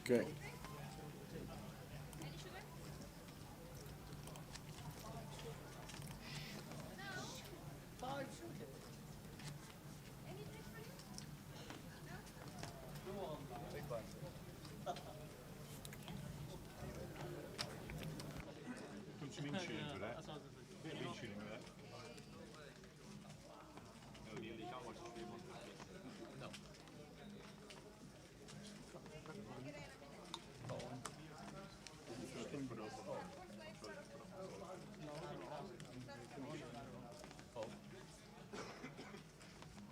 Okay. Some insurance with that. Bit of insurance with that. No, you can't watch the stream on that. No.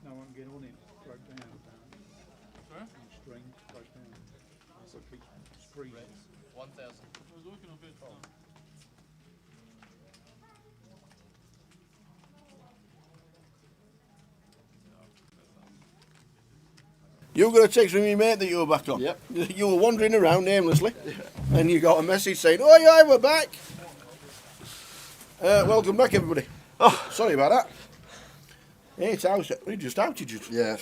No one get on it, broke down. Sorry? String broke down. So it keeps screaming. 1,000. I was working on it. You got a text from your mate that you were back on? Yep. You were wandering around aimlessly, and you got a message saying, "Oh yeah, we're back." Welcome back, everybody. Oh, sorry about that. It's out. We just outed you. Yeah,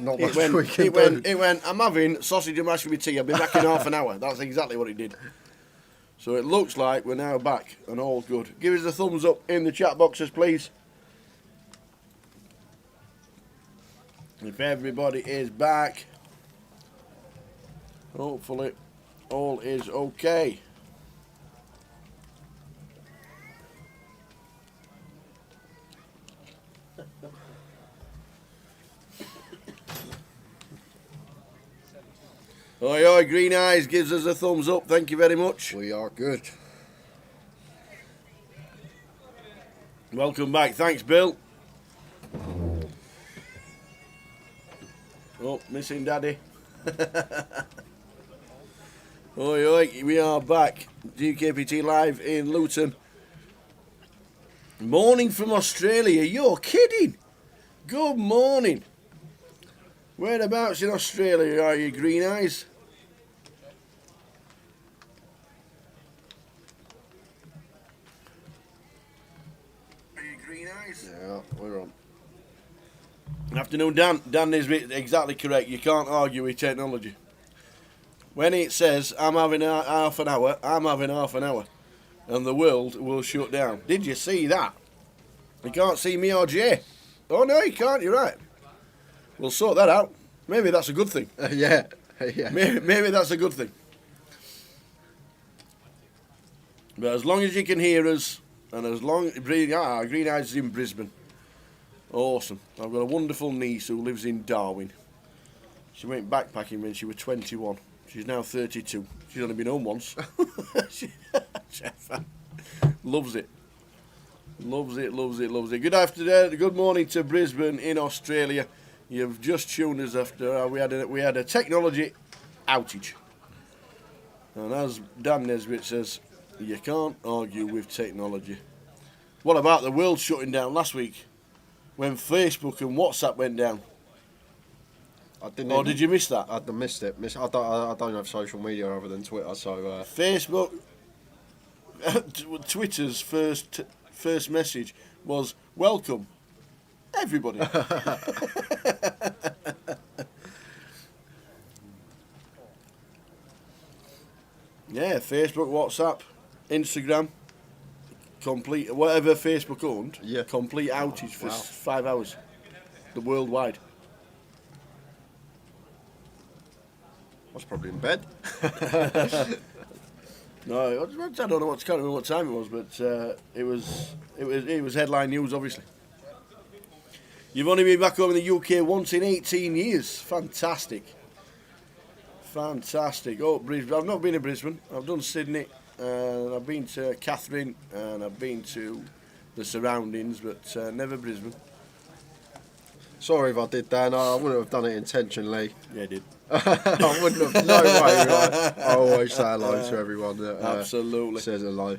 not much It we went, can it, do. went, it went, I'm having sausage and mash with tea. I'll be back in half an hour. That's exactly what it did. So it looks like we're now back and all good. Give us a thumbs up in the chat boxes, please. If everybody is back, hopefully all is okay. Oi, oi, Green Eyes gives us a thumbs up. Thank you very much. We are good. Welcome back. Thanks, Bill. Oh, missing Daddy. Oi, oi, we are back. GUKPT live in Luton. Morning from Australia. You're kidding. Good morning. Whereabouts in Australia are you, Green Eyes? Are you Green Eyes? Yeah, we're on. Afternoon, Dan. Dan is exactly correct. You can't argue with technology. When it says, I'm having half an hour, I'm having half an hour. And the world will shut down. Did you see that? You can't see me or Jay. Oh, no, you can't. You're right. We'll sort that out. Maybe that's a good thing. Yeah, yeah. Maybe that's a good thing. But as long as you can hear us, and as long... Green Eyes is in Brisbane. Awesome. I've got a wonderful niece who lives in Darwin. She went backpacking when she was 21. She's now 32. She's only been home once. Loves it. Loves it, loves it, loves it. Good afternoon, good morning to Brisbane in Australia. You've just tuned us after we had a technology outage. And as Dan Nesbitt says, you can't argue with technology. What about the world shutting down last week when Facebook and WhatsApp went down? I didn't. Or did you miss that? I missed it. I don't have social media other than Twitter, so. Facebook, Twitter's first message was welcome, everybody. Yeah, Facebook, WhatsApp, Instagram, complete whatever Facebook owned. Yeah. Complete outage for 5 hours, the worldwide. I was probably in bed. No, I don't know can't remember what time it was, but it was headline news, obviously. You've only been back home in the UK once in 18 years. Fantastic. Fantastic. Oh, Brisbane. I've not been to Brisbane. I've done Sydney, and I've been to Catherine, and I've been to the surroundings, but never Brisbane. Sorry if I did, Dan. I wouldn't have done it intentionally. Yeah, I did. I wouldn't have. No way. Right? I always say hello to everyone that Absolutely. says hello.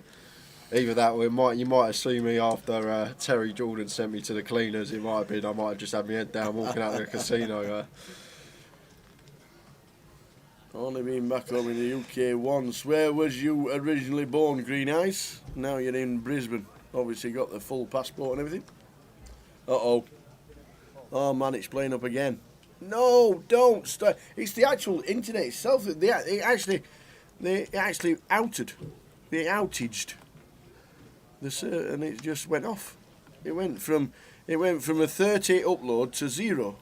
Either that, or you might have seen me after Terry Jordan sent me to the cleaners. It might have been. I might have just had my head down walking out of the casino. Only been back home in the UK once. Where was you originally born, Green Eyes? Now you're in Brisbane. Obviously got the full passport and everything. Uh-oh. Oh man, it's playing up again. No, don't start. It's the actual internet itself. They actually outed. They outaged the and it just went off. It went from a 30 upload to 0.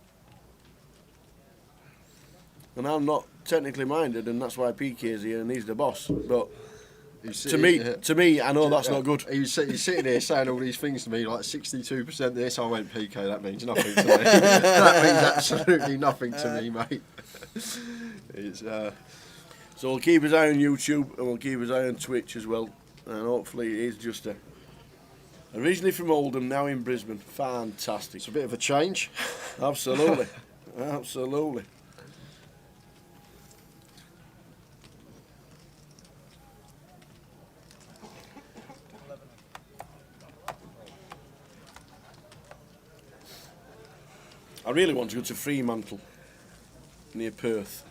And I'm not technically minded, and that's why PK's here and he's the boss. But to me, I know that's not good. You're sitting here saying all these things to me, like 62% this. I went, PK, that means nothing to me. That means absolutely nothing to me, mate. It's, So we'll keep his eye on YouTube and we'll keep his eye on Twitch as well. And hopefully it is just originally from Oldham, now in Brisbane. Fantastic. it's a bit of a change. Absolutely. Absolutely. I really want to go to Fremantle, near Perth,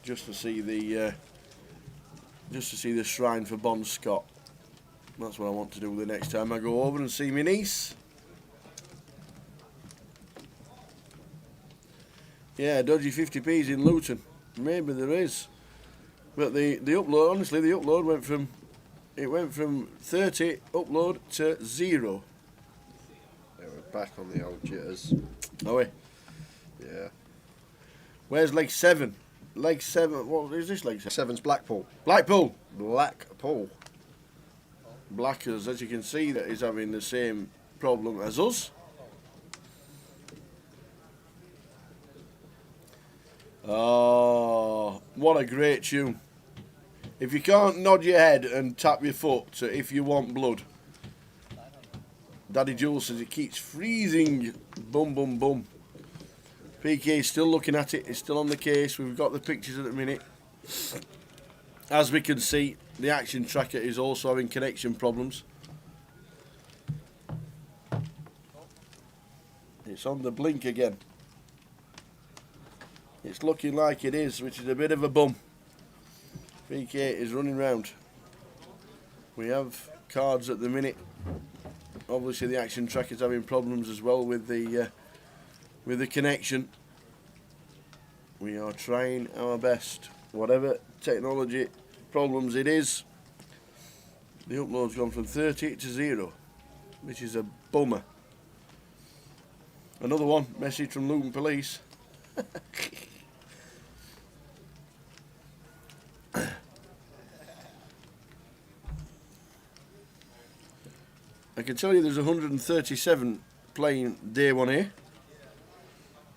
just to see the shrine for Bon Scott. That's what I want to do the next time I go over and see my niece. Yeah, dodgy 50p's in Luton. Maybe there is, but the upload, honestly, the upload went from 30 upload to 0. Yeah, we're back on the old jitters. Are we? Yeah. Where's leg 7? Leg 7. What is this leg 7? 7's Blackpool. Blackpool. Blackpool. Blackers, as you can see, that is having the same problem as us. Oh, what a great tune. If you can't nod your head and tap your foot to If You Want Blood, Daddy Jules says it keeps freezing. Boom, boom, boom. PK is still looking at it. It's still on the case. We've got the pictures at the minute. As we can see, the action tracker is also having connection problems. It's on the blink again. It's looking like it is, which is a bit of a bum. PK is running round. We have cards at the minute. Obviously the action tracker's having problems as well with the connection. We are trying our best. Whatever technology problems it is, the upload's gone from 30 to 0, which is a bummer. Another one, message from Luton Police. I can tell you there's 137 playing day 1 here,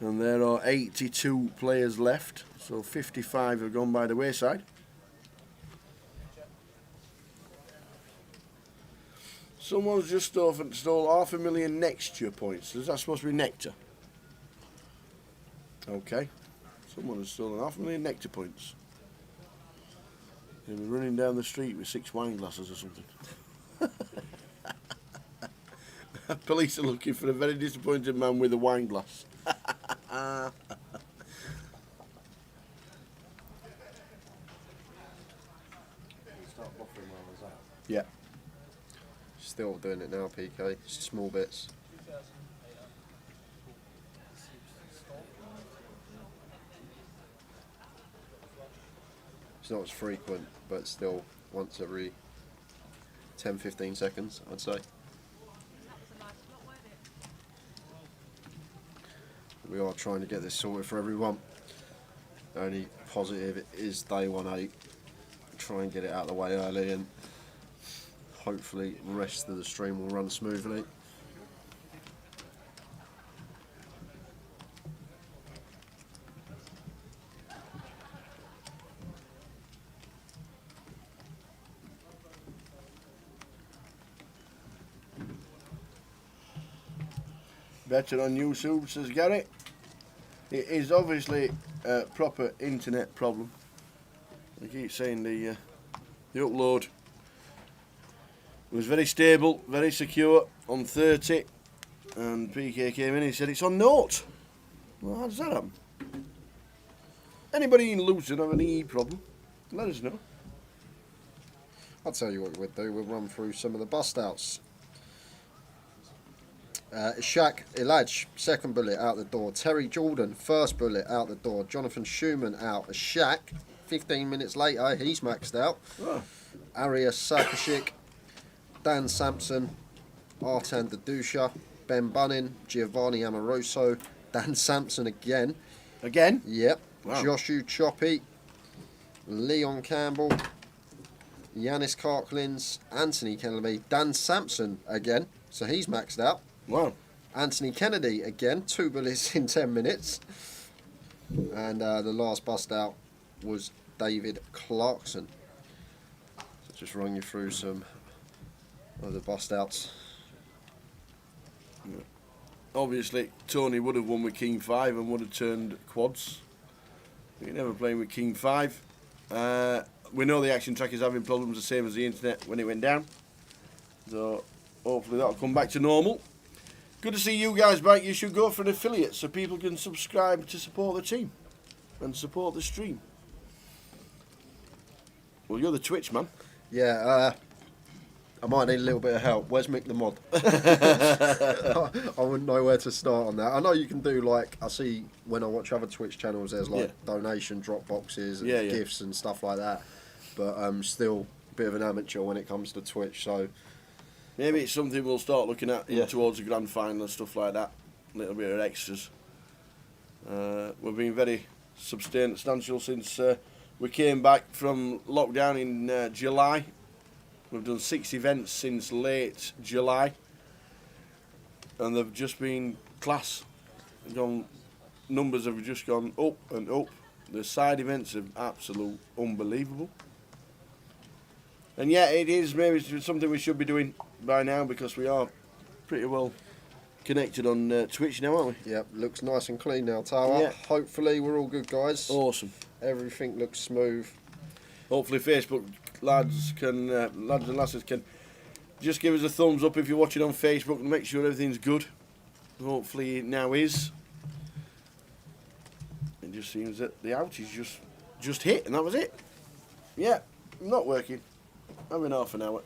and there are 82 players left, so 55 have gone by the wayside. Someone's just stole 500,000 Nexture points. Is that supposed to be nectar? Okay. Someone has stolen 500,000 nectar points. They were running down the street with 6 wine glasses or something. Police are looking for a very disappointed man with a wine glass. Yeah. Still doing it now, PK. Just small bits. It's not as frequent, but still once every 10-15 seconds, I'd say. We are trying to get this sorted for everyone. The only positive is day 1-8. Try and get it out of the way early, and hopefully the rest of the stream will run smoothly. Better on YouTube, says Gary. It is obviously a proper internet problem. I keep saying the upload was very stable, very secure on 30, and PK came in and he said it's on naught. Well, how does that happen? Anybody in Luton have an EE problem? Let us know. I'll tell you what we'll do. We'll run through some of the bust outs. Ishak Ilaj, second bullet out the door. Terry Jordan, first bullet out the door. Jonathan Schumann out. Ishak, 15 minutes later, he's maxed out. Oh. Arias Sakashik, Dan Sampson, Artan Dadusha, Ben Bunnin, Giovanni Amoroso, Dan Sampson again. Again? Yep. Wow. Joshu Choppy, Leon Campbell, Yanis Karklins, Anthony Kennedy, Dan Sampson again. So he's maxed out. Wow. Anthony Kennedy again, 2 bullets in 10 minutes. And the last bust out was David Clarkson. So just run you through some of the bust outs. Obviously, Tony would have won with King 5 and would have turned quads. But you're never playing with King 5. We know the action track is having problems the same as the internet when it went down. So hopefully that'll come back to normal. Good to see you guys back. You should go for an affiliate so people can subscribe to support the team and support the stream. Well, you're the Twitch man. Yeah, I might need a little bit of help. Where's Mick the mod? I wouldn't know where to start on that. I know you can do, like, I see when I watch other Twitch channels, there's like donation drop boxes and gifts and stuff like that. But I'm still a bit of an amateur when it comes to Twitch, so maybe it's something we'll start looking at towards the grand final and stuff like that. A little bit of extras. We've been very substantial since we came back from lockdown in July. We've done 6 events since late July, and they've just been class. Numbers have just gone up and up. The side events are absolute unbelievable. And yeah, it is maybe something we should be doing by now because we are pretty well connected on Twitch now, aren't we? Yep, looks nice and clean now, Tower. Yeah. Hopefully we're all good, guys. Awesome. Everything looks smooth. Hopefully Facebook lads and lasses can just give us a thumbs up if you're watching on Facebook and make sure everything's good. Hopefully it now is. It just seems that the outage just hit and that was it. Yeah, not working. Having half an hour.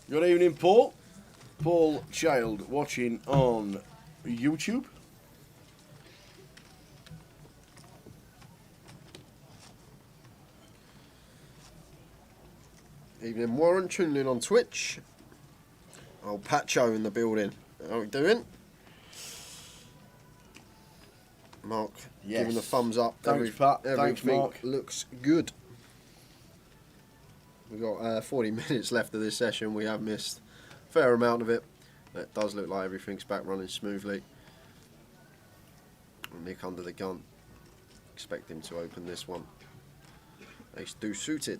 Good evening, Paul. Paul Child watching on YouTube. Evening, Warren, tuning in on Twitch. Old Pacho in the building. How are we doing? Mark, giving the thumbs up. Thanks, Pat. Thanks, Everything Mark. looks good. We've got 40 minutes left of this session. We have missed a fair amount of it. It does look like everything's back running smoothly. Nick under the gun. Expect him to open this one. Ace do suited.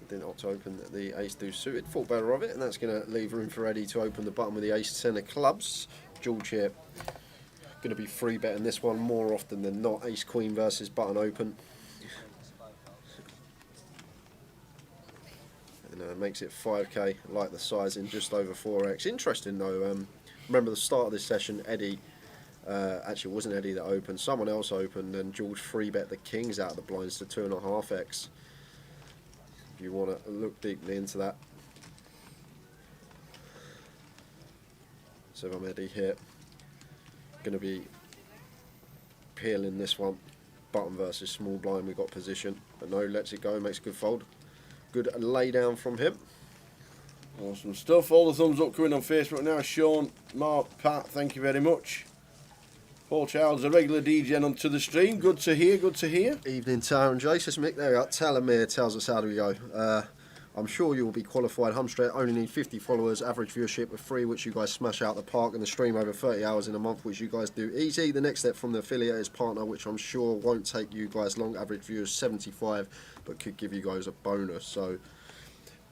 Didn't opt to open the ace deuce suited, thought better of it, and that's going to leave room for Eddie to open the button with the ace 10 of clubs. George here going to be free betting this one more often than not. Ace queen versus button open, and makes it 5k. Like the sizing, just over 4x. Interesting though. Remember the start of this session, Eddie. Actually, it wasn't Eddie that opened. Someone else opened, and George free bet the kings out of the blinds to 2.5x. You want to look deeply into that. So I'm Eddie here. Going to be peeling this one. Button versus small blind. We got position, but no, lets it go. Makes a good fold. Good lay down from him. Awesome stuff. All the thumbs up coming on Facebook now. Sean, Mark, Pat, thank you very much. Paul Childs, a regular DJ onto the stream. Good to hear, good to hear. Evening, Tara and Jason. Mick, there we are. Talamir tells us how do we go. I'm sure you will be qualified. Humstraight only need 50 followers. Average viewership of 3, which you guys smash out the park. And the stream over 30 hours in a month, which you guys do easy. The next step from the affiliate is partner, which I'm sure won't take you guys long. Average viewers 75, but could give you guys a bonus. So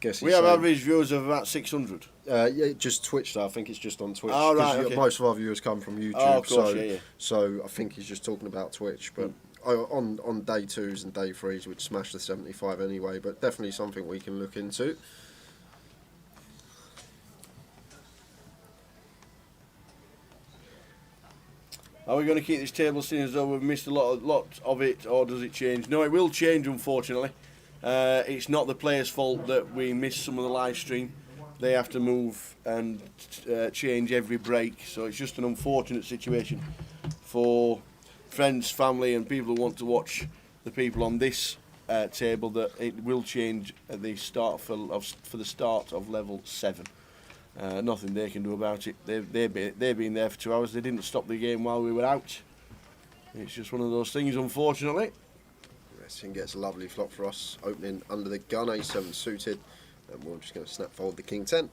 guess We he's have saying- average viewers of about 600. Yeah, just Twitch though. I think it's just on Twitch. Oh, right, 'Cause okay. most of our viewers come from YouTube. Oh, of course, so, yeah. so I think he's just talking about Twitch. But on day 2s and day 3s, we'd smash the 75 anyway. But definitely something we can look into. Are we going to keep this table seeing as though we've missed a lot of it, or does it change? No, it will change, unfortunately. It's not the players' fault that we miss some of the live stream. They have to move and change every break, so it's just an unfortunate situation for friends, family, and people who want to watch the people on this table. That it will change at the start for the start of level 7. Nothing they can do about it. They've been there for 2 hours. They didn't stop the game while we were out. It's just one of those things, unfortunately. Wrestling gets a lovely flop for us. Opening under the gun, A7 suited. And we're just going to snap fold the King 10.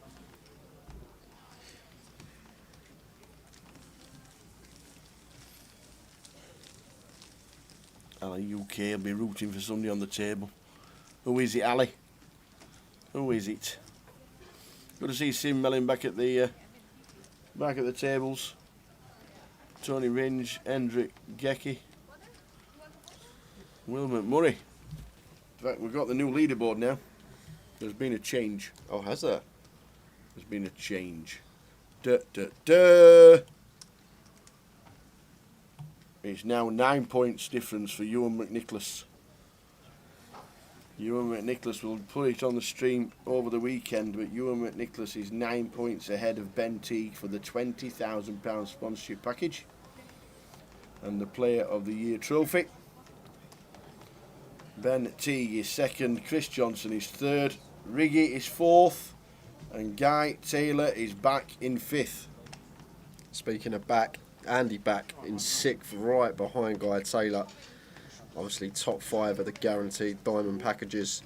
Ali UK will be rooting for somebody on the table. Who is it, Ali? Who is it? Good to see Sim Mellin back at the tables. Tony Ringe, Hendrik Gecki, Will McMurray. In fact, we've got the new leaderboard now. There's been a change. Oh, has there? There's been a change. Duh, duh, duh. It's now 9 points difference for Ewan McNicholas. Ewan McNicholas will put it on the stream over the weekend, but Ewan McNicholas is 9 points ahead of Ben Teague for the £20,000 sponsorship package and the Player of the Year trophy. Ben Teague is second, Chris Johnson is third, Riggy is fourth, and Guy Taylor is back in fifth. Speaking of back, Andy back in sixth, right behind Guy Taylor. Obviously top 5 of the guaranteed diamond packages.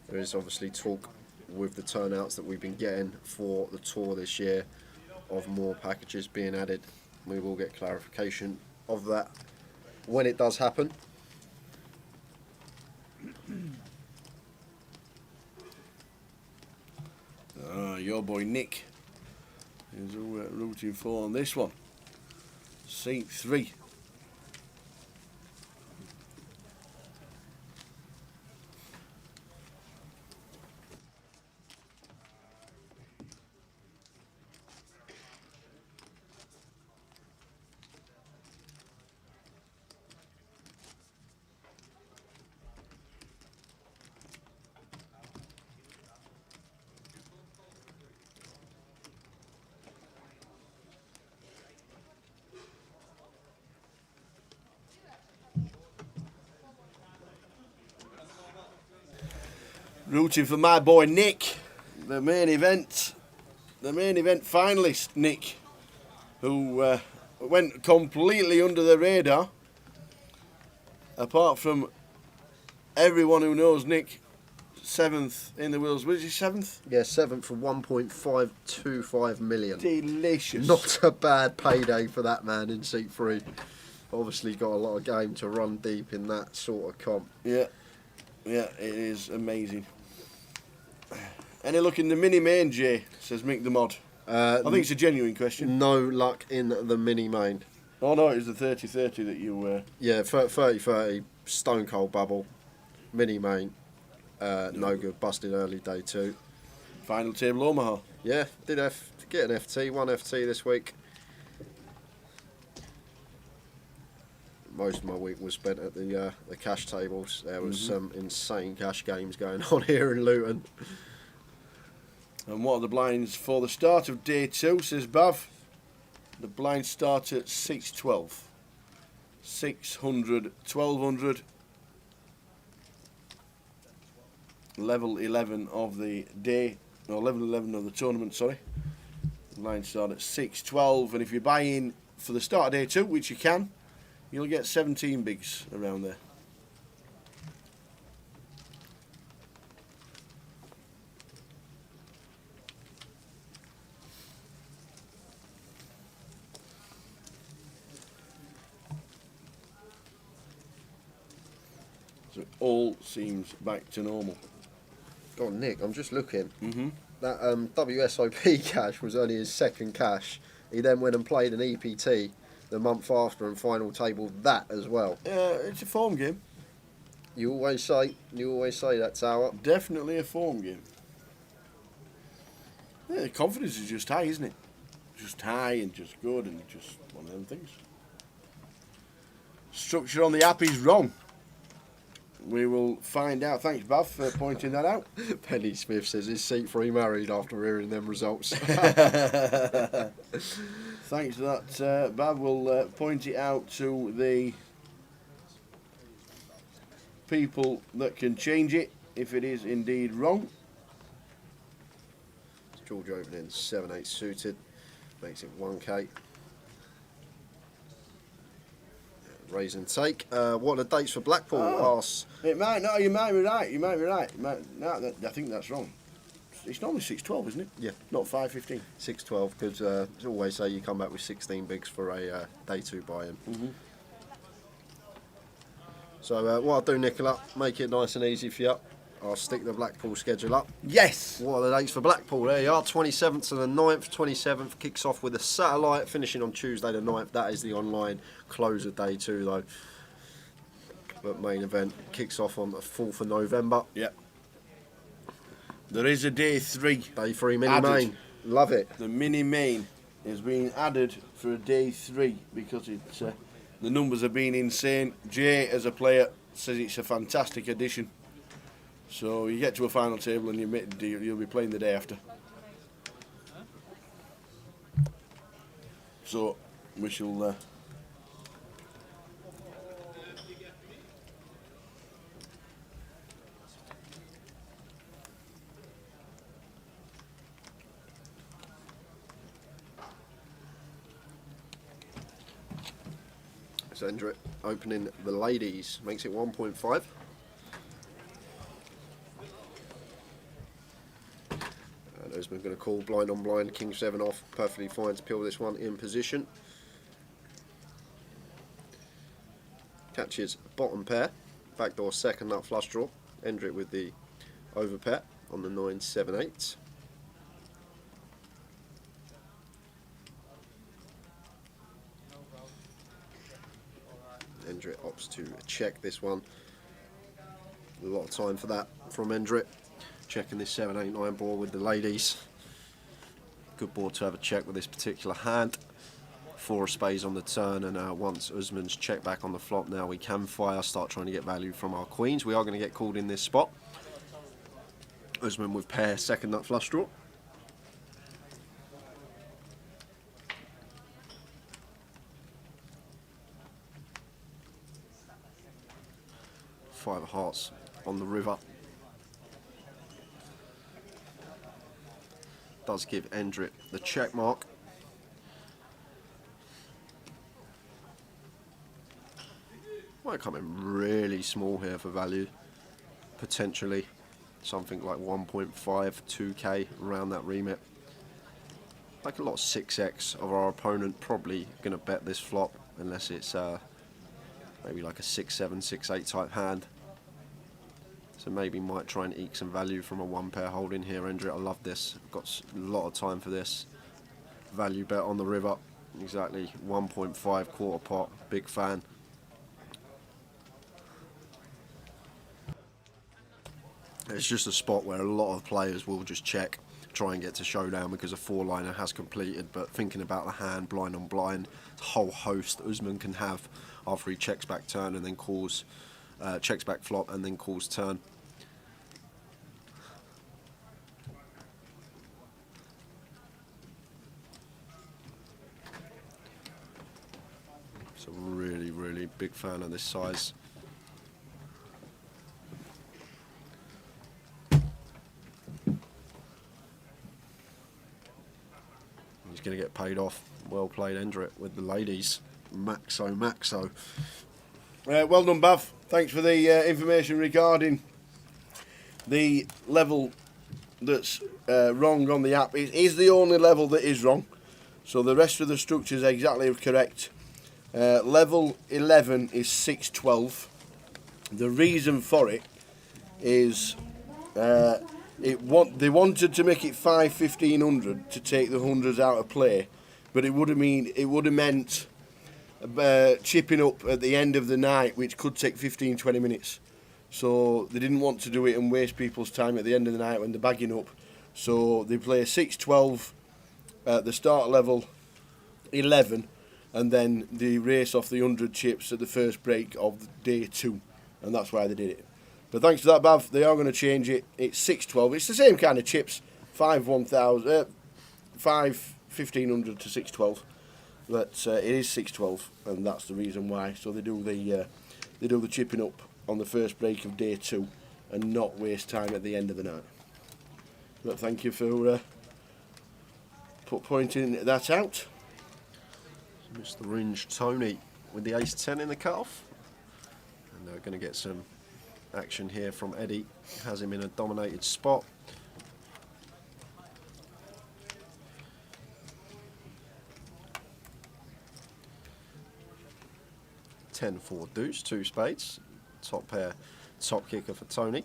There is obviously talk with the turnouts that we've been getting for the tour this year of more packages being added. We will get clarification of that when it does happen. Your boy Nick is rooting for on this one. Seat 3. Rooting for my boy Nick, the main event finalist Nick, who went completely under the radar. Apart from everyone who knows Nick, 7th in the Wills. Was he 7th? Yeah, 7th for 1.525 million. Delicious. Not a bad payday for that man in seat 3. Obviously got a lot of game to run deep in that sort of comp. Yeah, it is amazing. Any luck in the mini main, Jay? Says Mick the Mod. I think it's a genuine question. No luck in the mini main. Oh no, it was the 30-30 that you. Yeah, 30-30, stone cold bubble, mini main, no good, busted early day 2. Final table Omaha. Yeah, did get an FT, 1 FT this week. Most of my week was spent at the cash tables. There was some insane cash games going on here in Luton. And what are the blinds for the start of day 2, says Bav? The blinds start at 612. 600, 1200. Level 11 of the day, no, level 11 of the tournament, sorry. The blinds start at 612, and if you buy in for the start of day 2, which you can, you'll get 17 bigs around there. So it all seems back to normal. Oh, Nick, I'm just looking. That WSOP cash was only his second cash. He then went and played an EPT the month after and final table that as well. It's a form game. You always say that, Tower. Definitely a form game. Yeah, the confidence is just high, isn't it? Just high and just good and just one of them things. Structure on the app is wrong. We will find out. Thanks, Bav, for pointing that out. Penny Smith says his seat free married after hearing them results. Thanks for that, Bav. We'll point it out to the people that can change it if it is indeed wrong. George opening 7-8 suited, makes it 1k. Raise and take. What are the dates for Blackpool? Arse. It might. No, you might be right. You might be right. No, I think that's wrong. It's normally 6:12, isn't it? Yeah. Not 5:15. 6-12, because as always say you come back with 16 bigs for a day 2 buy-in. So what I'll do, Nicola, make it nice and easy for you. I'll stick the Blackpool schedule up. Yes. What are the dates for Blackpool? There you are, 27th to the 9th. 27th kicks off with a satellite, finishing on Tuesday the 9th. That is the online close of day 2 though. But main event kicks off on the 4th of November. Yep. There is a day 3. Day 3 mini Added. main. Love it. The mini main is being added for a day 3 because it's the numbers have been insane. Jay, as a player, says it's a fantastic addition. So you get to a final table and you'll be playing the day after. So we shall. Zendrit opening the ladies, makes it 1.5. And Usman going to call blind on blind, king 7 off, perfectly fine to peel this one in position. Catches bottom pair, backdoor second nut flush draw, Endrit with the over pair on the 9-7-8. Endrit opts to check this one. A lot of time for that from Endrit. Checking this 7-8-9 board with the ladies. Good board to have a check with this particular hand. 4 of spades on the turn, and once Usman's checked back on the flop, now we can fire, start trying to get value from our queens. We are going to get called in this spot. Usman with pair, second nut flush draw. Five of hearts on the river. Does give Endrit the check mark. Might come in really small here for value. Potentially something like 1.5, 2k around that remit. Like a lot of 6x of our opponent probably going to bet this flop unless it's maybe like a 6-7, 6-8 type hand. So maybe might try and eke some value from a 1 pair holding here. Endrit, I love this. Got a lot of time for this. Value bet on the river. Exactly 1.5 quarter pot. Big fan. It's just a spot where a lot of players will just check, try and get to showdown because a 4-liner has completed, but thinking about the hand, blind on blind, a whole host Usman can have after he checks back turn and then calls, checks back flop and then calls turn. So really, really big fan of this size. He's going to get paid off. Well played, Endrit, with the ladies. Maxo. Well done, Bav. Thanks for the information regarding the level that's wrong on the app. It is the only level that is wrong. So the rest of the structure is exactly correct. Level 11 is 612. The reason for it is They wanted to make it 5-1500 to take the hundreds out of play, but it would have meant chipping up at the end of the night, which could take 15-20 minutes. So they didn't want to do it and waste people's time at the end of the night when they're bagging up. So they play 6-12 at the start level 11, and then they race off the 100 chips at the first break of day 2, and that's why they did it. But thanks to that, Bav, they are going to change it. It's 6-12. It's the same kind of chips, 5-1500 to 6-12, but it is 6-12, and that's the reason why. So they do the chipping up on the first break of day 2, and not waste time at the end of the night. But thank you for pointing that out. Mr. Ringe Tony with the ace-10 in the cutoff. And they're going to get some action here from Eddie. Has him in a dominated spot. (10-4) deuce, 2 spades. Top pair, top kicker for Tony.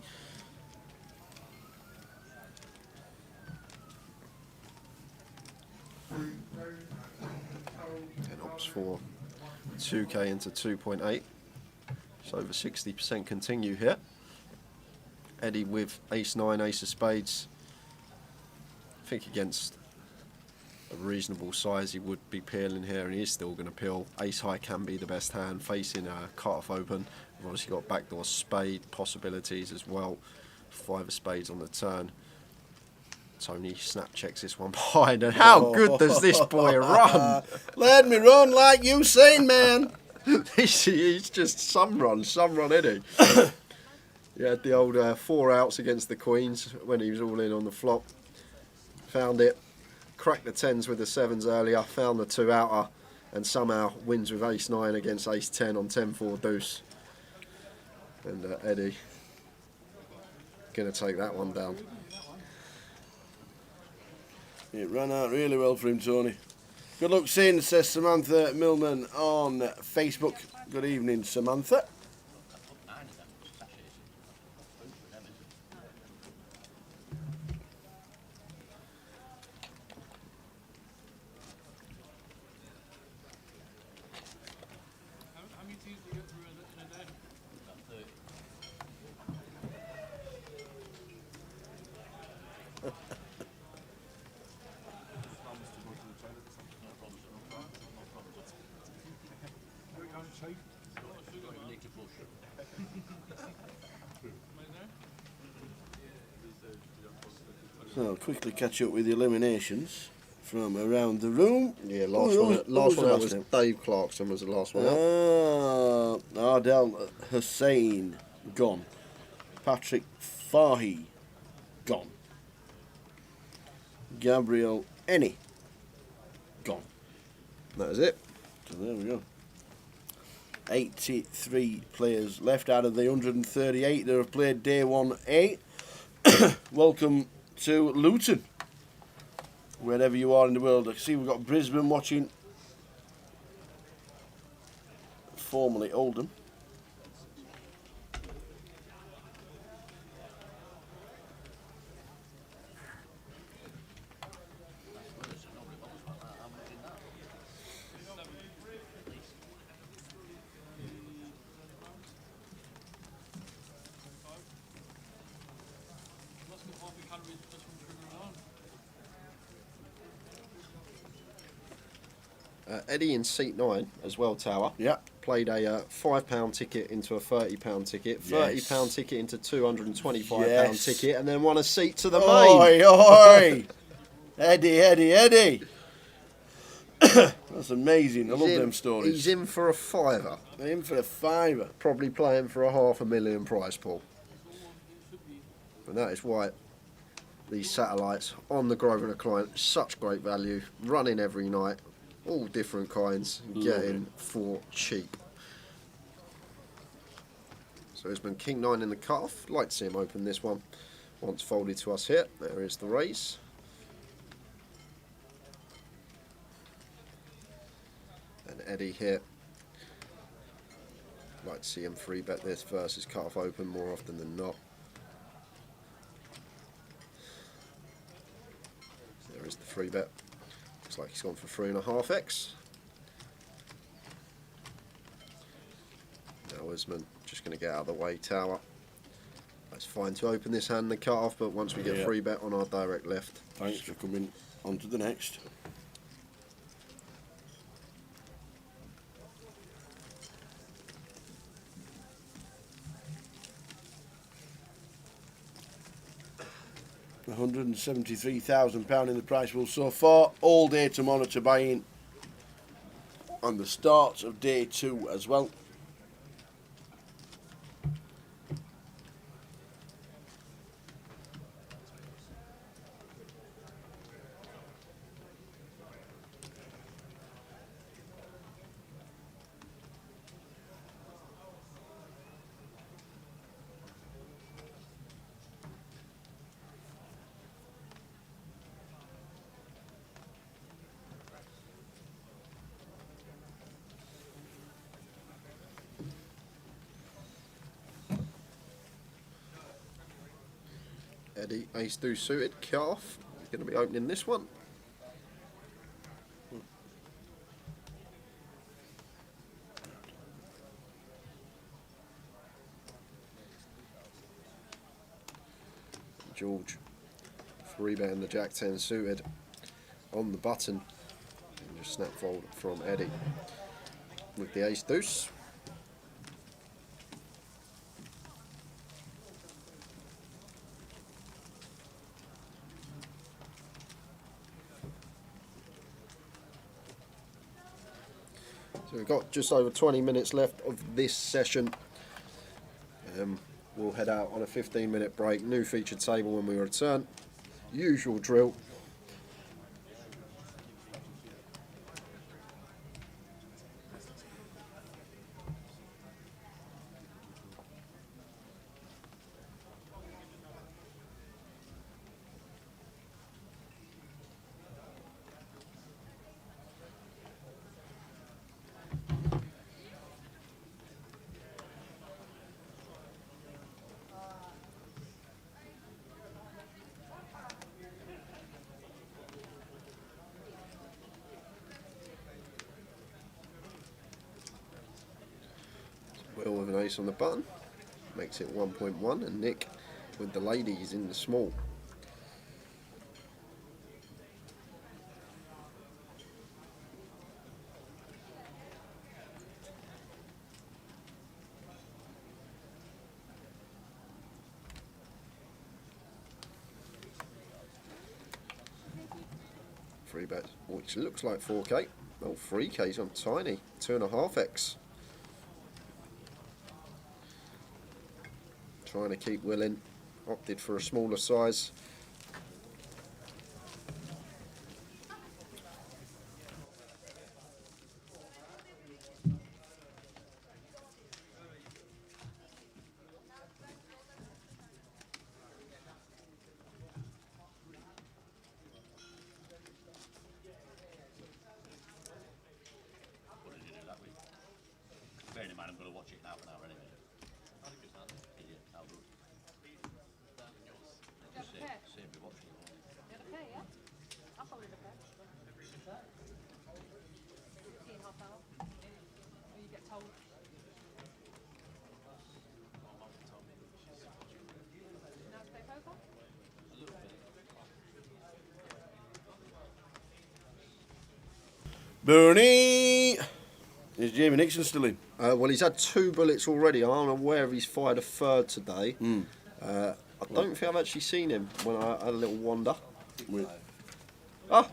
And opts for 2k into 2.8. It's over 60% continue here. Eddie with ace-9, ace of spades. I think against a reasonable size he would be peeling here, and he is still going to peel. Ace-high can be the best hand, facing a cut-off open. We've obviously got backdoor spade possibilities as well. 5 of spades on the turn. Tony snap checks this one behind, and how good does this boy run? Let me run like Usain, man. He's just some run Eddie. He had the old 4 outs against the Queens when he was all in on the flop. Found it, cracked the 10s with the 7s earlier, found the 2 outer, and somehow wins with ace-9 against ace-10 on 10-4 deuce. And Eddie gonna take that one down. It ran out really well for him, Tony. Good luck seeing, says Samantha Millman on Facebook. Good evening, Samantha. How many teams do you get through in a day? About 30. So I'll quickly catch up with the eliminations from around the room. Yeah, last one out was Dave Clarkson was the last one out. Ardell Hussain, gone. Patrick Fahy, gone. Gabriel Ennie, gone. That is it. So there we go. 83 players left out of the 138 that have played day 1A. Welcome to Luton, wherever you are in the world. I see we've got Brisbane watching, formerly Oldham. Eddie in seat 9 as well, Tower. Yeah. Played a £5 ticket into a £30 ticket, £30 ticket into £225 ticket, and then won a seat to the main. Oi, oi! Eddie. That's amazing. I love them stories. He's in for a £5. In for a £5. Probably playing for a £500,000 prize pool. And that is why these satellites on the Grosvenor client, such great value, running every night, all different kinds, getting for cheap. So there's been King 9 in the cutoff. Like to see him open this one once folded to us here. There is the raise. And Eddie here. Like to see him 3-bet this versus cutoff open more often than not. the free bet. Looks like he's gone for 3.5x. Now Usman just going to get out of the way, tower. That's fine to open this hand and cut off, but once we get free bet on our direct left. Thanks for coming on to the next. £173,000 in the price pool so far. All day to monitor buying on the start of day 2 as well. Eddie, ace deuce suited, cut off. He's going to be opening this one. George, 3-betting the Jack 10 suited on the button. And just snap fold from Eddie with the ace deuce. So we've got just over 20 minutes left of this session. We'll head out on a 15-minute break. New featured table when we return. Usual drill. Will with an ace on the button, makes it 1.1, and Nick with the ladies in the small. Free bet, which looks like 4k. Oh, 3k's on tiny, 2.5x. Trying to keep Will in, opted for a smaller size. Bearing in mind, I'm going to watch it in half an hour anyway. Idiot, how good. Just save me watching it. Okay, yeah. I'll probably look at 16 half hour. Or you get told. Now to play poker? Bernie! Is Jamie Nixon still in? Well, he's had 2 bullets already. I'm aware if he's fired a third today. I don't think I've actually seen him when I had a little wander. Ah,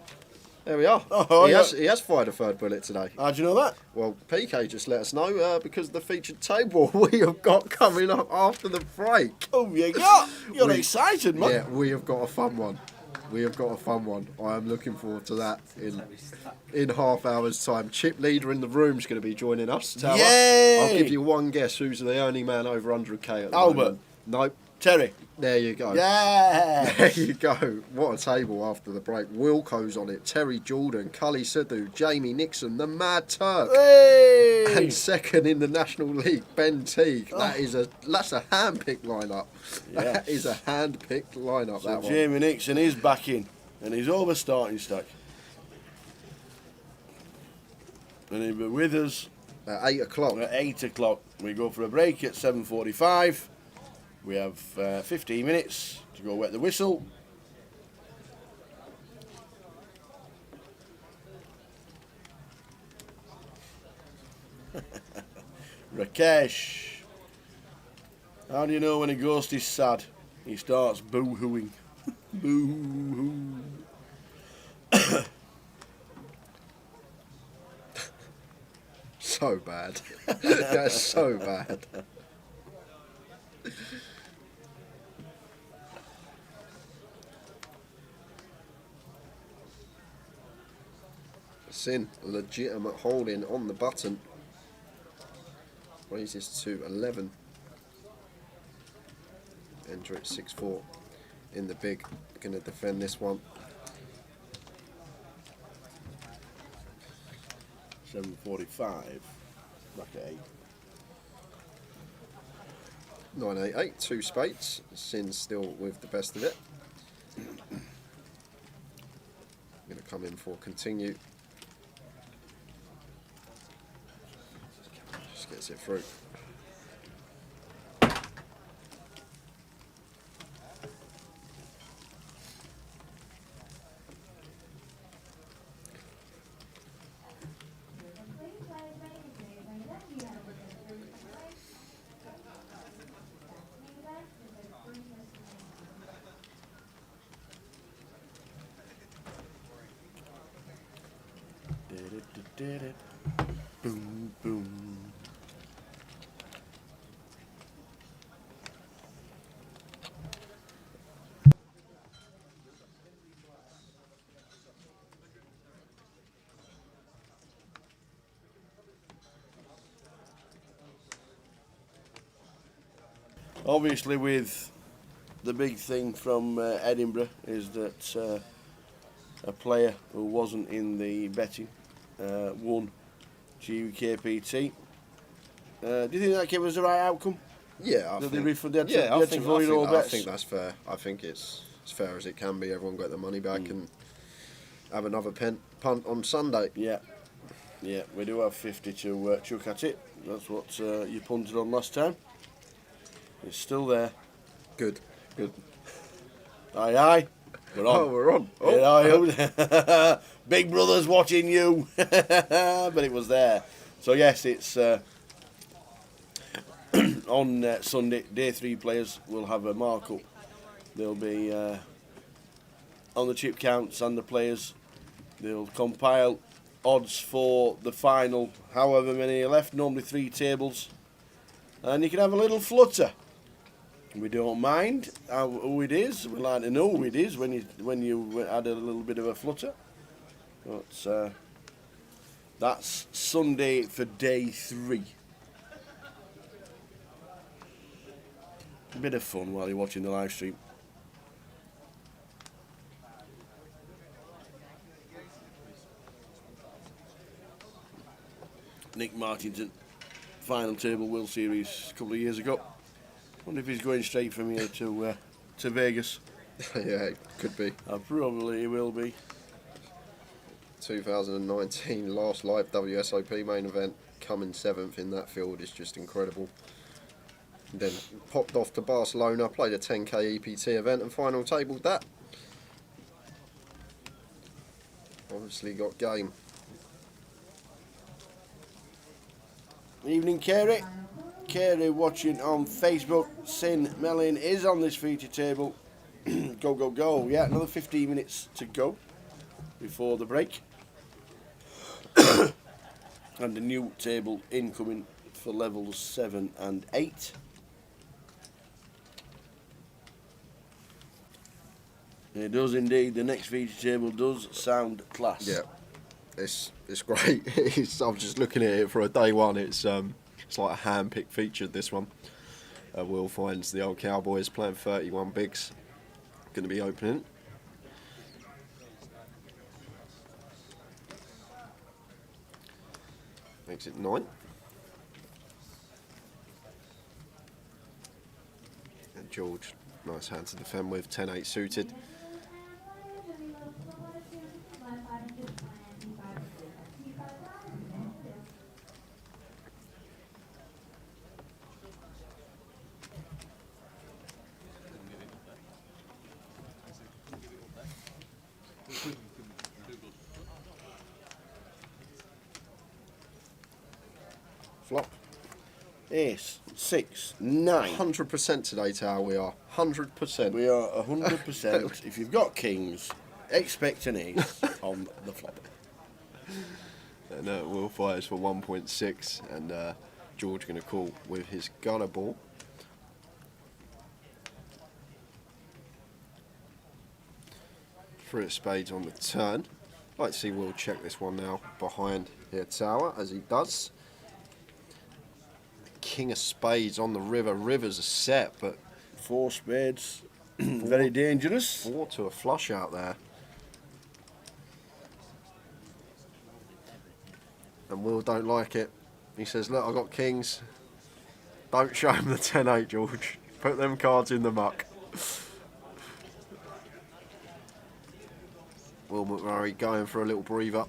there we are. Oh, He has fired a third bullet today. How do you know that? Well, PK just let us know because the featured table we have got coming up after the break. Oh, you got? You're excited, man. Yeah, we have got a fun one. We have got a fun one. I am looking forward to that in half hour's time. Chip Leader in the room is going to be joining us. Tower. Yay! I'll give you one guess who's the only man over 100k at the Albert. moment. Nope. Terry. There you go. Yeah. There you go. What a table after the break. Wilco's on it. Terry Jordan, Cully Sidhu, Jamie Nixon, the Mad Turk. Hey. And second in the National League, Ben Teague. That's a hand-picked lineup. Yes. That is a hand-picked lineup. So that one. Jamie Nixon is back in. and he's over starting stack. And he'll be with us At 8 o'clock. at 8 o'clock. We go for a break at 7:45. We have 15 minutes to go wet the whistle. Rakesh. How do you know when a ghost is sad? He starts boo-hooing. Boo-hoo. So bad. That's so bad. Sin, legitimate holding on the button. Raises to 11. Enter at 6-4 in the big. Going to defend this one. 7:45. Back at 8. 9-8-8, 2 spades. Sin still with the best of it. Going to come in for continue. Just gets it through. Boom, boom. Obviously, with the big thing from Edinburgh is that a player who wasn't in the betting won GUKPT. Do you think that gave us the right outcome? Yeah, I That think, they refund- they had to- yeah, they had to void all I bets? think that's fair. I think it's as fair as it can be. Everyone got their money back and have another punt on Sunday. Yeah, yeah, we do have 50 to chuck at it. That's what you punted on last time. It's still there. Good. Good. Aye, aye. We're on. Oh, we're on. Oh, Yeah, Big Brother's watching you. But it was there. So yes, it's on Sunday. Day 3 players will have a markup. They'll be on the chip counts and the players. They'll compile odds for the final, however many are left, normally 3 tables. And you can have a little flutter. We don't mind who it is. We like to know who it is when you add a little bit of a flutter. But that's Sunday for day 3. A bit of fun while you're watching the live stream. Nick Martinson, final table World Series a couple of years ago. Wonder if he's going straight from here to Vegas. yeah, it could be. Probably he will be. 2019 last live WSOP main event, coming 7th in that field is just incredible. And then popped off to Barcelona, played a 10k EPT event and final tabled that. Obviously got game. Evening, Kerry. Kerry watching on Facebook. Sin Mellin is on this feature table. Go, go, go. Yeah, another 15 minutes to go before the break. And a new table incoming for levels 7 and 8. It does indeed. The next feature table does sound class. Yeah, it's great. I'm just looking at it for a day 1. It's like a hand-picked feature, this one. Will finds the old Cowboys playing 31 bigs. Going to be opening. Makes it 9. And George, nice hand to defend with, 10-8 suited. flop. Ace, 6, 9. 100% today, Tower, we are. 100%. We are 100%. If you've got kings, expect an ace on the flop. And Will fires for 1.6, and George going to call with his gunner ball. Three of spades on the turn. I'd like to see Will check this one now behind here, Tower, as he does. King of spades on the river. River's a set, but 4 spades, very dangerous. 4 to a flush out there. And Will don't like it. He says, look, I've got kings. Don't show him the 10-8, George. Put them cards in the muck. Will McMurray going for a little breather.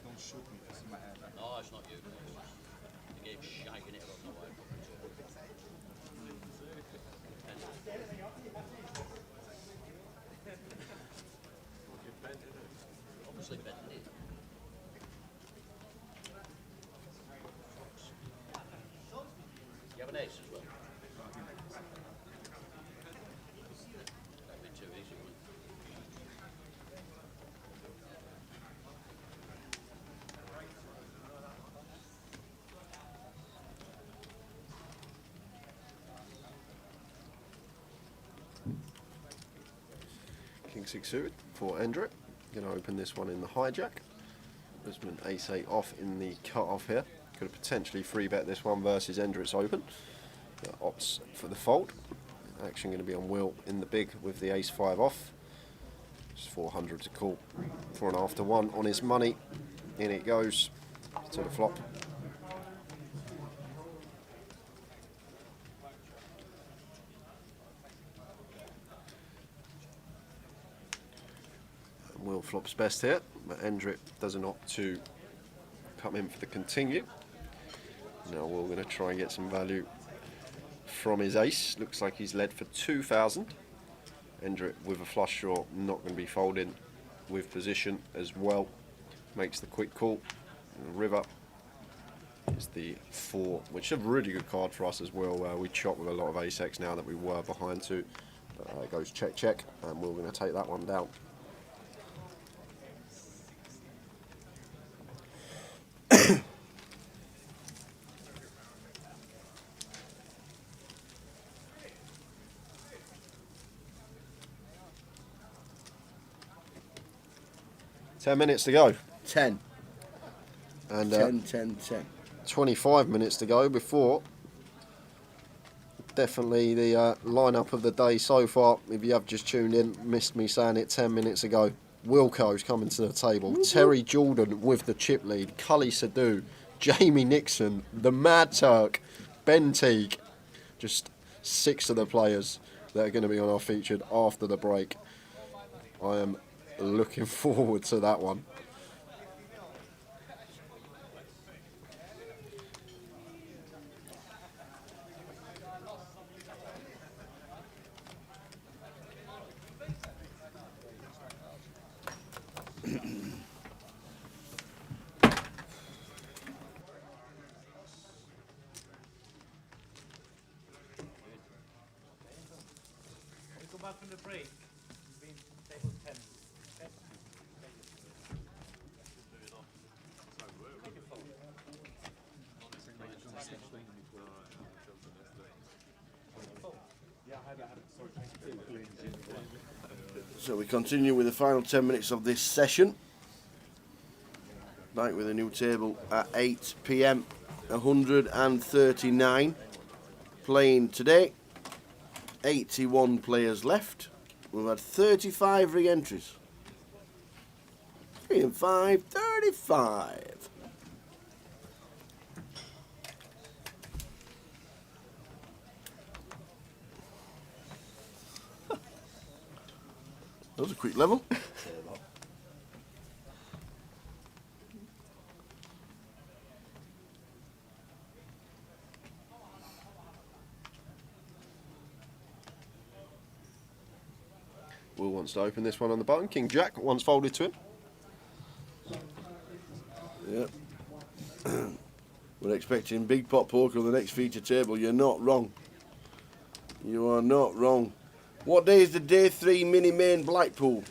Don't shoot me, it's in my head. No, it's not you. The game's shagging it along the way. Obviously bending it. You have an ace as well? That'd be too easy, wouldn't it? King 6 suited for Endrick. Going to open this one in the hijack. Brisbane ace 8 off in the cut off here. Could have potentially free bet this one versus Endrick's open. Opts for the fold. Action going to be on Will in the big with the ace 5 off. Just 400 to call. 4.5 after 1 on his money. In it goes to the flop. Will flops best here, but Endrick doesn't opt to come in for the continue. Now we're going to try and get some value from his ace. Looks like he's led for 2,000. Endrick with a flush draw, not going to be folding with position as well. Makes the quick call. And the river is the 4, which is a really good card for us as well. We chop with a lot of ace-x now that we were behind 2. It goes check, check, and we're going to take that one down. Ten minutes to go. 10. And 10, 10, 10. 25 minutes to go before definitely the lineup of the day so far. If you have just tuned in, missed me saying it 10 minutes ago. Wilco's coming to the table. Terry Jordan with the chip lead. Cully Sadu, Jamie Nixon, the Mad Turk, Ben Teague. Just 6 of the players that are going to be on our featured after the break. I am looking forward to that one. We come back from the break. We've been table 10. Okay? So we continue with the final 10 minutes of this session. Back with a new table at 8 PM. 139 playing today. 81 players left. We've had 35 re-entries. 3 and 5, 35. That was a quick level. Will wants to open this one on the button. King Jack once folded to him. Yep. We're expecting big pot poker on the next feature table. You're not wrong. You are not wrong. What day is the day 3 mini main Blackpool?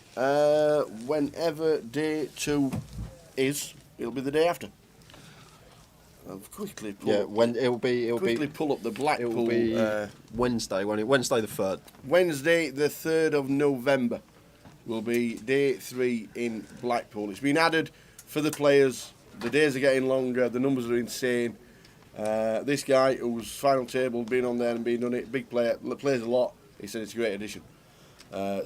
Whenever day 2 is, it'll be the day after. I'll quickly pull Yeah, up, when it'll be pull up the Blackpool. it'll be Wednesday, won't it? Wednesday the 3rd. Wednesday the 3rd of November will be day 3 in Blackpool. It's been added for the players. The days are getting longer. The numbers are insane. This guy whose final table been on there and been done it, big player, plays a lot. He said it's a great addition.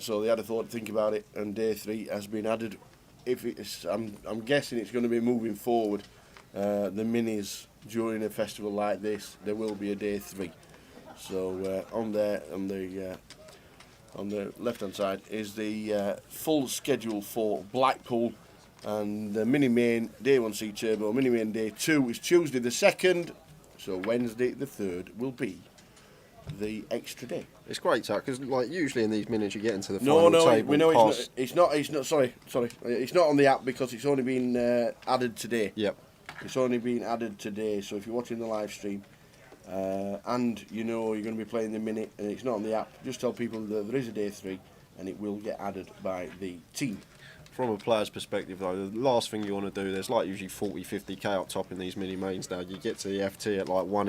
So they had a thought to think about it, and day 3 has been added. If it's, I'm guessing it's going to be moving forward. The minis during a festival like this, there will be a day 3. So on there, on the left-hand side is the full schedule for Blackpool, and the mini main day 1C turbo, mini main day 2 is Tuesday the 2nd. So Wednesday the 3rd will be the extra day. It's great, Tuck, because like usually in these minutes you get into the No, final no, table. we know past... it's not. Sorry, it's not on the app because it's only been added today. Yep. It's only been added today. So if you're watching the live stream and you know you're going to be playing the minute and it's not on the app, just tell people that there is a day 3 and it will get added by the team. From a player's perspective, though, the last thing you want to do, there's like usually 40, 50k up top in these mini mains now. You get to the FT at like 1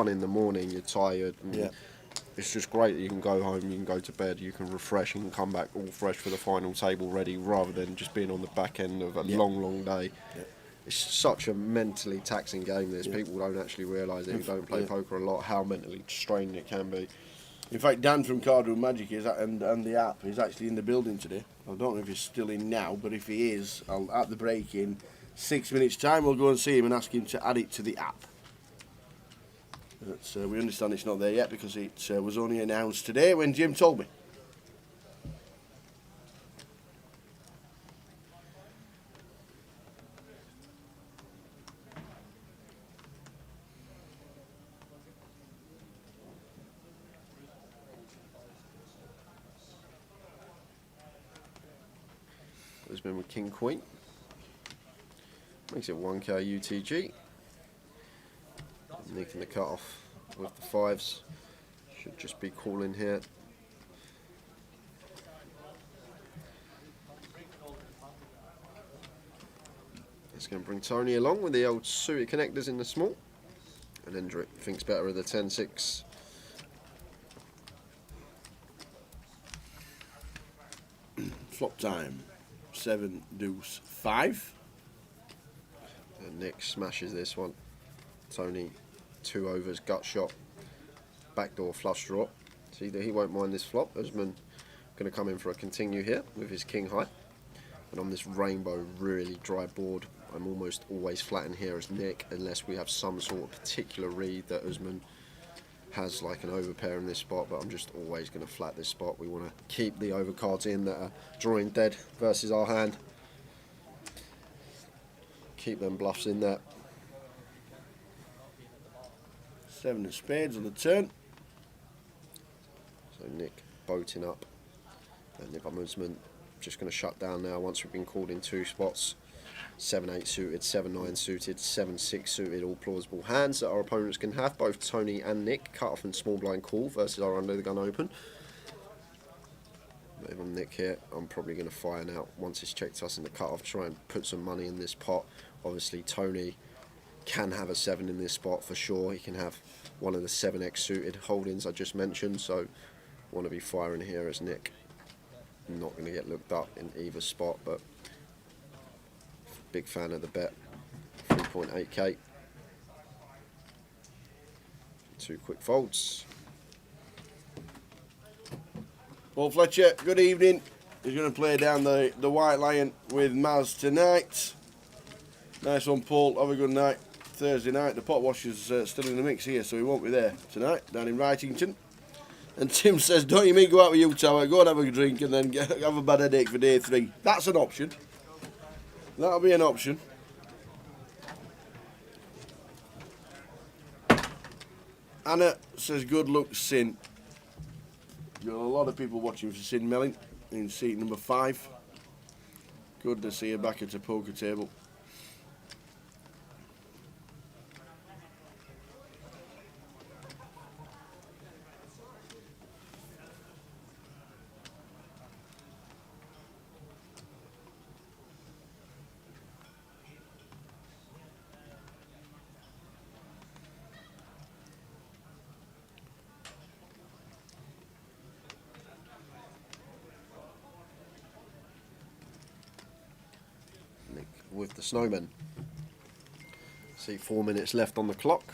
in the morning, you're tired. Yeah. It's just great that you can go home, you can go to bed, you can refresh, you can come back all fresh for the final table ready, rather than just being on the back end of a long day. Yeah. It's such a mentally taxing game. This people don't actually realise it. Who don't play poker a lot, how mentally straining it can be. In fact, Dan from Card Room Magic is and the app is actually in the building today. I don't know if he's still in now, but if he is, I'll at the break in 6 minutes' time, we'll go and see him and ask him to add it to the app. But, we understand it's not there yet because it was only announced today when Jim told me. Has been with King Queen. Makes it 1k UTG. Nicking the cut off with the 5s. Should just be calling here. It's going to bring Tony along with the old suited connectors in the small. And Hendrik thinks better of the 10-6. Flop time. 7 deuce 5. And Nick smashes this one. Tony 2 overs, gut shot, backdoor flush draw. See that he won't mind this flop. Usman going to come in for a continue here with his king high. And on this rainbow really dry board, I'm almost always flat in here as Nick, unless we have some sort of particular read that Usman has like an overpair in this spot, but I'm just always going to flat this spot. We want to keep the overcards in that are drawing dead versus our hand. Keep them bluffs in there. 7 of spades on the turn. So Nick boating up. And Nick Usman just going to shut down now once we've been called in 2 spots. 7-8 suited, 7-9 suited, 7-6 suited, all plausible hands that our opponents can have. Both Tony and Nick cut off and small blind call versus our under the gun open. But if I'm Nick here, I'm probably going to fire now once it's checked us in the cut off, try and put some money in this pot. Obviously Tony can have a 7 in this spot for sure. He can have one of the 7x suited holdings I just mentioned, so want to be firing here as Nick. Not going to get looked up in either spot, but big fan of the bet. 3.8k. 2 quick folds. Paul Fletcher, good evening. He's going to play down the White Lion with Maz tonight. Nice one, Paul. Have a good night. Thursday night. The pot washer's still in the mix here, so he won't be there tonight, down in Wrightington. And Tim says, don't you mean go out with you, Tower? Go and have a drink and then have a bad headache for day 3. That's an option. That'll be an option. Anna says, good luck, Sin. Got a lot of people watching for Sin Melling. in seat number 5. Good to see you back at the poker table. Nick with the snowman. See 4 minutes left on the clock.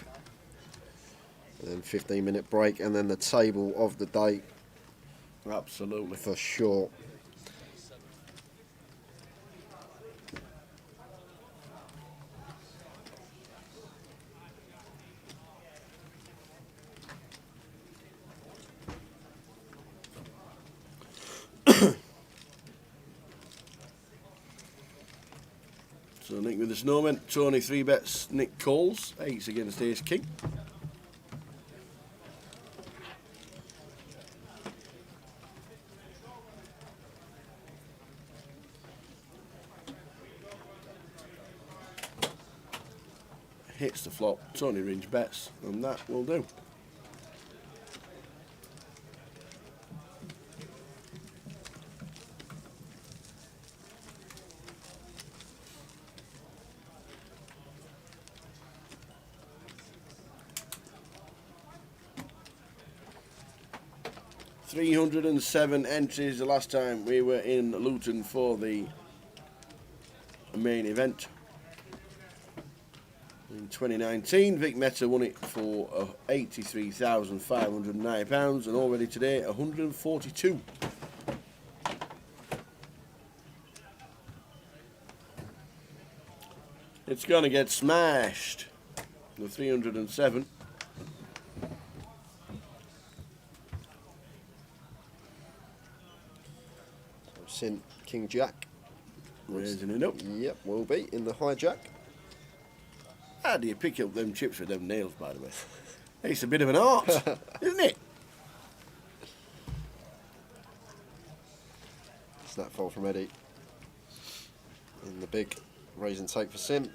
And then 15-minute break, and then the table of the day Absolutely. for sure. So Nick with the snowman, Tony 3 bets, Nick calls, 8s against ace king. Hits the flop, Tony range bets, and that will do. $307 entries the last time we were in Luton for the main event. In 2019, Vic Meta won it for £83,509, and already today 142. It's going to get smashed. The 307. Sin King Jack. Raising it up. Yep, will be in the hijack. How do you pick up them chips with them nails, by the way? It's a bit of an art, isn't it? Snap fall from Eddie. In the big raise and take for Sim.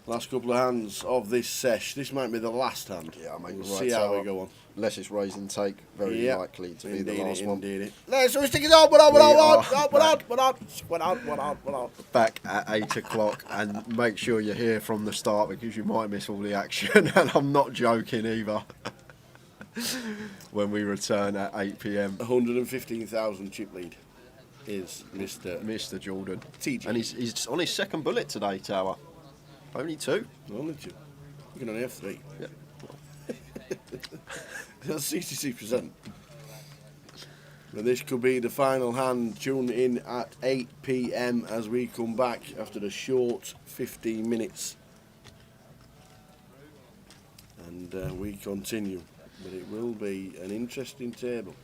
Last couple of hands of this sesh. This might be the last hand. Yeah, I'll make we'll the right see how we tower. go on. Unless it's raise and take, very Yep. likely to be Indeed the last it, one. indeed it. Let's stick it on. We're on. Back at 8 o'clock, and make sure you're here from the start because you might miss all the action. And I'm not joking either. When we return at 8 p.m. 115,000 chip lead is Mr. Jordan. TG. And he's on his second bullet today, Tower. Only 2. Only 2. You can only have 3. Yeah. That's 66%. But this could be the final hand. Tune in at 8 p.m. as we come back after the short 15 minutes. And we continue. But it will be an interesting table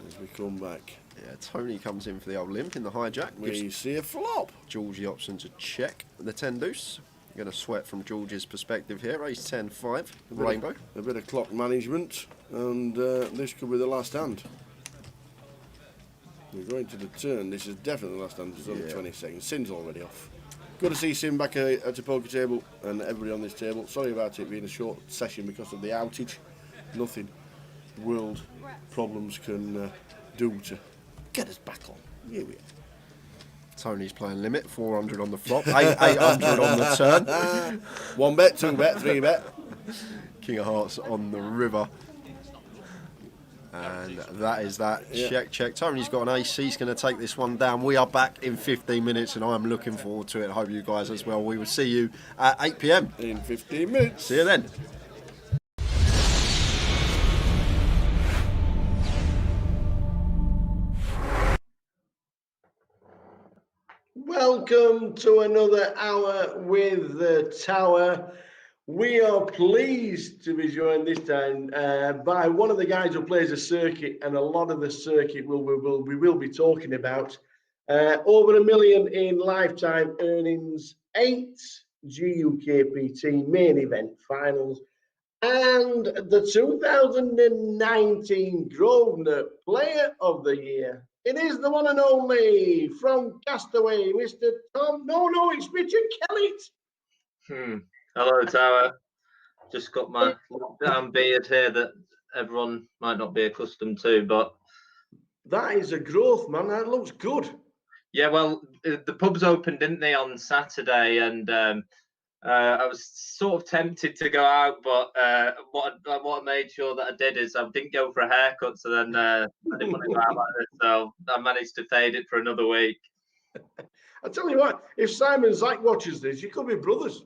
as we come back. Yeah, Tony comes in for the old limp in the hijack. We see a flop. George the option to check the 10 deuce. Going to sweat from George's perspective here. Ace 10 5 rainbow. A bit of clock management, and this could be the last hand. We're going to the turn. This is definitely the last hand. It's only 20 seconds. Sim's already off. Good to see Sim back at the poker table and everybody on this table. Sorry about it being a short session because of the outage. Nothing world problems can do to get us back on. Here we are. Tony's playing limit. 400 on the flop. 800 on the turn. 1 bet, 2 bet, 3 bet. King of Hearts on the river. And that is that. Yeah. Check, check. Tony's got an ace. He's going to take this one down. We are back in 15 minutes and I am looking forward to it. I hope you guys as well. We will see you at 8 p.m. In 15 minutes. See you then. Welcome to another hour with the Tower. We are pleased to be joined this time by one of the guys who plays a circuit, and a lot of the circuit we will be talking about. Over 1 million in lifetime earnings, 8 GUKPT main event finals, and the 2019 Grosvenor Player of the Year. It is the one and only from Castaway, Mr. Tom. No, it's Richard Kellett. Hello, Tower. Just got my lockdown beard here that everyone might not be accustomed to, but That is a growth, man. That looks good. yeah, well, the pubs opened, didn't they, on Saturday, and I was sort of tempted to go out, but what I made sure that I did is I didn't go for a haircut, so then I didn't want to go out like this, so I managed to fade it for another week. I tell you what, if Simon Zach watches this, you could be brothers.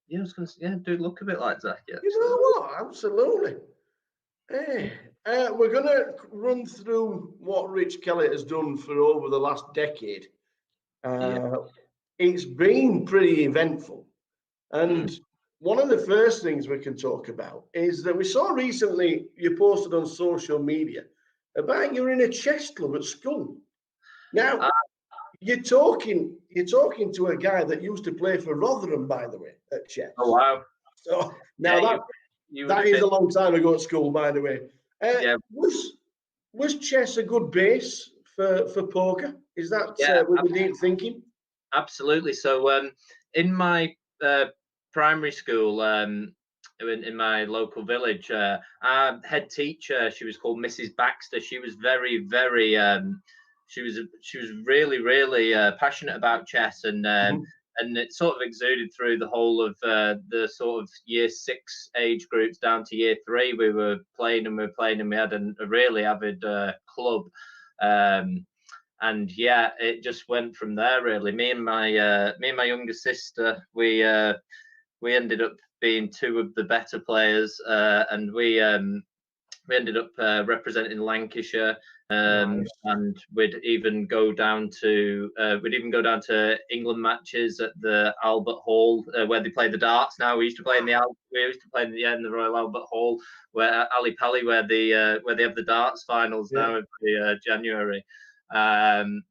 Yeah, I was going to say, yeah, do look a bit like Zach. Yeah, You know what? Absolutely. Hey, we're going to run through what Rich Kellett has done for over the last decade. It's been pretty eventful. And one of the first things we can talk about is that we saw recently you posted on social media about you're in a chess club at school. Now, you're talking to a guy that used to play for Rotherham, by the way, at chess. Oh, wow. So now Yeah, that is a long time ago at school, by the way. Yeah. Was chess a good base for poker? Is that with the deep thinking? Absolutely. So in my primary school, in my local village, our head teacher, she was called Mrs. Baxter. She was very, very she was really passionate about chess, and it sort of exuded through the whole of the sort of year 6 age groups down to year 3. We were playing and we had a really avid club. And yeah, it just went from there. Really, me and my younger sister, we ended up being 2 of the better players, and we ended up representing Lancashire, Nice. and we'd even go down to England matches at the Albert Hall, where they play the darts. Now we used to play in the Royal Albert Hall, where Ali Pali, where they have the darts finals now every January. And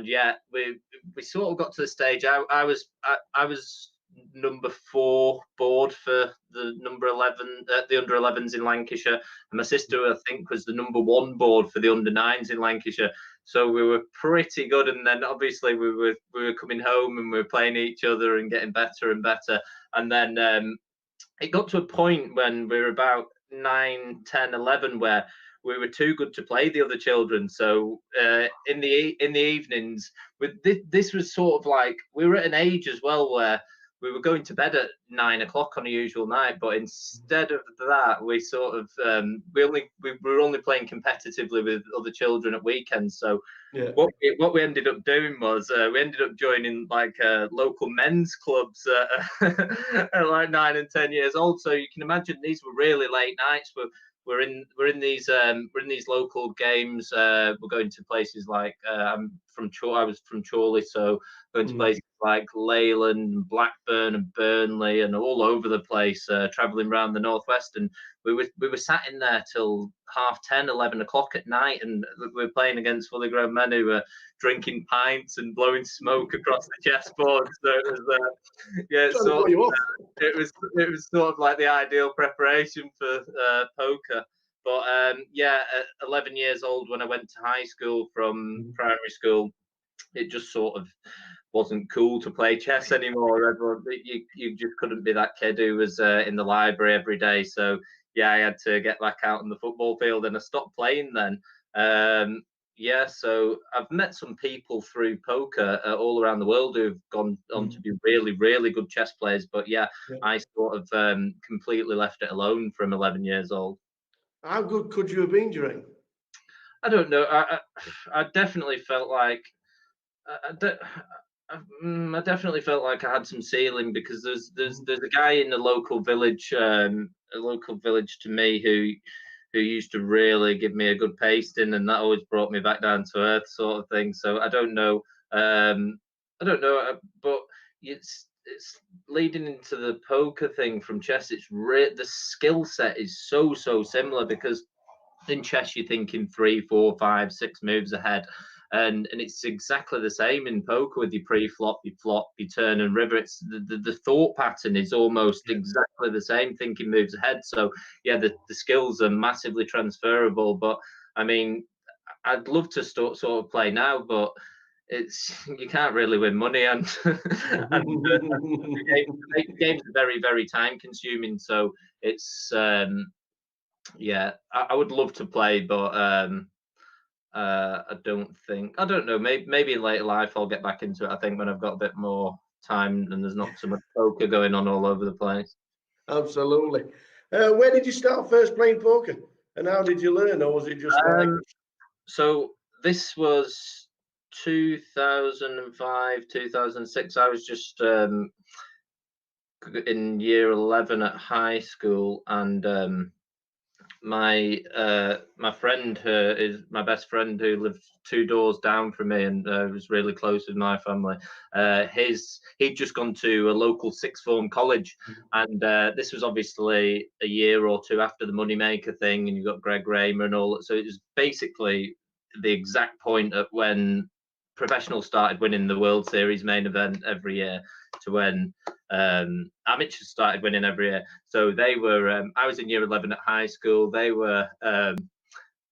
yeah, we sort of got to the stage. I was number 4 board for the number 11, the under 11s in Lancashire, and my sister, I think, was the number 1 board for the under 9s in Lancashire. So we were pretty good, and then obviously we were coming home and we were playing each other and getting better and better. And then it got to a point when we were about 9, 10, 11 where we were too good to play the other children. So in the evenings, this was sort of like, we were at an age as well where we were going to bed at 9 o'clock on a usual night, but instead of that, we sort of we were only playing competitively with other children at weekends. So what we ended up doing was we ended up joining like local men's clubs at like 9 and 10 years old. So you can imagine these were really late nights. We're in these local games. We're going to places like I was from Chorley, so going to places like Leyland, Blackburn, and Burnley, and all over the place, travelling around the northwest. And we were sat in there till 10:30, 11 o'clock at night, and we were playing against fully grown men who were drinking pints and blowing smoke across the chessboard. So it was it was sort of like the ideal preparation for poker. But at 11 years old, when I went to high school from primary school, it just sort of wasn't cool to play chess anymore. Everyone, you just couldn't be that kid who was in the library every day. So yeah, I had to get back out on the football field, and I stopped playing then. So I've met some people through poker all around the world who've gone on to be really, really good chess players. But I sort of completely left it alone from 11 years old. How good could you have been, Duran? I don't know. I definitely felt like I definitely felt like I had some ceiling, because there's a guy in the local village, to me, who used to really give me a good pasting, and that always brought me back down to earth, sort of thing. So I don't know. I don't know, but it's leading into the poker thing from chess. The skill set is so similar because in chess you're thinking 3, 4, 5, 6 moves ahead, and it's exactly the same in poker with your pre-flop, your flop, your turn and river. It's the thought pattern is almost exactly the same, thinking moves ahead. So yeah, the skills are massively transferable. But I mean, I'd love to sort of play now, but it's you can't really win money, and the games are very time consuming. So it's yeah, I would love to play, but I don't know. Maybe in later life I'll get back into it. I think when I've got a bit more time and there's not so much poker going on all over the place. Absolutely. Where did you start first playing poker, and how did you learn, or was it just like? So this was 2005, 2006. I was just in year 11 at high school, and my friend is my best friend who lived 2 doors down from me and was really close with my family. He'd just gone to a local sixth form college, and this was obviously a year or two after the Moneymaker thing, and you've got Greg Raymer and all that. So it was basically the exact point at when professionals started winning the World Series main event every year to when amateurs started winning every year. So they were. I was in year 11 at high school. They were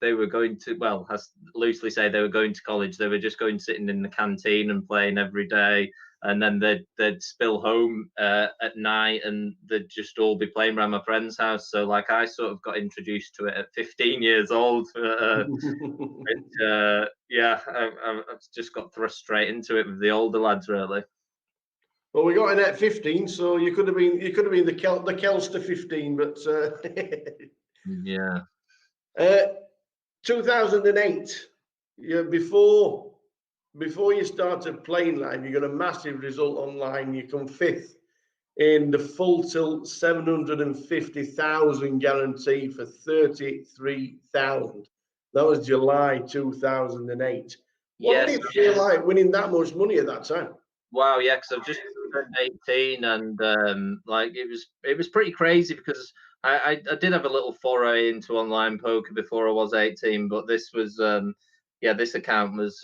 going to, well, as loosely say, they were going to college. They were just going sitting in the canteen and playing every day, and then they'd spill home at night, and they'd just all be playing around my friend's house. So like I sort of got introduced to it at 15 years old. Yeah, I've just got thrust straight into it with the older lads, really. Well, we got in at 15, so you could have been the Kelster 15, but Yeah. 2008. Yeah, before you started playing live, you got a massive result online. You come fifth in the full tilt 750,000 guarantee for 33,000. That was July 2008. What Yes. did it feel like winning that much money at that time? Wow, yeah, because I've just turned 18, and like it was pretty crazy because I did have a little foray into online poker before I was 18, but this was yeah, this account was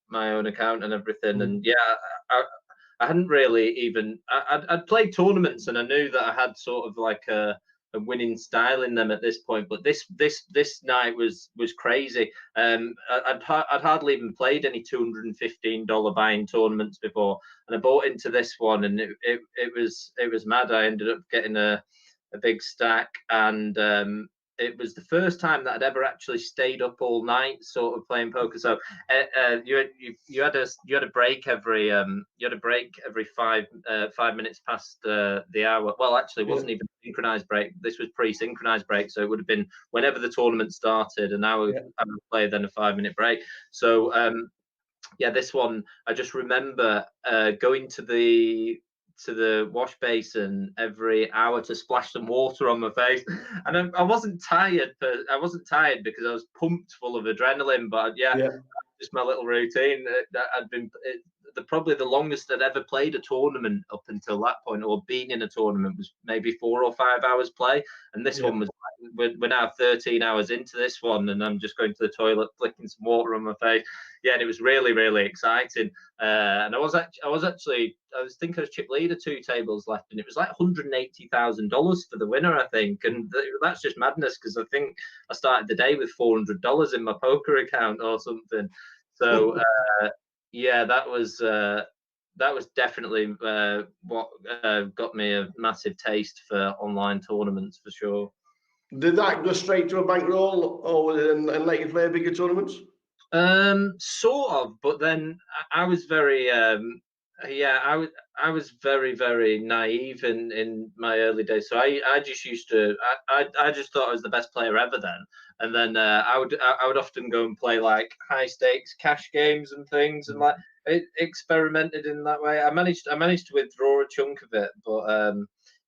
my own account and everything, and yeah, I hadn't really even I'd played tournaments and I knew that I had sort of like a winning style in them at this point, but this night was crazy. I'd hardly even played any $215 buying tournaments before, and I bought into this one, and it was mad. I ended up getting a big stack, and it was the first time that I'd ever actually stayed up all night, sort of playing poker. So you had a break every 5 minutes past the hour. Well, actually, it wasn't even a synchronized break. This was pre-synchronized break, so it would have been whenever the tournament started, an hour play, then a 5-minute break. So yeah, this one I just remember going to the wash basin every hour to splash some water on my face, and I wasn't tired, but I wasn't tired because I was pumped full of adrenaline. But yeah, just my little routine. I'd been probably the longest I'd ever played a tournament up until that point, or been in a tournament, was maybe 4 or 5 hours play, and this one was. We're now 13 hours into this one, and I'm just going to the toilet, flicking some water on my face. Yeah, and it was really exciting. And I was thinking I was chip leader 2 tables left, and it was like $180,000 for the winner, I think, and that's just madness because I think I started the day with $400 in my poker account or something. So yeah, that was definitely what got me a massive taste for online tournaments for sure. Did that go straight to a bankroll, or and let you play bigger tournaments? Sort of, but then I was very yeah, I was very naive in my early days. So I just used to I just thought I was the best player ever then, and then I would often go and play like high stakes cash games and things, and like experimented in that way. I managed to withdraw a chunk of it, but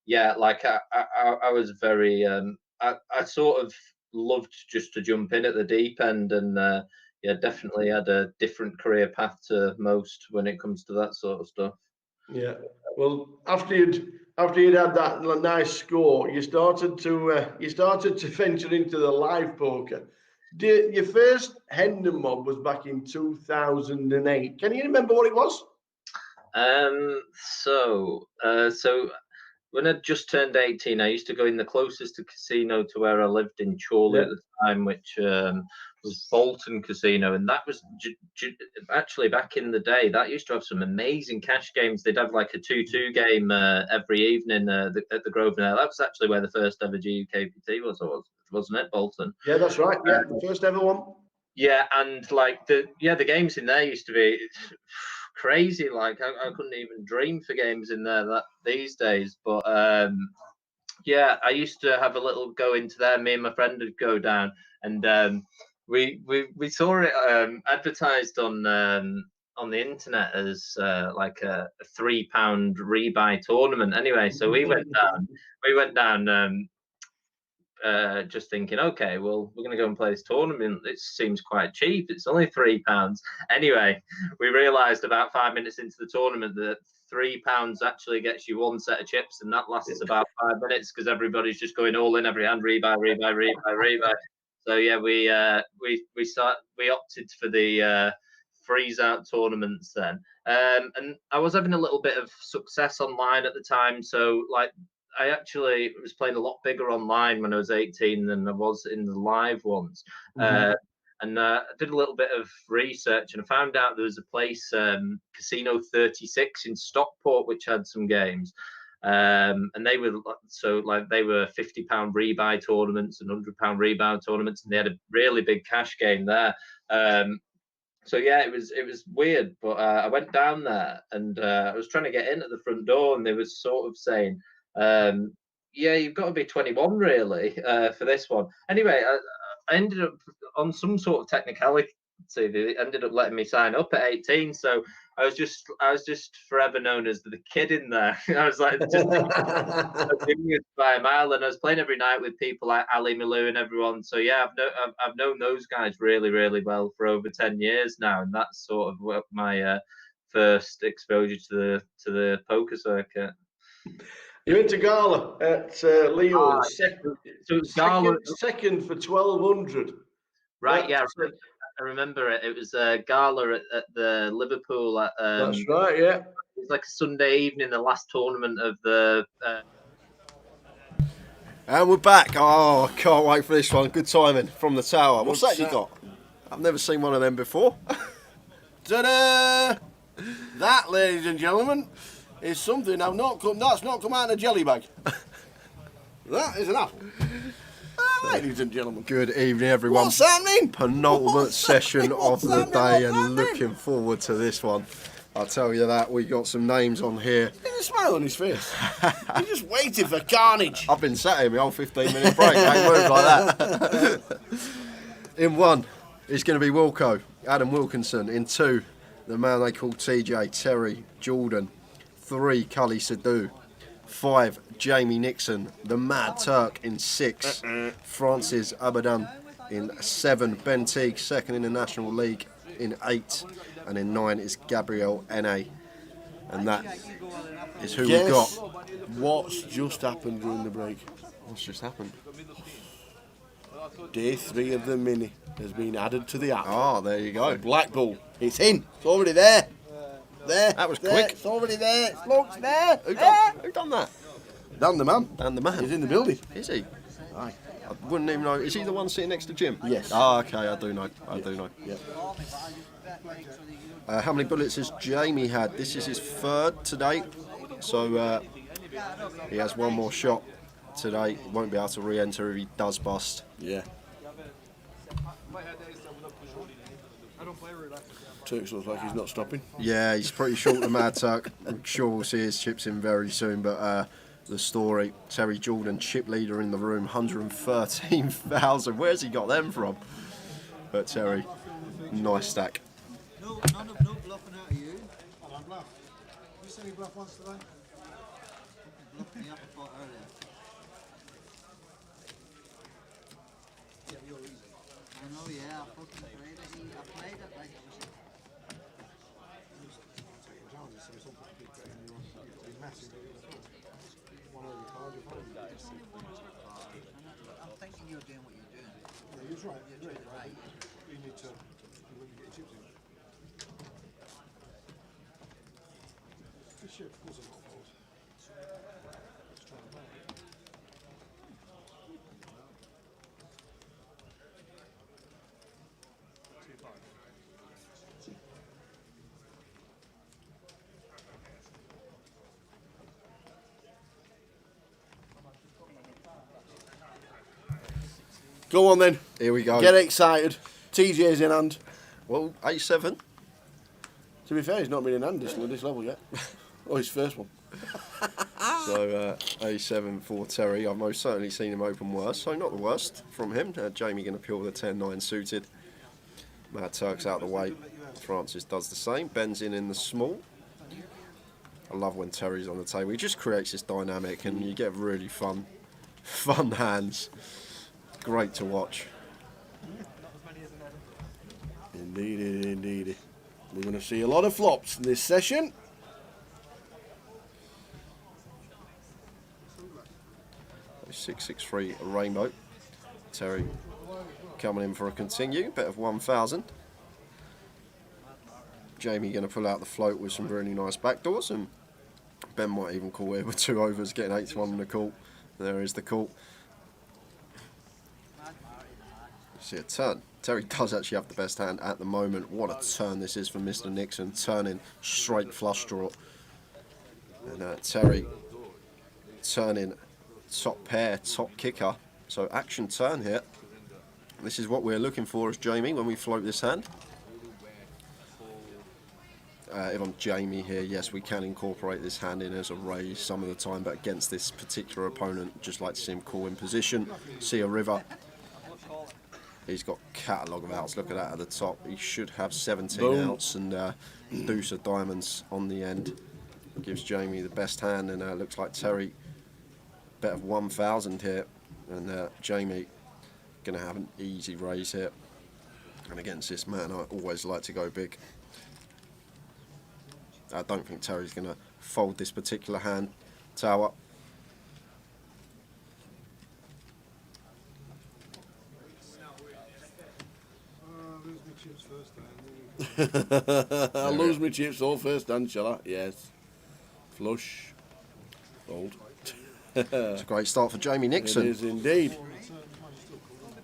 yeah, like I was very I sort of loved just to jump in at the deep end, and yeah, definitely had a different career path to most when it comes to that sort of stuff. Yeah. Well, after you'd had that nice score, you started to venture into the live poker. Your first Hendon mob was back in 2008. Can you remember what it was? So when I just turned 18, I used to go in the closest to casino to where I lived in Chorley Yeah. at the time, which was Bolton Casino, and that was actually back in the day. That used to have some amazing cash games. They'd have like a 2-2 game every evening at the Grosvenor. That was actually where the first ever GUKPT was, wasn't it, Bolton? Yeah, that's right. Yeah, the first ever one. Yeah, and like the games in there used to be crazy. Like I couldn't even dream for games in there that these days. But yeah, I used to have a little go into there. Me and my friend would go down, and we saw it advertised on the internet as like a £3 rebuy tournament. Anyway, so we went down. We went down. Just thinking, okay, well, we're going to go and play this tournament. It seems quite cheap. It's only £3. Anyway, we realised about 5 minutes into the tournament that £3 actually gets you one set of chips, and that lasts about 5 minutes because everybody's just going all in, every hand, rebuy, rebuy, rebuy, rebuy. So yeah, we opted for the freeze out tournaments then, and I was having a little bit of success online at the time. So like, I actually was playing a lot bigger online when I was 18 than I was in the live ones. And I did a little bit of research and I found out there was a place, Casino 36 in Stockport, which had some games. And they were they were £50 rebuy tournaments and £100 rebound tournaments, and they had a really big cash game there. So yeah, it was weird, but I went down there and I was trying to get in at the front door, and they were sort of saying, yeah, you've got to be 21 really for this one. Anyway, I ended up on some sort of technicality. They ended up letting me sign up at 18, so I was just forever known as the kid in there. I was like just by a mile, and I was playing every night with people like Ali Milou and everyone. So yeah, I've known those guys really, really well for over 10 years now, and that's sort of what my first exposure to the poker circuit. You went to Gala at Leo's. So Gala, second for 1200. right? Yeah, I remember it. It was a Gala at the Liverpool. That's right. Yeah. It was like a Sunday evening, the last tournament of the. And we're back. Oh, I can't wait for this one. Good timing from the tower. What's that you got? I've never seen one of them before. Ta-da! That, ladies and gentlemen, is something that's not come out in a jelly bag. That is an apple. Ladies and gentlemen. Good evening, everyone. What's happening? Penultimate session of the day, and looking forward to this one. I'll tell you that. We got some names on here. There's a smile on his face. He's just waiting for carnage. I've been sat here my whole 15-minute break. I ain't moved like that. In one, it's going to be Wilco, Adam Wilkinson. In two, the man they call TJ, Terry Jordan. 3, Cully Sadu. 5, Jamie Nixon, the Mad Turk. In 6, Francis Abadan. In 7, Ben Teague, second in the National League. In 8, and in 9 is Gabriel N.A. And that is who we've got. What's just happened during the break? What's just happened? Day 3 of the mini has been added to the app. Oh, there you go. Black Bull. It's in. It's already there. There. That was there. quick. It's already there. Look, it's there. Who done that? Dan the man. Dan the man. He's in the building. Is he? Aye. I wouldn't even know. Is he the one sitting next to Jim? Yes. Oh, okay, I do know. Yeah. How many bullets has Jamie had? This is his 3rd today. So he has one more shot today. He won't be able to re-enter if he does bust. Yeah. Turks looks like he's not stopping. Yeah, he's pretty short, the Mad Turk. I'm sure we'll see his chips in very soon, but the story, Terry Jordan, chip leader in the room, 113,000. Where's he got them from? But Terry, nice stack. No bluffing out of you. I don't bluff. You said you bluff once today? Bluffed me up a pot earlier. Yeah, you're easy. know, yeah, I fucking played it. I played it like it was Taking chances, so some big bet and you've got to be massive. One over card, you're fine. It's only one over card. I'm thinking you're doing what you're doing. Yeah, you're right. You're doing it right. You need to when you get your chips in. This shit, of course, I've got balls. Let's try and play. Go on then. Here we go. Get excited. TJ's in hand. Well, A7. To be fair, he's not been in hand this level yet. Oh, his first one. So A7 for Terry. I've most certainly seen him open worse, so not the worst from him. Jamie going to peel the 10-9 suited. Mad Turk's out the way. Francis does the same. Ben's in the small. I love when Terry's on the table. He just creates this dynamic and you get really fun hands. Great to watch. Indeed, indeed. We're going to see a lot of flops in this session. Six 6-3 rainbow. Terry coming in for a continue. Bet of 1,000. Jamie going to pull out the float with some really nice backdoors, and Ben might even call here with 2 overs, getting 8 to 1 on the call. There is the call. See a turn. Terry does actually have the best hand at the moment. What a turn this is for Mr. Nixon, turning straight flush draw. And Terry turning top pair, top kicker. So action turn here. This is what we're looking for as Jamie when we float this hand. If I'm Jamie here, yes, we can incorporate this hand in as a raise some of the time, but against this particular opponent, just like to see him call in position. See a river. He's got catalogue of outs. Look at that at the top. He should have 17 Boom. outs and deuce of diamonds on the end. Gives Jamie the best hand, and looks like Terry bet of 1,000 here, and Jamie going to have an easy raise here. And against this man, I always like to go big. I don't think Terry's going to fold this particular hand. Tower. Lose my chips first, I'll lose my chips all first hand, shall I? Yes. Flush. Fold. It's a great start for Jamie Nixon. It is indeed.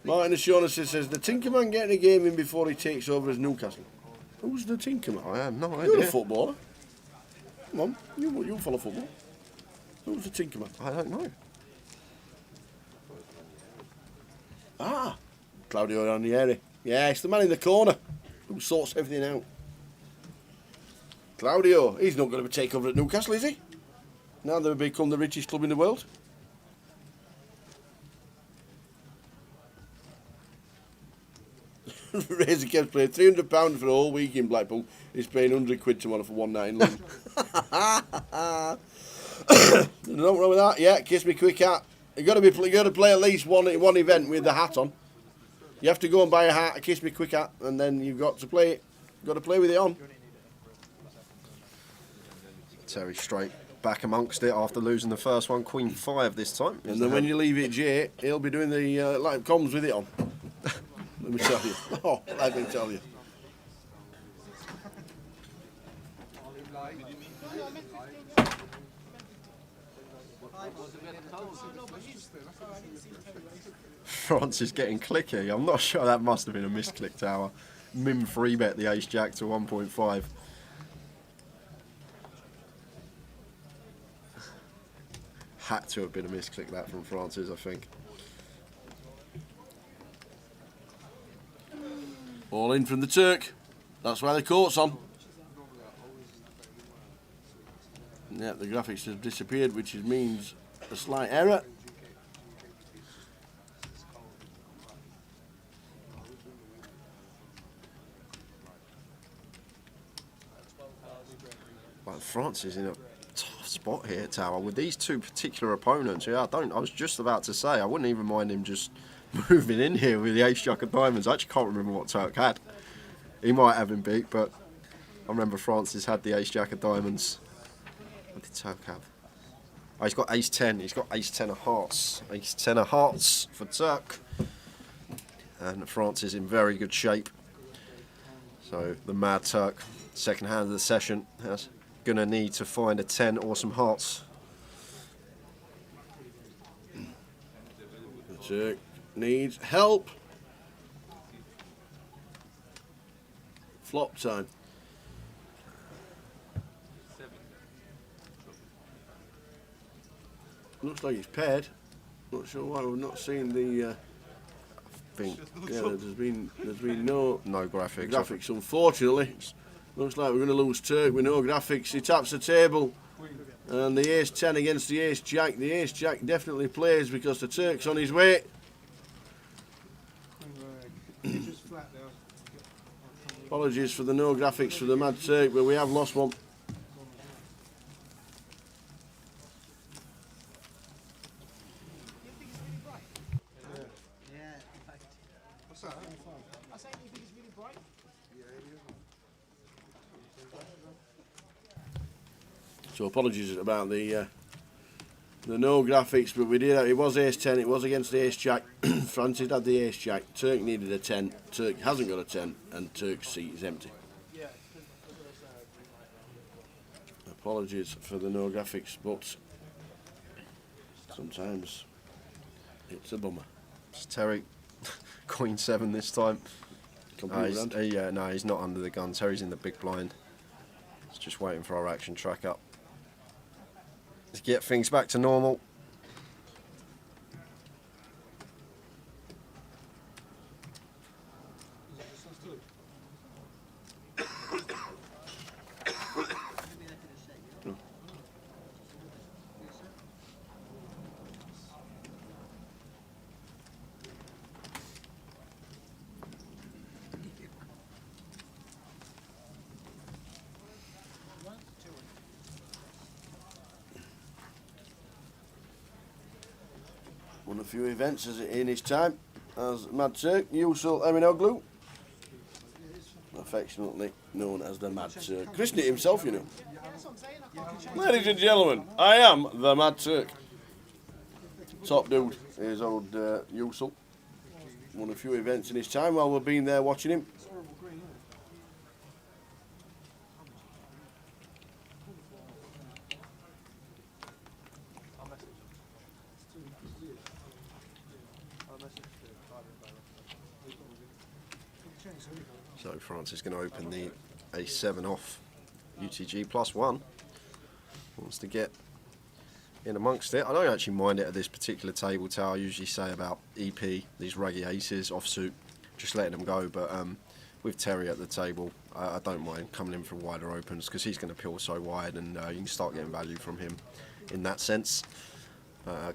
Martin O'Shaughnessy says, the Tinkerman getting a game in before he takes over as Newcastle. Who's the Tinkerman? I have no You're a idea. footballer. Come on, you follow football. Who's the Tinkerman? I don't know. Ah, Claudio Ranieri. Yeah, it's the man in the corner who sorts everything out. Claudio, he's not going to take over at Newcastle, is he? Now they've become the richest club in the world. Razor Kev's playing £300 for a whole week in Blackpool. He's paying £100 tomorrow for one night in London. Nothing wrong with that. Yeah, kiss me quick hat. You got to play at least one event with the hat on. You have to go and buy a hat, a kiss me quick hat, and then you've got to play it. Got to play with it on. Terry straight back amongst it after losing the first one. Queen 5 this time. And then when you leave it Jay, he'll be doing the live comms with it on. Let me tell you. Oh, let me tell you. Francis getting clicky. I'm not sure, that must have been a misclick tower. Mim 3 bet the ace jack to 1.5. Had to have been a misclick that from Francis, I think. All in from the Turk. That's why the court's on. Yeah, the graphics have disappeared, which means a slight error. But France is in a tough spot here, Tower, with these two particular opponents. Yeah, I was just about to say, I wouldn't even mind him just moving in here with the ace jack of diamonds. I actually can't remember what Turk had. He might have him beat, but I remember Francis had the ace jack of diamonds. What did Turk have? Oh, he's got ace 10. He's got ace 10 of hearts. Ace 10 of hearts for Turk. And Francis in very good shape. So the Mad Turk, second hand of the session, is going to need to find a 10 or some hearts. The Turk needs help. Flop time. Looks like he's paired. Not sure why we've not seen the. I think Yeah, there's been no no graphics. graphics, unfortunately. Looks like we're going to lose Turk with no graphics. He taps the table, and the ace 10 against the ace jack. The ace jack definitely plays because the Turk's on his way. Just flat there. Apologies for the no graphics for the Mad Turk, but we have lost one. Yeah. What's that? I say, you think it's really bright? So apologies about the no graphics, but we did. It was ace 10. It was against the ace jack. Francis had the ace jack. Turk needed a 10. Turk hasn't got a 10, and Turk's seat is empty. Apologies for the no graphics, but sometimes it's a bummer. It's Terry, Queen 7 this time. Complete round. Yeah, no, he's not under the gun. Terry's in the big blind. He's just waiting for our action track up. Let's get things back to normal. Won a few events in his time as Mad Turk, Usul Eminoglu, affectionately known as the Mad Turk. Christened it himself, you know. Ladies and gentlemen, I am the Mad Turk. Top dude is old Usul. Won a few events in his time while we've been there watching him. So France is going to open the A7 off UTG +1. Wants to get in amongst it. I don't actually mind it at this particular table tower. I usually say about EP, these raggy aces, offsuit, just letting them go. But with Terry at the table, I don't mind coming in for wider opens because he's going to peel so wide and you can start getting value from him in that sense.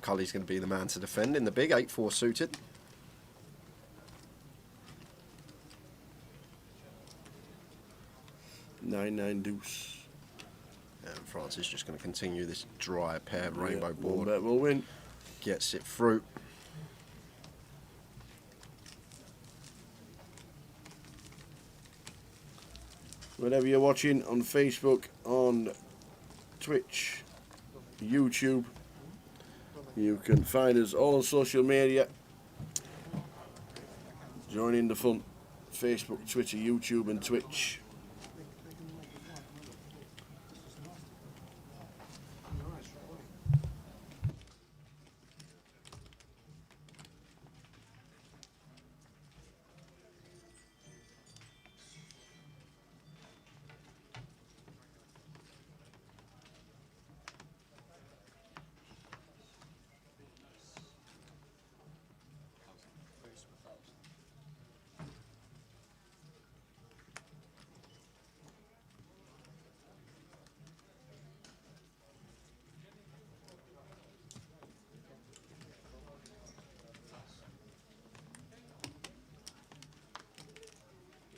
Cully's going to be the man to defend in the big 8-4 suited. Nine deuce. And France is just going to continue this dry pair rainbow One board. bet will win. Gets it through. Whatever you're watching on Facebook, on Twitch, YouTube, you can find us all on social media. Join in the fun. Facebook, Twitter, YouTube and Twitch.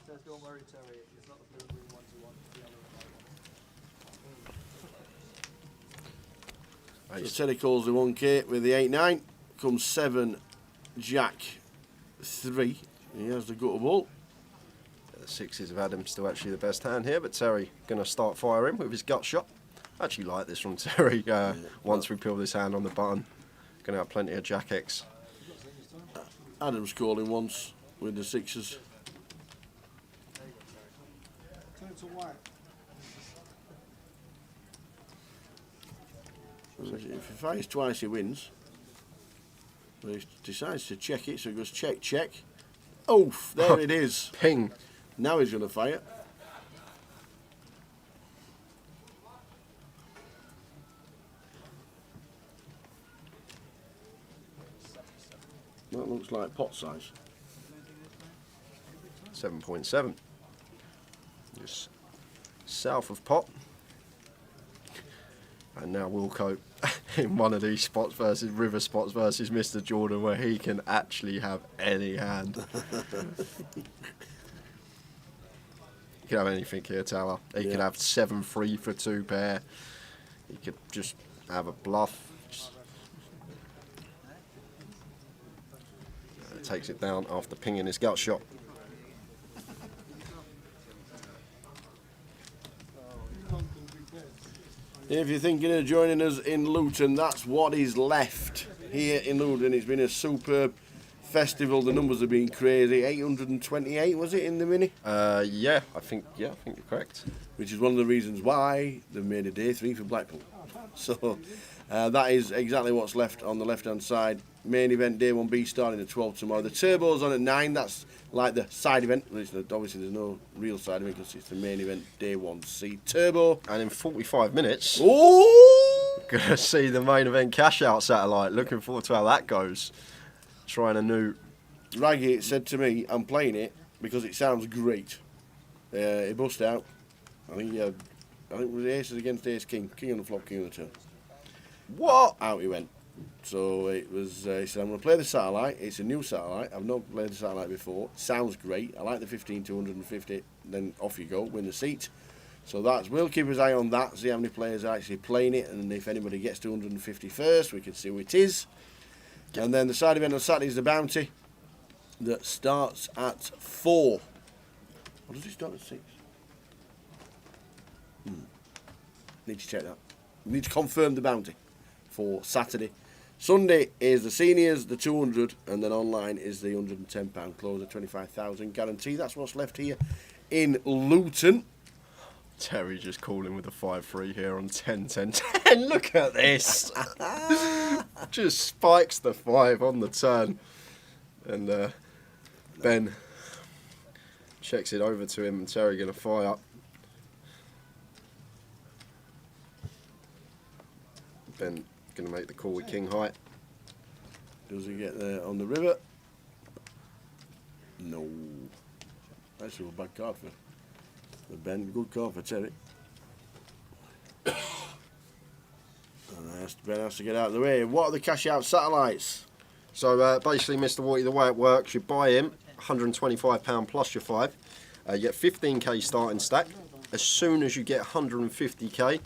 Says, don't worry, Terry, it's not the blue green ones you want, it's the yellow and white ones. So Teddy calls the 1K with the 8-9. Comes 7 Jack 3. He has the gutter ball. The sixes have had him still actually the best hand here, but Terry going to start firing with his gut shot. I actually like this from Terry. Once we peel this hand on the button, going to have plenty of Jack X. Adam's calling once with the 6s. Turn to white. If he fires twice, he wins. But he decides to check it, so he goes check, check. Oof, there it is. Ping. Now he's going to fire. That looks like pot size. 7.7. Just south of pot. And now Wilco in one of these spots versus river spots versus Mr. Jordan, where he can actually have any hand. He could have anything here, Tower. He could have 7-3 for 2 pair. He could just have a bluff. Takes it down after pinging his gut shot. If you're thinking of joining us in Luton, that's what is left here in Luton. It's been a superb festival. The numbers have been crazy. 828 was it in the mini? Yeah, I think you're correct. Which is one of the reasons why they've made a day 3 for Blackpool. So that is exactly what's left on the left-hand side. Main event day 1B starting at 12 tomorrow. The turbo's on at 9. That's like the side event. Obviously, there's no real side event because it's the main event day 1C turbo. And in 45 minutes, Oh! gonna see the main event cash out satellite. Looking forward to how that goes. Trying a new. Raggy said to me, "I'm playing it because it sounds great." He bust out. I think it was aces against ace king, king on the flop, king on the turn. What? Out he went. So it was. He said, "I'm going to play the satellite. It's a new satellite. I've not played the satellite before. Sounds great. I like the 15 to 150. Then off you go, win the seat." So we'll keep his eye on that. See how many players are actually playing it, and if anybody gets to 150 first, we can see who it is. And then the side event on Saturday is the bounty that starts at 4. Or does it start at 6? Need to check that. We need to confirm the bounty for Saturday. Sunday is the seniors, the 200, and then online is the £110 closer, 25,000 guarantee. That's what's left here in Luton. Terry just calling with a 5-3 here on 10-10-10. Look at this. Just spikes the 5 on the turn. And Ben checks it over to him, and Terry going to fire up. Ben going to make the call with king high. Does he get there on the river? No. That's a bad card for Ben. Good card for Terry. And Ben has to get out of the way. What are the cash out satellites? So basically, Mr. Warty, the way it works, you buy in £125 plus your 5. You get 15k starting stack. As soon as you get 150k,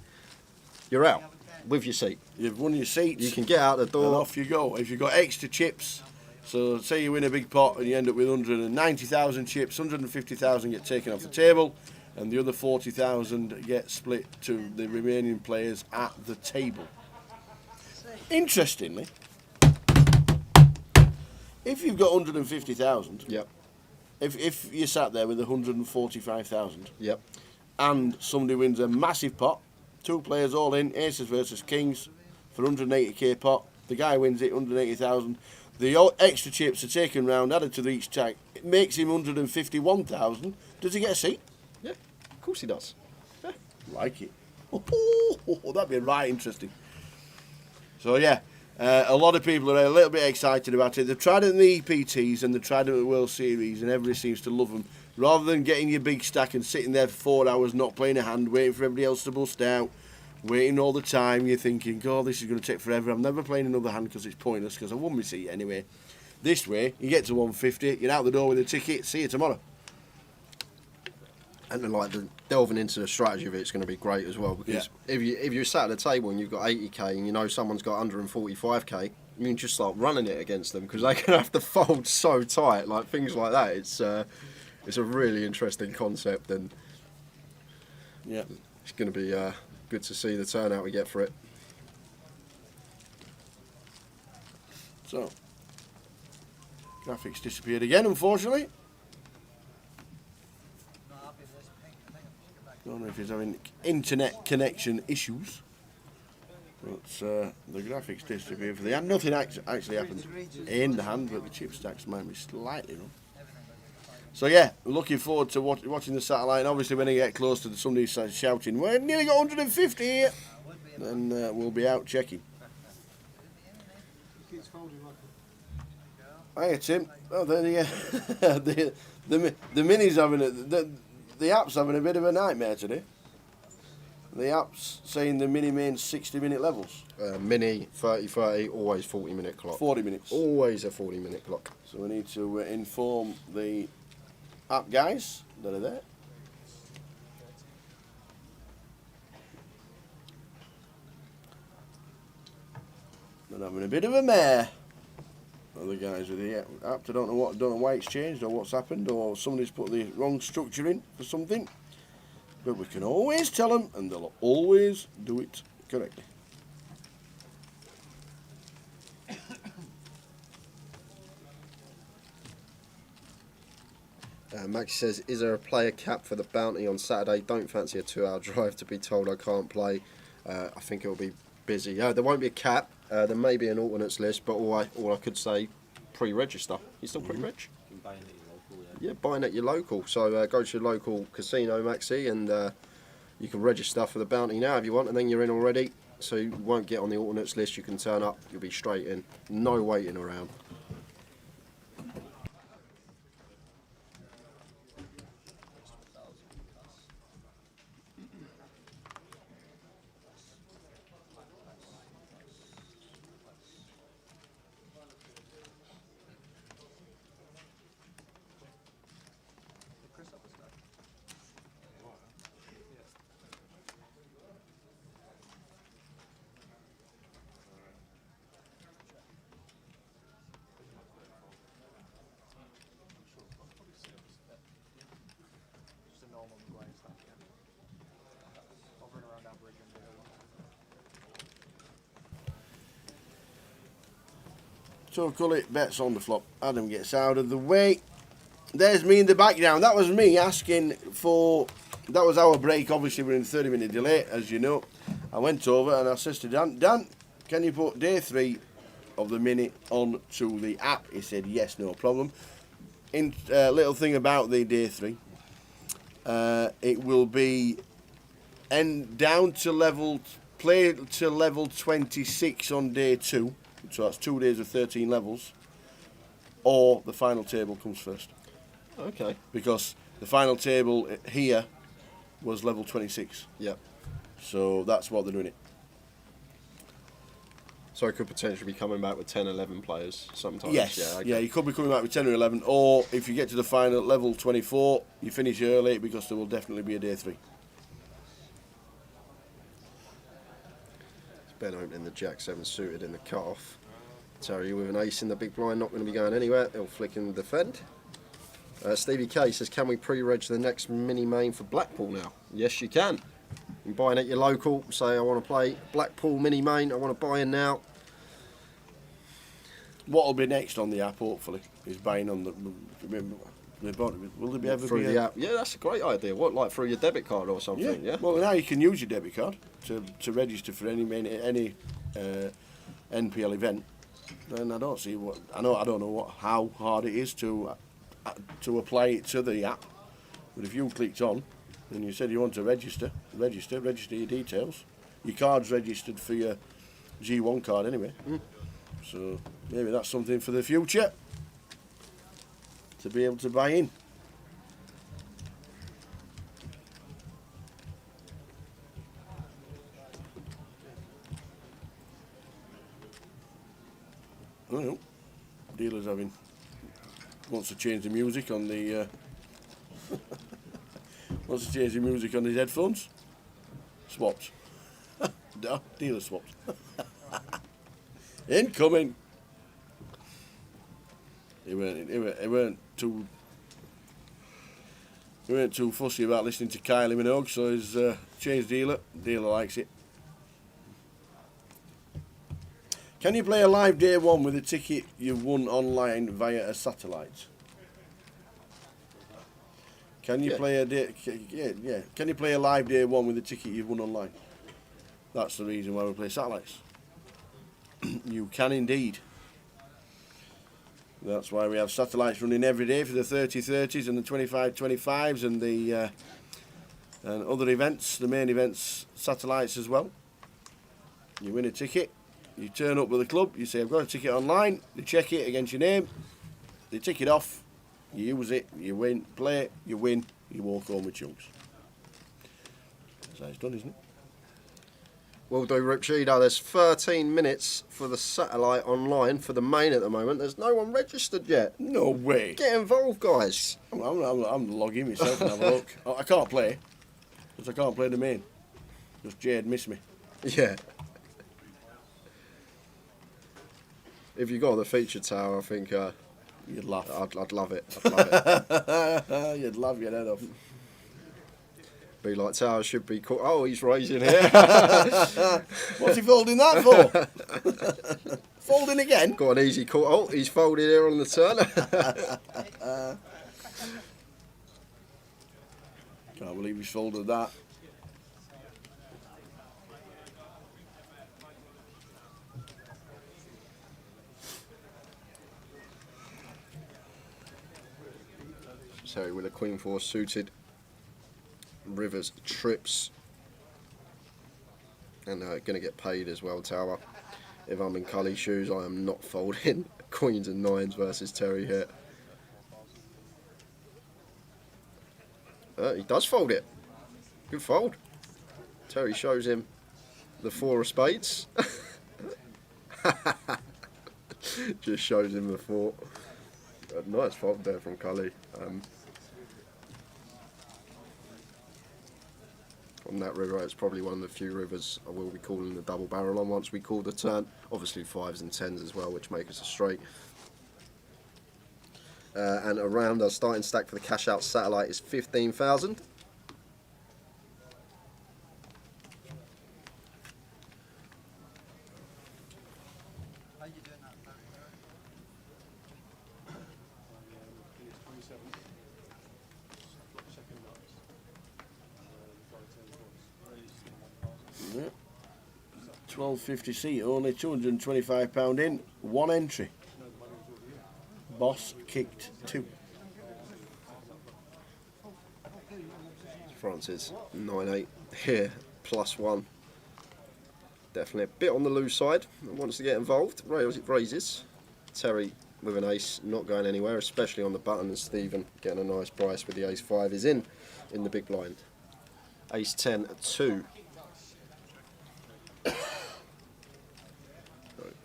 you're out with your seat. You've won your seats. You can get out the and door. off you go. If you've got extra chips, so say you win a big pot and you end up with 190,000 chips, 150,000 get taken off the table, and the other 40,000 get split to the remaining players at the table. Interestingly, if you've got 150,000, Yep. if you sat there with 145,000, Yep. and somebody wins a massive pot, 2 players all in, aces versus kings, for 180k pot, the guy wins it, 180,000. The extra chips are taken round, added to each tag. It makes him 151,000. Does he get a seat? Yeah, of course he does. Yeah. Like it. Oh, that'd be right interesting. So yeah, a lot of people are a little bit excited about it. They've tried it in the EPTs and they've tried it at the World Series, and everybody seems to love them. Rather than getting your big stack and sitting there for 4 hours not playing a hand, waiting for everybody else to bust out, waiting all the time, you're thinking, God, this is going to take forever. I'm never playing another hand because it's pointless, because I won my seat anyway. This way, you get to 150, you're out the door with a ticket, see you tomorrow. And then, like, delving into the strategy of it's going to be great as well, because if you're sat at the table and you've got 80k and you know someone's got 145k, you can just start running it against them because they're going to have to fold so tight, like things like that. It's a really interesting concept, and Yeah. it's going to be good to see the turnout we get for it. So, graphics disappeared again, unfortunately. Don't know if he's having internet connection issues. But the graphics disappeared for the hand. Nothing actually happened in the hand, but the chip stacks might be slightly wrong. So yeah, looking forward to watching the satellite. And obviously, when I get close to somebody starts shouting, "We're nearly got 150 here," then we'll be out checking. He keeps folding like Hiya, Tim. Oh, the mini's having the app's having a bit of a nightmare today. The app's saying the mini main 60-minute levels. Mini 30-30, always 40-minute clock. 40 minutes. Always a 40-minute clock. So we need to inform the app guys that are there. They're having a bit of a mare. Other guys with the app, I don't know why it's changed or what's happened, or somebody's put the wrong structure in for something. But we can always tell them, and they'll always do it correctly. Maxi says, is there a player cap for the bounty on Saturday? Don't fancy a 2-hour drive to be told I can't play. I think it'll be busy. There won't be a cap. There may be an alternates list, but all I could say, pre-register. You still pre-reg? You can buy it at your local, Yeah, buying at your local. So go to your local casino, Maxi, and you can register for the bounty now if you want, and then you're in already. So you won't get on the alternates list. You can turn up. You'll be straight in. No waiting around. just a normal McGuire stuff, yeah. Hovering around average and the other one. So Cully bets on the flop. Adam gets out of the way. There's me in the background. That was me asking for... That was our break. Obviously, we're in 30-minute delay, as you know. I went over and I said to Dan, can you put day 3 of the mini onto the app? He said, yes, no problem. Little thing about the day 3. It will be down to play to level 26 on day 2. So that's 2 days of 13 levels. Or the final table comes first. Okay. Because the final table here was level 26. Yep. So that's what they're doing it. So it could potentially be coming back with 10, 11 players sometimes. Yes. Yeah, okay. Yeah, you could be coming back with 10 or 11. Or if you get to the final level 24, you finish early because there will definitely be a day 3. It's Ben opening the Jack 7 suited in the cut-off. Terry with an ace in the big blind, not going to be going anywhere. He'll flick and defend. Stevie K says, can we pre-reg the next mini main for Blackpool now? Yes, you can. You can buy in at your local, say I want to play Blackpool mini main, I want to buy in now. What will be next on the app, hopefully, is buying on the... Will there be ever Through be the app. Yeah, that's a great idea. What, like through your debit card or something? Yeah. Well, now you can use your debit card to register for any NPL event. And I don't see what... I don't know how hard it is to apply it to the app. But if you clicked on and you said you want to register your details. Your card's registered for your G1 card anyway. So maybe that's something for the future to be able to buy in. Well, dealer's wants to change the music on the Wants to change the music on his headphones. Swapped. No, dealer swapped. Incoming. He weren't too fussy about listening to Kylie Minogue, so he's changed dealer. Dealer likes it. Can you play a live day one with a ticket you've won online via a satellite? Can you play a day? Yeah. Can you play a live day one with a ticket you've won online? That's the reason why we play satellites. You can indeed. That's why we have satellites running every day for the 30-30s and the 25-25s and the and other events, the main events, satellites as well. You win a ticket, you turn up with the club, you say I've got a ticket online, they check it against your name, they tick it off, you use it, you win, play it, you win, you walk home with chunks. That's how it's done, isn't it? Will do, Rip Cheetah. There's 13 minutes for the satellite online for the main at the moment. There's no one registered yet. No way. Get involved, guys. I'm logging myself and have a look. I can't play, because I can't play the main. Because Jade missed me. Yeah. If you got the feature tower, I think You'd laugh. I'd love it. I'd love it. You'd laugh your head off. Be like tower should be caught. Oh, he's raising here. What's he folding that for? Folding again? Got an easy call. Oh, he's folded here on the turn. Can't believe he's folded that. So with a Queen 4 suited, Rivers trips, and going to get paid as well, Tower. If I'm in Cully's shoes, I am not folding Queens and 9s versus Terry here. He does fold it. Good fold. Terry shows him the 4 of spades. Just shows him the 4. A nice fold there from Cully. On that river, it's probably one of the few rivers I will be calling the double barrel on once we call the turn. Obviously 5s and 10s as well, which make us a straight. And around our starting stack for the cash out satellite is 15,000. How you doing that, Barry? It's 27. Second nuts. Yeah. 1250 seat, only £225 in, 1 entry. Boss kicked 2. Francis 9-8 here, +1. Definitely a bit on the loose side. Wants to get involved. Raises. Terry with an ace, not going anywhere, especially on the button. And Stephen getting a nice price with the ace 5 is in the big blind. Ace 10 2.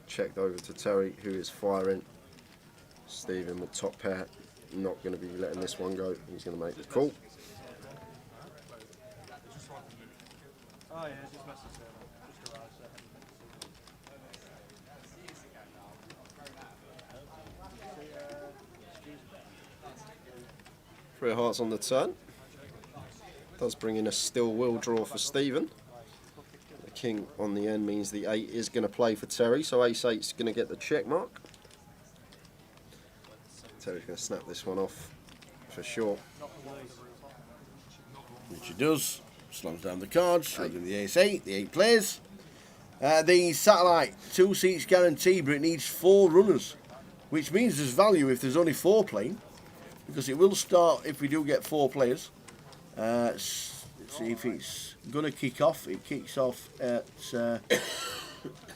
Checked over to Terry, who is firing. Stephen with top pair, not going to be letting this one go. He's going to make the call. Oh yeah, it's just message there. Just arrived, so. 3 of hearts on the turn. Does bring in a still will draw for Stephen. The king on the end means the 8 is going to play for Terry, so ace 8 is going to get the check mark. Terry's going to snap this one off for sure. Which he does. Slams down the cards, shows him the ace 8, the 8 plays. The satellite, 2 seats guaranteed, but it needs 4 runners, which means there's value if there's only 4 playing, because it will start if we do get 4 players. Let's see if it's going to kick off. It kicks off at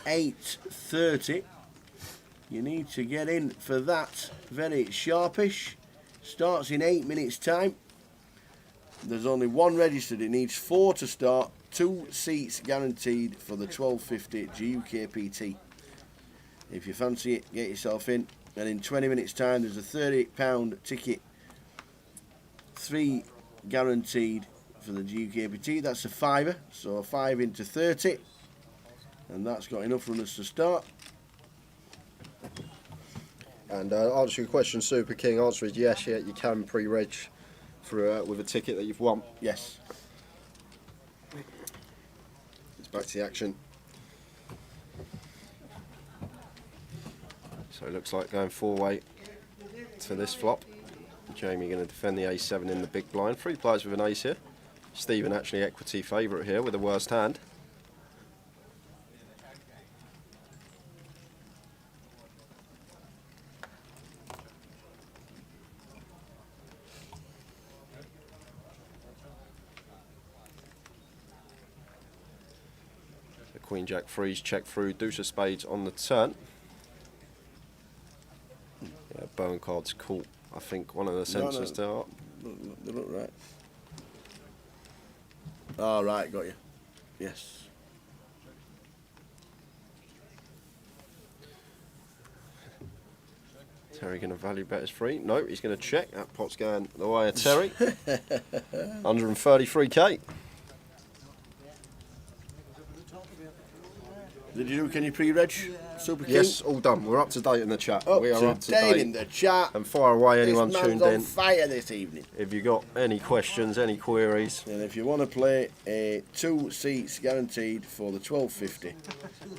8:30. You need to get in for that very sharpish. Starts in 8 minutes time. There's only 1 registered. It needs 4 to start. 2 seats guaranteed for the 1250 GUKPT. If you fancy it, get yourself in. And in 20 minutes time, there's a £30 ticket. 3 guaranteed for the GUKPT. That's a fiver, so 5 into 30, and that's got enough runners to start. And answer your question, Super King. Answer is yes. Yeah, you can pre-reg for with a ticket that you've won. Yes. It's back to the action. So it looks like going 4-way to this flop. Jamie going to defend the A7 in the big blind. 3 players with an ace here. Stephen actually equity favourite here with the worst hand. The Queen Jack freeze, check through, deuce of spades on the turn. Yeah, Bowen card's caught, I think, one of the sensors to They look right. Oh, right, got you. Yes. Terry going to value bet his free. No, he's going to check. That pot's going the way of Terry. 133k. Did you? Can you pre-reg, Super King? Yes, all done. We're up to date in the chat. We are up to date date. in the chat. And fire away, anyone This man's tuned on in. fire this evening. If you got any questions, any queries, And if you want to play a 2 seats guaranteed for the 12.50,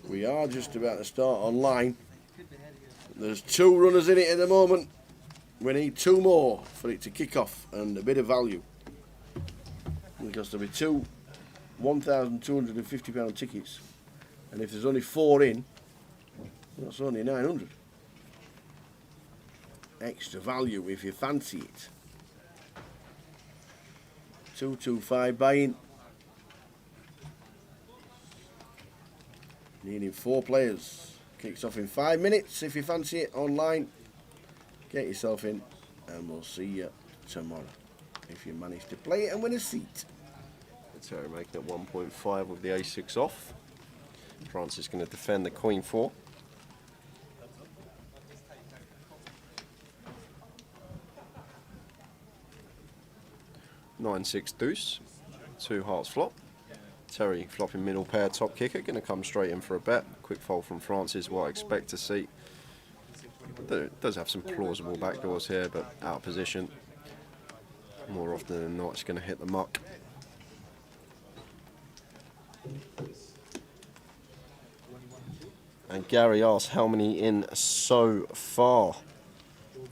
we are just about to start online. There's 2 runners in it at the moment. We need 2 more for it to kick off and a bit of value. Because there'll be 2 £1,250 tickets. And if there's only 4 in, that's only 900. Extra value if you fancy it. 225 buying. Needing 4 players. Kicks off in 5 minutes if you fancy it online. Get yourself in and we'll see you tomorrow if you manage to play it and win a seat. Terry making it 1.5 with the A6 off. Francis going to defend the Queen 4. Nine six deuce, 2 hearts flop. Terry flopping middle pair top kicker, going to come straight in for a bet. Quick fold from Francis, what I expect to see. It does have some plausible backdoors here, but out of position. More often than not, it's going to hit the muck. And Gary asks how many in so far.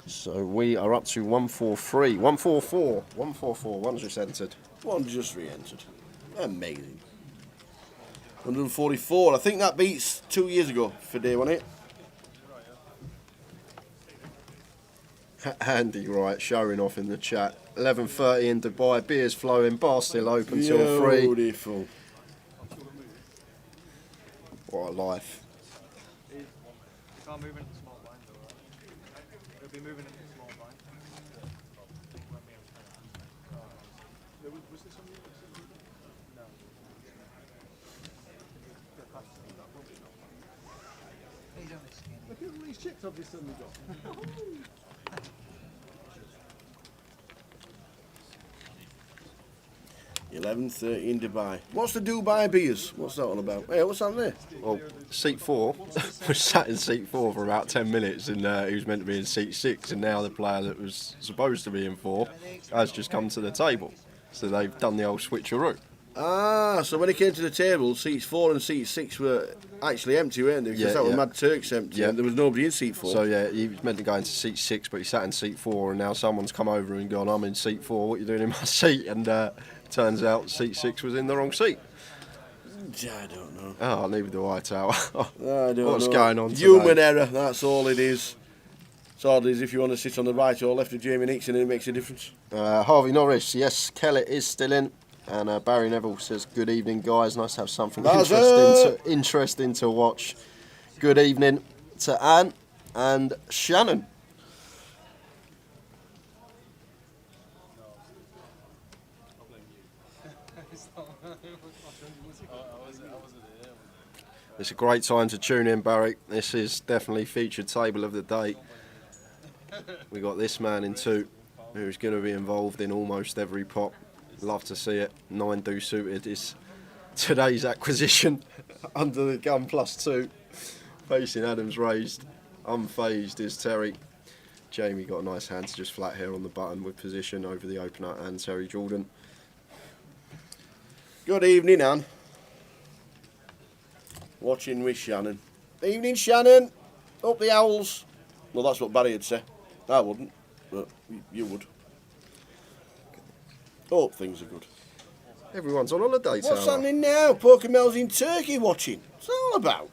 So we are up to 143, 144, 144, one's just entered. One just re-entered. Amazing. 144. I think that beats 2 years ago for day 1 hit. Andy Wright showing off in the chat. 11:30 in Dubai, beers flowing, bar still open till 3. Beautiful. What a life. You can't move into the small blind though, right? It'll be moving into the small blind. Was this on you? No. He's only skinny. Look at all these chicks I've just suddenly got. 11:30 in Dubai. What's the Dubai beers? What's that all about? Hey, what's that there? Well, seat 4 was sat in seat 4 for about 10 minutes, and he was meant to be in seat 6, and now the player that was supposed to be in 4 has just come to the table. So they've done the old switcheroo. Ah, so when he came to the table, seats 4 and seat 6 were actually empty, weren't they? Because Yeah, that was yeah. Mad Turks empty, Yeah. and there was nobody in seat 4. So yeah, he was meant to go into seat 6, but he sat in seat 4, and now someone's come over and gone, I'm in seat 4, what are you doing in my seat? And turns out seat 6 was in the wrong seat. I don't know. Oh, neither do I, Tower. I don't know. What's going on Human today? error, that's all it is. It's hard as if you want to sit on the right or left of Jamie Nixon and it makes a difference. Harvey Norris, yes, Kellett is still in. And Barry Neville says, good evening, guys. Nice to have something interesting to watch. Good evening to Anne and Shannon. It's a great time to tune in, Barry. This is definitely featured table of the day. We got this man in 2, who's going to be involved in almost every pot. Love to see it. 9 suited is today's acquisition. Under the gun +2. Facing Adams raised. Unfazed is Terry. Jamie got a nice hand to just flat here on the button with position over the opener and Terry Jordan. Good evening, Anne. Watching with Shannon. Evening, Shannon. Up the owls. Well, that's what Barry would say. I wouldn't, but you would. Hope things are good. Everyone's on holiday, What's Tower. happening now? Pokemel's in Turkey watching. What's that all about?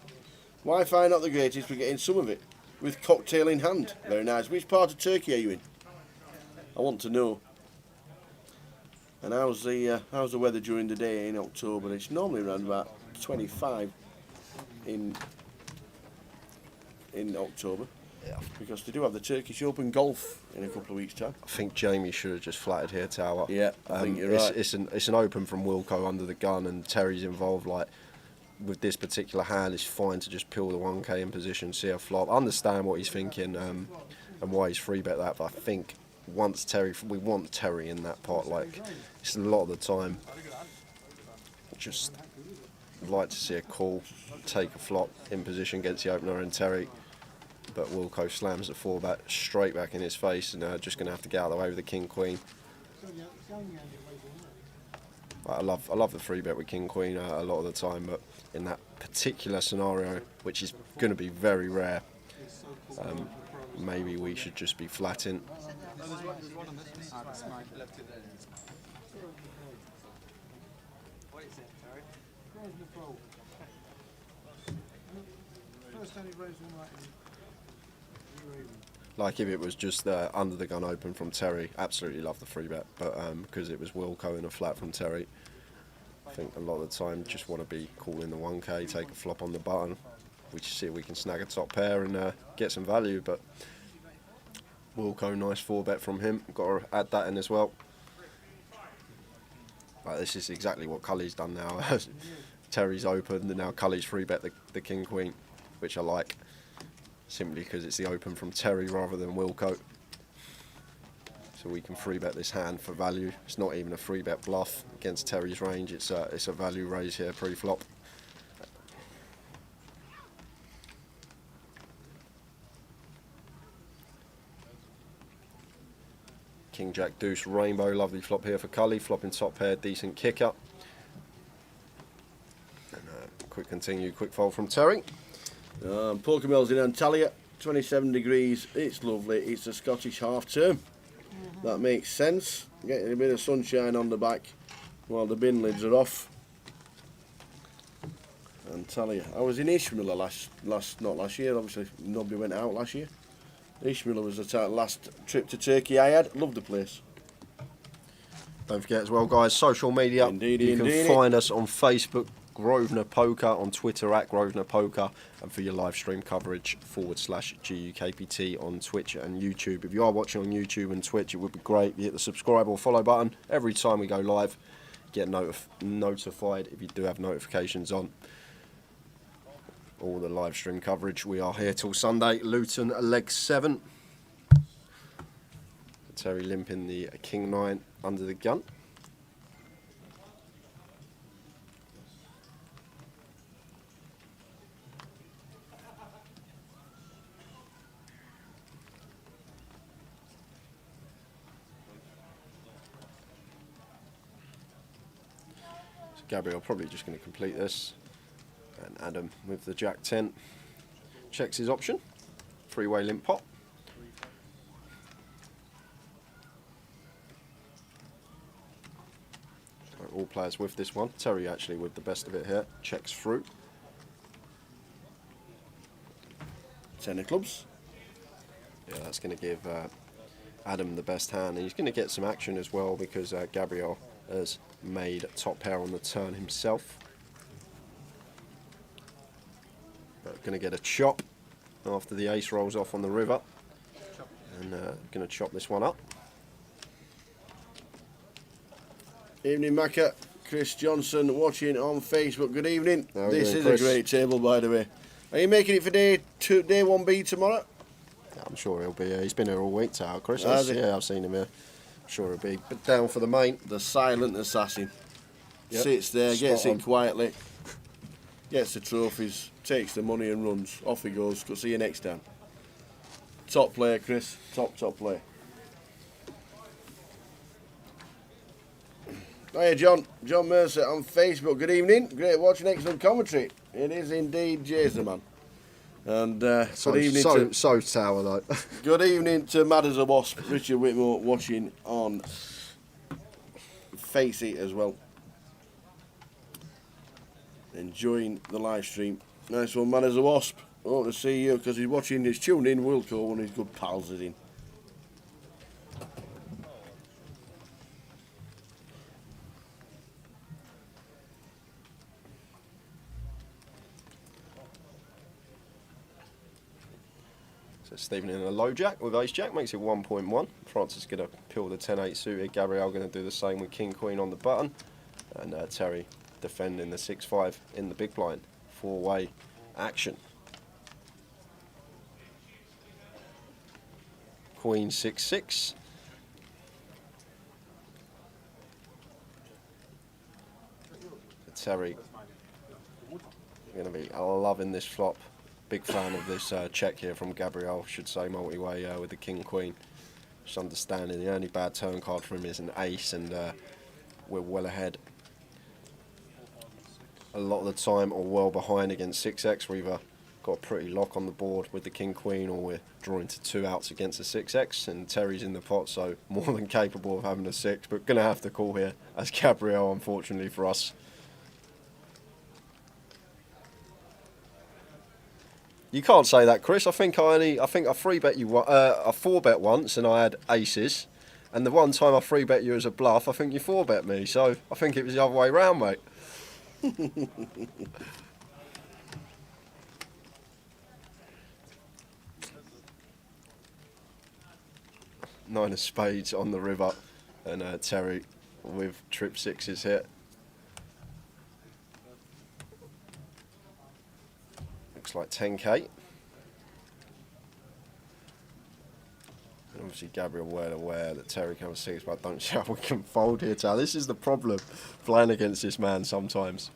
Wi-Fi not the greatest, we're getting some of it. With cocktail in hand. Very nice. Which part of Turkey are you in? I want to know. And how's the weather during the day in October? It's normally around about 25 in October. Yeah. Because they do have the Turkish Open Golf in a couple of weeks' time. I think Jamie should have just flatted here, Tower. Yeah, I think you're right. It's an open from Wilco under the gun, and Terry's involved. Like with this particular hand, it's fine to just peel the 1K in position, see a flop. I understand what he's thinking and why he's free bet that. But I think once we want Terry in that pot. Like it's a lot of the time. Just like to see a call, take a flop in position against the opener and Terry. But Wilco slams the 4-bet straight back in his face, and just going to have to get out of the way with the King Queen. I love the 3-bet with King Queen a lot of the time, but in that particular scenario, which is going to be very rare, maybe we should just be flatting. Like if it was just under the gun open from Terry, absolutely love the 3-bet, but because it was Wilco and a flat from Terry, I think a lot of the time just want to be calling the 1K, take a flop on the button. We just see if we can snag a top pair and get some value, but Wilco, nice 4-bet from him. Got to add that in as well. Like, this is exactly what Cully's done now. Terry's open, and now Cully's 3-bet the King Queen, which I like. Simply because it's the open from Terry rather than Wilco. So we can 3-bet this hand for value. It's not even a 3-bet bluff against Terry's range. It's a value raise here pre-flop. King Jack Deuce Rainbow, lovely flop here for Cully. Flopping top pair, decent kicker. And quick continue, quick fold from Terry. Pokemel's in Antalya, 27 degrees. It's lovely. It's a Scottish half term. That makes sense. Getting a bit of sunshine on the back while the bin lids are off. Antalya. I was in Ishmilla not last year. Obviously, nobody went out last year. Ishmilla was the last trip to Turkey I had. Loved the place. Don't forget as well, guys, social media. You can find us on Facebook, Grosvenor Poker, on Twitter at Grosvenor Poker, and for your live stream coverage /GUKPT on Twitch and YouTube. If you are watching on YouTube and Twitch, it would be great if you hit the subscribe or follow button every time we go live. Get notified if you do have notifications on. All the live stream coverage. We are here till Sunday. Luton leg 7. Terry limping the King 9 under the gun. So Gabriel probably just going to complete this. And Adam with the Jack 10 checks his option. 3-way limp pot. So all players with this one. Terry actually with the best of it here. Checks through. 10 of clubs. Yeah, that's going to give Adam the best hand. And he's going to get some action as well because Gabriel has made top pair on the turn himself. Going to get a chop after the ace rolls off on the river, and going to chop this one up. Evening, Macca. Chris Johnson watching on Facebook. Good evening. How are you This doing, is Chris? a great table, by the way. Are you making it for day 1B tomorrow? Yeah, I'm sure he'll be here. He's been here all week, Chris. Has he? Yeah, I've seen him here. Sure it'll be. But down for the main. The silent assassin. Yep. Sits there, gets Spot in on. quietly, gets the trophies, takes the money and runs. Off he goes. Go see you next time. Top player, Chris. Top player. Hiya, John. John Mercer on Facebook. Good evening. Great watching, excellent commentary. It is indeed Jason, man. And good evening So sour though. good evening to Mad as a Wasp, Richard Whitmore watching on Facey as well. Enjoying the live stream. Nice one, Mad as a Wasp. Hope to see you because he's watching, he's tuned in. Wilco, one of his good pals is in. So Stephen in a low jack with ace jack makes it 1.1. Francis is going to peel the 10-8 suited. Gabrielle going to do the same with king queen on the button. And Terry defending the 6-5 in the big blind. Four-way action. Queen 6-6. Terry going to be loving this flop. Big fan of this check here from Gabrielle, should say, multi-way with the king queen. Just understanding the only bad turn card for him is an ace, and we're well ahead. A lot of the time, or well behind against 6x. We've got a pretty lock on the board with the king queen, or we're drawing to 2 outs against the 6x, and Terry's in the pot, so more than capable of having a 6, but going to have to call here as Gabrielle, unfortunately for us. You can't say that, Chris. I think I 3-bet you a 4-bet once, and I had aces. And the one time I 3-bet you as a bluff, I think you 4-bet me. So I think it was the other way round, mate. Nine of spades on the river, and Terry with trip sixes here. Looks like 10k. And obviously Gabriel well aware that Terry comes 6, but I don't see how we can fold here, Tal. This is the problem, playing against this man sometimes.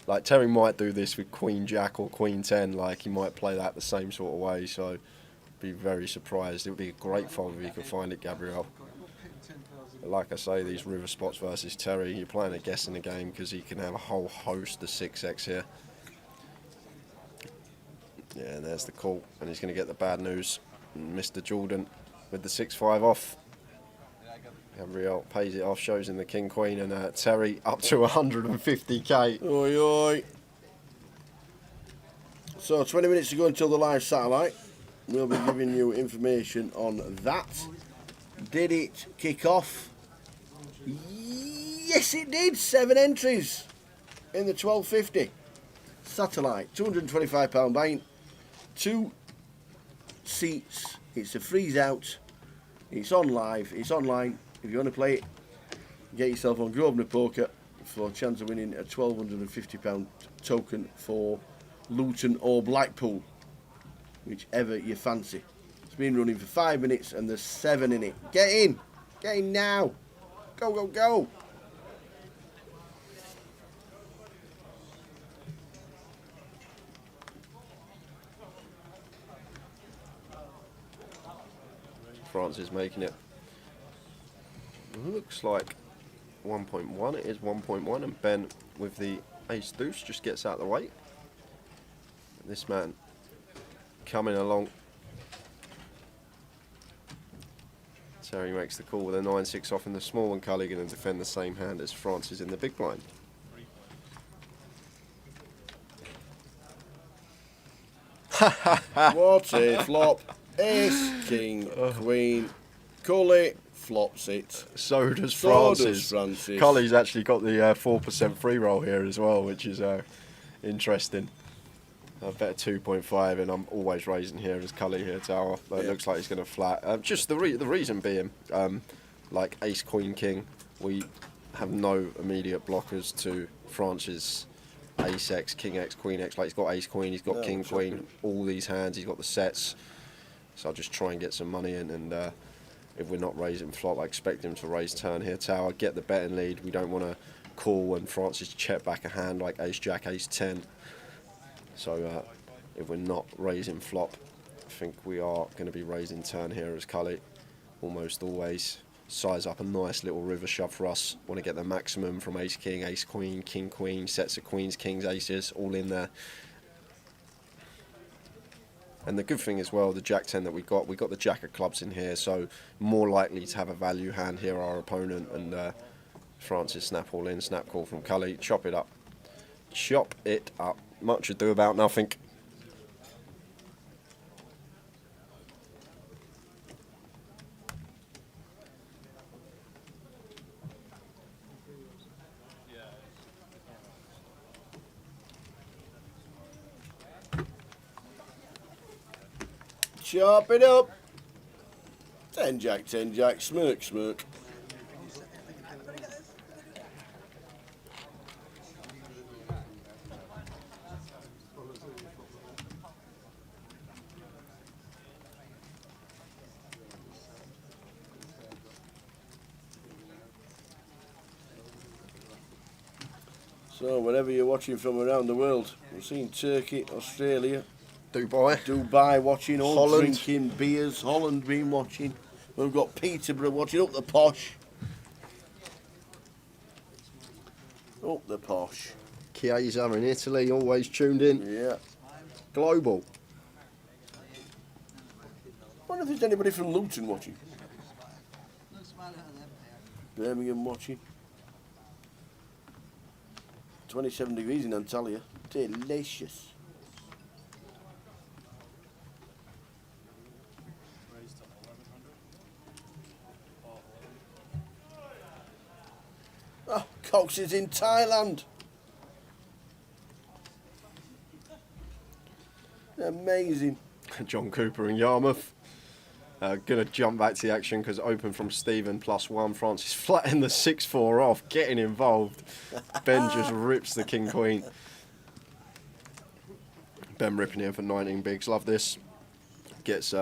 Like, Terry might do this with Queen Jack or Queen 10, like, he might play that the same sort of way, so be very surprised. It would be a great fold if you could find it, Gabriel. But like I say, these river spots versus Terry, you're playing a guess in the game because he can have a whole host of 6x here. Yeah, and there's the call, and he's going to get the bad news. Mr. Jordan with the 6-5 off. Gabriel pays it off, shows him the king queen, and Terry up to 150k. Oi, oi. So 20 minutes to go until the live satellite. We'll be giving you information on that. Did it kick off? Yes, it did. 7 entries in the 1250 satellite. £225 buy-in. 2 seats. It's a freeze out. It's on live. It's online. If you want to play it, get yourself on Grosvenor Poker for a chance of winning a £1,250 token for Luton or Blackpool, whichever you fancy. It's been running for 5 minutes and there's 7 in it. Get in! Get in now! Go, go, go! France is making it. Looks like 1.1. It is 1.1, and Ben with the ace deuce just gets out of the way. This man coming along. Terry makes the call with a 9-6 off in the small, and Cully going to defend the same hand as Francis in the big blind. What a flop. Ace, king, queen, Cully flops it. So does So does Francis. Francis. Cully's actually got the 4% free roll here as well, which is interesting. I bet 2.5, and I'm always raising here as Cully here tower. But it looks like he's going to flat. Just the reason being, like ace, queen, king, we have no immediate blockers to Francis. Ace X, King X, Queen X. Like, he's got ace, queen, he's got No, king, shocking. queen. All these hands, he's got the sets. So I'll just try and get some money in, and if we're not raising flop, I expect him to raise turn here tower, get the betting lead. We don't want to call when Francis check back a hand like ace jack, ace 10. So if we're not raising flop, I think we are going to be raising turn here as Cully, almost always. Size up a nice little river shove for us. Want to get the maximum from ace king, ace queen, king queen, sets of queens, kings, aces, all in there. And the good thing as well, the jack 10 that we got the jack of clubs in here, so more likely to have a value hand here, our opponent. And Francis snap all in, snap call from Cully, chop it up. Chop it up. Much ado about nothing. Chop it up. 10 jack, smirk, smirk. So, wherever you're watching from around the world, we've seen Turkey, Australia, Dubai watching, all Holland. drinking beers, Holland been watching. We've got Peterborough watching, up the posh. Up the posh. Chiesa in Italy, always tuned in. Yeah. Global. I wonder if there's anybody from Luton watching. No smiling at them there. Birmingham watching. 27 degrees in Antalya. Delicious. Raised up 1100. Oh, Cox is in Thailand. Amazing. John Cooper in Yarmouth. Gonna jump back to the action because open from Stephen +1. Francis flattening the 6-4 off, getting involved. Ben just rips the king queen. Ben ripping here for 19 bigs. Love this. Gets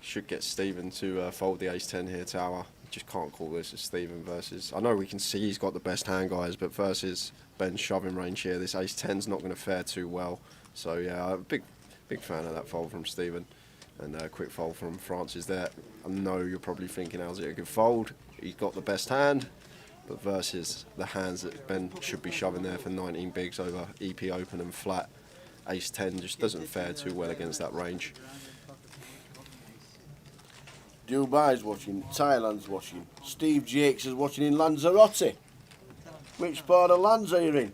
should get Stephen to fold the ace 10 here tower. Just can't call this as Stephen versus. I know we can see he's got the best hand, guys, but versus Ben's shoving range here, this ace 10's not going to fare too well. So yeah, big fan of that fold from Stephen, and a quick fold from Francis there. I know you're probably thinking, how's it a good fold? He's got the best hand, but versus the hands that Ben should be shoving there for 19 bigs over EP open and flat, ace 10 just doesn't fare too well against that range. Dubai's watching, Thailand's watching. Steve Jakes is watching in Lanzarote. Which part of Lands are you in?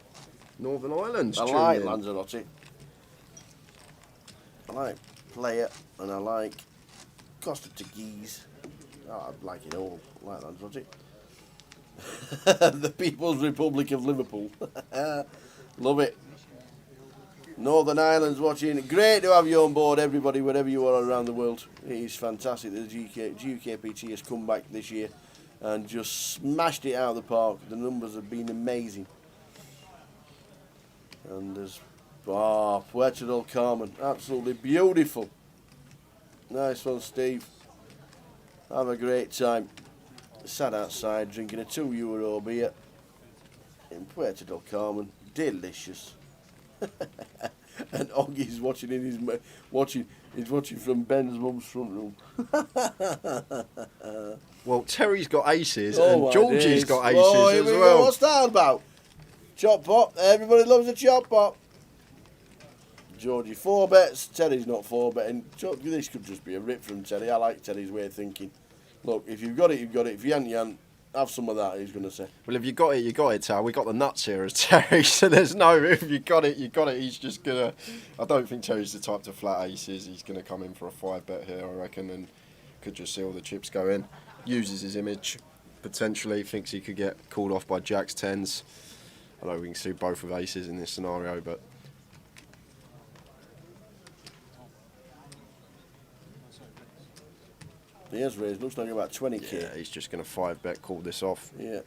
Northern Ireland. I like Lanzarote. I like Playa and I like Costa Teguise. Oh, I like it all. I like Lanzarote. The People's Republic of Liverpool. Love it. Northern Ireland's watching. Great to have you on board, everybody, wherever you are around the world. It is fantastic that the GUKPT has come back this year and just smashed it out of the park. The numbers have been amazing. And there's Puerto del Carmen, absolutely beautiful. Nice one, Steve. Have a great time. Sat outside drinking a €2 beer in Puerto del Carmen. Delicious. And Oggie's watching in his he's watching from Ben's mum's front room. Well, Terry's got aces Oh, and Georgie's days. got aces Oh, here as we go. well. What's that about? Chop pot. Everybody loves a chop pot. Georgie 4 bets. Terry's not 4 betting. This could just be a rip from Terry. I like Terry's way of thinking. Look, if you've got it, you've got it. If you haven't, you haven't. Have some of that, he's going to say. Well, if you got it, you got it, Terry. We got the nuts here as Terry, so there's no, if you got it, you got it. He's just going to, I don't think Terry's the type to flat aces. He's going to come in for a 5 bet here, I reckon, and could just see all the chips go in. Uses his image, potentially, thinks he could get called off by jacks, 10s. I know we can see both with aces in this scenario, but He has raised. Looks like about 20k. yeah, he's just going to 5 bet, call this off. Yeah.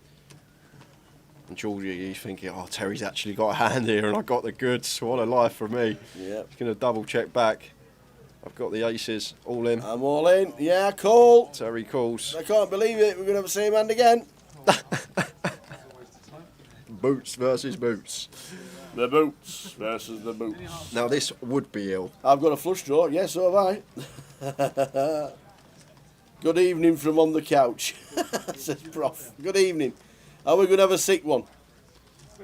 And Georgie, he's thinking, oh, Terry's actually got a hand here and I got the goods. What a life for me. Yeah. He's going to double check back. I've got the aces all in. I'm all in. Yeah, call. Terry calls. I can't believe it. We're going to have the same hand again. Boots versus boots. The boots versus the boots. Now this would be ill. I've got a flush draw. Yes, so have I. Good evening from on the couch, says Prof. Good evening. Are we going to have a sick one?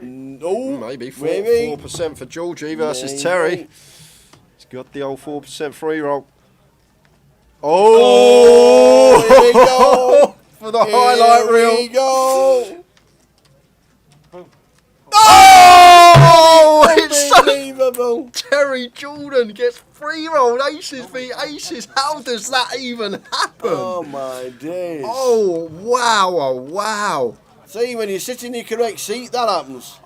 No. Maybe maybe. 4% for Georgie versus Maybe. Terry. He's got the old 4% free roll. Oh! Here we go. For the highlight Here reel. we go. Oh! It's so Unbelievable. Terry Jordan gets free rolled aces v aces. How does that even happen? Oh my days. Oh wow! Oh wow! See, when you sit in your correct seat, that happens.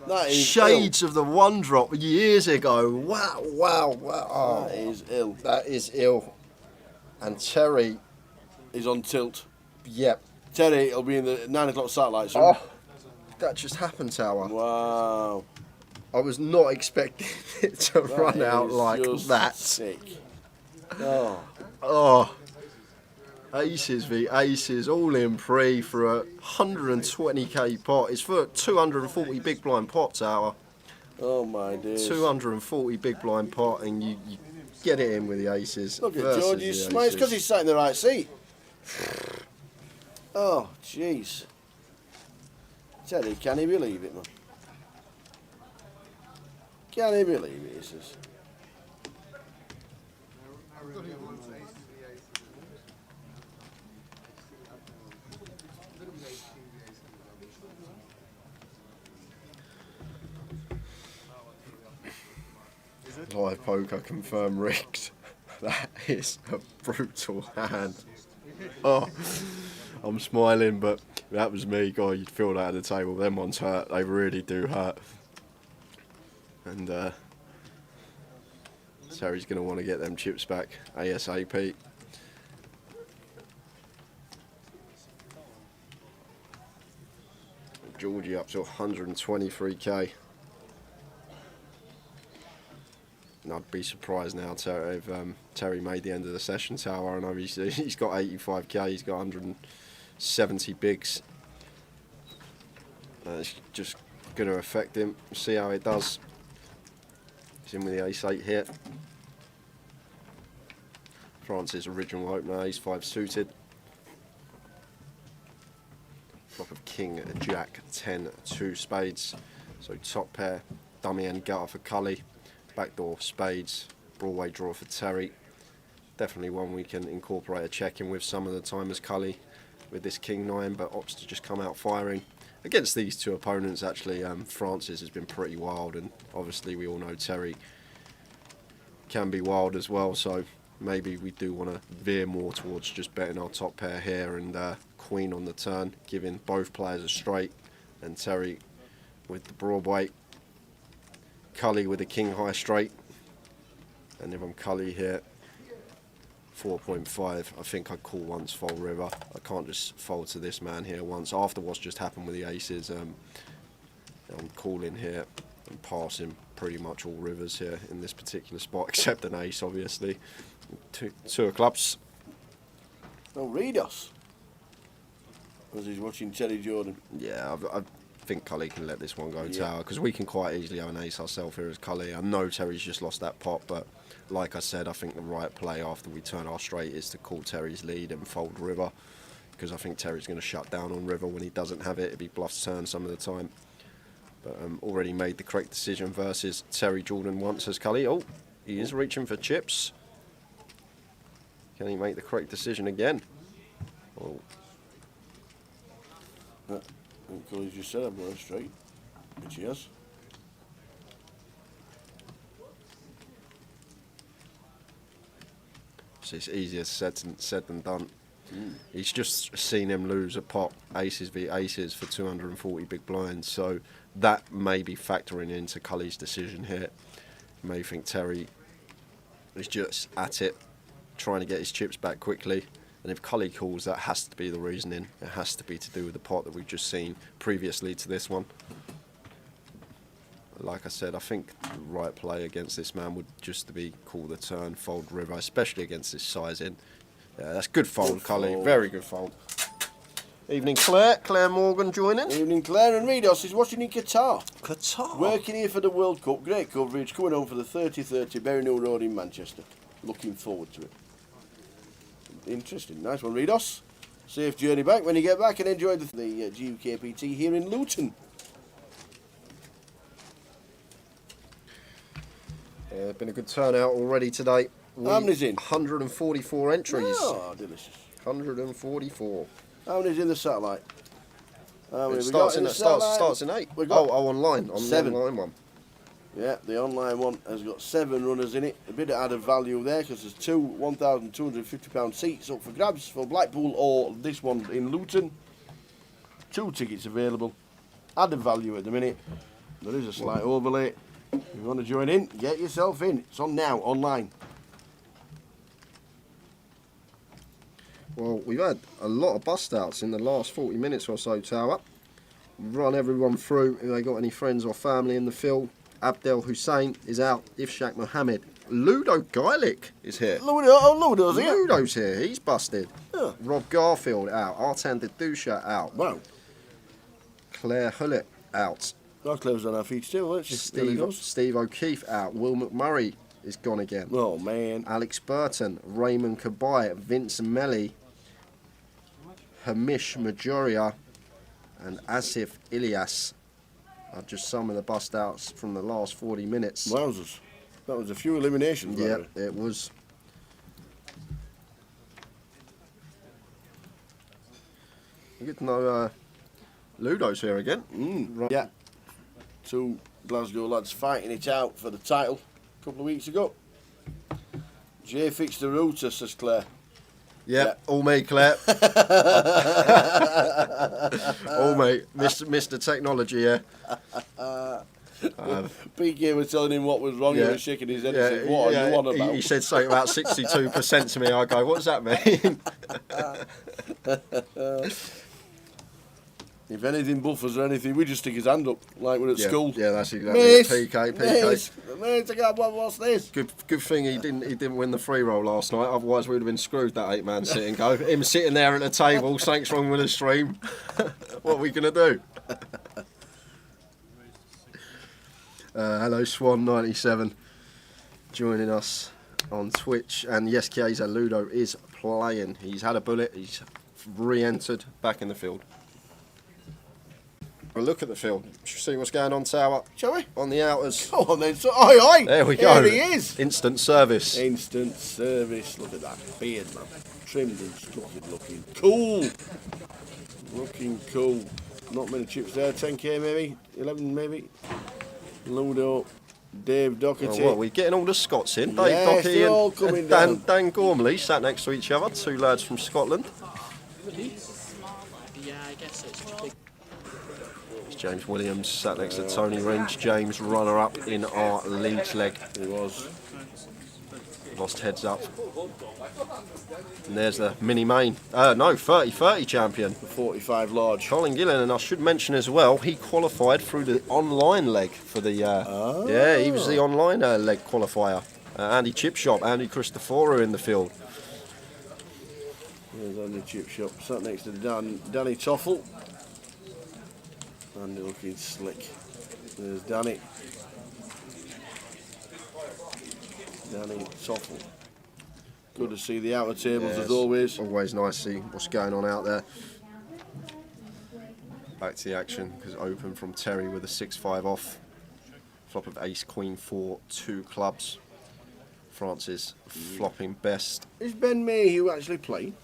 That is Shades of the one drop years ago. Wow! Wow! Wow! ill. That is ill. That is ill. And Terry, He's on tilt. yep. Terry will be in the 9 o'clock satellite soon. Oh, that just happened, Tower. Wow. I was not expecting it to That run out is like just that. Sick. Oh. Oh, aces v aces, all in pre for a 120k pot. It's for 240 big blind pot, Tower. Oh my days. 240 big blind pot, and you get it in with the aces. Look at versus George. the He's smiling. It's because aces. he's sat in the right seat. Oh, jeez. Terry, can he believe it, man? Can he believe it, he says. Live poker confirmed rigged. That is a brutal hand. Oh, I'm smiling, but that was me. God, you'd feel that at the table. Them ones hurt. They really do hurt. And Terry's going to want to get them chips back ASAP. Georgie up to 123k. And I'd be surprised now if Terry made the end of the session, Tower. I know he's got 85k, he's got 170 bigs. It's just going to affect him. See how it does. He's in with the ace-8 here. France's original opener, ace-5 suited. Flop of king, jack, 10, 2 spades. So top pair, dummy and gutter for Cully. Backdoor spades, Broadway draw for Terry. Definitely one we can incorporate a check in with some of the time as Cully with this king 9, but opts to just come out firing. Against these two opponents, actually, Francis has been pretty wild, and obviously we all know Terry can be wild as well, so maybe we do want to veer more towards just betting our top pair here and queen on the turn, giving both players a straight, and Terry with the Broadway. Cully with a king high straight, and if I'm Cully here, 4.5, I think I call once, fold river. I can't just fold to this man here once. After what's just happened with the aces, I'm calling here and passing pretty much all rivers here in this particular spot, except an ace, obviously. Two of clubs. Oh, read us. As he's watching Terry Jordan. Yeah, I think Cully can let this one go, Yeah. Tower, because we can quite easily have an ace ourselves here as Cully. I know Terry's just lost that pot, but like I said, I think the right play after we turn our straight is to call Terry's lead and fold river, because I think Terry's going to shut down on river when he doesn't have it. If he bluffs turn some of the time. But already made the correct decision versus Terry Jordan once as Cully. Oh, he is reaching for chips. Can he make the correct decision again? Oh. Cully's just said I'm going straight, which he has. So it's easier said than done. He's just seen him lose a pot, aces v aces, for 240 big blinds. So that may be factoring into Cully's decision here. You may think Terry is just at it, trying to get his chips back quickly. And if Cully calls, that has to be the reasoning. It has to be to do with the pot that we've just seen previously to this one. like I said, I think the right play against this man would just to be call the turn, fold river, especially against this sizing. Yeah, that's good fold, Good Cully. fold. Very good fold. Evening, Claire. Claire Morgan joining. Evening, Claire, and Ridos is watching in Qatar. Qatar. Working here for the World Cup. Great coverage. Coming home for the 30-30 Berry Mill Road in Manchester. Looking forward to it. Interesting. Nice one, Ridos. Safe journey back when you get back, and enjoy the GUKPT here in Luton. Been a good turnout already today. How many's in? 144 entries. Oh, delicious. 144. How many's in the satellite? How many It we starts got in the it starts satellite? in 8. We got online. On 7. the online one. Yeah, the online one has got 7 runners in it. A bit of added value there because there's 2 £1,250 seats up for grabs for Blackpool or this one in Luton. 2 tickets available. Added value at the minute. There is a slight overlay. If you want to join in, get yourself in. It's on now, online. Well, we've had a lot of bust outs in the last 40 minutes or so, Tower. Run everyone through. If they got any friends or family in the field. Abdel Hussein is out. Ifshak Mohammed. Ludo Geilik is here. Ludo's here. Ludo's here. He's busted. Yeah. Rob Garfield out. Artan Dedusha out. Wow. Claire Hullett out. That Claire's on our feet still, isn't she? There he goes. Steve O'Keefe out. Will McMurray is gone again. Oh, man. Alex Burton, Raymond Kabai, Vince Melly, Hamish Majoria, and Asif Ilyas are just some of the bust outs from the last 40 minutes. Wowzers. That was a few eliminations. Yeah, wasn't it was. Good to know Ludo's here again. Right. Yeah. 2 Glasgow lads fighting it out for the title a couple of weeks ago. Jay fixed the router, says Claire. Yep, Yeah. all me, Claire. All me. Mr. Technology, yeah. PK was telling him what was wrong. He was shaking his head and said, what are you on about? He said something about 62% to me. I go, what does that mean? If anything buffers or anything, we just stick his hand up like we're at school. Yeah, that's exactly Miss, it. PK. Miss, I got what's this? Good thing he didn't win the free roll last night. Otherwise, we'd have been screwed. That 8-man sitting go. Him sitting there at the table. Something's wrong with the stream. What are we gonna do? Hello, Swan97, joining us on Twitch. And yes, Chiesa Ludo is playing. He's had a bullet. He's re-entered back in the field. Well, look at the field. See what's going on, Tower? Shall we? On the outers. Go on then. So, oi! There we go. There he is. Instant service. Instant service. Look at that beard, man. Trimmed and stuffed, looking cool. Looking cool. Not many chips there. 10k maybe. 11 maybe. Ludo. Dave Doherty. Oh, what, we're getting all the Scots in. Dave Yes, Doherty they're and all coming Dan, down. Dan Gormley sat next to each other. 2 lads from Scotland. Yeah, I guess it's big. James Williams sat next to Tony Renge. James, runner-up in our leagues leg. He was. Lost heads up. And there's the mini main. No, 30-30 champion. The 45 large. Colin Gillen, and I should mention as well, he qualified through the online leg for the. Yeah, he was the online leg qualifier. Andy Chipshop, Andy Christoforu in the field. There's Andy Chip Shop. Sat next to Danny Toffel. Andy looking slick. There's Danny. Danny Toffel. Good to see the outer tables as always. Always nice to see what's going on out there. Back to the action, because open from Terry with a 6-5 off. Flop of ace, queen, 4, 2 clubs. Francis flopping best. Is Ben Mayhew actually playing?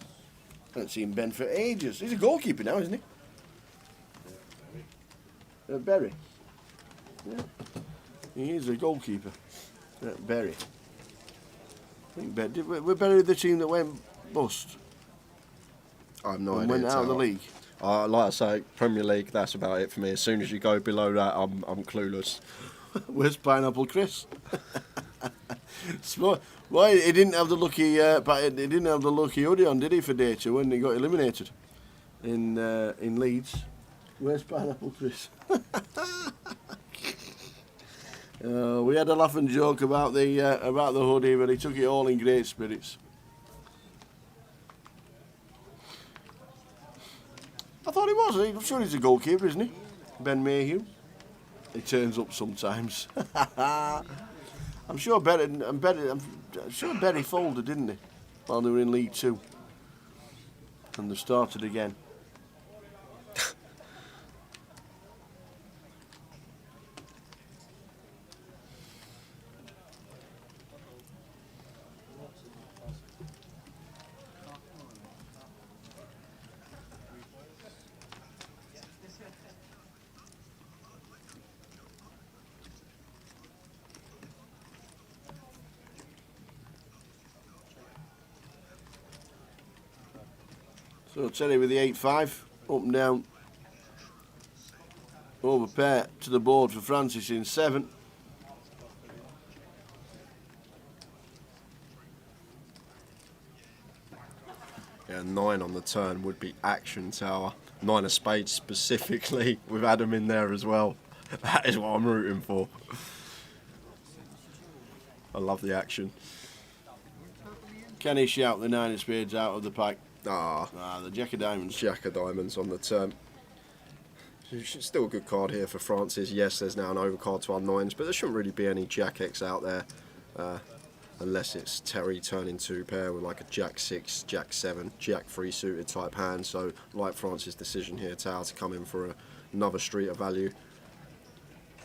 I haven't seen Ben for ages. He's a goalkeeper now, isn't he? Berry. Yeah. He is a goalkeeper. Berry. I think we're Berry the team that went bust. I have no and idea. went out of the league. Like I say, Premier League, that's about it for me. As soon as you go below that, I'm clueless. Where's Pineapple Chris? Why he didn't have the lucky hoodie on, did he, for day 2 when he got eliminated in Leeds? Where's Pineapple Chris? We had a laugh and joke about the hoodie, but he took it all in great spirits. I thought he was. I'm sure he's a goalkeeper, isn't he? Ben Mayhew. He turns up sometimes. I'm sure Berry folded, didn't he? While they were in League Two. And they started again. So Terry with the 8-5, up and down, over pair to the board for Francis in 7. Yeah, 9 on the turn would be action tower. 9 of spades specifically, with Adam in there as well. That is what I'm rooting for. I love the action. Can he shout the 9 of spades out of the pack? The Jack of Diamonds. Jack of Diamonds on the turn. Still a good card here for Francis. Yes, there's now an overcard to our 9s, but there shouldn't really be any Jack X out there. Unless it's Terry turning 2 pair with like a Jack 6, Jack 7, Jack 3 suited type hand. So like Francis' decision here, Tao to come in for another street of value.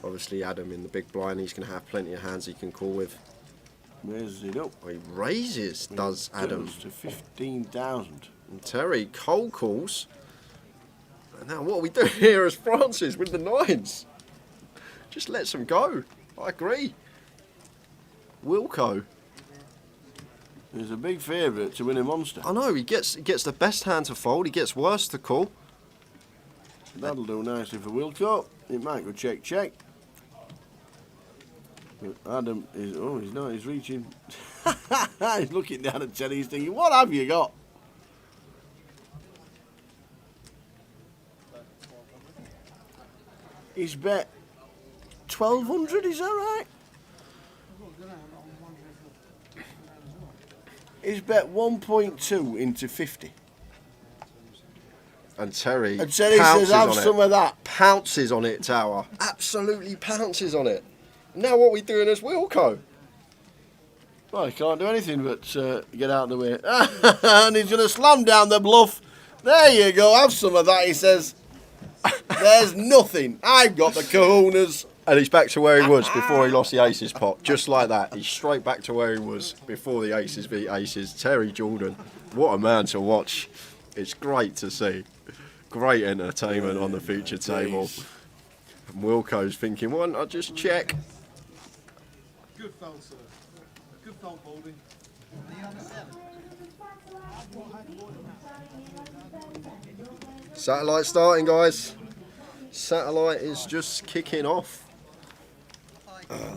Obviously Adam in the big blind, he's going to have plenty of hands he can call with. Raises it up. He raises, does Adam. To 15,000. And Terry cold calls. And now what are we doing here as Francis with the 9s? Just lets them go. I agree. Wilco. He's a big favourite to win a monster. I know, he gets the best hand to fold, he gets worse to call. That'll do nicely for Wilco. It might go check, check. But Adam is, he's not, he's reaching. He's looking down at Terry, he's thinking, what have you got? He's bet 1,200, is that right? He's bet 1.2 into 50. And Terry says, have some of that. Pounces on it, Tower. Absolutely pounces on it. Now what are we doing as Wilco? Well, he can't do anything but get out of the way. And he's going to slam down the bluff. There you go, have some of that, he says. There's nothing. I've got the kahunas. And he's back to where he was before he lost the aces pot. Just like that. He's straight back to where he was before the aces beat aces. Terry Jordan. What a man to watch. It's great to see. Great entertainment on the feature table. And Wilco's thinking, why don't I just check? Good foul, sir. Good foul holding. Satellite starting, guys. Satellite is just kicking off.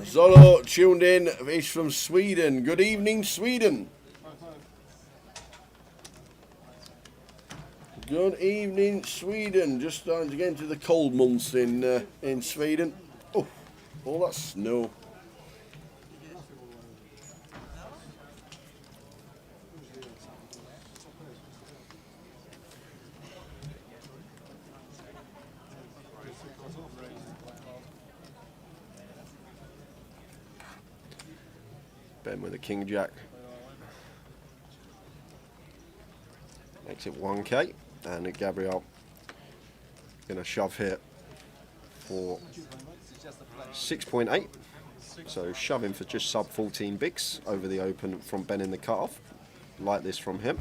Zolo tuned in. He's from Sweden. Good evening, Sweden. Good evening, Sweden. Just starting to get into the cold months in Sweden. Oh, all that snow. Ben with a King Jack. Makes it 1k. And Gabriel going to shove here for 6.8. So shoving for just sub 14 bigs over the open from Ben in the cutoff. Like this from him.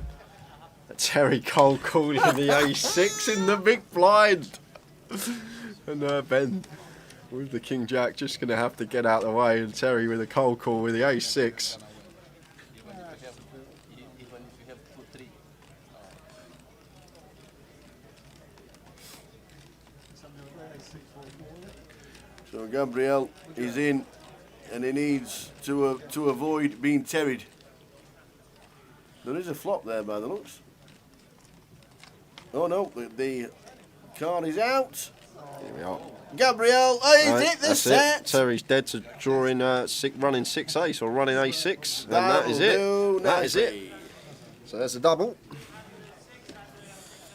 Terry Cole calling the A6 in the big blind. And Ben with the King Jack just going to have to get out of the way. And Terry with a cold call with the A6. So Gabriel is in, and he needs to avoid being terried. There is a flop there by the looks. Oh no, the card is out. Here we are. Gabriel, is it the That's set? it. Terry's dead to drawing running 6 ace or running a6, and that is That'll it. do That is it. nicely. So that's a double.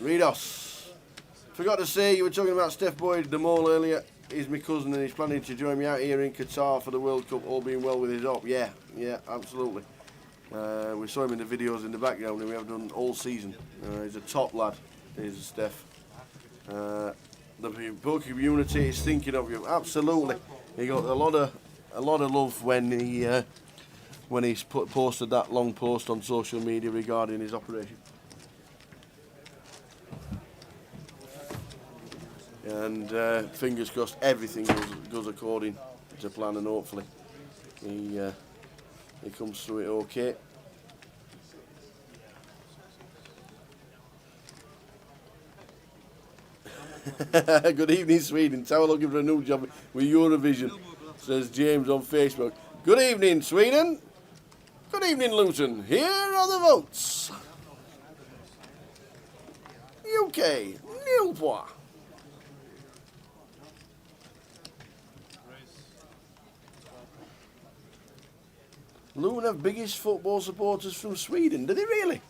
Redos. Forgot to say, you were talking about Steph Boyd, the mole earlier. He's my cousin and he's planning to join me out here in Qatar for the World Cup, all being well with his op. Yeah, absolutely. We saw him in the videos in the background and we have done all season. He's a top lad, he's Steph. The poker community is thinking of you. Absolutely. He got a lot of love when he's posted that long post on social media regarding his operation. And fingers crossed everything goes according to plan, and hopefully he comes through it okay. Good evening, Sweden. Tower looking for a new job with Eurovision, says James on Facebook. Good evening, Sweden. Good evening, Luton. Here are the votes. UK, nil point. Luton have biggest football supporters from Sweden. Do they really?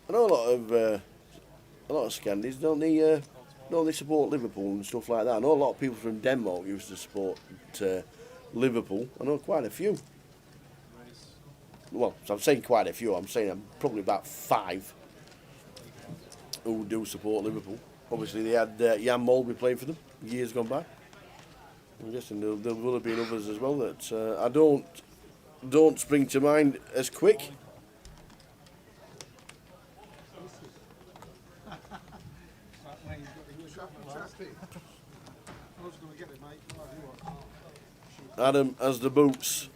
I know a lot of Scandies, don't they support Liverpool and stuff like that. I know a lot of people from Denmark used to support Liverpool. I know quite a few. Well, so I'm saying quite a few. I'm saying I'm probably about 5 who do support Liverpool. Obviously, they had Jan Molby playing for them years gone by. I'm guessing there will have been others as well that I don't spring to mind as quick. Adam has the boots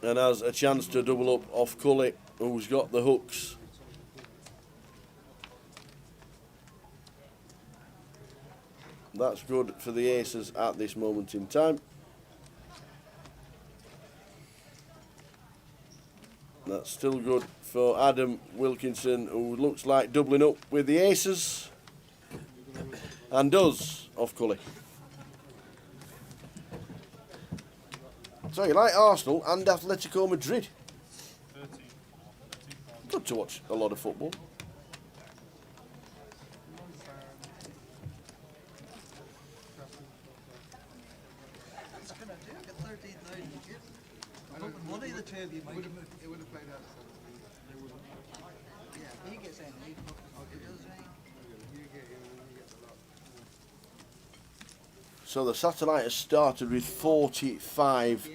and has a chance to double up off Cully, who's got the hooks. That's good for the aces at this moment in time. That's still good for Adam Wilkinson, who looks like doubling up with the aces. And does, off Cully. So you like Arsenal and Atletico Madrid? Good to watch a lot of football. What's going to do? Get 13,000 kids. I'm hoping one of the two of you might. It would have played out. Yeah, he gets in. He does, You get in and you get the lot. So the satellite has started with 45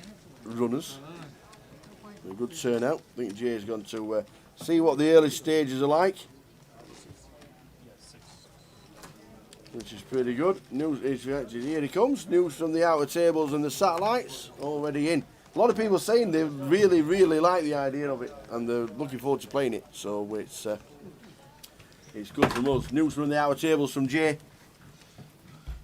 runners. A good turnout. I think Jay's going to see what the early stages are like, which is pretty good. News is here he comes. News from the outer tables and the satellites already in. A lot of people saying they really, really like the idea of it and they're looking forward to playing it. So it's good from us. News from the outer tables from Jay.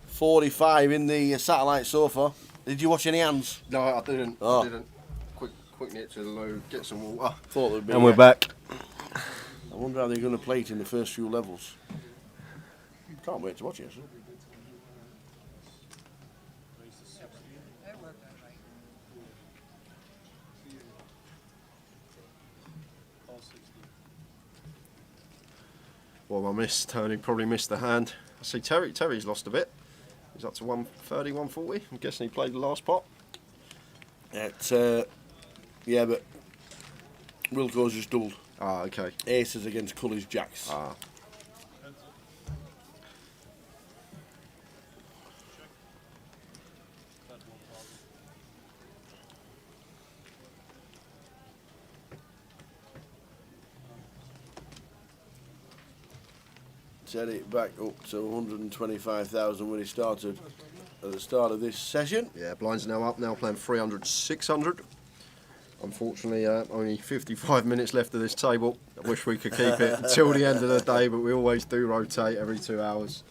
45 in the satellite so far. Did you watch any hands? No, I didn't. Oh. I didn't. Quick nip to the load, get some water. Thought there'd be. And we're back. I wonder how they're going to play it in the first few levels. Can't wait to watch it. Actually. Well, I missed Tony. Probably missed the hand. I see Terry's lost a bit. He's up to 130, 140. I'm guessing he played the last pot. Yeah, but Wilco's just doubled. Ah, okay. Aces against Cully's jacks. Ah. Set it back up to 125,000 when he started at the start of this session. Yeah, blinds now up, now playing 300, 600. Unfortunately, only 55 minutes left of this table. I wish we could keep it until the end of the day, but we always do rotate every 2 hours.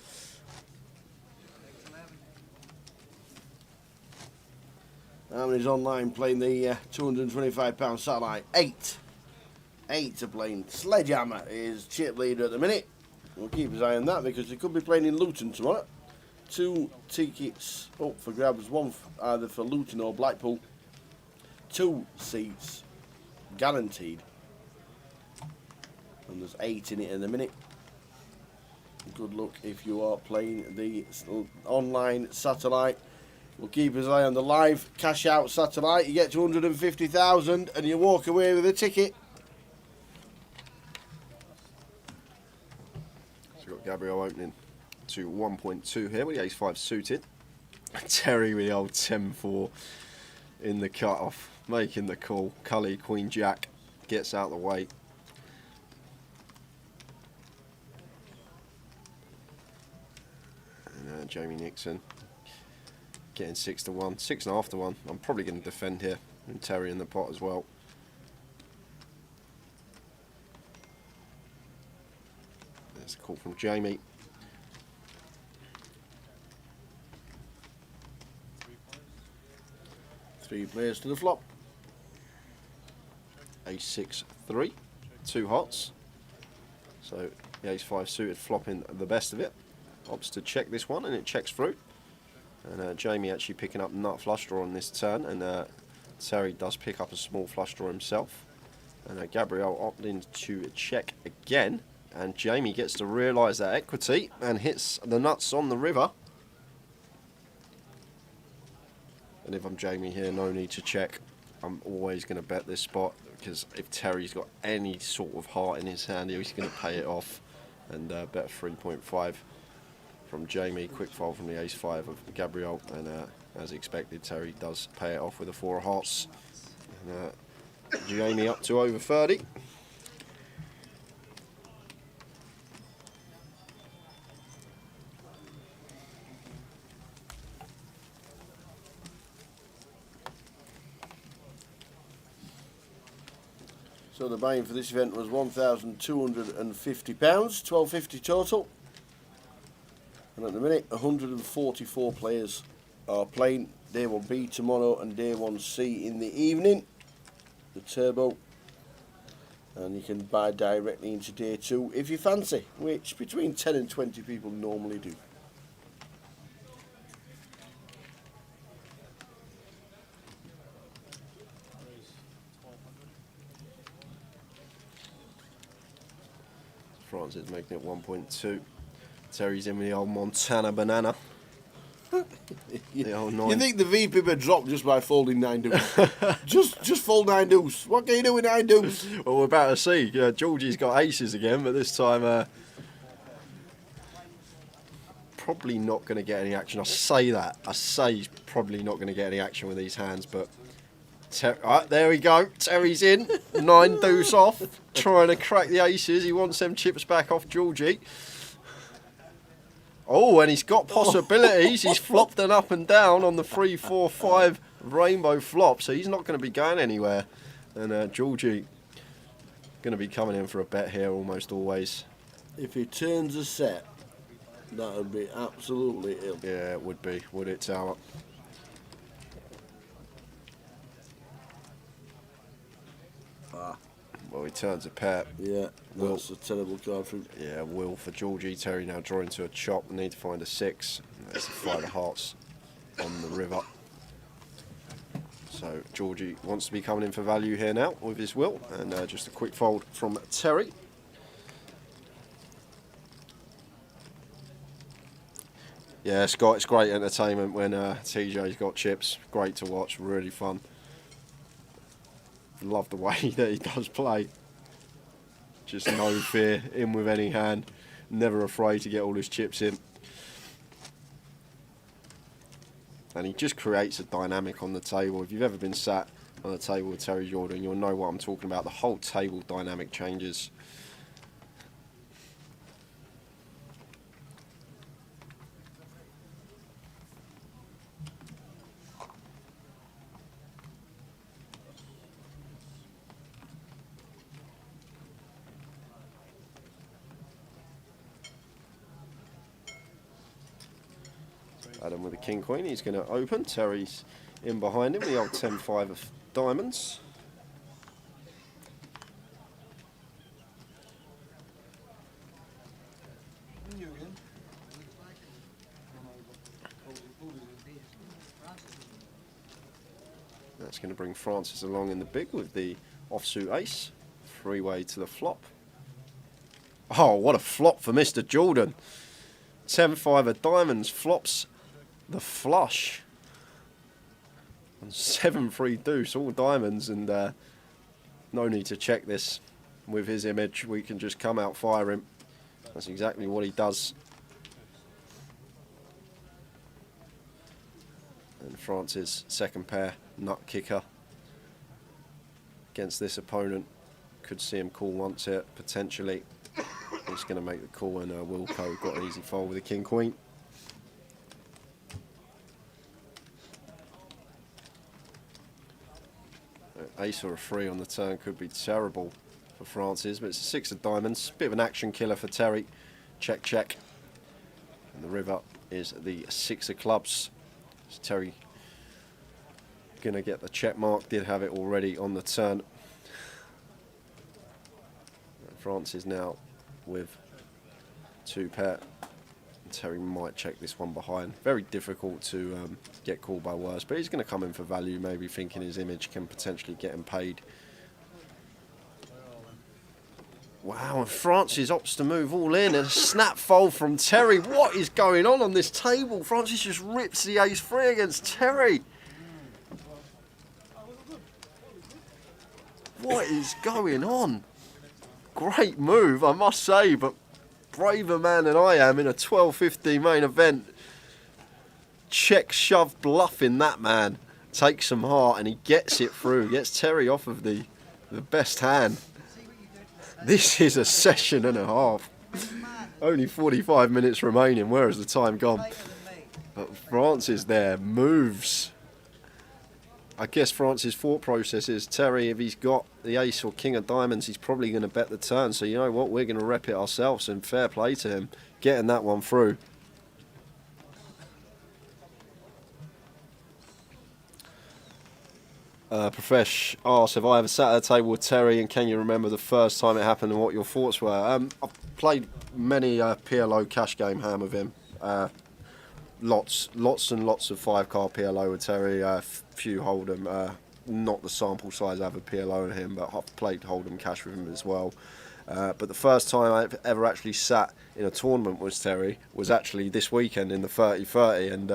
Harmony's online playing the £225 satellite. 8 are playing. Sledgehammer is chip leader at the minute. We'll keep his eye on that because they could be playing in Luton tomorrow. 2 tickets up for grabs, one either for Luton or Blackpool. 2 seats guaranteed. And there's 8 in it in a minute. Good luck if you are playing the online satellite. We'll keep his eye on the live cash out satellite. You get to 150,000 and you walk away with a ticket. So we've got Gabriel opening to 1.2 here with the ace-5 suited. Terry with the old 10-4 in the cut-off, making the call. Cully, Queen Jack, gets out of the way. And Jamie Nixon getting 6 to 1, 6.5 to 1. I'm probably going to defend here, and Terry in the pot as well. There's a call from Jamie. Three players to the flop. Ace 6-3, 2 hots. So the ace-5 suited flopping the best of it. Opts to check this one and it checks through. And Jamie actually picking up nut flush draw on this turn, and Terry does pick up a small flush draw himself. And Gabriel opting to check again, and Jamie gets to realise that equity and hits the nuts on the river. And if I'm Jamie here, no need to check. I'm always going to bet this spot, because if Terry's got any sort of heart in his hand, he's going to pay it off. And bet 3.5 from Jamie. Quick fold from the ace-5 of Gabriel. And as expected, Terry does pay it off with a 4 of hearts. And, Jamie up to over 30. So the buy-in for this event was £1,250, £1,250 total. And at the minute, 144 players are playing Day 1B tomorrow and Day 1C in the evening, the Turbo. And you can buy directly into Day 2 if you fancy, which between 10 and 20 people normally do. Francis making it 1.2. Terry's in with the old Montana banana. The old 9. You think the VP would drop just by folding 9 deuce? just fold 9 deuce. What can you do with 9 deuce? Well, we're about to see. Georgie's got aces again, but this time probably not going to get any action. I say that. I say he's probably not going to get any action with these hands, but there we go. Terry's in. 9 deuce off. Trying to crack the aces. He wants them chips back off Georgie. Oh, and he's got possibilities. He's flopped an up and down on the 3, 4, 5 rainbow flop, so he's not going to be going anywhere. And Georgie going to be coming in for a bet here almost always. If he turns a set, that would be absolutely ill. Yeah, it would be, would it, Tower? Well, he turns a pair. Yeah, that's a terrible card for him. Yeah, will for Georgie. Terry now drawing to a chop. Need to find a 6. That's the 5 of hearts on the river. So Georgie wants to be coming in for value here now with his will. And just a quick fold from Terry. Yeah, Scott, it's great entertainment when TJ's got chips. Great to watch, really fun. Love the way that he does play. Just no fear, in with any hand. Never afraid to get all his chips in. And he just creates a dynamic on the table. If you've ever been sat on the table with Terry Jordan, you'll know what I'm talking about. The whole table dynamic changes. Adam with the king queen, he's going to open. Terry's in behind him, the old 10-5 of diamonds. That's going to bring Francis along in the big with the offsuit ace. Freeway to the flop. Oh, what a flop for Mr. Jordan. 10-5 of diamonds flops the flush. And 7-3 deuce, all diamonds, and no need to check this with his image. We can just come out fire him. That's exactly what he does. And Francis' second pair, nut kicker against this opponent. Could see him call once here, potentially. He's going to make the call, and Wilco got an easy fold with a king-queen. Ace or a 3 on the turn could be terrible for Francis, but it's a 6 of diamonds. Bit of an action killer for Terry. Check, check. And the river is the 6 of clubs. So Terry going to get the check mark. Did have it already on the turn. Francis now with 2 pair. Terry might check this one behind. Very difficult to get called by worse, but he's going to come in for value, maybe thinking his image can potentially get him paid. Wow, and Francis opts to move all in, and a snap fold from Terry. What is going on this table? Francis just rips the ace-3 against Terry. What is going on? Great move, I must say, but braver man than I am in a 12-15 main event. Check, shove, bluffing that man. Takes some heart and he gets it through. Gets Terry off of the best hand. This is a session and a half. Only 45 minutes remaining. Where has the time gone? But Francis there moves. I guess Francis' thought process is, Terry, if he's got the ace or king of diamonds, he's probably going to bet the turn. So you know what, we're going to rep it ourselves, and fair play to him, getting that one through. Profesh asks, have I ever sat at a table with Terry, and can you remember the first time it happened and what your thoughts were? I've played many PLO cash game hand with him. Lots and lots of 5-card PLO with Terry, few Hold'em, not the sample size I have a PLO in him, but I've played Hold'em cash with him as well. But the first time I've ever actually sat in a tournament with Terry was actually this weekend in the 30-30, and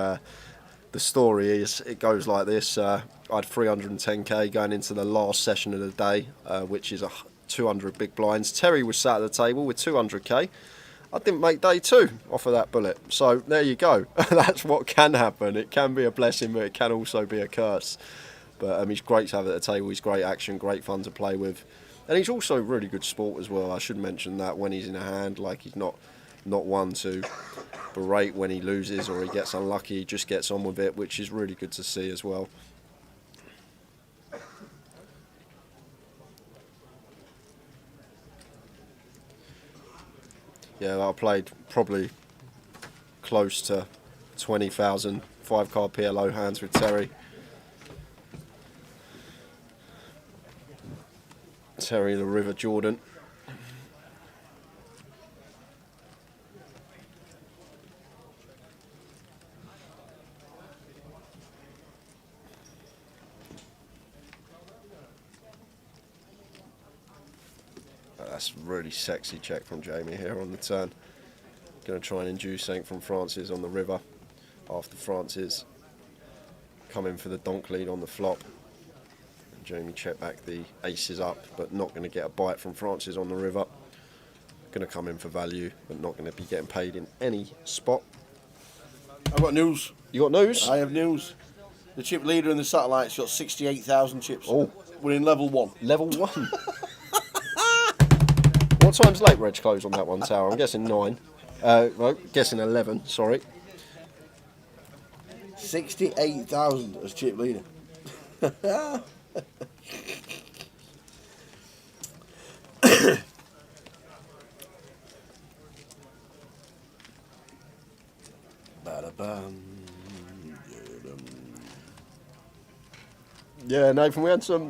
the story is, it goes like this. I had 310k going into the last session of the day, which is 200 big blinds. Terry was sat at the table with 200k. I didn't make day 2 off of that bullet. So there you go. That's what can happen. It can be a blessing, but it can also be a curse. But he's great to have at the table. He's great action, great fun to play with. And he's also a really good sport as well. I should mention that when he's in a hand, like, he's not one to berate when he loses or he gets unlucky. He just gets on with it, which is really good to see as well. Yeah, I played probably close to 20,000 5-card PLO hands with Terry. Terry the River Jordan. That's a really sexy check from Jamie here on the turn. Going to try and induce something from Francis on the river after Francis come in for the donk lead on the flop. And Jamie check back the aces up, but not going to get a bite from Francis on the river. Going to come in for value, but not going to be getting paid in any spot. I've got news. You got news? I have news. The chip leader in the satellite's got 68,000 chips. Oh. We're in level 1. Level 1. What time's late reg close on that one, Tower? I'm guessing 9. Well, guessing 11, sorry. 68,000 as chip leader. Yeah, Nathan,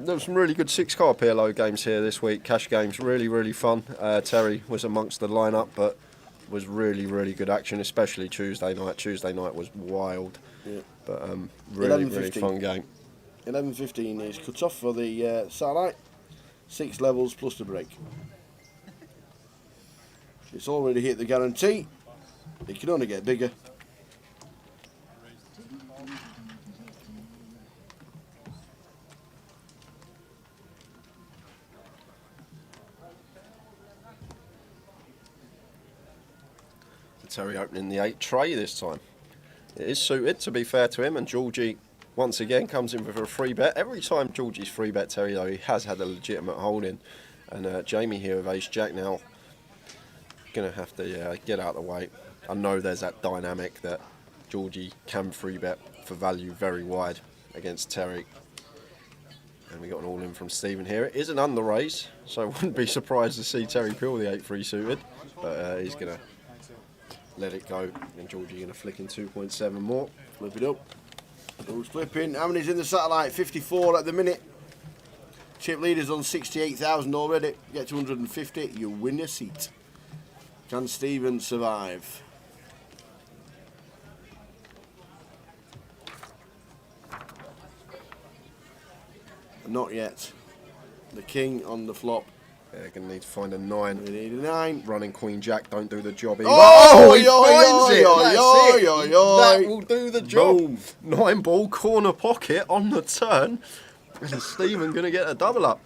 there was some really good 6-card PLO games here this week. Cash games, really fun. Terry was amongst the lineup, but was really good action, especially Tuesday night. Tuesday night was wild, yeah. But really fun game. 11.15 is cut off for the satellite. 6 levels plus the break. It's already hit the guarantee. It can only get bigger. Terry opening the 8 tray this time. It is suited, to be fair to him, and Georgie once again comes in with a free bet. Every time Georgie's free bet Terry, though, he has had a legitimate holding. And Jamie here with Ace Jack now going to have to get out of the way. I know there's that dynamic that Georgie can free bet for value very wide against Terry. And we got an all in from Stephen here. It is an under raise, so I wouldn't be surprised to see Terry pull the 8-3 suited. But he's going to let it go, and Georgie going to flick in 2.7 more. Flip it up. Who's flipping? How many's in the satellite? 54 at the minute. Chip leaders on 68,000 already. Get to 150, you win a seat. Can Stephen survive? Not yet. The king on the flop. Yeah, going to need to find a 9. We need a 9. Running Queen Jack don't do the job either. Oh, He yo, finds it. yo, That's yo, it. yo, yo. That will do the job. Boom. 9 ball corner pocket on the turn, and Stephen going to get a double up.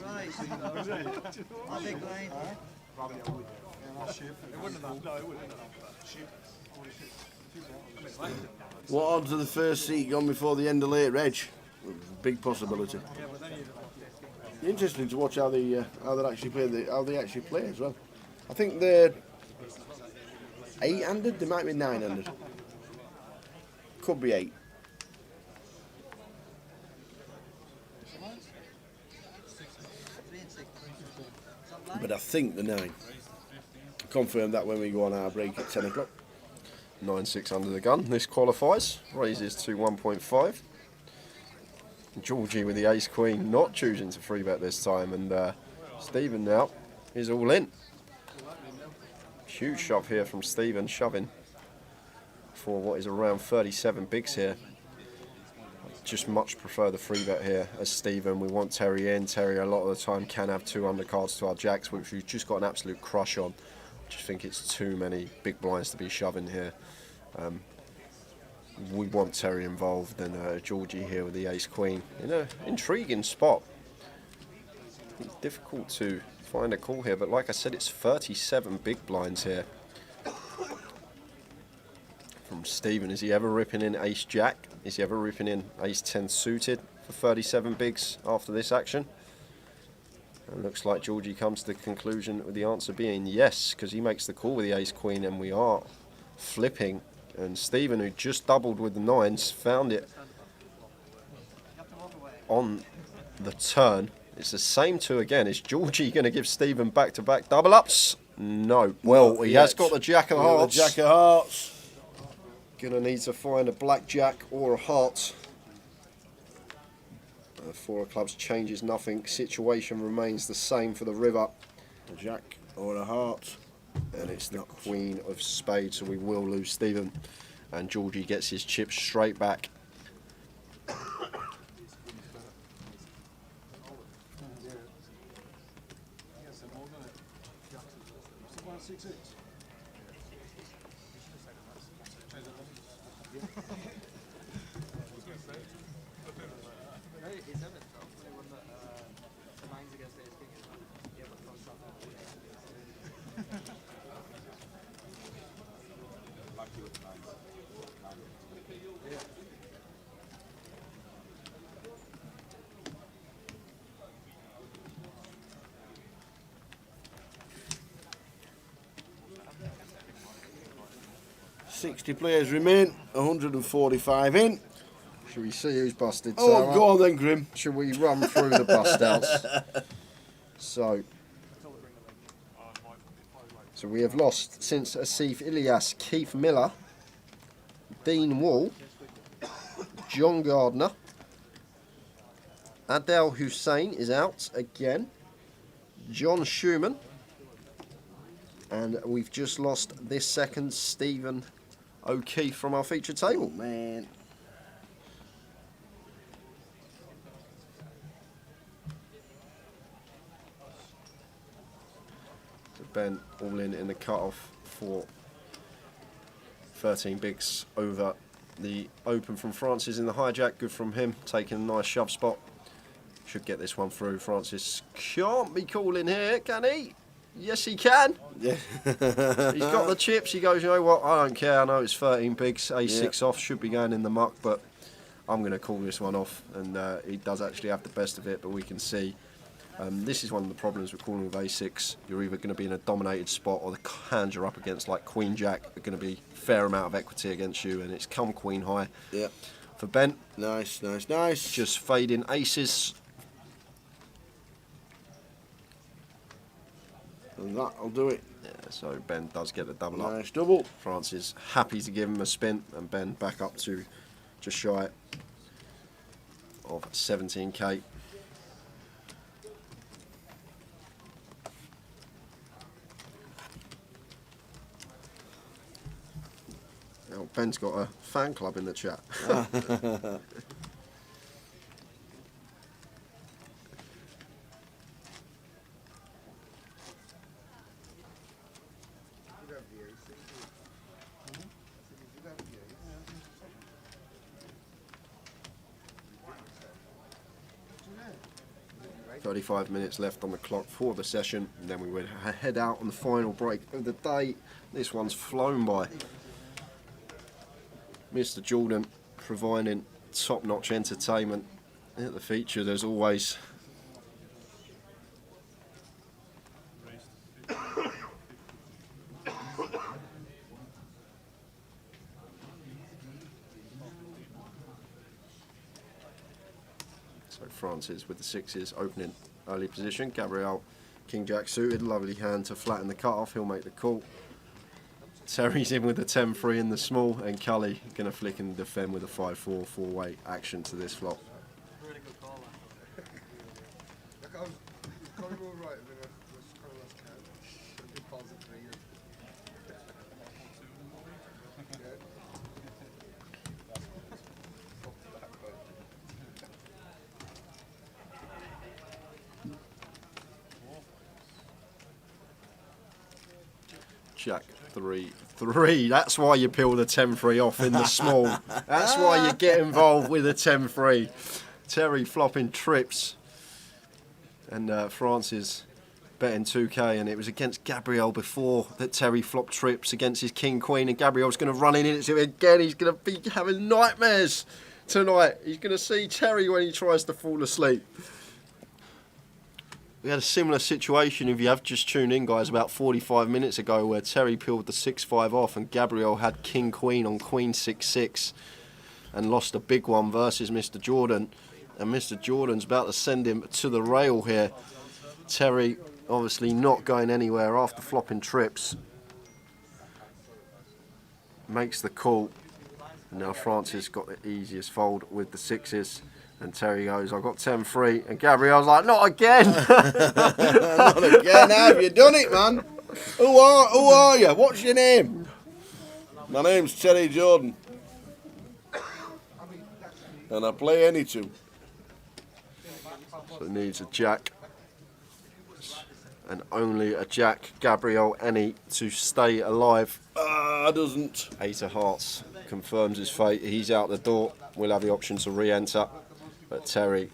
Right. I think Lane. What odds are the first seat gone before the end of late reg? Big possibility. Interesting to watch how they actually play as well. I think they're 8-handed. They might be 9-handed. Could be 8. But I think the 9. Confirm that when we go on our break at 10 o'clock. 9-6 under the gun. This qualifies. Raises to 1.5. Georgie with the ace queen, not choosing to free bet this time, and Stephen now is all in. Huge shove here from Stephen, shoving for what is around 37 bigs here. Just much prefer the free bet here as Stephen. We want Terry in. Terry a lot of the time can have 2 undercards to our jacks, which we've just got an absolute crush on. Just think it's too many big blinds to be shoving here. We want Terry involved, and Georgie here with the ace queen in an intriguing spot. It's difficult to find a call here, but like I said, it's 37 big blinds here from Stephen. Is he ever ripping in ace jack? Is he ever ripping in ace 10 suited for 37 bigs after this action? And looks like Georgie comes to the conclusion with the answer being yes, because he makes the call with the ace queen, and we are flipping. And Stephen, who just doubled with the 9s, found it on the turn. It's the same 2 again. Is Georgie going to give Stephen back-to-back double ups? No. Well, he has got the jack of hearts. The jack of hearts. Going to need to find a black jack or a heart. 4 of clubs changes nothing. Situation remains the same for the river. A jack or a heart. And it's the queen of spades, so we will lose Stephen. And Georgie gets his chips straight back. $60 players remain, 145 in. Should we see who's busted? Oh, Tara? go on then, Grim. Should we run through the bust outs? So we have lost since Asif Ilyas, Keith Miller, Dean Wall, John Gardner, Adel Hussein is out again, John Schumann, and we've just lost this second Stephen O'Keefe from our featured table. Man. Ben all in the cut-off for 13 bigs over the open from Francis in the hijack. Good from him, taking a nice shove spot. Should get this one through. Francis can't be calling here, can he? Yes, he can. Yeah. He's got the chips. He goes, you know what, I don't care. I know it's 13 bigs, A6 off, should be going in the muck, but I'm going to call this one off. And he does actually have the best of it, but we can see this is one of the problems with calling with A6. You're either going to be in a dominated spot, or the hands you're up against, like Queen Jack, are going to be a fair amount of equity against you, and it's come Queen High for Ben. Nice, nice, nice. Just fading aces. And that'll do it. Yeah, so Ben does get the double up. Nice double. Francis happy to give him a spin, and Ben back up to just shy of 17k. Oh, Ben's got a fan club in the chat. You have the AC. I said, you have the AC. 35 minutes left on the clock for the session, and then we would head out on the final break of the day. This one's flown by. Mr. Jordan providing top-notch entertainment at the feature, as always. So Francis with the sixes, opening early position. Gabriel, King Jack suited, lovely hand to flatten the cut-off. He'll make the call. Terry's in with a 10-3 in the small, and Cully going to flick and defend with a 5-4 four-way action to this flop. Really good call. Look, I was calling all right, and then I was calling last count. Good balls at 3. Jack 3-3. That's why you peel the 10-3 off in the small. That's why you get involved with a 10-3. Terry flopping trips, and Francis betting 2k, and it was against Gabriel before that Terry flopped trips against his King Queen, and Gabriel's going to run into it again. He's going to be having nightmares tonight. He's going to see Terry when he tries to fall asleep. We had a similar situation, if you have just tuned in, guys, about 45 minutes ago, where Terry peeled the 6-5 off and Gabriel had King Queen on Queen 6-6 and lost a big one versus Mr. Jordan. And Mr. Jordan's about to send him to the rail here. Terry obviously not going anywhere after flopping trips. Makes the call. And now Francis got the easiest fold with the sixes. And Terry goes, I've got 10-3. And Gabriel's like, not again. Not again. Have you done it, man? Who are you? What's your name? My name's Terry Jordan. And I play any two. So it needs a jack. And only a jack. Gabriel any to stay alive. Doesn't. 8 of hearts confirms his fate. He's out the door. We'll have the option to re-enter. But Terry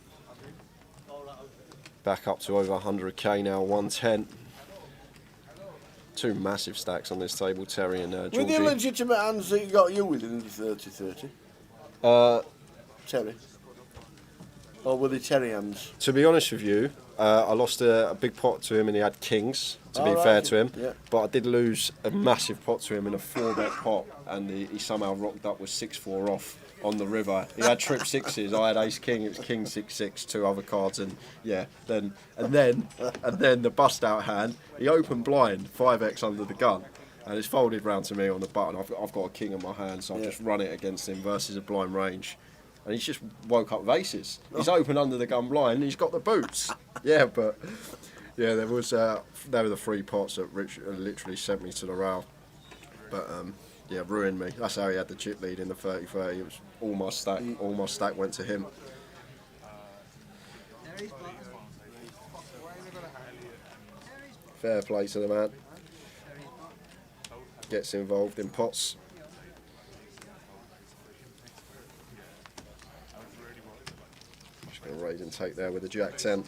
back up to over 100k now, 110. Two massive stacks on this table, Terry and Georgie. With the legitimate hands that you got you with in the 30-30? Terry. Or were they Terry hands? To be honest with you, I lost a big pot to him and he had kings, to be All right, fair to him. yeah. But I did lose a massive pot to him in a 4-bet pot and he somehow rocked up with 6-4 off on the river. He had trip sixes, I had ace king, it was king 6-6, 2 other cards and yeah, then the bust out hand, he opened blind, 5x under the gun. And it's folded round to me on the button. I've got a king in my hand, so I'll just run it against him versus a blind range. And he's just woke up with aces. He's open under the gun blind and he's got the boots. Yeah, but yeah, there were the 3 pots that Rich literally sent me to the rail. But yeah, ruined me. That's how he had the chip lead in the 30-30. It was all my stack went to him. Fair play to the man. Gets involved in pots. Just going to raise and take there with the Jack 10.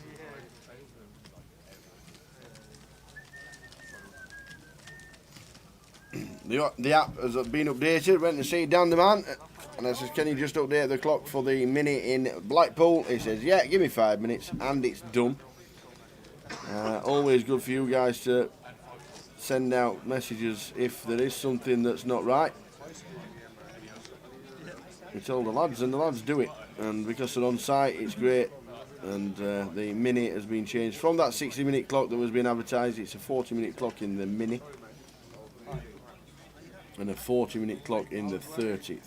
The app has been updated. Went to see Dan the man, and I says, "Can you just update the clock for the minute in Blackpool?" He says, "Yeah, give me 5 minutes," and it's done. Always good for you guys to send out messages if there is something that's not right. We tell the lads, and the lads do it. And because they're on site, it's great. And the minute has been changed from that 60-minute clock that was being advertised. It's a 40-minute clock in the mini, and a 40-minute clock in the 30.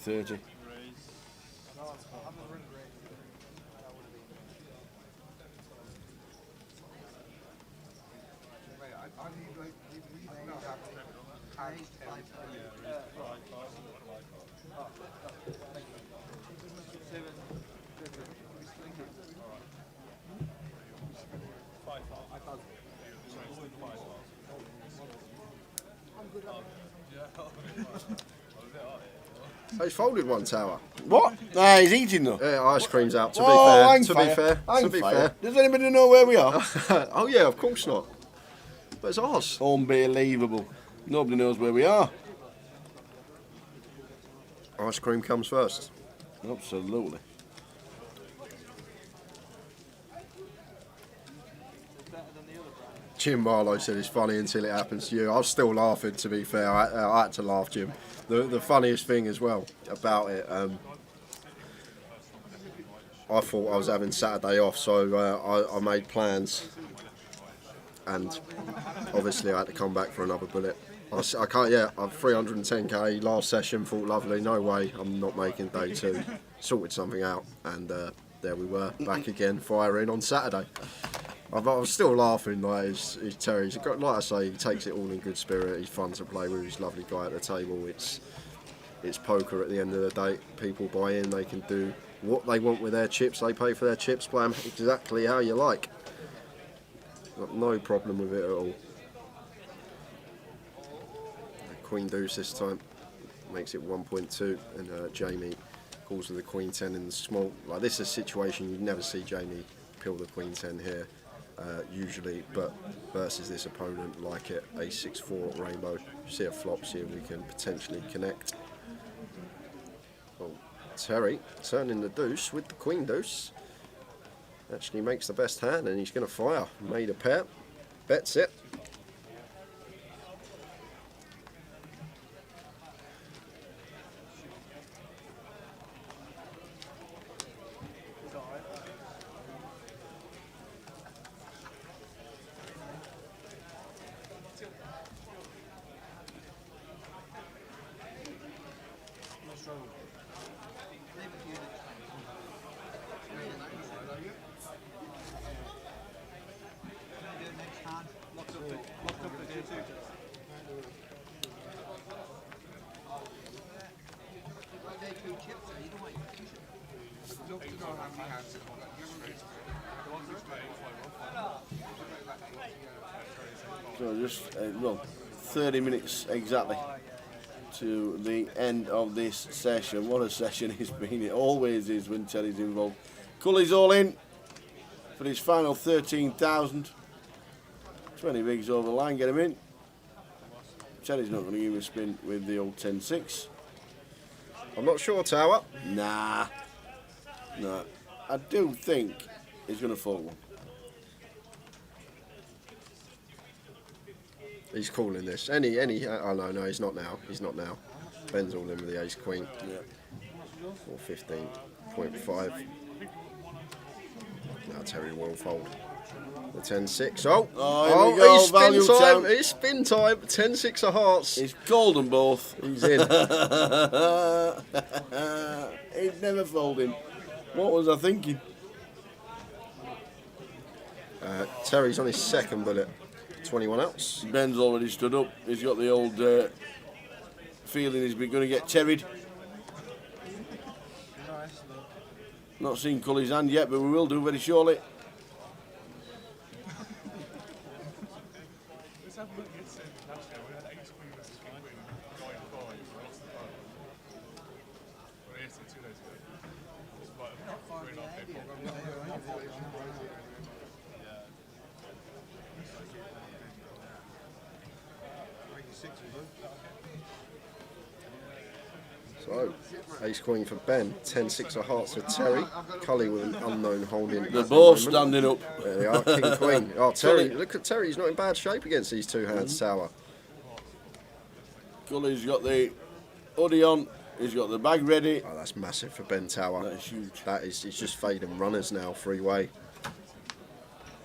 Oh, he's folded one tower. What? Nah, he's eating though. Yeah, ice cream's out. To Oh, be fair. Does anybody know where we are? Oh yeah, of course not. But it's ours. Unbelievable. Nobody knows where we are. Ice cream comes first. Absolutely. Jim Marlowe said it's funny until it happens to you. I was still laughing, to be fair. I had to laugh, Jim. The funniest thing as well about it, I thought I was having Saturday off, so I made plans. And obviously I had to come back for another bullet. I can't, yeah, I'm 310k, last session, thought lovely, no way, I'm not making day 2. Sorted something out, and there we were, back again, firing on Saturday. I was still laughing, like, he's Terry. Like I say, he takes it all in good spirit. He's fun to play with. He's a lovely guy at the table. It's poker at the end of the day. People buy in. They can do what they want with their chips. They pay for their chips. Play them exactly how you like. Got no problem with it at all. Queen deuce this time makes it 1.2, and Jamie calls with the Queen 10 in the small. Like, this is a situation you'd never see Jamie pill the Queen 10 here. Usually, but versus this opponent, like it, ace 6-4 rainbow. See a flop, see if we can potentially connect. Oh, Terry turning the deuce with the Queen deuce. Actually makes the best hand, and he's going to fire. Made a pair, bets it. So just, well, 30 minutes exactly to the end of this session. What a session it's been. It always is when Terry's involved. Cully's all in for his final 13,000. 20 bigs over the line, get him in. Terry's not going to give him a spin with the old 10-6. I'm not sure, Tower. Nah. No. I do think he's going to fall one. He's calling this. Oh no, he's not now. He's not now. Ben's all in with the ace queen. Yeah. Or 15.5. Now Terry will fold. The 10-6. Oh, here we go, it's spin value time. time. It's spin time. 10-6 of hearts. He's golden both. He's in. He's never folding. What was I thinking? Terry's on his second bullet. 21 outs. Ben's already stood up. He's got the old feeling he's going to get terried. Not seen Cully's hand yet, but we will do very shortly. Let's have a look at last year. We had ace queen versus king queen going forward. We lost the vote. Or yesterday, 2 days ago. It's like 3.5 people. So, ace queen for Ben. 10-6 of hearts for Terry. Cully with an unknown holding. They're both standing up. There they are, king queen. Oh, Terry, look at Terry. He's not in bad shape against these two hands, Tower. Cully's got the hoodie on. He's got the bag ready. Oh, that's massive for Ben Tower. That is huge. That is, he's just fading runners now, three-way.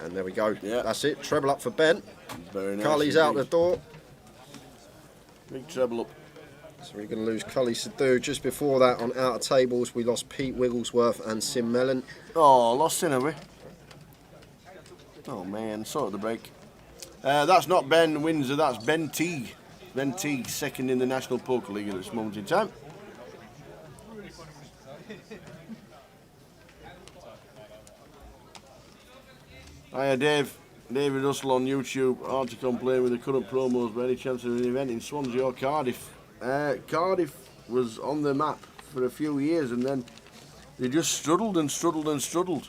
And there we go. Yeah. That's it. Treble up for Ben. Very nice. Cully's out the indeed. door. Big treble up. So we're going to lose Cully Sadu. Just before that, on outer tables, we lost Pete Wigglesworth and Sim Mellon. Oh, lost in, have we? Oh man, sort of the break. That's not Ben Windsor, that's Ben T. Ben T, second in the National Poker League at this moment in time. Hiya Dave. David Russell on YouTube. Hard to complain with the current promos, but any chance of an event in Swansea or Cardiff? Cardiff was on the map for a few years and then they just struggled and struggled and struggled.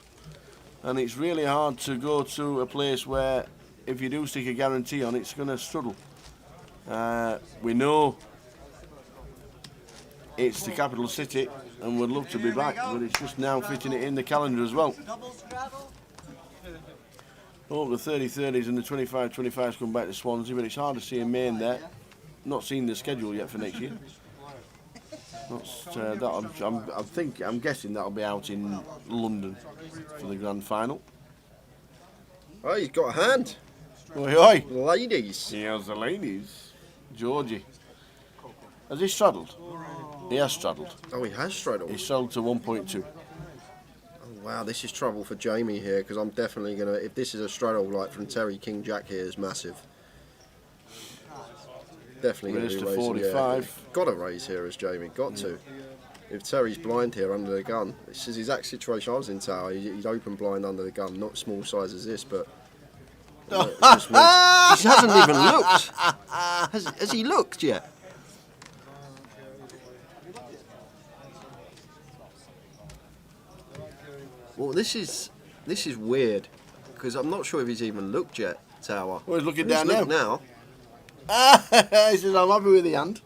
And it's really hard to go to a place where if you do stick a guarantee on, it's going to struggle. We know it's the capital city and would love to be back, but it's just now fitting it in the calendar as well. Hope the 30-30s and the 25-25s come back to Swansea, but it's hard to see a main there. Not seen the schedule yet for next year. I'm guessing that'll be out in London for the grand final. Oh, he's got a hand. Oi, oi. Ladies. Here's the ladies. Georgie. Has he straddled? He has straddled. Oh, he has straddled. He's sold to 1.2. Oh, wow, this is trouble for Jamie here because I'm definitely going to, if this is a straddle like from Terry, King Jack here is massive. Definitely going Raise to to be raising. 45. Yeah. Got to raise here as Jamie, got to. If Terry's blind here under the gun, this is the exact situation I was in Tower. He'd open blind under the gun, not small size as this, but it just means, he hasn't even looked. Has he looked yet? Well, this is weird because I'm not sure if he's even looked yet, Tower. Well, he's looking He's down looked now. now. He says, I'm happy with the hand.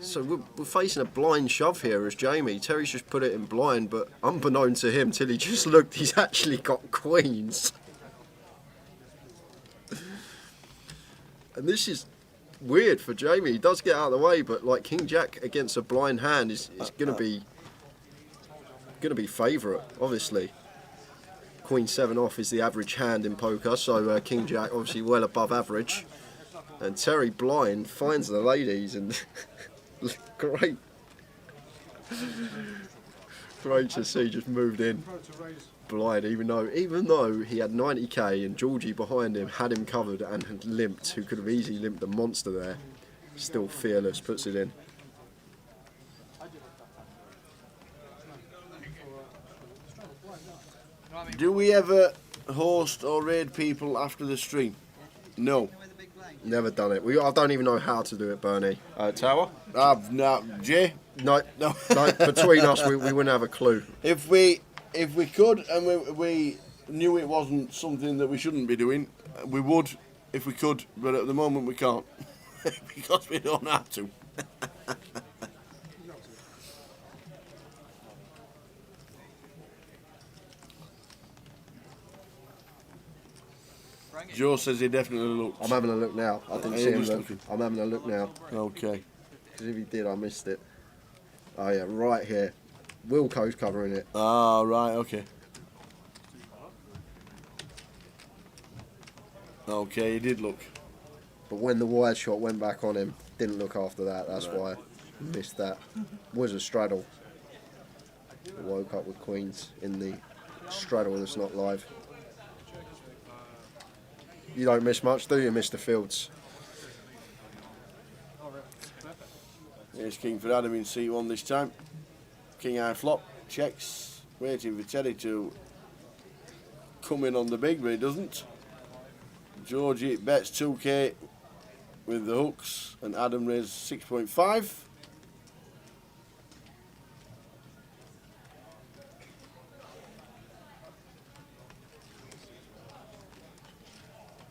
So we're facing a blind shove here as Jamie. Terry's just put it in blind, but unbeknown to him, till he just looked, he's actually got queens. And this is weird for Jamie. He does get out of the way, but like King Jack against a blind hand is going to be favourite, obviously. Queen 7 off is the average hand in poker, so King Jack obviously well above average. And Terry blind finds the ladies and great to see, just moved in blind, even though he had 90k and Georgie behind him had him covered and had limped, who could have easily limped the monster there. Still fearless, puts it in. Do we ever host or raid people after the stream? No. Never done it. I don't even know how to do it, Bernie. Tower? Jay? No, between us, we wouldn't have a clue. If we could and we knew it wasn't something that we shouldn't be doing, we would if we could, but at the moment we can't because we don't have to. Joe says he definitely looked. I'm having a look now. I didn't Are see you him just look. looking? I'm having a look now. Okay. Because if he did, I missed it. Oh yeah, right here. Wilco's covering it. Ah, right, okay. Okay, he did look. But when the wide shot went back on him, didn't look after that. That's Right. why I missed that. Was a straddle. Woke up with Queens in the straddle that's not live. You don't miss much, do you, Mr. Fields? Here's King for Adam in C1 this time. King high flop, checks, waiting for Teddy to come in on the big, but he doesn't. Georgie bets 2k with the hooks, and Adam raises 6.5.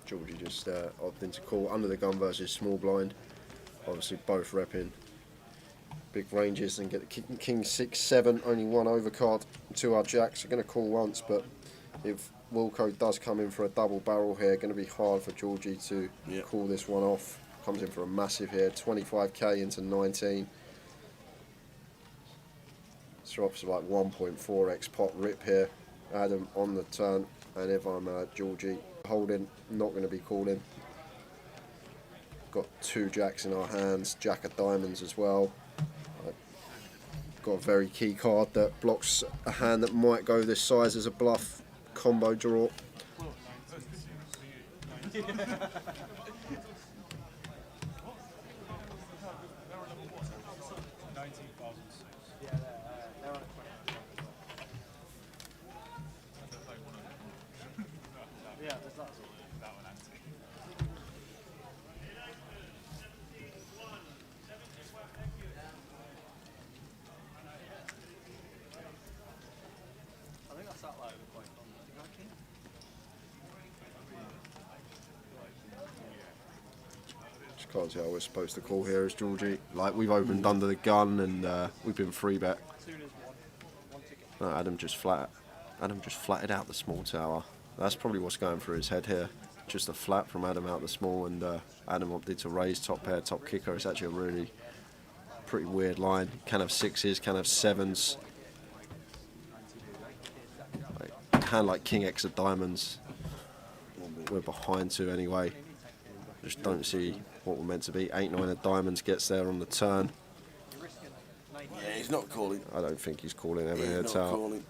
Georgie just opting to call under the gun versus small blind. Obviously both repping big ranges and get the king 6-7, only one overcard to our jacks. Are going to call once, but if Wilco does come in for a double barrel here, going to be hard for Georgie to Yep. call this one off. Comes in for a massive here, 25k into 19. Drops like 1.4x pot rip here. Adam on the turn, and if I'm Georgie holding, not going to be calling. Got two jacks in our hands, jack of diamonds as well. Got a very key card that blocks a hand that might go this size as a bluff combo draw. I think that's that like the point. Just can't see how we're supposed to call here as Georgie. Like, we've opened under the gun and we've been free bet. No, Adam just flatted out the small tower. That's probably what's going through his head here. Just a flat from Adam out the small, and Adam opted to raise top pair, top kicker. It's actually a really pretty weird line. Can have sixes, can have sevens. Like, hand like King X of diamonds. We're behind two anyway. Just don't see what we're meant to be. 8-9 of diamonds gets there on the turn. Yeah, he's not calling. I don't think he's calling ever He's here, not Tal. calling.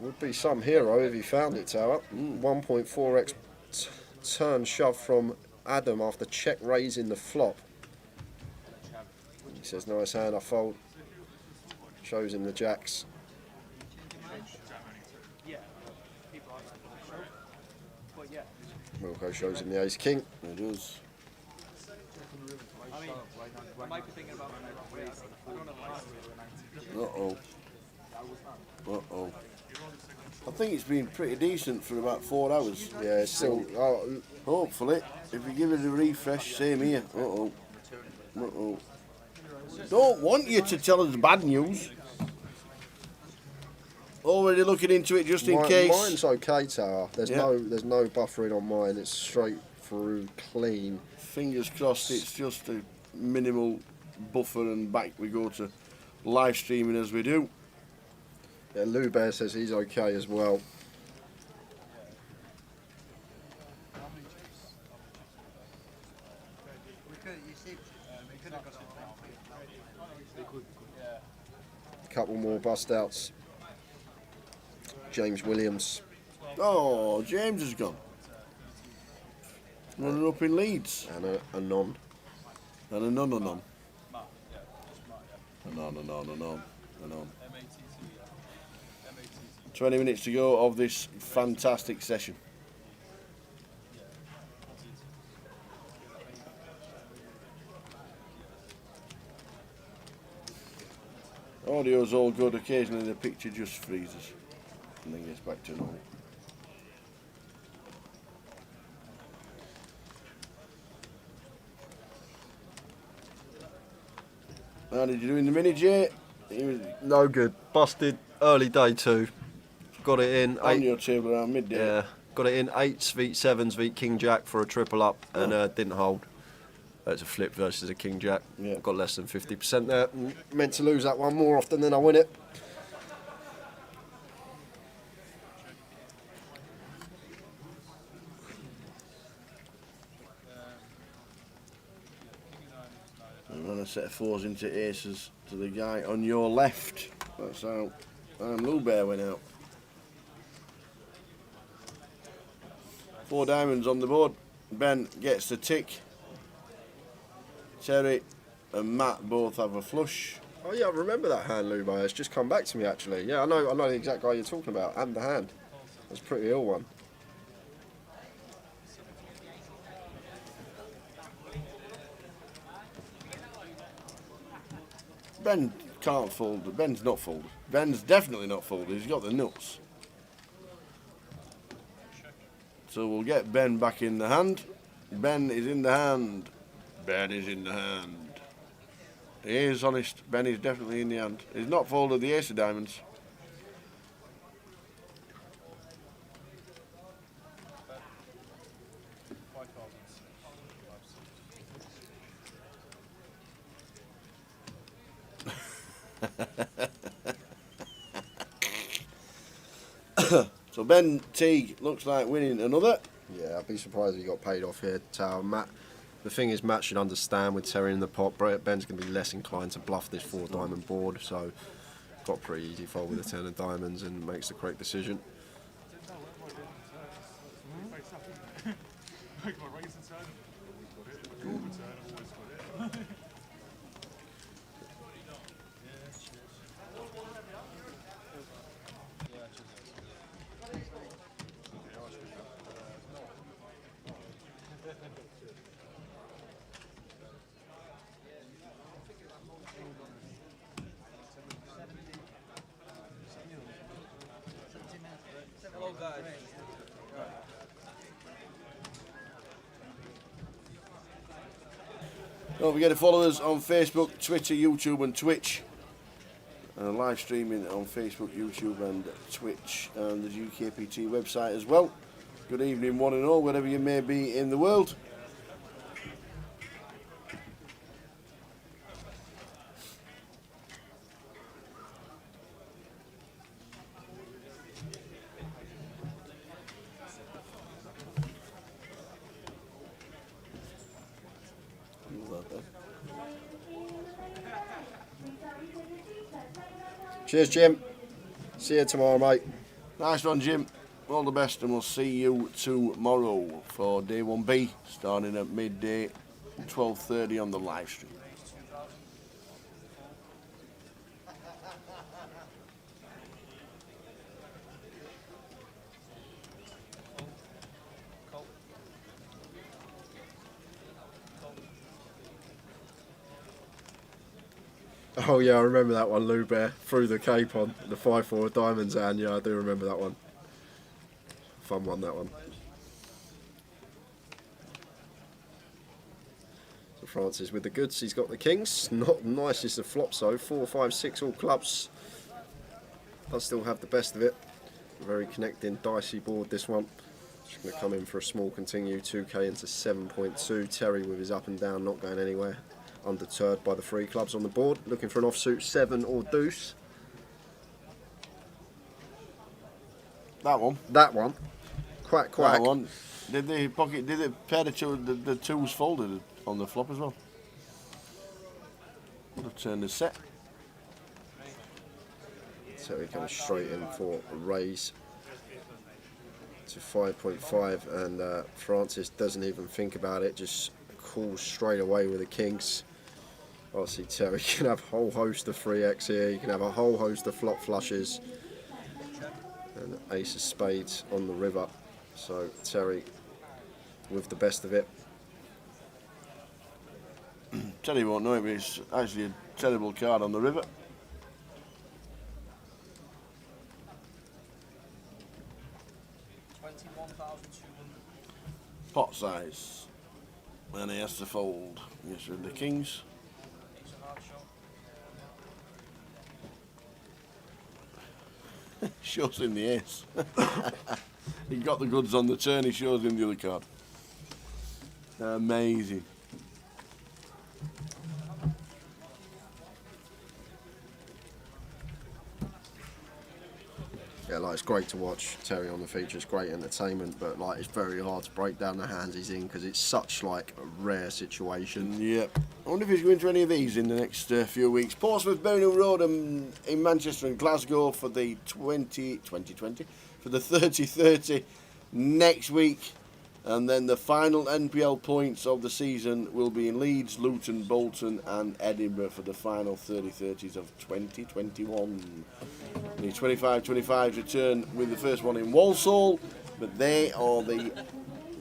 Would be some hero if he found it, Tower. 1.4x turn shove from Adam after check raising the flop. He says, nice hand, I fold. Shows him the jacks. Wilco shows him the ace king. It does. I might be thinking about I don't know. Uh-oh. Uh-oh. I think it's been pretty decent for about 4 hours. Yeah, it's still. Oh, Hopefully, if we give it a refresh, same here. Uh-oh. Uh-oh. Don't want you to tell us bad news. Already looking into it just in case. Mine's okay, Tower. There's Yeah. no buffering on mine. It's straight through, clean. Fingers crossed it's just a minimal buffer and back we go to live streaming as we do. Yeah, Lou Bear says he's okay as well. A couple more bust outs. James Williams. Oh, James has gone. Running up in Leeds. And a non. And a non. A non. 20 minutes to go of this fantastic session. Audio's all good. Occasionally the picture just freezes and then gets back to normal. How did you do in the mini, Jay? No good. Busted early day 2. Got it in On 8. your table around midday. Yeah. Got it in 8s, v 7s, v King Jack for a triple up, and didn't hold. It's a flip versus a King Jack. Yeah. Got less than 50% there. Meant to lose that one more often than I win it. And run a set of 4s into aces to the guy on your left. That's how Lou Bear went out. 4 diamonds on the board. Ben gets the tick. Terry and Matt both have a flush. Oh yeah, I remember that hand, Lou. It's just come back to me actually. Yeah, I know the exact guy you're talking about, and the hand. That's a pretty ill one. Ben can't fold. Ben's not folded. Ben's definitely not folded. He's got the nuts. So we'll get Ben back in the hand. Ben is in the hand. Ben is in the hand. He is honest. Ben is definitely in the hand. He's not folded the ace of diamonds. So Ben Teague looks like winning another. Yeah, I'd be surprised if he got paid off here. Matt, the thing is, Matt should understand with Terry in the pot, Ben's going to be less inclined to bluff this 4 diamond board, so got a pretty easy fold with a 10 of diamonds and makes the correct decision. Don't forget to follow us on Facebook, Twitter, YouTube and Twitch. And live streaming on Facebook, YouTube and Twitch and the GUKPT website as well. Good evening one and all, wherever you may be in the world. Cheers, Jim. See you tomorrow, mate. Nice one, Jim. All the best, and we'll see you tomorrow for day 1B, starting at midday, 12:30 on the live stream. Oh yeah, I remember that one, Lou Bear. Threw the cape on, the 5-4 of diamonds, and yeah, I do remember that one. Fun one, that one. So Francis with the goods, he's got the kings. Not nicest of flops though, 4, 5, 6 all clubs. Does still have the best of it. Very connecting, dicey board this one. Just going to come in for a small continue, 2k into 7.2. Terry with his up and down, not going anywhere. Undeterred by the 3 clubs on the board, looking for an offsuit 7 or deuce. That one. That one. Quack quack. That one. Did the pocket? Did it pair the twos folded on the flop as well? Would have turned the set. So he comes straight in for a raise to 5.5, and Francis doesn't even think about it, just calls straight away with the kings. Obviously Terry can have a whole host of 3x here, you can have a whole host of flop flushes, and ace of spades on the river. So Terry with the best of it. Terry won't know it, but it's actually a terrible card on the river. pot size. And he has to fold. Yes, with the kings. Shows him the ace. He got the goods on the turn, he shows him the other card. Amazing. Yeah, like it's great to watch Terry on the feature. It's great entertainment, but like it's very hard to break down the hands he's in because it's such like a rare situation. Yep. I wonder if he's going to any of these in the next few weeks. Portsmouth, Birmingham Road, and in Manchester and Glasgow for the 2020 for the 30-30 next week, and then the final NPL points of the season will be in Leeds, Luton, Bolton, and Edinburgh for the final 30-30s of 2021. The 25-25s return with the first one in Walsall, but they are the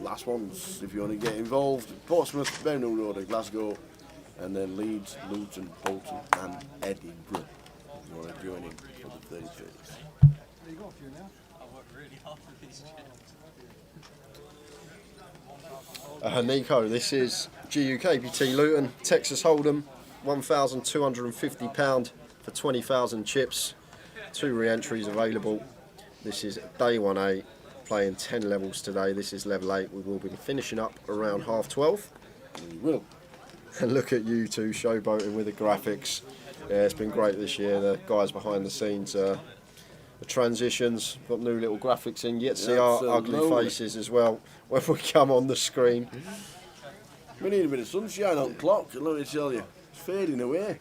last ones if you want to get involved. Portsmouth, Birmingham Road, and Glasgow, and then Leeds, Luton, Bolton, and Edinburgh. You want to join in for the 30-30s. There you go, a few now. I worked really hard for these chips. Nico, this is GUKPT Luton, Texas Hold'em, £1,250 for 20,000 chips. 2 re-entries available. This is day 1A, playing 10 levels today. This is level 8. We will be finishing up around 12:30. We will. And look at you two showboating with the graphics. Yeah, it's been great this year. The guys behind the scenes, the transitions, got new little graphics in. Yet see our ugly faces as well when we come on the screen. We need a bit of sunshine on clock, and let me tell you, it's fading away.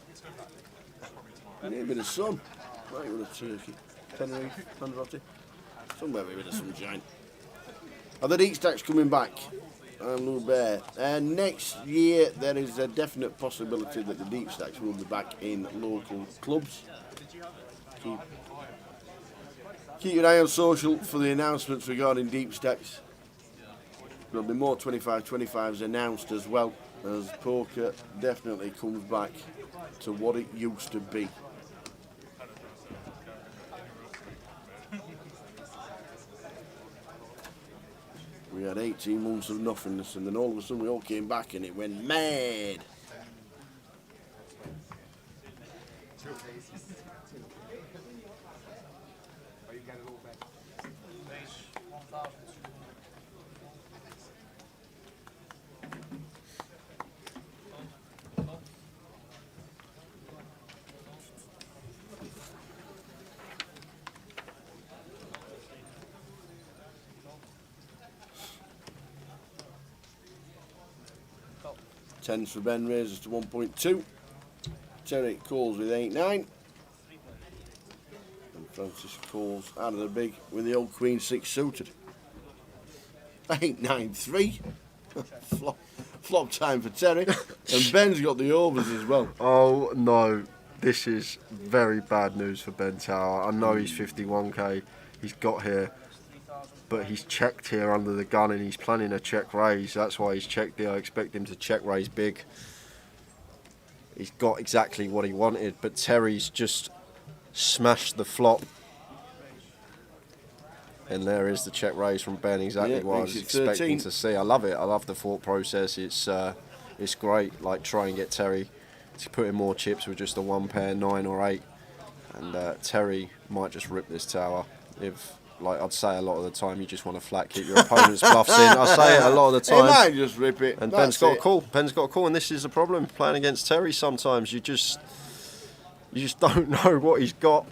We need a bit of sun. Right, with a turkey. Tenerife, Lanzarote. Somewhere with a bit of sunshine. Are the deep stacks coming back? I'm Lou Bear. Next year, there is a definite possibility that the deep stacks will be back in local clubs. Keep your eye on social for the announcements regarding deep stacks. There'll be more 25-25s announced as well, as poker definitely comes back to what it used to be. We had 18 months of nothingness, and then all of a sudden we all came back and it went mad. Tens for Ben, raises to 1.2. Terry calls with 8-9. And Francis calls out of the big with the old Queen 6 suited. 8-9-3. Flop time for Terry. And Ben's got the overs as well. Oh no, this is very bad news for Ben Tower. I know he's 51k, he's got here, but he's checked here under the gun and he's planning a check raise. That's why he's checked here. I expect him to check raise big. He's got exactly what he wanted, but Terry's just smashed the flop. And there is the check raise from Ben, exactly what I was expecting to see. I love it. I love the thought process. It's great. Like, try and get Terry to put in more chips with just a 1 pair, 9 or 8. And Terry might just rip this tower. If, like I'd say a lot of the time, you just want to flat keep your opponent's bluffs in. I say it a lot of the time. He might just rip it. And Ben's got a call. Ben's got a call, and this is the problem. Playing against Terry, sometimes you just don't know what he's got.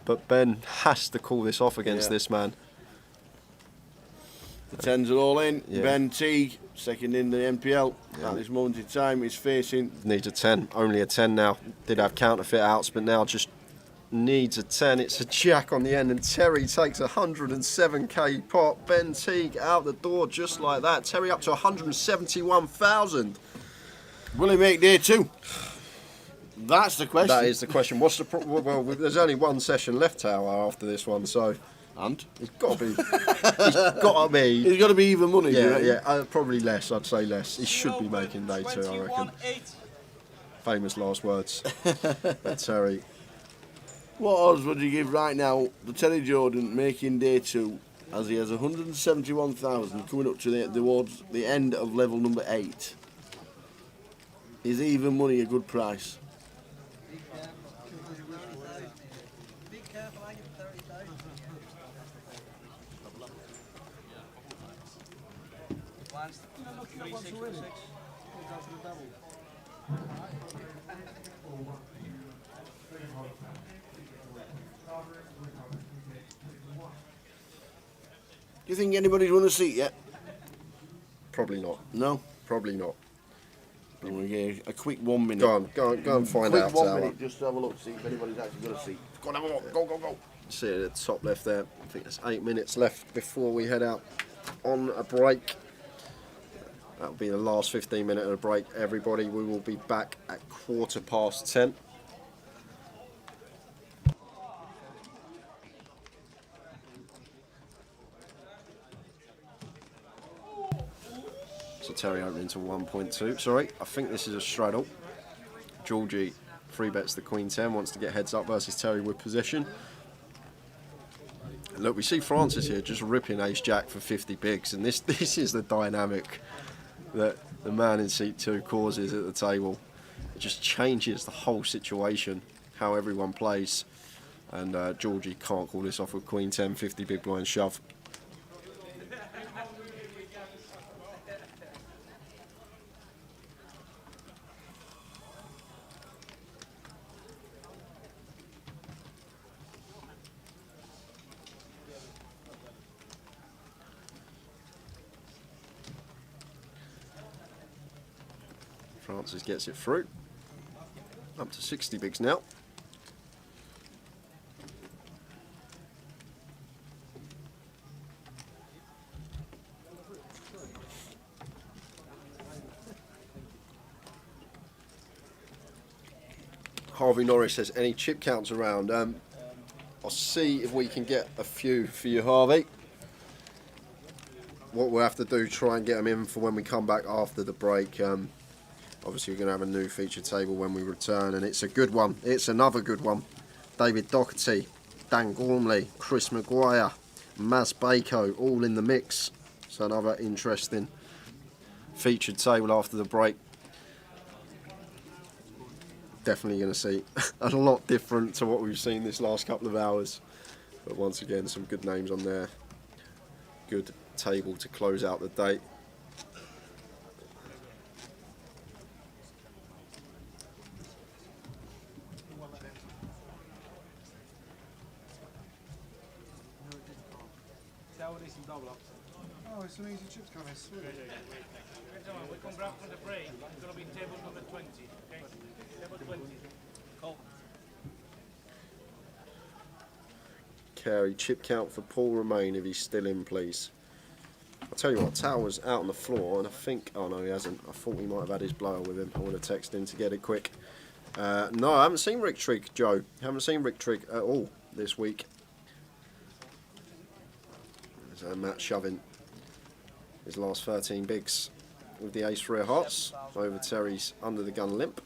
But Ben has to call this off against this man. The tens are all in. Yeah. Ben Teague, second in the NPL at this moment in time, is facing. Needs a 10. Only a 10 now. Did have counterfeit outs, but now just needs a 10. It's a jack on the end, and Terry takes 107k pot. Ben Teague out the door just like that. Terry up to 171,000. Will he make day 2? That's the question. That is the question. What's the well? There's only one session left, Tower, after this one, so And it's got to be. He's got to be. He's got to be even money. Yeah. Probably less. I'd say less. He should be making day 2, I reckon. Famous last words. But Terry. What odds would you give right now? The Terry Jordan making day 2 as he has 171,000 coming up to towards the end of level number 8. Is even money a good price? Be careful, I get 30,000. Once, 366. Go for the double. Do you think anybody's won a seat yet? Probably not. No? Probably not. I'm going to get a quick 1 minute. Go and find Quick out. 1 Tower. minute just to have a look, see if anybody's actually got a seat. Go on, have a look. Go, go, go. See it at the top left there. I think there's 8 minutes left before we head out on a break. That'll be the last 15 minutes of the break. Everybody, we will be back at 10:15. So Terry opening to 1.2. Sorry, I think this is a straddle. Georgie free bets the Queen 10, wants to get heads up versus Terry with possession. Look, we see Francis here just ripping Ace Jack for 50 bigs, and this is the dynamic that the man in seat 2 causes at the table. It just changes the whole situation, how everyone plays, and Georgie can't call this off with Queen 10, 50 big blind shove. Francis gets it through. Up to 60 bigs now. Harvey Norris says, any chip counts around? I'll see if we can get a few for you, Harvey. What we'll have to do, try and get them in for when we come back after the break. Obviously, we're going to have a new feature table when we return, and it's a good one. It's another good one. David Doherty, Dan Gormley, Chris Maguire, Maz Bako, all in the mix. So another interesting featured table after the break. Definitely going to see a lot different to what we've seen this last couple of hours. But once again, some good names on there. Good table to close out the day. Oh, it's an easy chip to come in, sweet. We come back from the break. It's going to be table number 20. Okay? Table 20. Cool. Carey, chip count for Paul Romain if he's still in, please. I'll tell you what, Tower's out on the floor, and I think... Oh, no, he hasn't. I thought he might have had his blower with him. I would have texted him to get it quick. No, I haven't seen Rick Trigg, Joe. Haven't seen Rick Trigg at all this week. There's Matt shoving his last 13 bigs with the ace-3 of hearts over Terry's under the gun limp.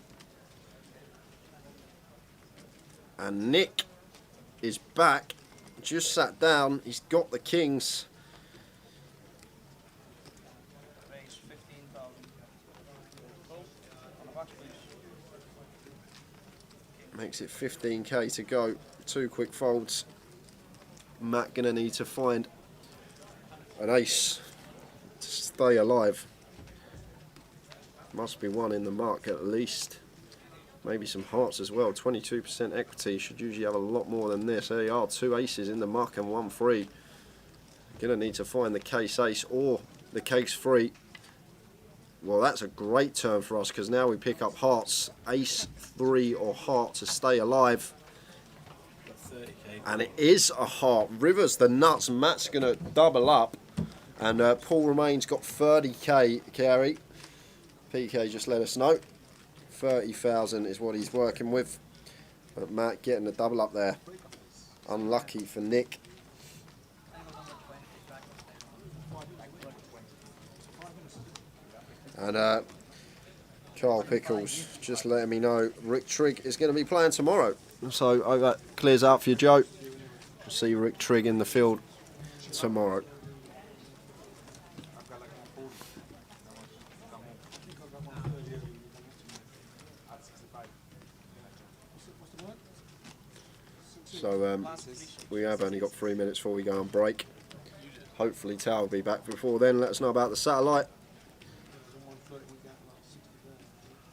And Nick is back, just sat down, he's got the kings. Makes it 15k to go, 2 quick folds. Matt gonna need to find an ace to stay alive. Must be one in the mark at least. Maybe some hearts as well. 22% equity. Should usually have a lot more than this. There you are, 2 aces in the mark and 1 free. Gonna need to find the case ace or the case free. Well, that's a great turn for us because now we pick up hearts. Ace, 3 or heart to stay alive. And it is a heart. Rivers the nuts. Matt's going to double up. And Paul Romain's got 30k carry. PK just let us know. 30,000 is what he's working with. But Matt getting the double up there. Unlucky for Nick. And Carl Pickles just letting me know Rick Trigg is going to be playing tomorrow. So that clears out for you, Joe. We'll see Rick Trigg in the field tomorrow. I've got like 40. I got one 30 at 65. What's the word? So we have only got 3 minutes before we go on break. Hopefully Tao will be back before then. Let us know about the satellite.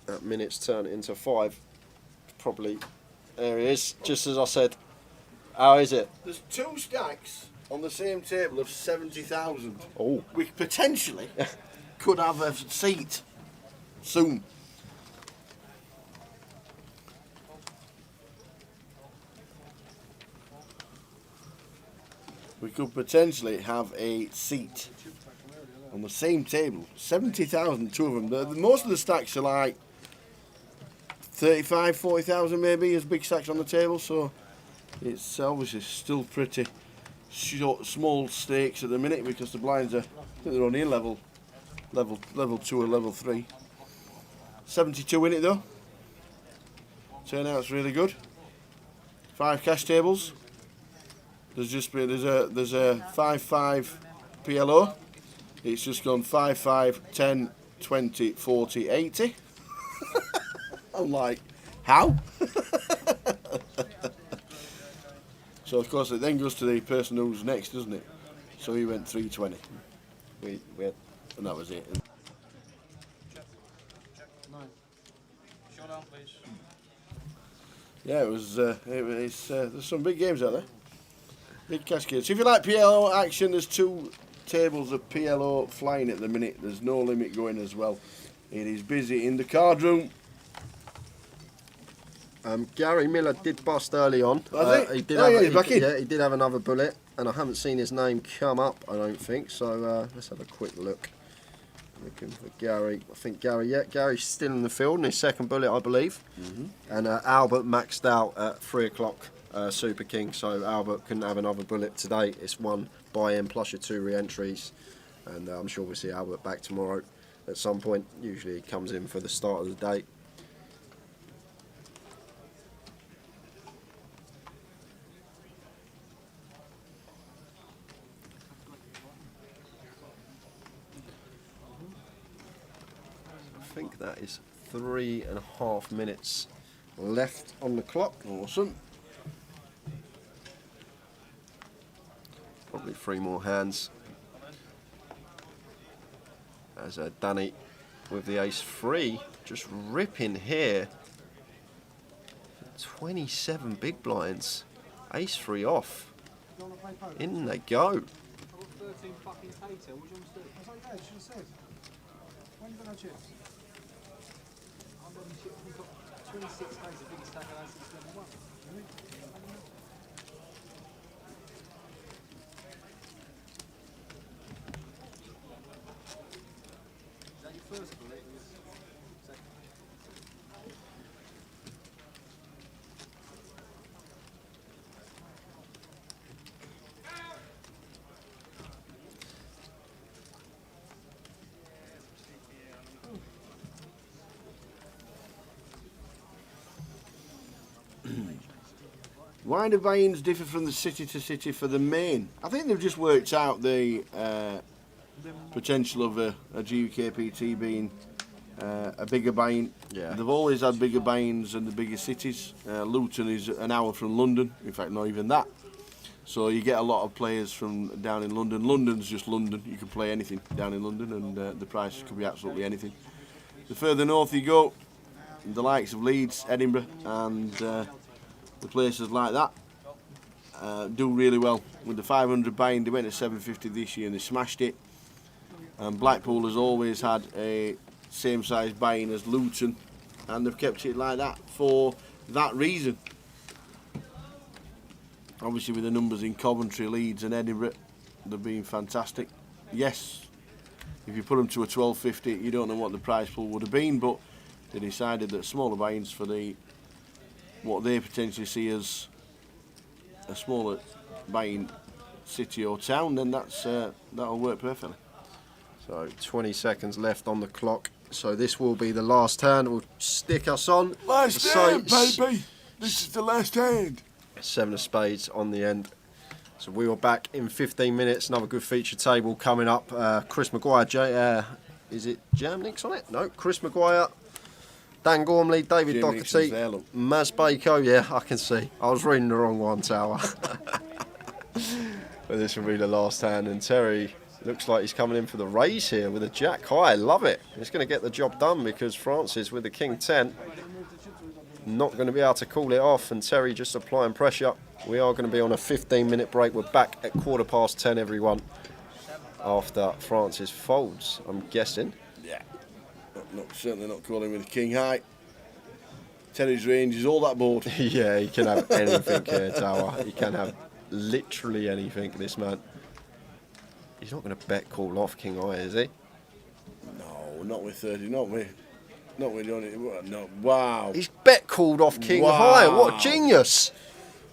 That minute's turn it into 5. Probably, there he is. Just as I said. How is it? There's 2 stacks on the same table of 70,000. Oh. We potentially could have a seat soon. We could potentially have a seat on the same table. 70,000, 2 of them. Most of the stacks are like 35, 40,000 maybe as big stacks on the table, so it's obviously still pretty short, small stakes at the minute because the blinds are, I think they're only in level 2 or level 3. 72 in it though. Turnout's really good. 5 cash tables. There's a 5-5 PLO. It's just gone 5-5, 10, 20, 40, 80. I'm like, how? So of course it then goes to the person who's next, doesn't it? So he went 320. We had, and that was it. Showdown, please. Yeah, it was. There's some big games out there. Big cascades. So if you like PLO action, there's 2 tables of PLO flying at the minute. There's no limit going as well. It is busy in the card room. Gary Miller did bust early on. He did he's back in. Yeah, he did have another bullet, and I haven't seen his name come up, I don't think. So let's have a quick look. Looking for Gary. I think Gary's still in the field in his second bullet, I believe. And Albert maxed out at 3 o'clock Super King, so Albert couldn't have another bullet today. It's 1 buy-in plus your 2 re-entries, and I'm sure we'll see Albert back tomorrow at some point. Usually he comes in for the start of the day. I think that is 3.5 minutes left on the clock. Awesome. Probably 3 more hands. As Danny with the ace-3 just ripping here. 27 big blinds. Ace-3 off. In they go. 13 fucking tater, what do you want to do? I was like, yeah, you should have said. When you got no chips? I'm going to chip, we've got 26 days, the biggest stack of aces since level 1. Is that your first bullet? Or your second? Why do buy-ins differ from the city to city for the main? I think they've just worked out the potential of a GUKPT being a bigger buy-in. Yeah. They've always had bigger buy-ins in the bigger cities. Luton is an hour from London, in fact not even that. So you get a lot of players from down in London. London's just London, you can play anything down in London and the price could be absolutely anything. The further north you go, the likes of Leeds, Edinburgh and the places like that do really well. With the 500 buy-in, they went to 750 this year and they smashed it. And Blackpool has always had a same size buy-in as Luton and they've kept it like that for that reason. Obviously with the numbers in Coventry, Leeds and Edinburgh, they've been fantastic. Yes, if you put them to a 1250, you don't know what the prize pool would have been, but they decided that smaller buy-ins for the what they potentially see as a smaller buy-in city or town, then that'll work perfectly. So 20 seconds left on the clock. So this will be the last hand. We'll stick us on. Last hand, baby. This is the last hand. 7 of spades on the end. So we were back in 15 minutes. Another good feature table coming up. Chris Maguire, is it Jam Nicks on it? No, Chris Maguire, Dan Gormley, David Jim Nicks is there, Docherty, look. Maz Bako. Yeah, I can see. I was reading the wrong one, Tower. But this will be the last hand, and Terry looks like he's coming in for the raise here with a jack high. Love it. He's going to get the job done because Francis with the king 10 not going to be able to call it off, and Terry just applying pressure. We are going to be on a 15-minute break. We're back at 10:15, everyone, after Francis folds, I'm guessing. Yeah. Certainly not calling with the king high. Terry's range is all that board. Yeah, he can have anything here, Tower. He can have literally anything, this man. He's not going to bet call off king high, is he? No, not with 30. Not with Johnny. No. Wow. He's bet called off king high. What genius!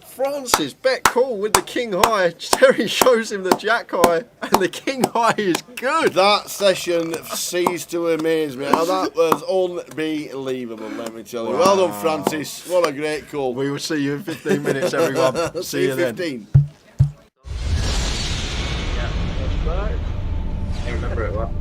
Francis bet call with the king high. Terry shows him the jack high, and the king high is good. That session ceased to amaze me. Now, that was unbelievable, let me tell you. Well done, Francis. What a great call. We will see you in 15 minutes, everyone. See you then. 15. Yeah, that's right. I remember it well.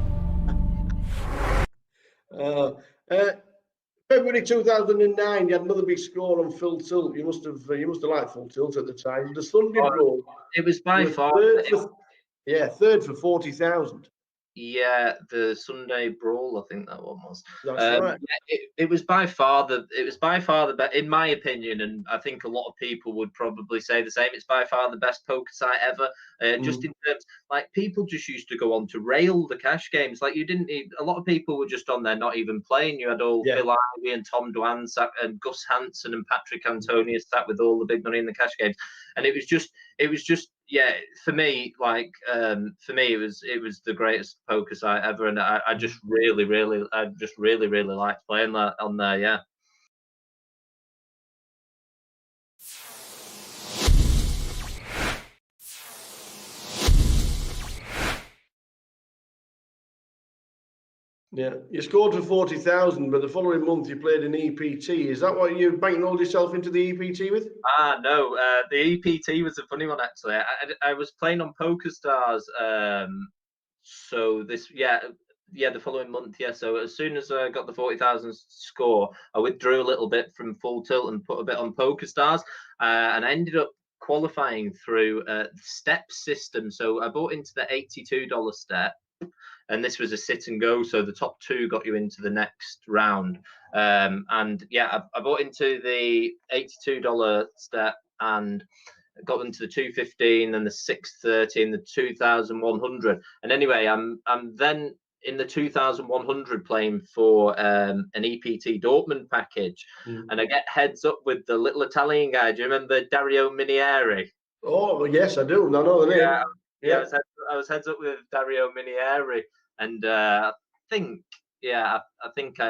February 2009, you had another big score on full tilt. You must have liked full tilt at the time. The Sunday Brawl. It was by far. Third for 40,000. Yeah, the Sunday Brawl, I think that one was. That's right. Yeah, it was by far the best, in my opinion, and I think a lot of people would probably say the same. It's by far the best poker site ever. Just in terms, like, people just used to go on to rail the cash games. Like, you didn't need, a lot of people were just on there not even playing. You had all Phil Ivey and Tom Dwan sat, and Gus Hansen and Patrick Antonius sat with all the big money in the cash games, and it was just yeah, for me, like, it was the greatest poker site ever, and I just really liked playing that on there. Yeah. Yeah, you scored for 40,000, but the following month you played an EPT. Is that what you bankrolled yourself into the EPT with? No, the EPT was a funny one, actually. I was playing on PokerStars, so this, the following month, yeah. So as soon as I got the 40,000 score, I withdrew a little bit from Full Tilt and put a bit on PokerStars, and I ended up qualifying through the step system. So I bought into the $82 step, and this was a sit and go, so the top two got you into the next round. And yeah, I bought into the $82 step and got into the 215 and the 630 and the 2,100. And anyway, I'm then in the 2,100 playing for an EPT Dortmund package, and I get heads up with the little Italian guy. Do you remember Dario Minieri? Oh yes, I do. I know the name. Yeah, I was heads up with Dario Minieri, and I think I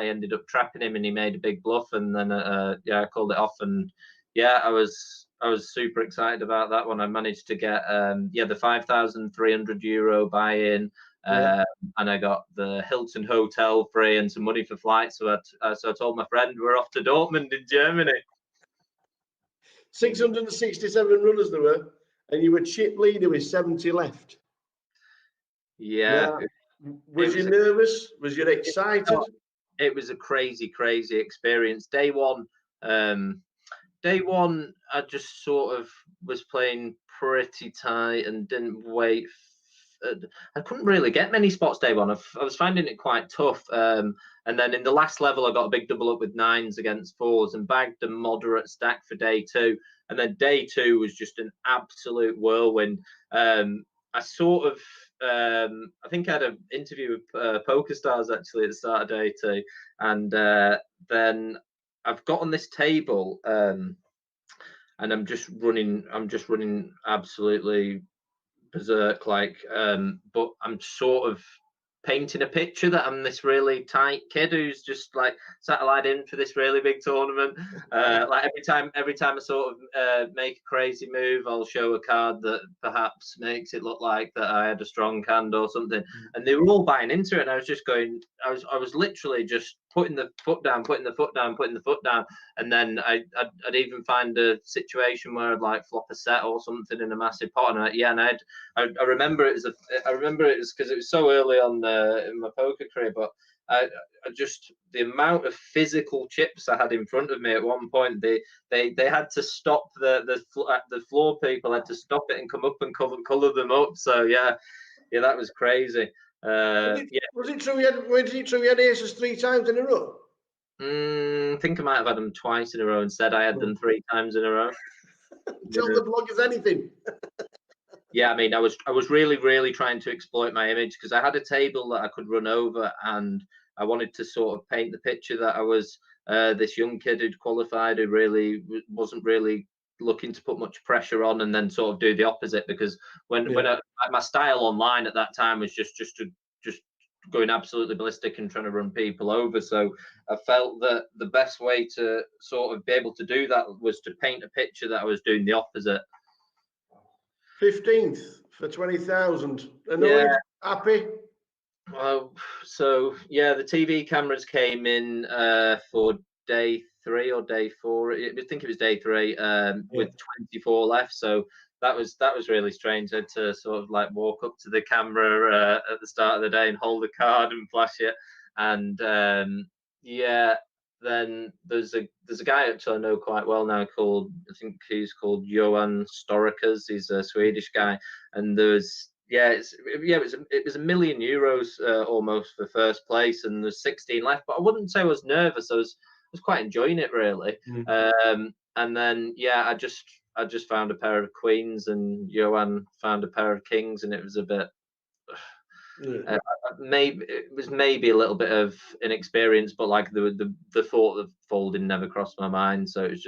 ended up trapping him, and he made a big bluff, and then I called it off, and yeah, I was super excited about that one. I managed to get the €5,300 buy-in, and I got the Hilton hotel free and some money for flights. So I told my friend we're off to Dortmund in Germany. 667 runners there were, and you were chip leader with 70 left. Yeah. Was you nervous? Was you excited? It was a crazy experience. Day one, I just sort of was playing pretty tight and didn't wait. I couldn't really get many spots day one. I was finding it quite tough. And then in the last level, I got a big double up with 9s against 4s and bagged a moderate stack for day two. And then day two was just an absolute whirlwind. I sort of, I think I had an interview with PokerStars actually at the start of day two, and then I've got on this table, and I'm just running absolutely berserk, like, but I'm sort of painting a picture that I'm this really tight kid who's just like satellite in for this really big tournament. Like every time I sort of make a crazy move, I'll show a card that perhaps makes it look like that I had a strong hand or something. And they were all buying into it, and I was just going, I was literally just putting the foot down, putting the foot down, putting the foot down, and then I'd even find a situation where I'd like flop a set or something in a massive pot, and I remember it was because it was so early on in my poker career, but I just the amount of physical chips I had in front of me at one point, they had to stop the floor people had to stop it and come up and color them up. So yeah, that was crazy. Was it true you had aces 3 times in a row? I think I might have had them twice in a row. Instead, I had them 3 times in a row. Tell the bloggers anything. Yeah, I mean, I was really, really trying to exploit my image because I had a table that I could run over, and I wanted to sort of paint the picture that I was this young kid who'd qualified, who really wasn't really looking to put much pressure on, and then sort of do the opposite. Because when my style online at that time was just going absolutely ballistic and trying to run people over. So I felt that the best way to sort of be able to do that was to paint a picture that I was doing the opposite. 15th for 20,000. Annoyed? Yeah. Happy? So yeah, the TV cameras came in for day 3 or day 4. I think it was day 3 with 24 left. So that was really strange. I had to sort of like walk up to the camera at the start of the day and hold the card and flash it. And then there's a guy actually I know quite well now called, I think he's called Johan Storikers. He's a Swedish guy, and there's it was €1 million almost for first place, and there's 16 left. But I wouldn't say I was nervous. I was quite enjoying it really. And then I just found a pair of queens, and Johan found a pair of kings, and it was a bit. Maybe a little bit of inexperience, but like the thought of folding never crossed my mind. So it was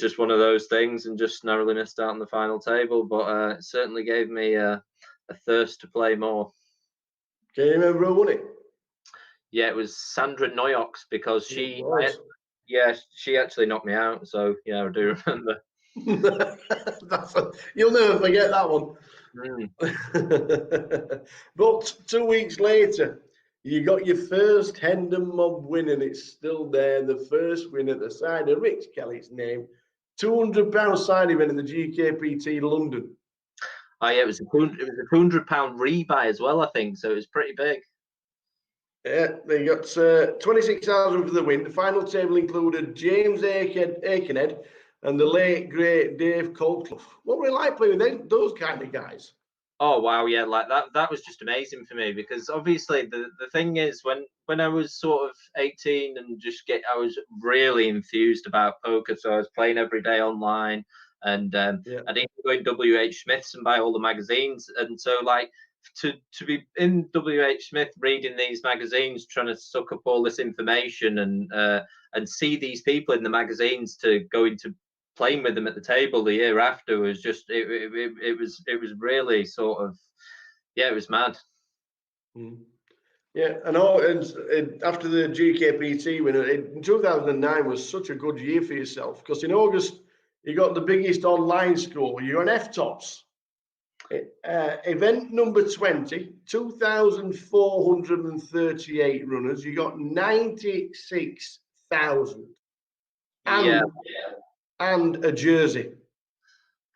just one of those things, and just narrowly missed out on the final table. But it certainly gave me a thirst to play more. Can you remember who won it? Yeah, it was Sandra Noyox, because she actually knocked me out. So yeah, I do remember. You'll never forget that one. But 2 weeks later, you got your first Hendon Mob win, and it's still there. The first win at the side of Rich Kelly's name. £200 side event in the GUKPT London. Oh yeah, it was a £200 rebuy as well, I think. So it was pretty big. Yeah, they got 26,000 for the win. The final table included James Aikenhead and the late great Dave Colclough. What were it like playing with those kind of guys? Oh wow, yeah, like that was just amazing for me, because obviously the thing is, when I was sort of 18 and I was really enthused about poker, so I was playing every day online, and I'd even go in WH Smith's and buy all the magazines, and so like to be in WH Smith reading these magazines, trying to suck up all this information, and see these people in the magazines to go into playing with them at the table the year after was just it was really sort of it was mad. Yeah, I know. And after the GUKPT win in 2009 was such a good year for yourself, because in August you got the biggest online score. You're on F-Tops. Event number 20, 2,438 runners. You got 96,000. And a jersey.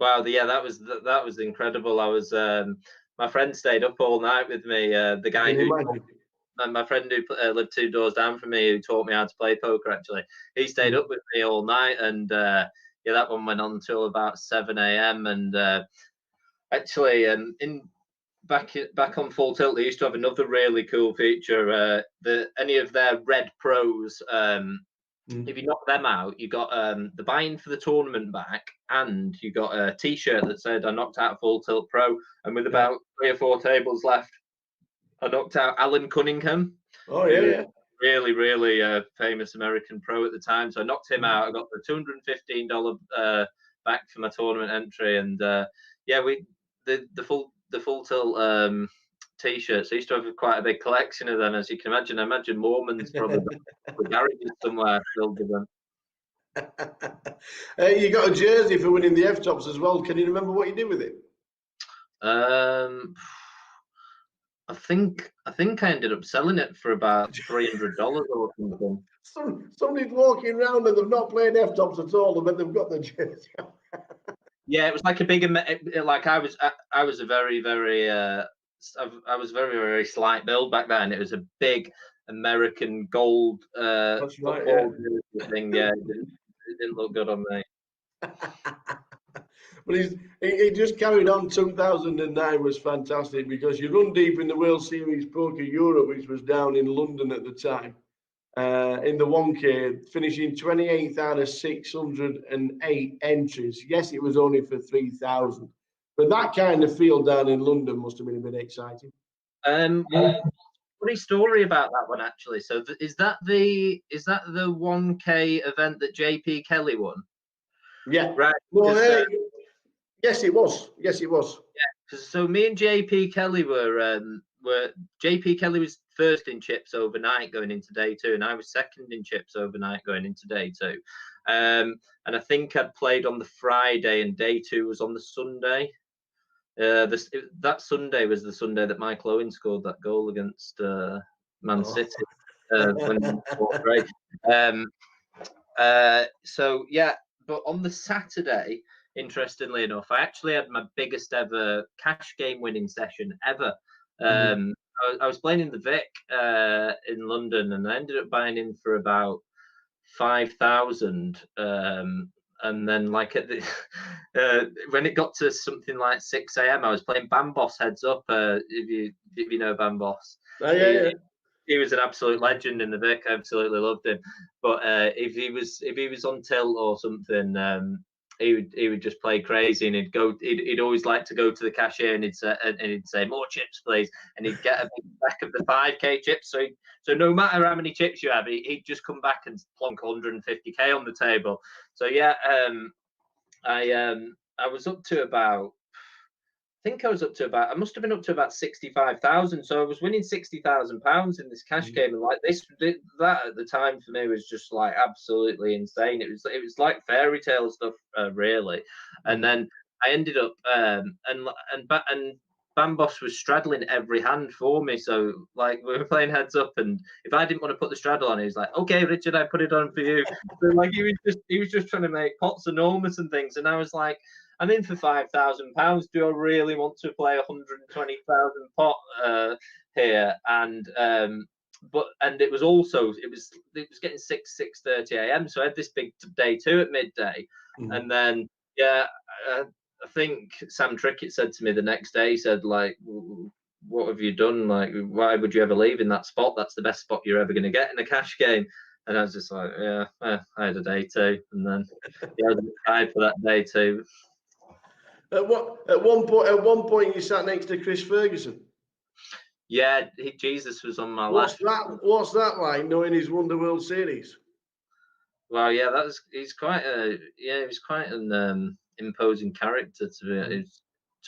Wow, yeah, that was incredible. I was my friend stayed up all night with me. The guy my friend who lived 2 doors down from me, who taught me how to play poker, actually, he stayed up with me all night, and that one went on until about 7 a.m. And actually, back on Full Tilt, they used to have another really cool feature. Any of their red pros. If you knock them out, you got the buy-in for the tournament back, and you got a T-shirt that said "I knocked out Full Tilt Pro." And with about 3 or 4 tables left, I knocked out Alan Cunningham. Oh yeah. Really, really famous American pro at the time. So I knocked him out. I got the $215 back for my tournament entry, and the Full Tilt T-shirts. I used to have quite a big collection of them, as you can imagine. I imagine Mormons probably with garages somewhere filled with them. You got a jersey for winning the F-Tops as well. Can you remember what you did with it? I think I ended up selling it for about $300 or something. Somebody's walking around and they've not played F-tops at all, but they've got the jersey. Yeah, it was like a big, like I was a very, very, I was very, very slight build back then. It was a big American gold That's right, football jersey thing. Yeah, it didn't look good on me. But he just carried on. 2009 was fantastic because you run deep in the World Series Poker Europe, which was down in London at the time. In the 1K, finishing 28th out of 608 entries. Yes, it was only for 3,000, but that kind of field down in London must have been a bit exciting. Well, funny story about that one actually. So is that the 1K event that JP Kelly won? Yeah. Right. Well, yes, it was. Yes, it was. Yeah. So me and JP Kelly were JP Kelly was first in chips overnight going into day 2, and I was second in chips overnight going into day 2. And I think I'd played on the Friday, and day 2 was on the Sunday. That Sunday was the Sunday that Michael Owen scored that goal against Man City. When so yeah, but on the Saturday, interestingly enough, I actually had my biggest ever cash game winning session ever. I was playing in the Vic in London, and I ended up buying in for about 5,000. And then, like at the when it got to something like 6 a.m., I was playing Bambos heads up. If you know Bambos, he was an absolute legend in the Vic. I absolutely loved him. But if he was on tilt or something, he would just play crazy, and he'd always like to go to the cashier, and he'd say more chips please, and he'd get a big stack of the 5K chips. So no matter how many chips you have, he'd just come back and plonk 150K on the table. So yeah, I was up to about, I must have been up to about 65,000. So I was winning £60,000 in this cash game, and like that at the time for me was just like absolutely insane. It was like fairy tale stuff, really. And then I ended up and Bambos was straddling every hand for me. So like we were playing heads up, and if I didn't want to put the straddle on, he was like, "Okay, Richard, I put it on for you." So like he was just trying to make pots enormous and things, and I was like, I'm in for £5,000. Do I really want to play 120,000 pot here? And it was getting 6:30 a.m. So I had this big day 2 at midday, and then I think Sam Trickett said to me the next day, he said, like, what have you done? Like, why would you ever leave in that spot? That's the best spot you're ever going to get in a cash game. And I was just like, yeah, I had a day 2, and then I was excited for that day 2. At one point, you sat next to Chris Ferguson. Yeah, Jesus was on my left. What's that like, knowing he's won the World Series? Well, yeah, he's quite an imposing character to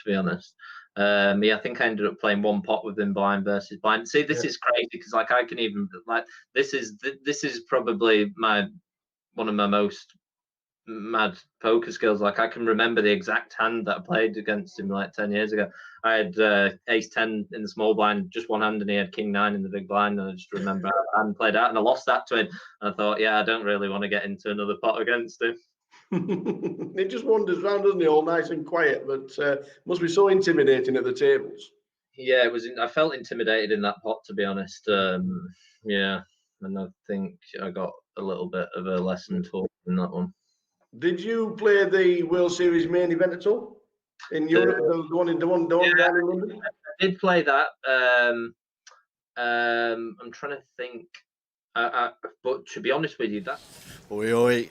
be honest. I think I ended up playing one pot with him blind versus blind. See, this is crazy because like I can even like this is probably one of my most mad poker skills. Like I can remember the exact hand that I played against him like 10 years ago. I had ace 10 in the small blind, just one hand, and he had king 9 in the big blind, and I just remember how I hadn't played out, and I lost that to him, and I thought, yeah, I don't really want to get into another pot against him. It just wanders around, doesn't he, all nice and quiet, but must be so intimidating at the tables. Yeah, it was. I felt intimidated in that pot, to be honest. Yeah, and I think I got a little bit of a lesson taught in that one. Did you play the World Series main event at all in Europe? The one down in London. I did play that. I'm trying to think. But to be honest with you, that. Oi,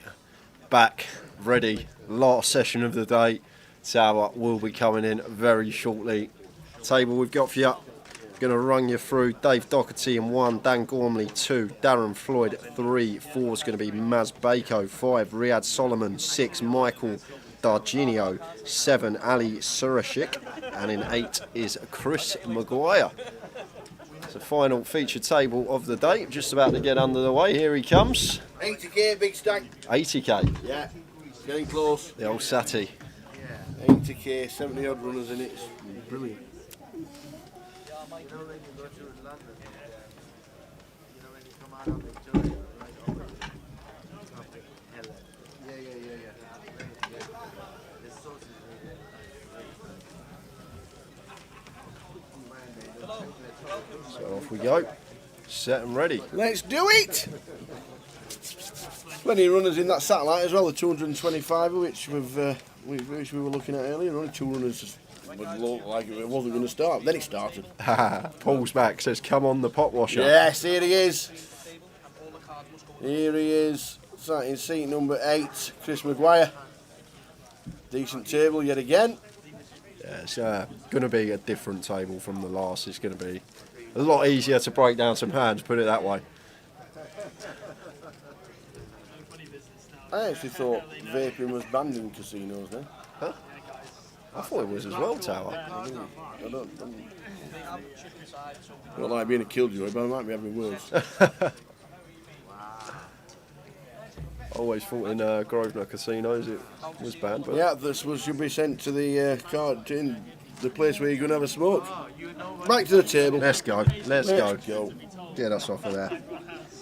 back ready. Last session of the day. Tower will be coming in very shortly. Table we've got for you. Going to run you through Dave Doherty in 1, Dan Gormley 2, Darren Floyd 3, 4 is going to be Maz Bako, 5 Riyad Solomon, 6 Michael Darginio, 7 Ali Surashik, and in 8 is Chris Maguire. It's the final feature table of the day, just about to get under the way. Here he comes. 80k, big stack. 80k. Yeah, getting close. The old Sati. 80k, 70 odd runners in it. It's brilliant. You know when you go to London, you know when you come out of Victoria, right over traffic, hell. Yeah. The sauce is really So off we go. Set and ready. Let's do it! Plenty of runners in that satellite as well, the 225, which which we were looking at earlier. Only 2 runners just looked like it wasn't going to start. Then it started. Pulls back, says, "Come on, the pot washer." Yes, here he is. Here he is. Sat in seat number 8, Chris Maguire. Decent table yet again. Yeah, it's going to be a different table from the last. It's going to be a lot easier to break down some hands, put it that way. I actually thought vaping was banned in casinos then. Huh? I thought it was as well, Tower. I don't like being a killjoy, but I might be having words. Always thought in Grosvenor casinos it was banned, but Yeah, this should be sent to the card in the place where you're going to have a smoke. Back to the table. let's go. Let's go. go. Get us off of there.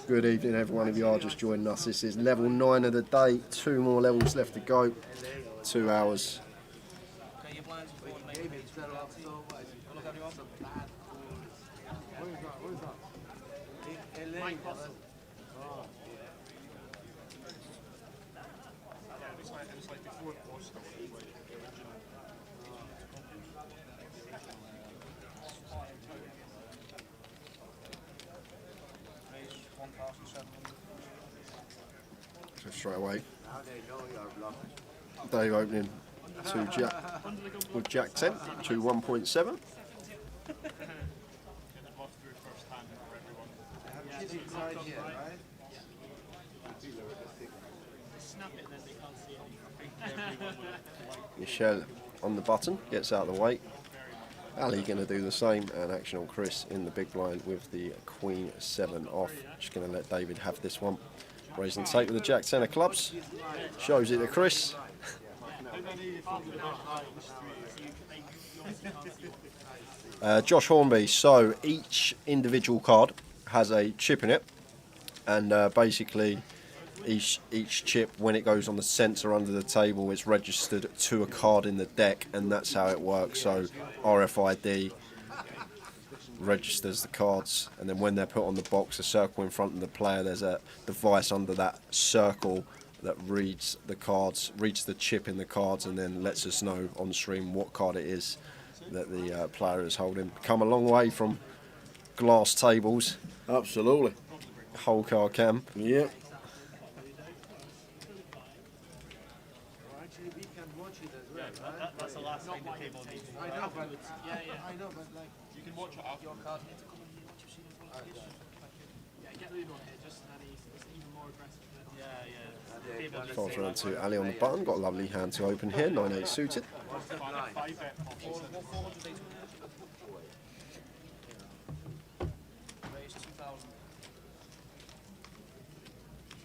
Good evening, everyone. If you are just joining us, this is level 9 of the day. 2 more levels left to go. 2 hours. It's like before it was like the original. So straight away, Dave opening with Jack 10 to 1.7. Michelle on the button, gets out of the way. Ali going to do the same, and action on Chris in the big blind with the Queen 7 off. Just going to let David have this one. Raising take with the Jack 10 of clubs. Shows it to Chris. Josh Hornby. So each individual card has a chip in it, and basically each chip, when it goes on the sensor under the table, it's registered to a card in the deck, and that's how it works. So RFID registers the cards, and then when they're put on the box, a circle in front of the player, there's a device under that circle that reads the cards, reads the chip in the cards, and then lets us know on stream what card it is that the player is holding. Come a long way from glass tables. Absolutely. Whole card cam. Yep. That's the last thing that came on these. I know, but like You can watch it after. your card. Get Luton on here, just and it's even more aggressive. Falls around to Ali on the button. Got a lovely hand to open here. 9-8 suited.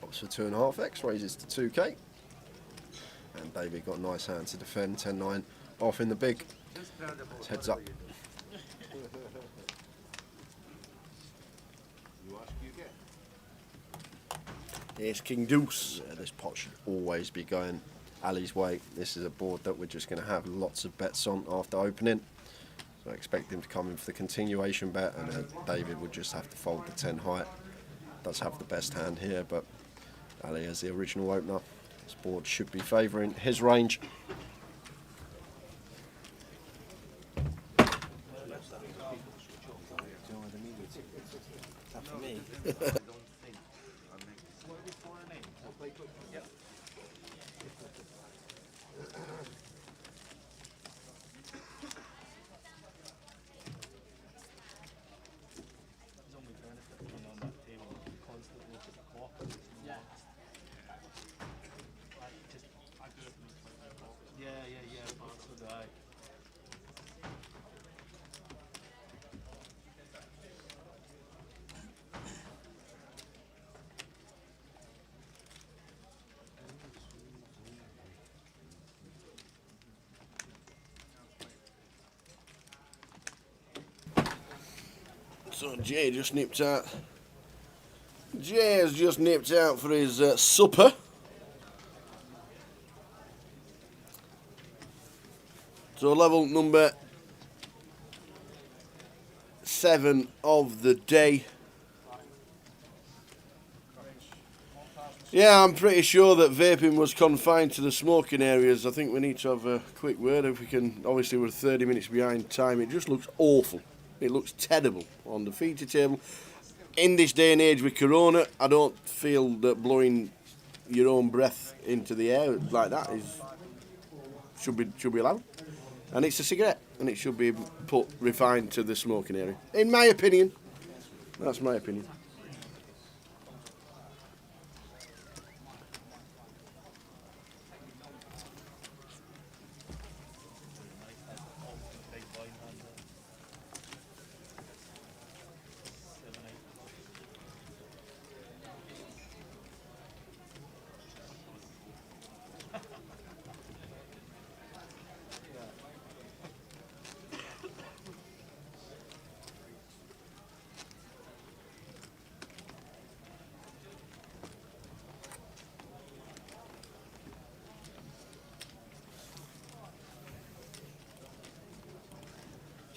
Pops for 2.5x. Raises to 2k. And David got a nice hand to defend. 10-9 off in the big. His heads up. Ace King Deuce. Yeah, this pot should always be going Ali's way. This is a board that we're just going to have lots of bets on after opening. So I expect him to come in for the continuation bet, and David would just have to fold the 10 height. Does have the best hand here, but Ali as the original opener. This board should be favouring his range. So Jay just nipped out. Jay has just nipped out for his supper. So level number 7 of the day. Yeah, I'm pretty sure that vaping was confined to the smoking areas. I think we need to have a quick word if we can. Obviously, we're 30 minutes behind time. It just looks awful. It looks terrible on the feature table. In this day and age with Corona, I don't feel that blowing your own breath into the air like that should be allowed. And it's a cigarette, and it should be refined to the smoking area. In my opinion, that's my opinion.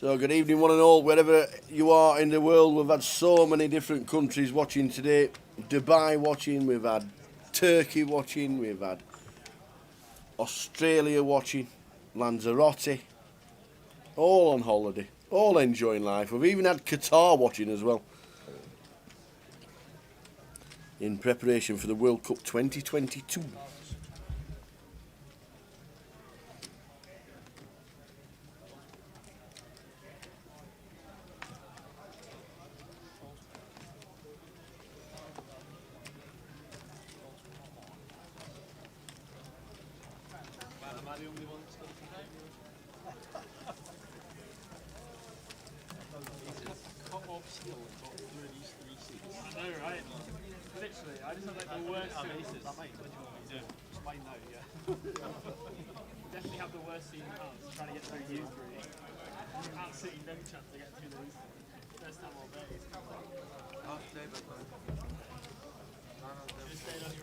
So good evening one and all, wherever you are in the world. We've had so many different countries watching today. Dubai watching, we've had Turkey watching, we've had Australia watching, Lanzarote, all on holiday, all enjoying life. We've even had Qatar watching as well, in preparation for the World Cup 2022. I know, right? Literally, I just have like the worst seat. Just mine now, yeah. Definitely have the worst seat in the house, trying to get through you three. Absolutely no chance to get through those. First time all day.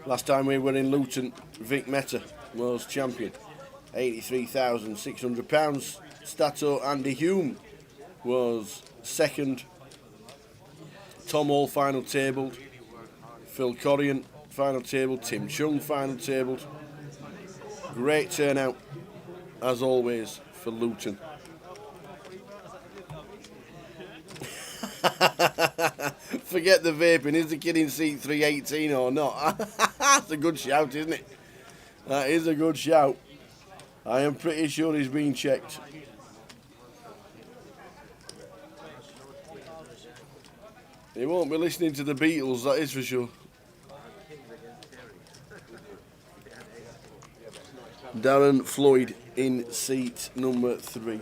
Last time we were in Luton, Vic Meta was champion. £83,600. Stato Andy Hume was second. Tom Hall final tabled. Phil Corrigan final tabled. Tim Chung final tabled. Great turnout, as always, for Luton. Forget the vaping. Is the kid in seat 318 or not? That's a good shout, isn't it? That is a good shout. I am pretty sure he's been checked. He won't be listening to the Beatles, that is for sure. Darren Floyd in seat number 3.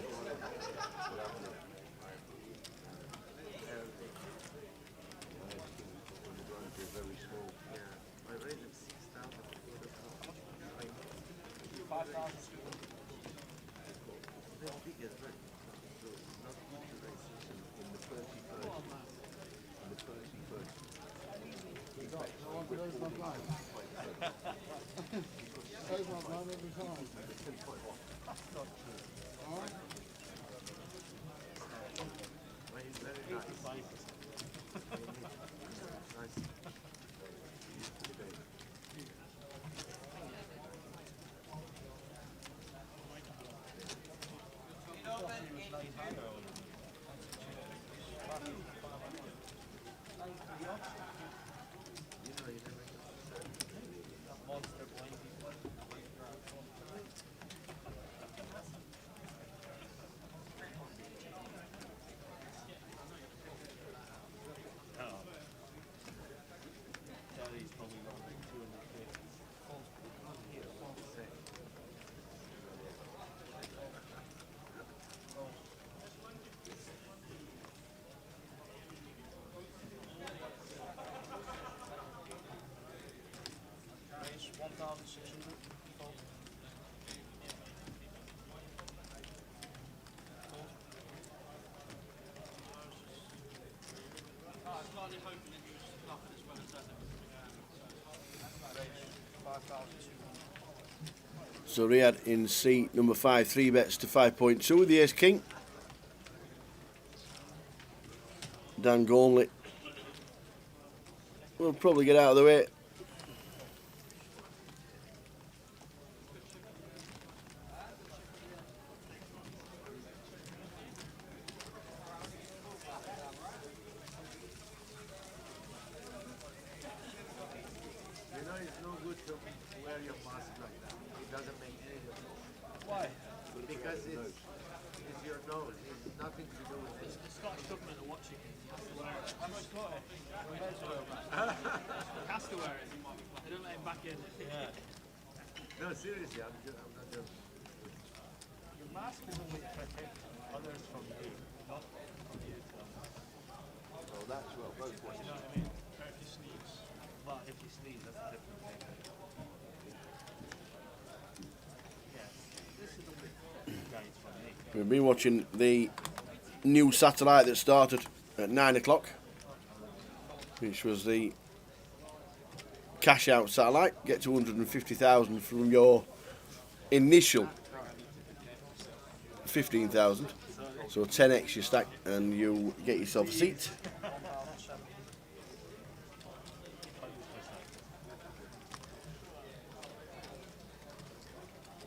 So Riyadh in seat number 5, 3 bets to 5.2 with the ace king. Dan Gormley will probably get out of the way. You know, it's no good to wear your mask like that. It doesn't make any difference. Why? Because it's your nose. It's nothing to do with it. The Scottish government are watching it. You have to wear it. I'm not Scottish. We have to wear it. He has to wear it. They don't let him back in. Yeah. No, seriously, I'm not joking. Your mask is only to protect others from you, not from you. Well, that's well, both ways. You know what I mean? Or if you sneeze. But if you sneeze, that's a different thing. Yeah. This is the guys for me. We've been watching the new satellite that started at 9 o'clock, which was the cash out satellite. Get to 150,000 from your initial 15,000. So 10x you stack and you get yourself a seat.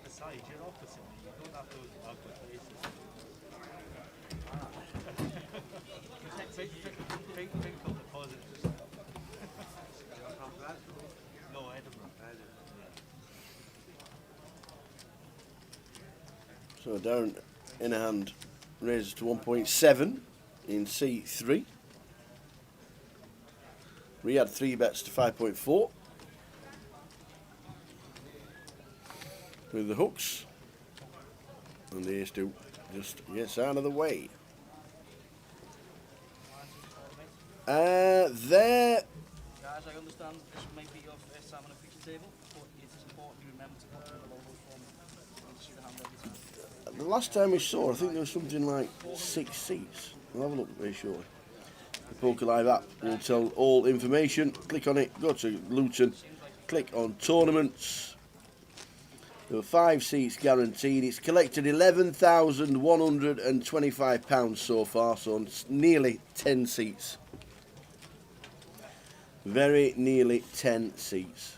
Besides, you're opposite me. You don't have those ugly faces. Think of the positives. No, Edinburgh. So Darren in a hand raises to 1.7 in C3. Riyadh 3 bets to 5.4 with the hooks, and the ace 2 just gets out of the way. There. Guys, I understand this might be your first time on a picture table, but it is important you remember to put in the logos for me. I want to see the hand every time. The last time we saw, I think there was something like 6 seats. I'll have a look very shortly. The Poker Live app will tell all information. Click on it, go to Luton, click on tournaments. There were 5 seats guaranteed. It's collected £11,125 so far, so it's nearly 10 seats. Very nearly 10 seats.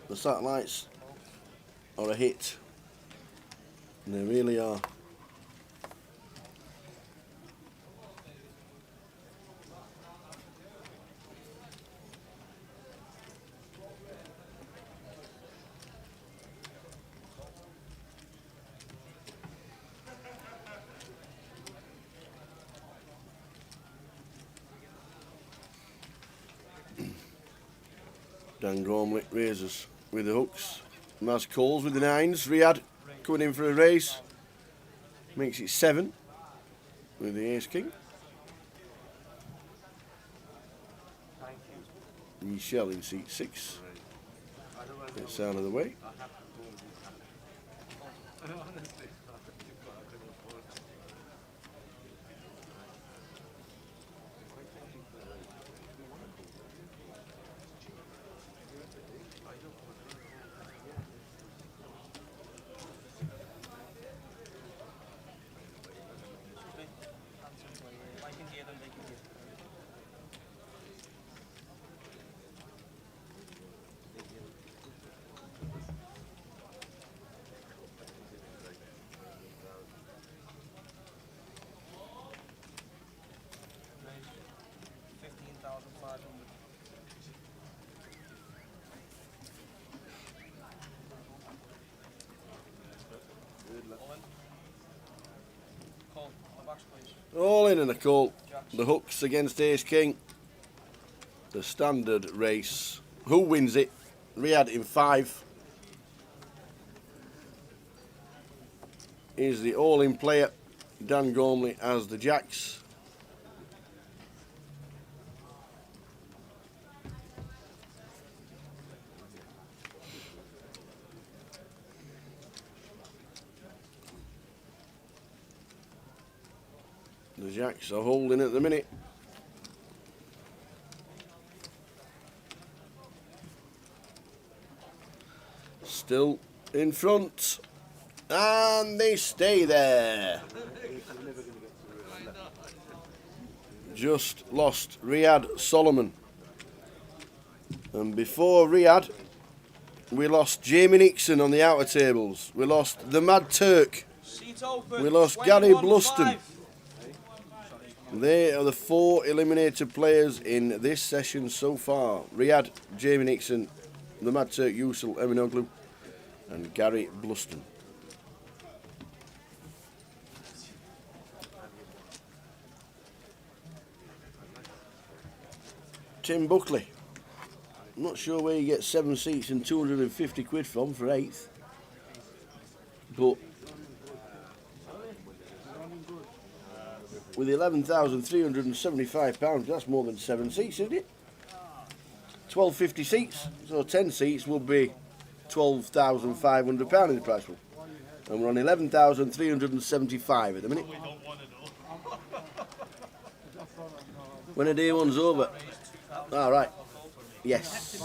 The satellites are a hit. And they really are. Dan Gormley raises with the hooks. Maz calls with the 9s. Riyadh coming in for a raise. Makes it 7 with the ace king. Michelle in seat 6. Gets out of the way. I can hear them, they can hear. All in and a call. The hooks against ace king. The standard race. Who wins it? Riyadh in 5. Is the all-in player. Dan Gormley as the jacks. The Jacks are holding at the minute. Still in front. And they stay there. Just lost Riyadh Solomon. And before Riyadh, we lost Jamie Nixon on the outer tables. We lost the Mad Turk. Seat open. We lost Gary 21-5. Bluston. They are the 4 eliminated players in this session so far. Riyadh, Jamie Nixon, the Mad Turk Yusul Eminoglu, and Gary Bluston. Tim Buckley. I'm not sure where you get 7 seats and 250 quid from for 8th. But with £11,375, that's more than 7 seats, isn't it? 1250 seats, so 10 seats will be £12,500 in the prize pool. And we're on 11,375 at the minute. When a day one's over. All right. Yes.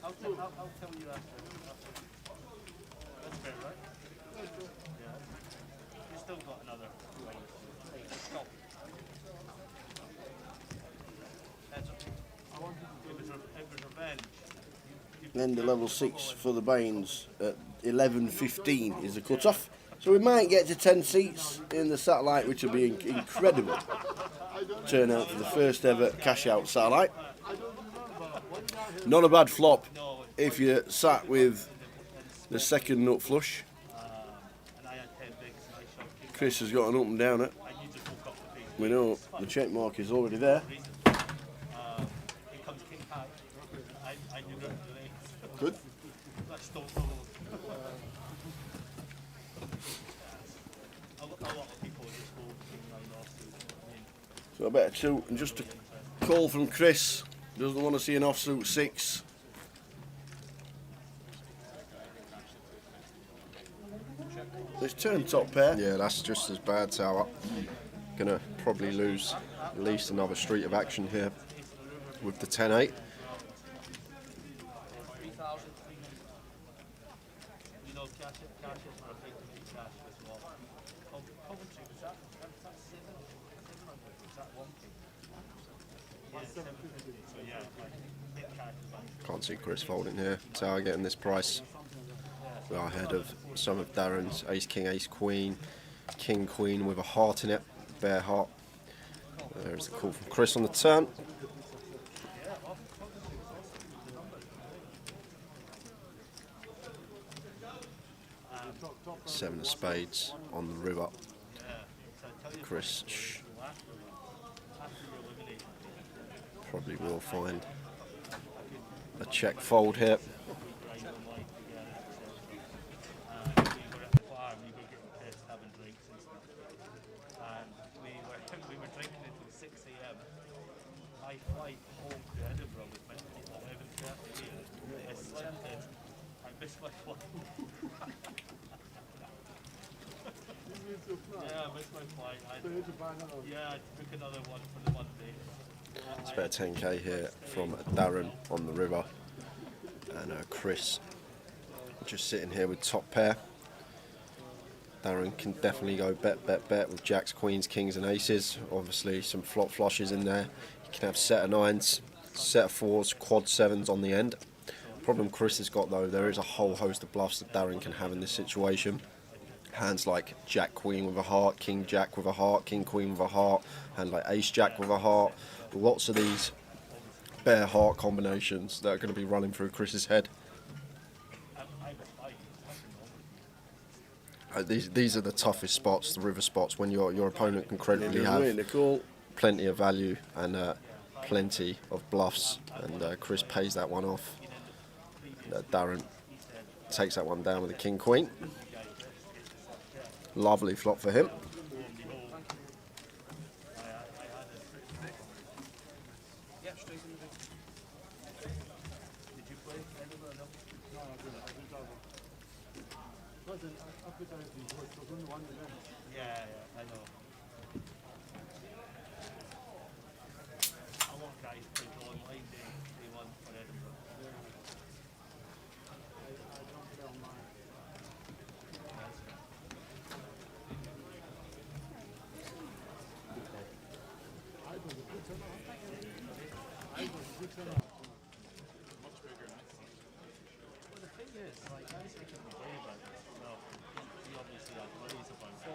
I'll tell you after. That's fair, right? Yeah. You've still got another 8. Stop. Heads up. It was revenge. End of level 6 for the Baines at 11:15 is the cut-off. So we might get to 10 seats in the satellite, which will be incredible turnout for the first ever cash-out satellite. Not a bad flop if you sat with the second nut flush. Chris has got an up and downer. We know the check mark is already there. Good. So I better 2, and just a call from Chris. Doesn't want to see an offsuit 6. Let's turn top pair. Yeah, that's just as bad, Tower. Gonna probably lose at least another street of action here with the 10-8. Can't see Chris folding here. Tower getting this price. We are ahead of some of Darren's Ace King, Ace Queen, King Queen with a heart in it, bare heart. There's the call from Chris on the turn. Seven of spades on the river. Chris probably will find a check fold here. We were drinking until 6 a.m. My flight home to Edinburgh was meant to be at 11:30 a.m. I slept in. I missed my flight. Yeah, I missed my flight. I took another one for the Monday. Spare 10k here from Darren on the river, and Chris just sitting here with top pair. Darren can definitely go bet with jacks, queens, kings and aces. Obviously some flop flushes in there. You can have set of 9s, set of 4s, quad 7s on the end. Problem Chris has got though, there is a whole host of bluffs that Darren can have in this situation. Hands like jack queen with a heart, king jack with a heart, king queen with a heart, hand like ace jack with a heart. Lots of these bare heart combinations that are going to be running through Chris's head. These are the toughest spots, the river spots, when your opponent can credibly have plenty of value and plenty of bluffs, and Chris pays that one off. Darren takes that one down with a king queen. Lovely flop for him. wasn't. I put out these words, I was on the one with them. Yeah, I know. A lot of guys play go online, they won for Edinburgh. I don't play online. I was a good turnout. I was a good turnout. Much bigger now. Well, the thing is, like, I was thinking the day about this. Well, he obviously had worries about it.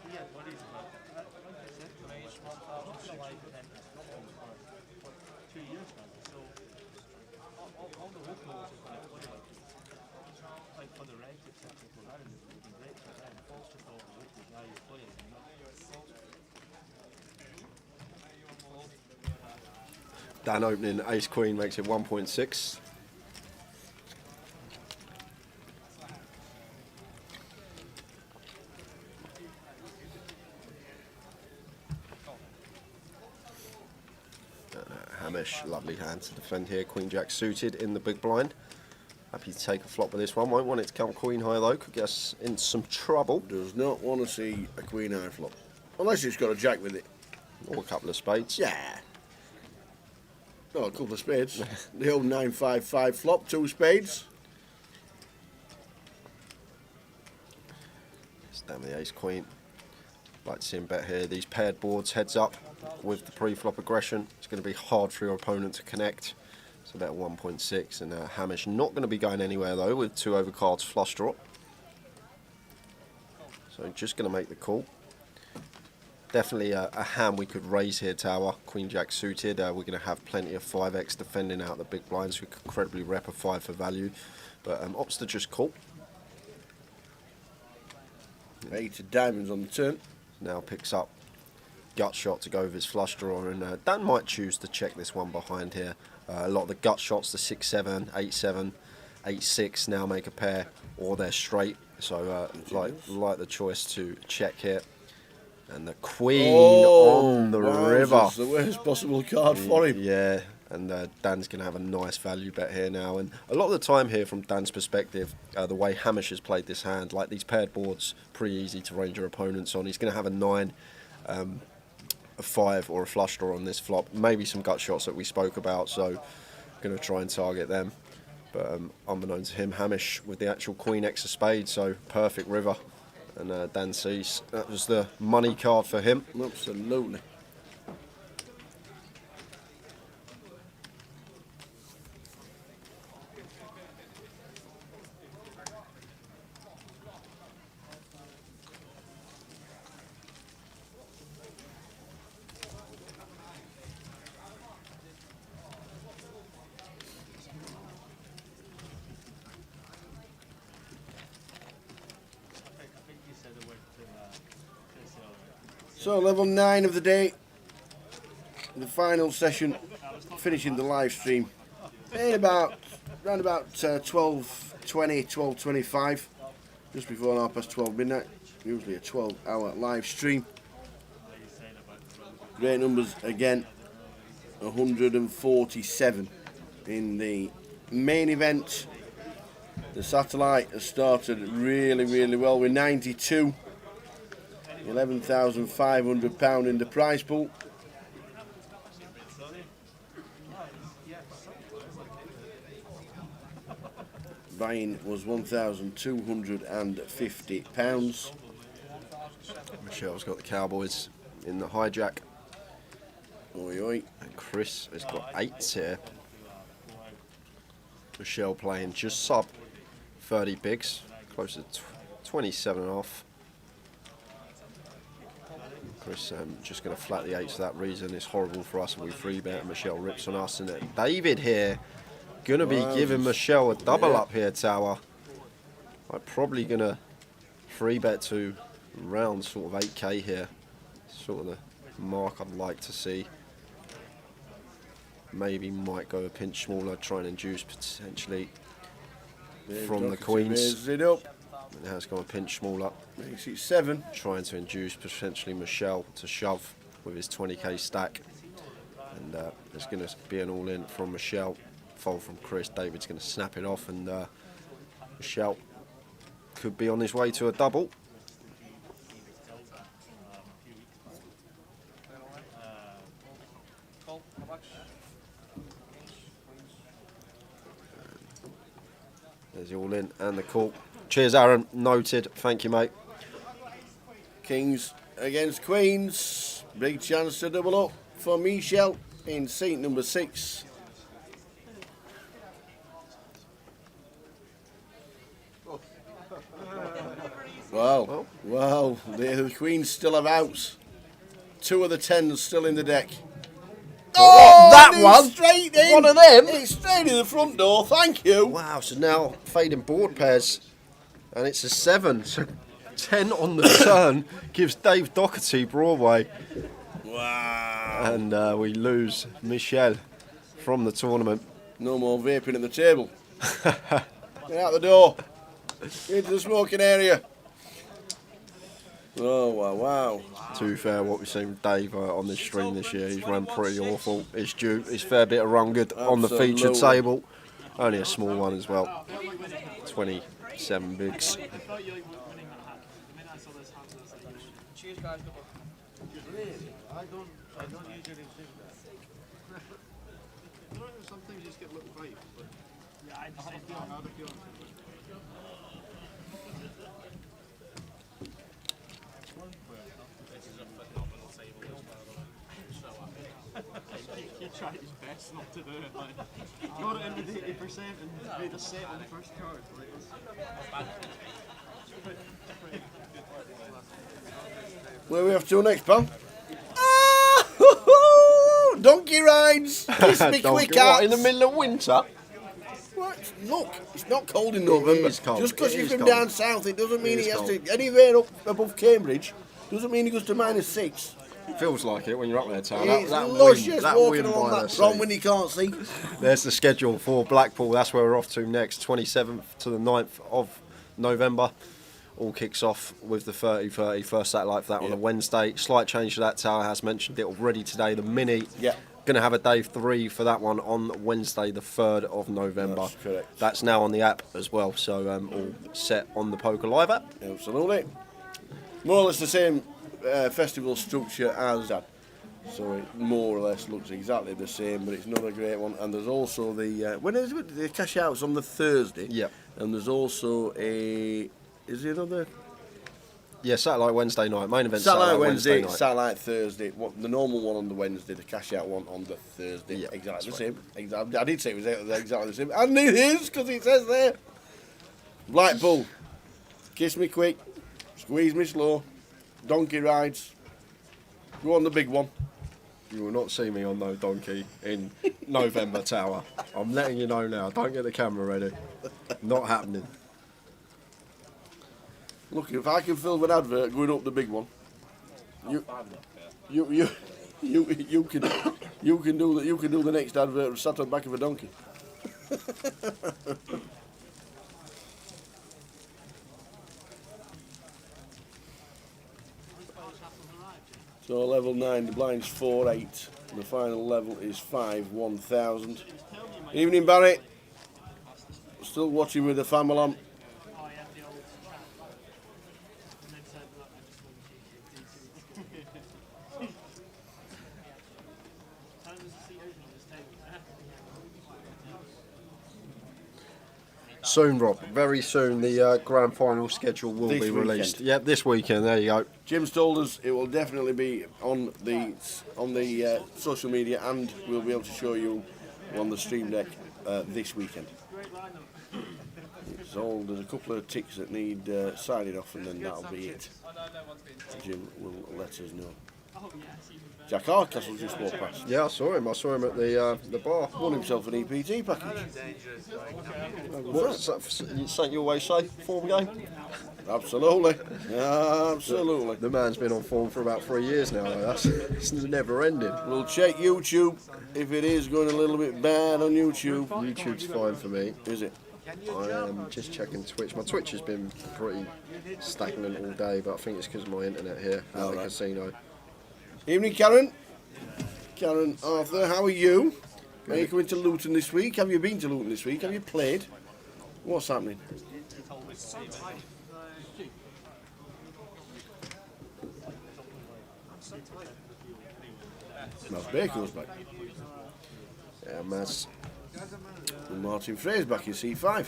He had worries about it. Like I said, he's been alive in Scotland for, what, 2 years now. So, all the locals are going to play. Like, for the Reds, etc. for that, it's been great for them. Paul's just all the local guy who's playing. You know? Dan opening ace queen makes it 1.6. Hamish, lovely hand to defend here. Queen jack suited in the big blind. Happy to take a flop with this one. Won't want it to come queen high though. Could get us in some trouble. Does not want to see a queen high flop. Unless it's got a jack with it. Or a couple of spades. Yeah. Oh, a couple of spades. The old 9-5-5 flop, 2 spades. It's down with the ace queen. Like to see him bet here. These paired boards heads up with the pre-flop aggression. It's going to be hard for your opponent to connect. It's about 1.6, and Hamish not going to be going anywhere though with 2 overcards flush draw. So just going to make the call. Definitely a hand we could raise here, Tower. Queen jack suited. We're going to have plenty of 5x defending out the big blinds. We could credibly rep a 5 for value, but opts to just call. 8 of diamonds on the turn. Now picks up gut shot to go with his flush draw, and Dan might choose to check this one behind here. A lot of the gut shots, the 6-7, 8-7, 8-6 now make a pair, or they're straight. So like the choice to check here. And the queen on the river. That's the worst possible card for him. Yeah, and Dan's going to have a nice value bet here now. And a lot of the time here, from Dan's perspective, the way Hamish has played this hand, like these paired boards, pretty easy to range your opponents on. He's going to have a 9, a 5 or a flush draw on this flop. Maybe some gut shots that we spoke about, so going to try and target them. But unbeknown to him, Hamish with the actual queen X of spades, so perfect river. And Dan sees that was the money card for him. Absolutely. So level 9 of the day, the final session, finishing the live stream in around about 12:20, 12:25, just before 12:30 midnight. Usually a 12-hour live stream. Great numbers again, 147 in the main event. The satellite has started really well with 92. £11,500 in the prize pool. Buying was £1,250. Michelle's got the Cowboys in the hijack. Oi, oi. And Chris has got 8s here. Michelle playing just sub 30 bigs, close to 27.5. Chris just going to flat the 8s for that reason. It's horrible for us if we free bet and Michelle rips on us. And David here going to be giving Michelle a double up here, Tower. I'm probably going to free bet to around sort of 8k here. Sort of the mark I'd like to see. Maybe might go a pinch smaller, try and induce potentially from the queens. Raises it up. And now it's gone a pinch smaller. Makes it 7. Trying to induce potentially Michelle to shove with his 20k stack. And there's going to be an all-in from Michelle fold from Chris. David's going to snap it off, and Michelle could be on his way to a double. There's the all in and the call. Cheers, Aaron. Noted. Thank you, mate. Kings against Queens. Big chance to double up for Michelle in seat number 6. Wow, wow, the Queens still have outs. 2 of the 10s still in the deck. Oh, that and it's one? Straight in. One of them? It's straight in the front door, thank you. Wow, so now fading board pairs, and it's a 7. So 10 on the turn gives Dave Doherty Broadway. Wow. And we lose Michelle from the tournament. No more vaping at the table. Get out the door. Into the smoking area. Oh, wow, wow. To be fair, what we've seen with Dave on this stream this year, he's run pretty awful. It's due. It's a fair bit of run good on the featured Absolutely. table. Only a small one as well. 27 bigs. Cheers, guys. Really? I don't usually think that. You know, sometimes you just get a little vibe, but yeah, I have a feeling. He tried his best not to do it. Like, got it in with 80% and made a set on the first card. Where we have to next, pal? Donkey rides. Kiss me quick What, in the hats. middle of winter? What? Look, it's not cold in November. is cold. Just because It you're is from cold. down south, it doesn't mean It is he has cold. to. Anywhere up above Cambridge doesn't mean he goes to -6. Feels like it when you're up there, Tal. It's That luscious that walking wind along by that the prom sea. when you can't see. There's the schedule for Blackpool. That's where we're off to next, 27th to the 9th of November. All kicks off with the 30-30 first satellite for that on a Wednesday. Slight change to that. Tower has mentioned it already today. The mini. Yeah. Going to have a day 3 for that one on Wednesday, the 3rd of November. That's correct. That's now on the app as well. So all set on the Poker Live app. Absolutely. More or less the same festival structure as that. So it more or less looks exactly the same, but it's not a great one. And there's also the when is it? The cash out's on the Thursday. Yep. And there's also is there another Yeah, satellite Wednesday night. Main event satellite Wednesday, night. satellite Thursday. What the normal one on the Wednesday, the cash out one on the Thursday. Yeah, exactly the that's same. Exactly. I did say it was exactly the same, and it is because it says there. Blackpool, kiss me quick, squeeze me slow, donkey rides. Go on the big one. You will not see me on no donkey in November Tower. I'm letting you know now. Don't get the camera ready. Not happening. Look, if I can film an advert going up the big one, you can do the next advert sat on the back of a donkey. So level 9, the blind's 4-8. The final level is 5-1000. Evening, Barry. Still watching with the family lamp. Soon, Rob. Very soon, the grand final schedule will This be released. weekend. Yep, this weekend. There you go. Jim's told us it will definitely be on the social media, and we'll be able to show you on the stream deck this weekend. There's a couple of ticks that need signing off, and then that'll be it. Jim will let us know. Jack Hardcastle just walked past. Yeah, I saw him. I saw him at the bar. Won himself an EPT package. What's that? Something you always say? Form game? Absolutely. Absolutely. The man's been on form for about 3 years now. Though. It's never ending. We'll check YouTube if it is going a little bit bad on YouTube. YouTube's fine for me. Is it? I am just checking Twitch. My Twitch has been pretty stagnant all day, but I think it's because of my internet here at the casino. Evening, Karen. Karen Arthur, how are you? Are you coming to Luton this week? Have you been to Luton this week? Have you played? What's happening? Miles Baker's back. Yeah, Maz. And Martin Frey's back in C5.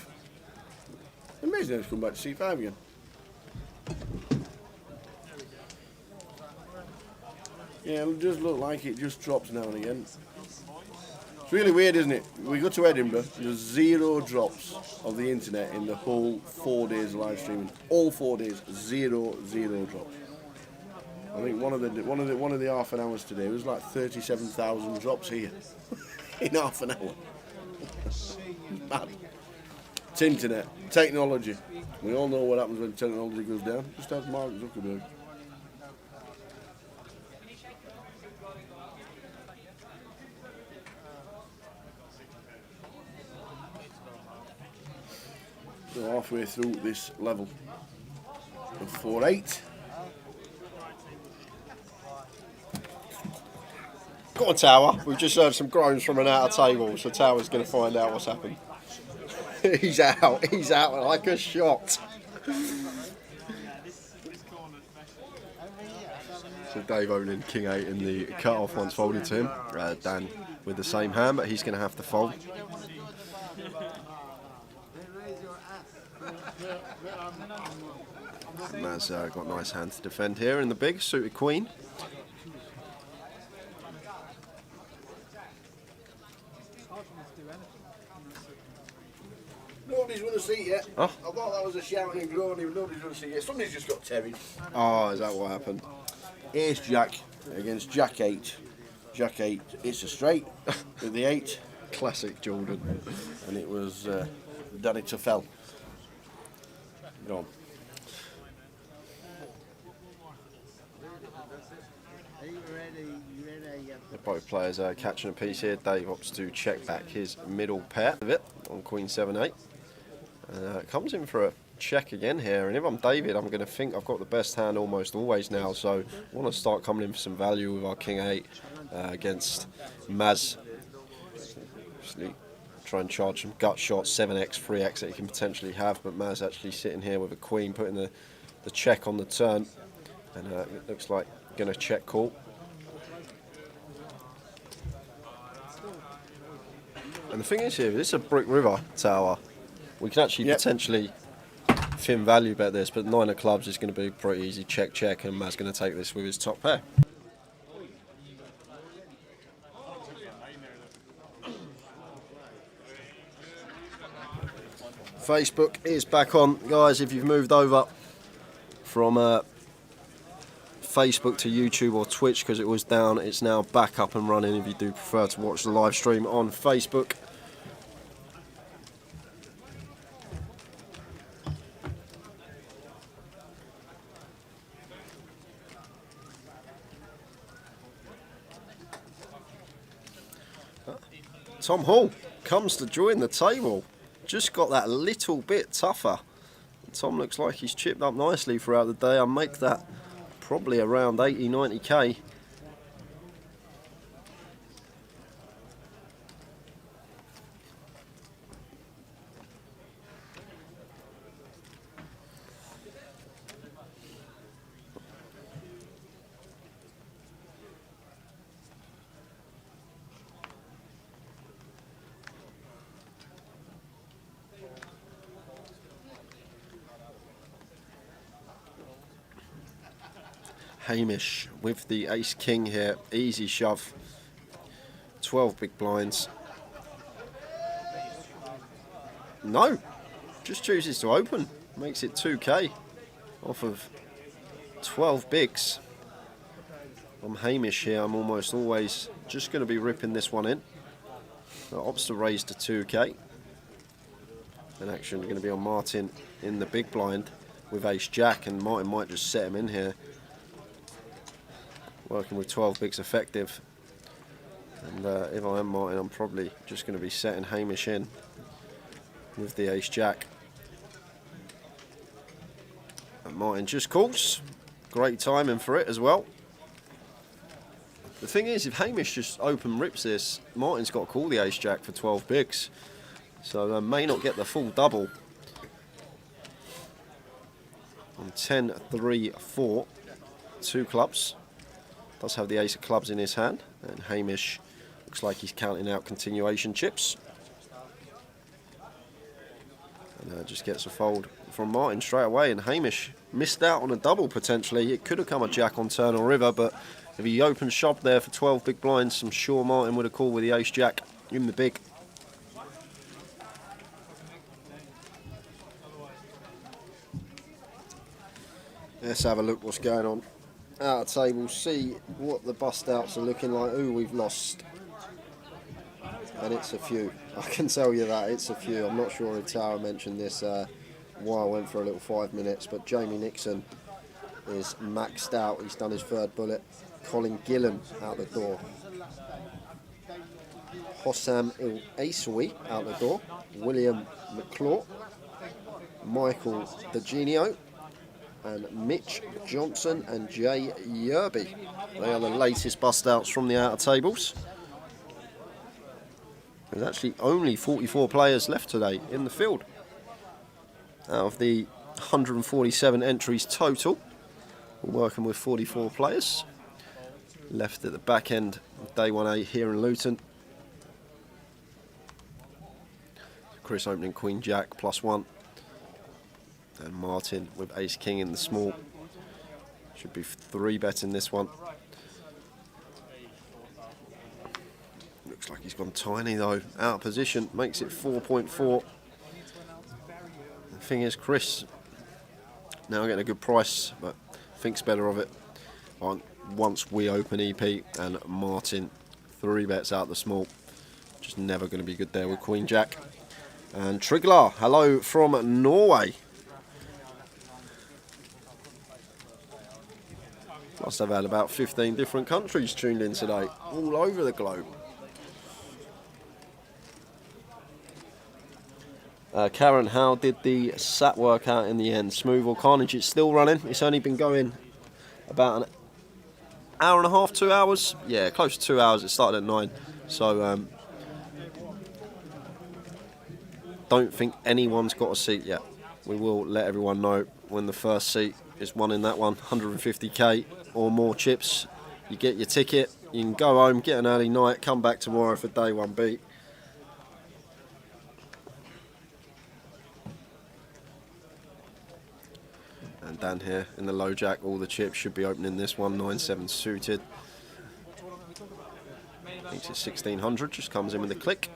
Amazing he's come back to C5 again. Yeah, it does look like it just drops now and again. It's really weird, isn't it? We go to Edinburgh, there's 0 drops of the internet in the whole 4 days of live streaming. All 4 days, 0 drops. I think one of the half an hours today was like 37,000 drops here in half an hour. Mad. It's internet, technology. We all know what happens when technology goes down. Just ask Mark Zuckerberg. So halfway through this level of 4-8. Go on, Tower. We've just heard some groans from an outer table, so Tower's going to find out what's happened. He's out. He's out like a shot. So Dave owning King 8 in the cut-off once folded to him. Dan with the same hand, but he's going to have to fold. Maz got nice hands to defend here in the big, suited queen. Nobody's won a seat yet. Oh. I thought that was a shouting and groaning, nobody's won a seat yet. Somebody's just got terried. Oh, is that what happened? Ace Jack against Jack 8. Jack 8, it's a straight with the 8. Classic Jordan. And it was Danny Tuffel. Go on. Both players are catching a piece here. Dave opts to check back his middle pair of it on Queen 7-8. Comes in for a check again here, and if I'm David, I'm going to think I've got the best hand almost always now, so I want to start coming in for some value with our King 8 against Maz. Obviously, try and charge some gut shots, 7x, 3x that he can potentially have, but Maz actually sitting here with a queen, putting the check on the turn, and it looks like going to check call. And the thing is here, this is a brick river tower. We can actually potentially thin value bet this, but 9 of clubs is going to be pretty easy. Check, check, and Matt's going to take this with his top pair. Facebook is back on. Guys, if you've moved over from Facebook to YouTube or Twitch because it was down, it's now back up and running if you do prefer to watch the live stream on Facebook. Tom Hall comes to join the table. Just got that little bit tougher. Tom looks like he's chipped up nicely throughout the day. I'll make that probably around 80, 90k. Hamish with the ace king here, easy shove, 12 big blinds. No, just chooses to open, makes it 2k off of 12 bigs. I'm Hamish here, I'm almost always just going to be ripping this one in. Opts to raise to 2k. And action going to be on Martin in the big blind with ace jack, and Martin might just set him in here. Working with 12 bigs effective, and if I am Martin, I'm probably just going to be setting Hamish in with the ace jack. And Martin just calls. Great timing for it as well. The thing is, if Hamish just open rips this, Martin's got to call the ace jack for 12 bigs. So may not get the full double. On 10, 3, 4, 2 clubs. Does have the ace of clubs in his hand. And Hamish looks like he's counting out continuation chips. And just gets a fold from Martin straight away. And Hamish missed out on a double potentially. It could have come a jack on turn or river, but if he opened shop there for 12 big blinds, I'm sure Martin would have called with the ace jack in the big. Let's have a look what's going on out of table, see what the bust outs are looking like, who we've lost. And it's a few. I can tell you that, it's a few. I'm not sure if Tara mentioned this while I went for a little 5 minutes, but Jamie Nixon is maxed out. He's done his third bullet. Colin Gillan out the door. Hossam Il Asawi out the door. William McClaw. Michael DeGenio. And Mitch Johnson and Jay Yerby. They are the latest bust outs from the outer tables. There's actually only 44 players left today in the field out of the 147 entries total. We're working with 44 players left at the back end of day 1A here in Luton. Chris opening Queen Jack +1. And Martin with Ace King in the small. Should be 3 betting this one. Looks like he's gone tiny though. Out of position. Makes it 4.4. The thing is, Chris now getting a good price, but thinks better of it once we open EP. And Martin 3 bets out the small. Just never going to be good there with Queen Jack. And Triglar, hello from Norway. Must have had about 15 different countries tuned in today, all over the globe. Karen, how did the SAT work out in the end? Smooth or carnage? It's still running. It's only been going about an hour and a half, 2 hours. Yeah, close to 2 hours. It started at 9. So don't think anyone's got a seat yet. We will let everyone know when the first seat is won in that one. 150k or more chips. You get your ticket. You can go home, get an early night, come back tomorrow for day 1B. And down here in the low jack, all the chips should be opening this one. 9-7 suited. Thinks it's 1600. Just comes in with a click.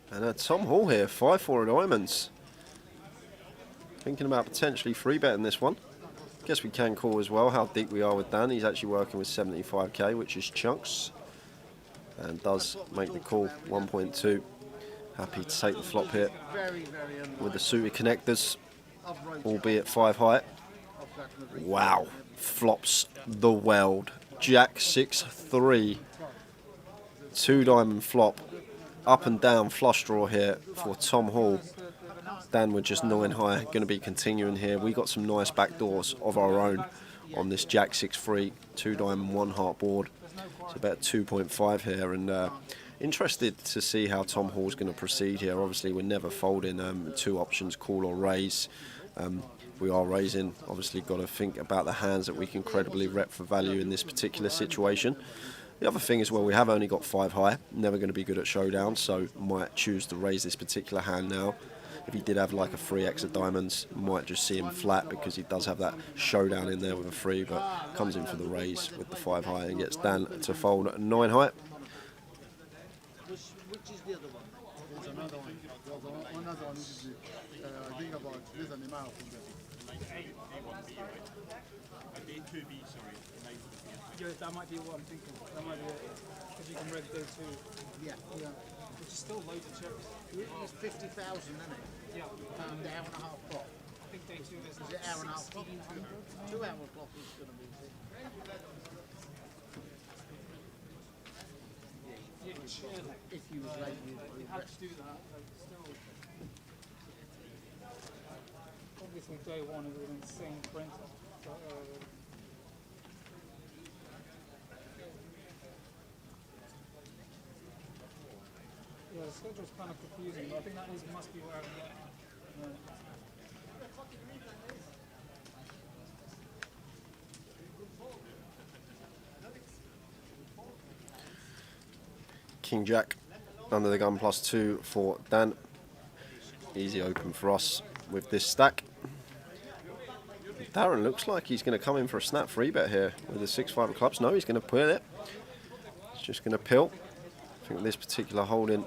And Tom Hall here, 5-4 of diamonds. Thinking about potentially 3-betting this one. Guess we can call as well how deep we are with Dan. He's actually working with 75k, which is chunks. And does make the call, 1.2. Happy to take the flop here with the suited connectors, albeit 5 high. Wow, flops the world. Jack 6-3. 2 diamond flop. Up and down flush draw here for Tom Hall. Dan with just 9 high, going to be continuing here. We got some nice back doors of our own on this Jack 6-3, 2 diamond, 1 heart board. It's about 2.5 here, and interested to see how Tom Hall's going to proceed here. Obviously, we're never folding 2 options, call or raise. We are raising. Obviously, got to think about the hands that we can credibly rep for value in this particular situation. The other thing is, well, we have only got 5 high, never going to be good at showdown, so might choose to raise this particular hand now. If he did have like a 3x of diamonds, might just see him flat because he does have that showdown in there with a 3, but comes in for the raise with the 5 high and gets Dan to fold 9 high. Which is the other one? There's another one. Another one is the gigabyte. There's an amount from there. Yeah, that might be what I'm thinking. That might be it. Because you can read those too. Yeah. Which is still loads of chips. It's 50,000, isn't it? Yeah. And the hour and a half clock. I think day 2 is Is it hour and a half clock? 2 hour clock is going to be. If you was late, You had to do that, but still. Obviously, day one is an insane print off. But, yeah, the schedule's kind of confusing, but I think that must be where I'm getting. King Jack under the gun +2 for Dan. Easy open for us with this stack. Darren looks like he's going to come in for a snap free bet here with the 6-5 of clubs. No, he's going to put it. He's just going to pill. I think this particular holding,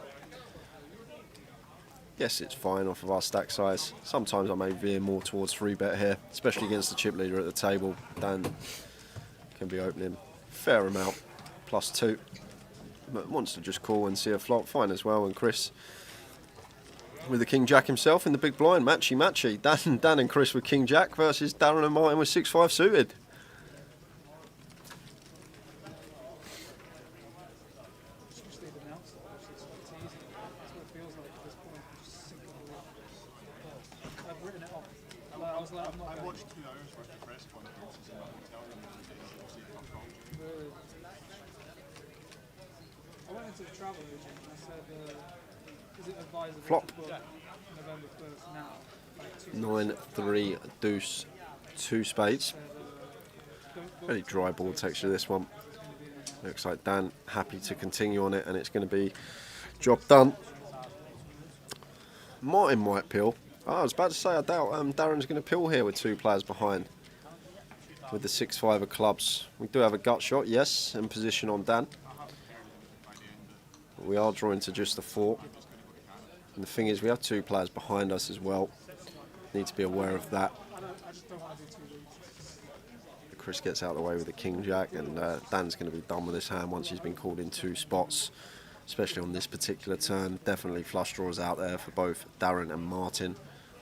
yes, it's fine off of our stack size. Sometimes I may veer more towards free bet here, especially against the chip leader at the table. Dan can be opening a fair amount, +2. But wants to just call and see a flop, fine as well. And Chris with the King Jack himself in the big blind, matchy. Dan and Chris with King Jack versus Darren and Martin with 6-5 suited. I watched 2 hours worth of press conferences in my hotel room the other day to see if I'm wrong. I went into the travel agent and I said, is it advisable Flop. to book November 1st now? Like 9-3 deuce, 2 spades. Very dry board texture this one. Looks like Dan happy to continue on it, and it's going to be job done. Martin might pill. Oh, I was about to say, I doubt Darren's going to pill here with 2 players behind. With the 6-5 of clubs. We do have a gut shot, yes, in position on Dan. But we are drawing to just the 4. And the thing is, we have 2 players behind us as well. Need to be aware of that. Chris gets out of the way with the King Jack, and Dan's going to be done with this hand once he's been called in 2 spots, especially on this particular turn. Definitely flush draws out there for both Darren and Martin.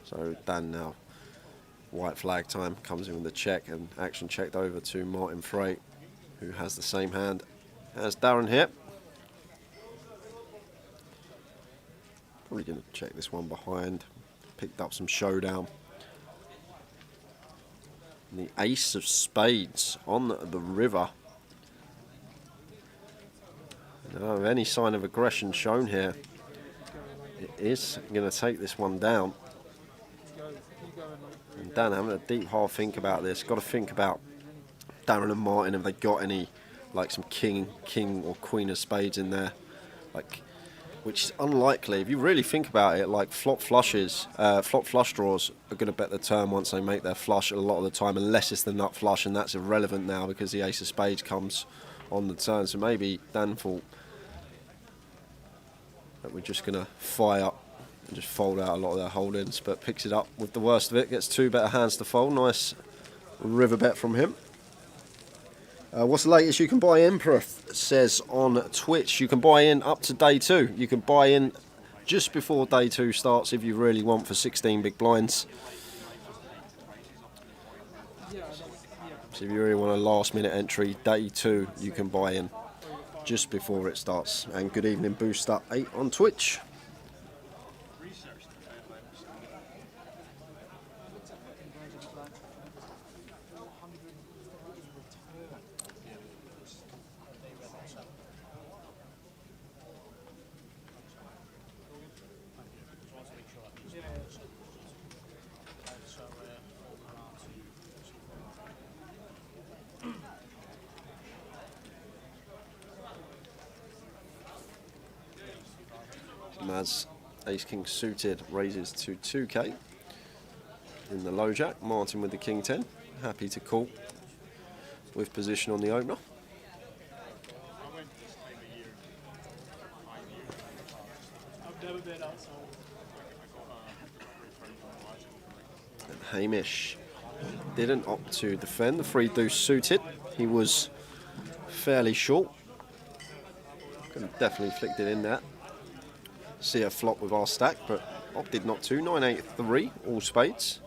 So Dan now, white flag time, comes in with the check, and action checked over to Martin Frey, who has the same hand as Darren here. Probably going to check this one behind. Picked up some showdown. And the ace of spades on the river. No, any sign of aggression shown here. It is going to take this one down. And Dan having a deep hard think about this. Got to think about Darren and Martin. Have they got any, like some king or queen of spades in there? Like, which is unlikely. If you really think about it, like flop flush draws are going to bet the turn once they make their flush a lot of the time, unless it's the nut flush, and that's irrelevant now because the ace of spades comes on the turn. So maybe Dan thought that we're just going to fire up and just fold out a lot of their holdings, but picks it up with the worst of it, gets 2 better hands to fold. Nice river bet from him. What's the latest you can buy in? Emperor says on Twitch, you can buy in up to day 2. You can buy in just before day 2 starts if you really want, for 16 big blinds. So if you really want a last minute entry, day 2, you can buy in just before it starts. And good evening, Boost Up 8 on Twitch. Maz, ace king suited, raises to 2k in the low jack. Martin with the king 10, happy to call with position on the opener. I've never been outside. And Hamish didn't opt to defend the 3 deuce suited. He was fairly short. Could have definitely flicked it in there. See a flop with our stack, but opted not to. 9-8-3, all spades.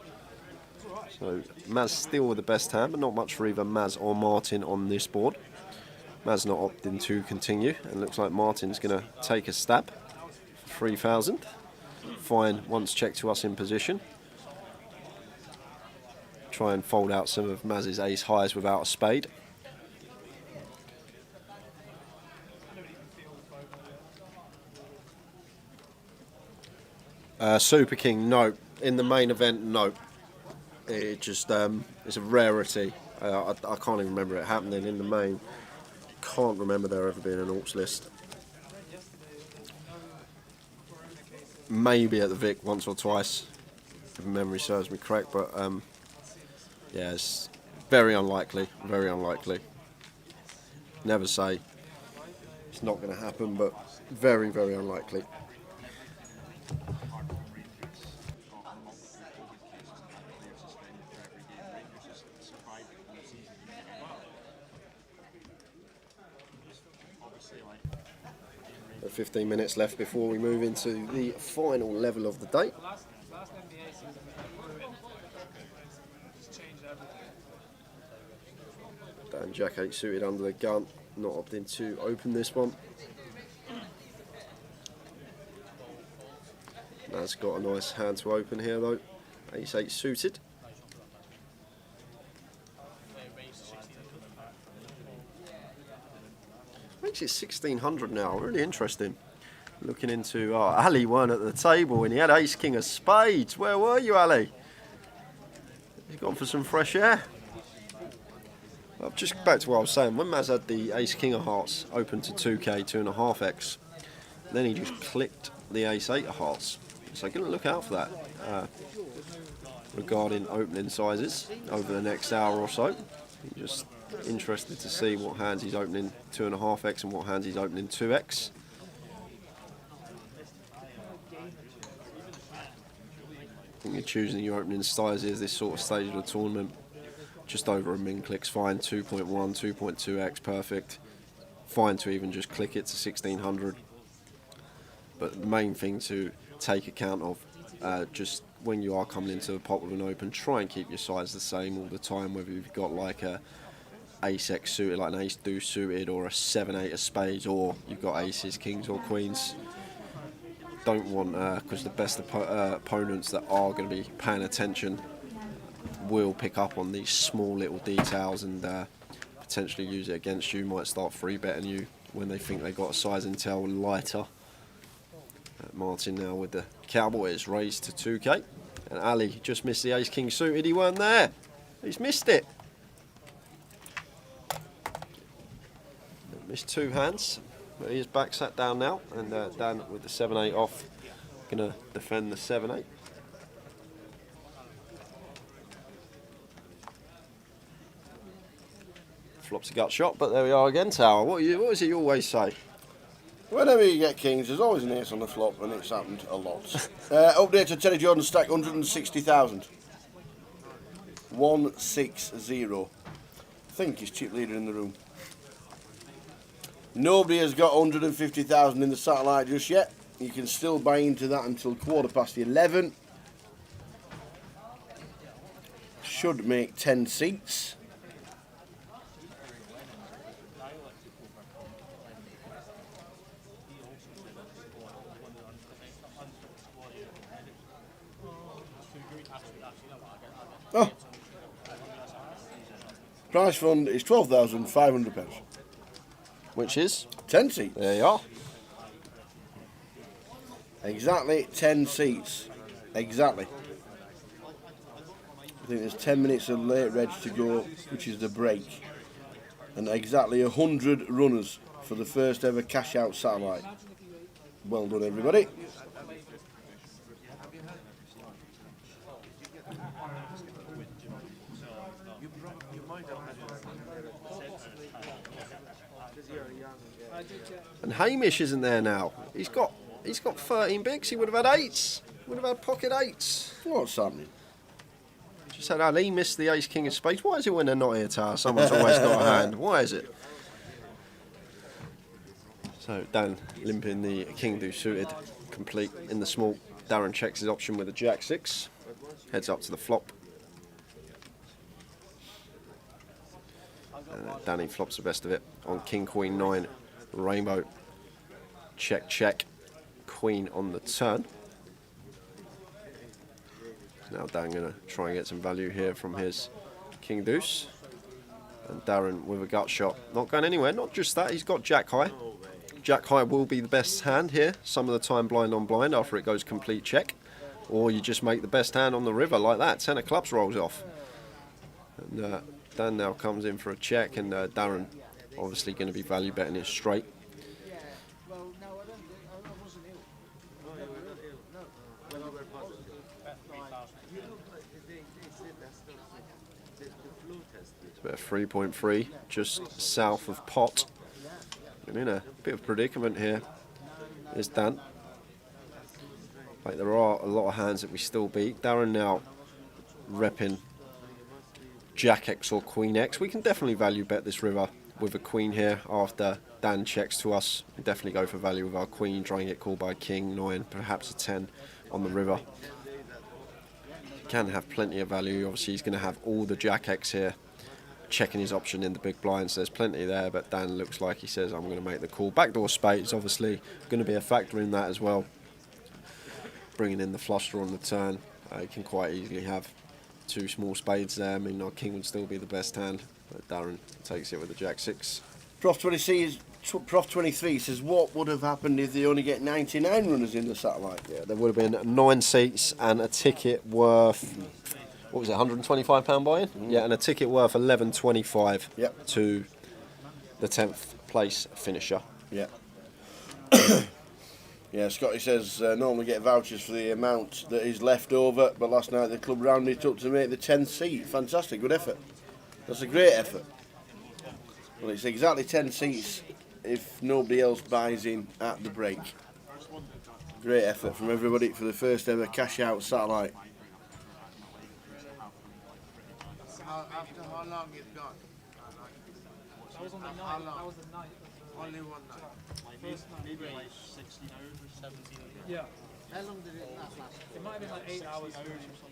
So Maz still with the best hand, but not much for either Maz or Martin on this board. Maz not opting to continue, and looks like Martin's going to take a stab. 3,000. Fine once checked to us in position. Try and fold out some of Maz's ace highs without a spade. Super King, no. In the main event, no. It just it's a rarity. I can't even remember it happening in the main. Can't remember there ever being an Orcs list. Maybe at the Vic once or twice, if memory serves me correct, but yeah, it's very unlikely, very unlikely. Never say it's not going to happen, but very, very unlikely. There are 15 minutes left before we move into the final level of the day. Last NBA season, just changed everything. Dan Jack 8 suited under the gun, not opting to open this one. That's got a nice hand to open here though. Ace 8 suited. Makes it 1600 now, really interesting. Looking into, Ali weren't at the table and he had ace king of spades. Where were you, Ali? He's gone for some fresh air. Well, just back to what I was saying, when Maz had the ace king of hearts open to 2k, 2.5x, then he just clicked the ace 8 of hearts. So I'm going to look out for that regarding opening sizes over the next hour or so. Just interested to see what hands he's opening 2.5x and what hands he's opening 2x. I think you're choosing your opening sizes this sort of stage of the tournament. Just over a min click's fine, 2.1, 2.2x, perfect. Fine to even just click it to 1600. But the main thing to take account of, just when you are coming into the pot with an open, try and keep your size the same all the time, whether you've got like a ace x suited, like an ace deuce suited, or a 7-8 of spades, or you've got aces, kings or queens. Don't want, because the best opponents that are going to be paying attention will pick up on these small little details and potentially use it against you. Might start free betting you when they think they got a size intel lighter. Martin now with the Cowboys raised to 2k, and Ali just missed the ace king suited. He weren't there. He's missed it. Missed two hands, but he is back sat down now, and Dan with the 7-8 off, gonna defend the 7-8. Flops a gut shot, but there we are again, Tower. What is it you always say? Whenever you get kings, there's always an ace on the flop, and it's happened a lot. Update to Terry Jordan stack 160,000. 160. I think he's chip leader in the room. Nobody has got 150,000 in the satellite just yet. You can still buy into that until 11:15. Should make 10 seats. Oh. Price fund is £12,500. Which is 10 seats. There you are. Exactly 10 seats. Exactly. I think there's 10 minutes of late reg to go, which is the break. And exactly 100 runners for the first ever cash out satellite. Well done, everybody. And Hamish isn't there now. He's got 13 bigs. He would have had 8s. Would have had pocket 8s. What's happening? Just had Ali miss the ace king of spades. Why is it when they're not here, Tower? Someone's always got a hand. Why is it? So Dan limping the king deuce suited, complete in the small. Darren checks his option with a jack 6. Heads up to the flop. Danny flops the best of it on King Queen 9 Rainbow. Check, check. Queen on the turn. Now Dan going to try and get some value here from his King Deuce. And Darren with a gut shot. Not going anywhere, not just that, he's got Jack High. Jack High will be the best hand here, some of the time blind on blind after it goes complete check. Or you just make the best hand on the river like that, 10 of clubs rolls off. And Dan now comes in for a check, and Darren obviously going to be value betting it straight. It's about 3.3, just south of pot. And in a bit of predicament here is Dan. Like, there are a lot of hands that we still beat. Darren now repping Jack X or Queen X. We can definitely value bet this river with a Queen here after Dan checks to us. We definitely go for value with our Queen, try and get called by a King, 9, perhaps a 10 on the river. Can have plenty of value. Obviously he's going to have all the Jack X here, checking his option in the big blinds. There's plenty there, but Dan looks like he says I'm going to make the call. Backdoor spades obviously going to be a factor in that as well. Bringing in the flush draw on the turn, you can quite easily have 2 small spades there. I mean, our King would still be the best hand, but Darren takes it with the Jack 6. Prof 23 says, what would have happened if they only get 99 runners in the satellite? Yeah, there would have been 9 seats and a ticket worth, what was it, £125 buy-in? Yeah, and a ticket worth £11.25 Yep. to the 10th place finisher. Yeah. Yeah, Scotty says normally get vouchers for the amount that is left over, but last night the club rounded it up to make the 10th seat. Fantastic, good effort. That's a great effort. Well, it's exactly 10 seats if nobody else buys in at the break. Great effort from everybody for the first ever cash out satellite. After how long it's gone? That was on the night. That was the night. Only one night. Maybe like 16 hours or 17 hours. Yeah. How long did it last? It might have been like 8 hours.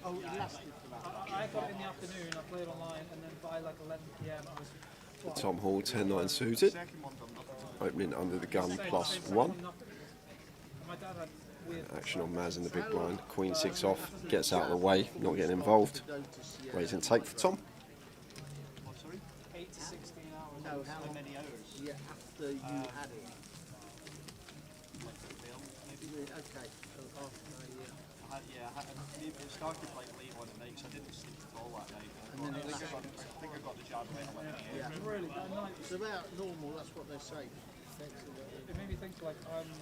Oh, it lasted for that. I got it in the afternoon, I played online, and then by like 11 PM I was... Tom Hall 10-9 suited, opening under the gun +1. My dad had weird... Action on Maz in the big blind. Queen 6 off, gets out of the way, not getting involved. Raising take for Tom. 8 to 16 hours. No, how many hours? Yeah, after you had it. Okay, so after Maybe it started like late on at night, so I didn't sleep at all that night. and then it I lasted. think I got the jab right away. Yeah. Really, that night, It's about normal, that's what they say. it made me think like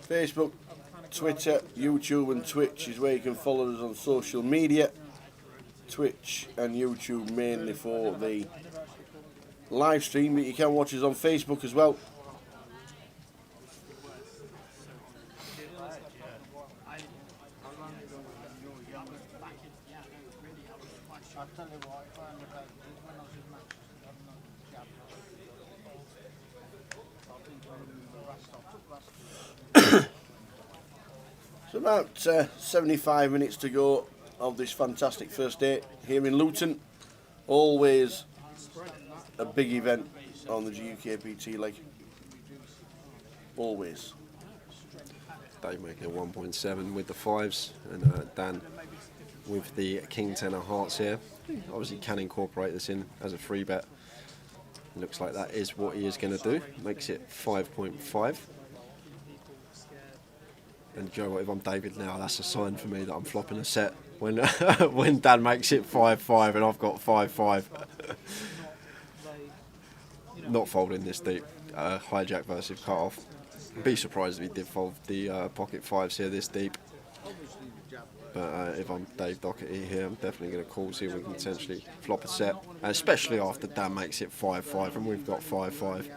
Facebook, I'm kind of Twitter, YouTube and Twitch is where you can follow us on social media. Twitch and YouTube mainly for the live stream, but you can watch us on Facebook as well. I'll tell you what, if I look at it, when I was in Manchester, I'm not jab. I think I took Rust. So about 75 minutes to go of this fantastic first day here in Luton. Always a big event on the GUKPT leg. Always. Dave making a 1.7 with the 5s, and Dan with the King 10 of hearts here. Obviously can incorporate this in as a free bet. Looks like that is what he is going to do. Makes it 5.5. And Joe, what if I'm David now? That's a sign for me that I'm flopping a set when when Dan makes it 5-5 and I've got 5-5. Not folding this deep. Hijack versus cut off. Be surprised if he did fold the pocket 5s here this deep. But if I'm Dave Doherty here, I'm definitely going to call, see if we can potentially flop a set. And especially after Dan makes it 5-5 and we've got 5-5.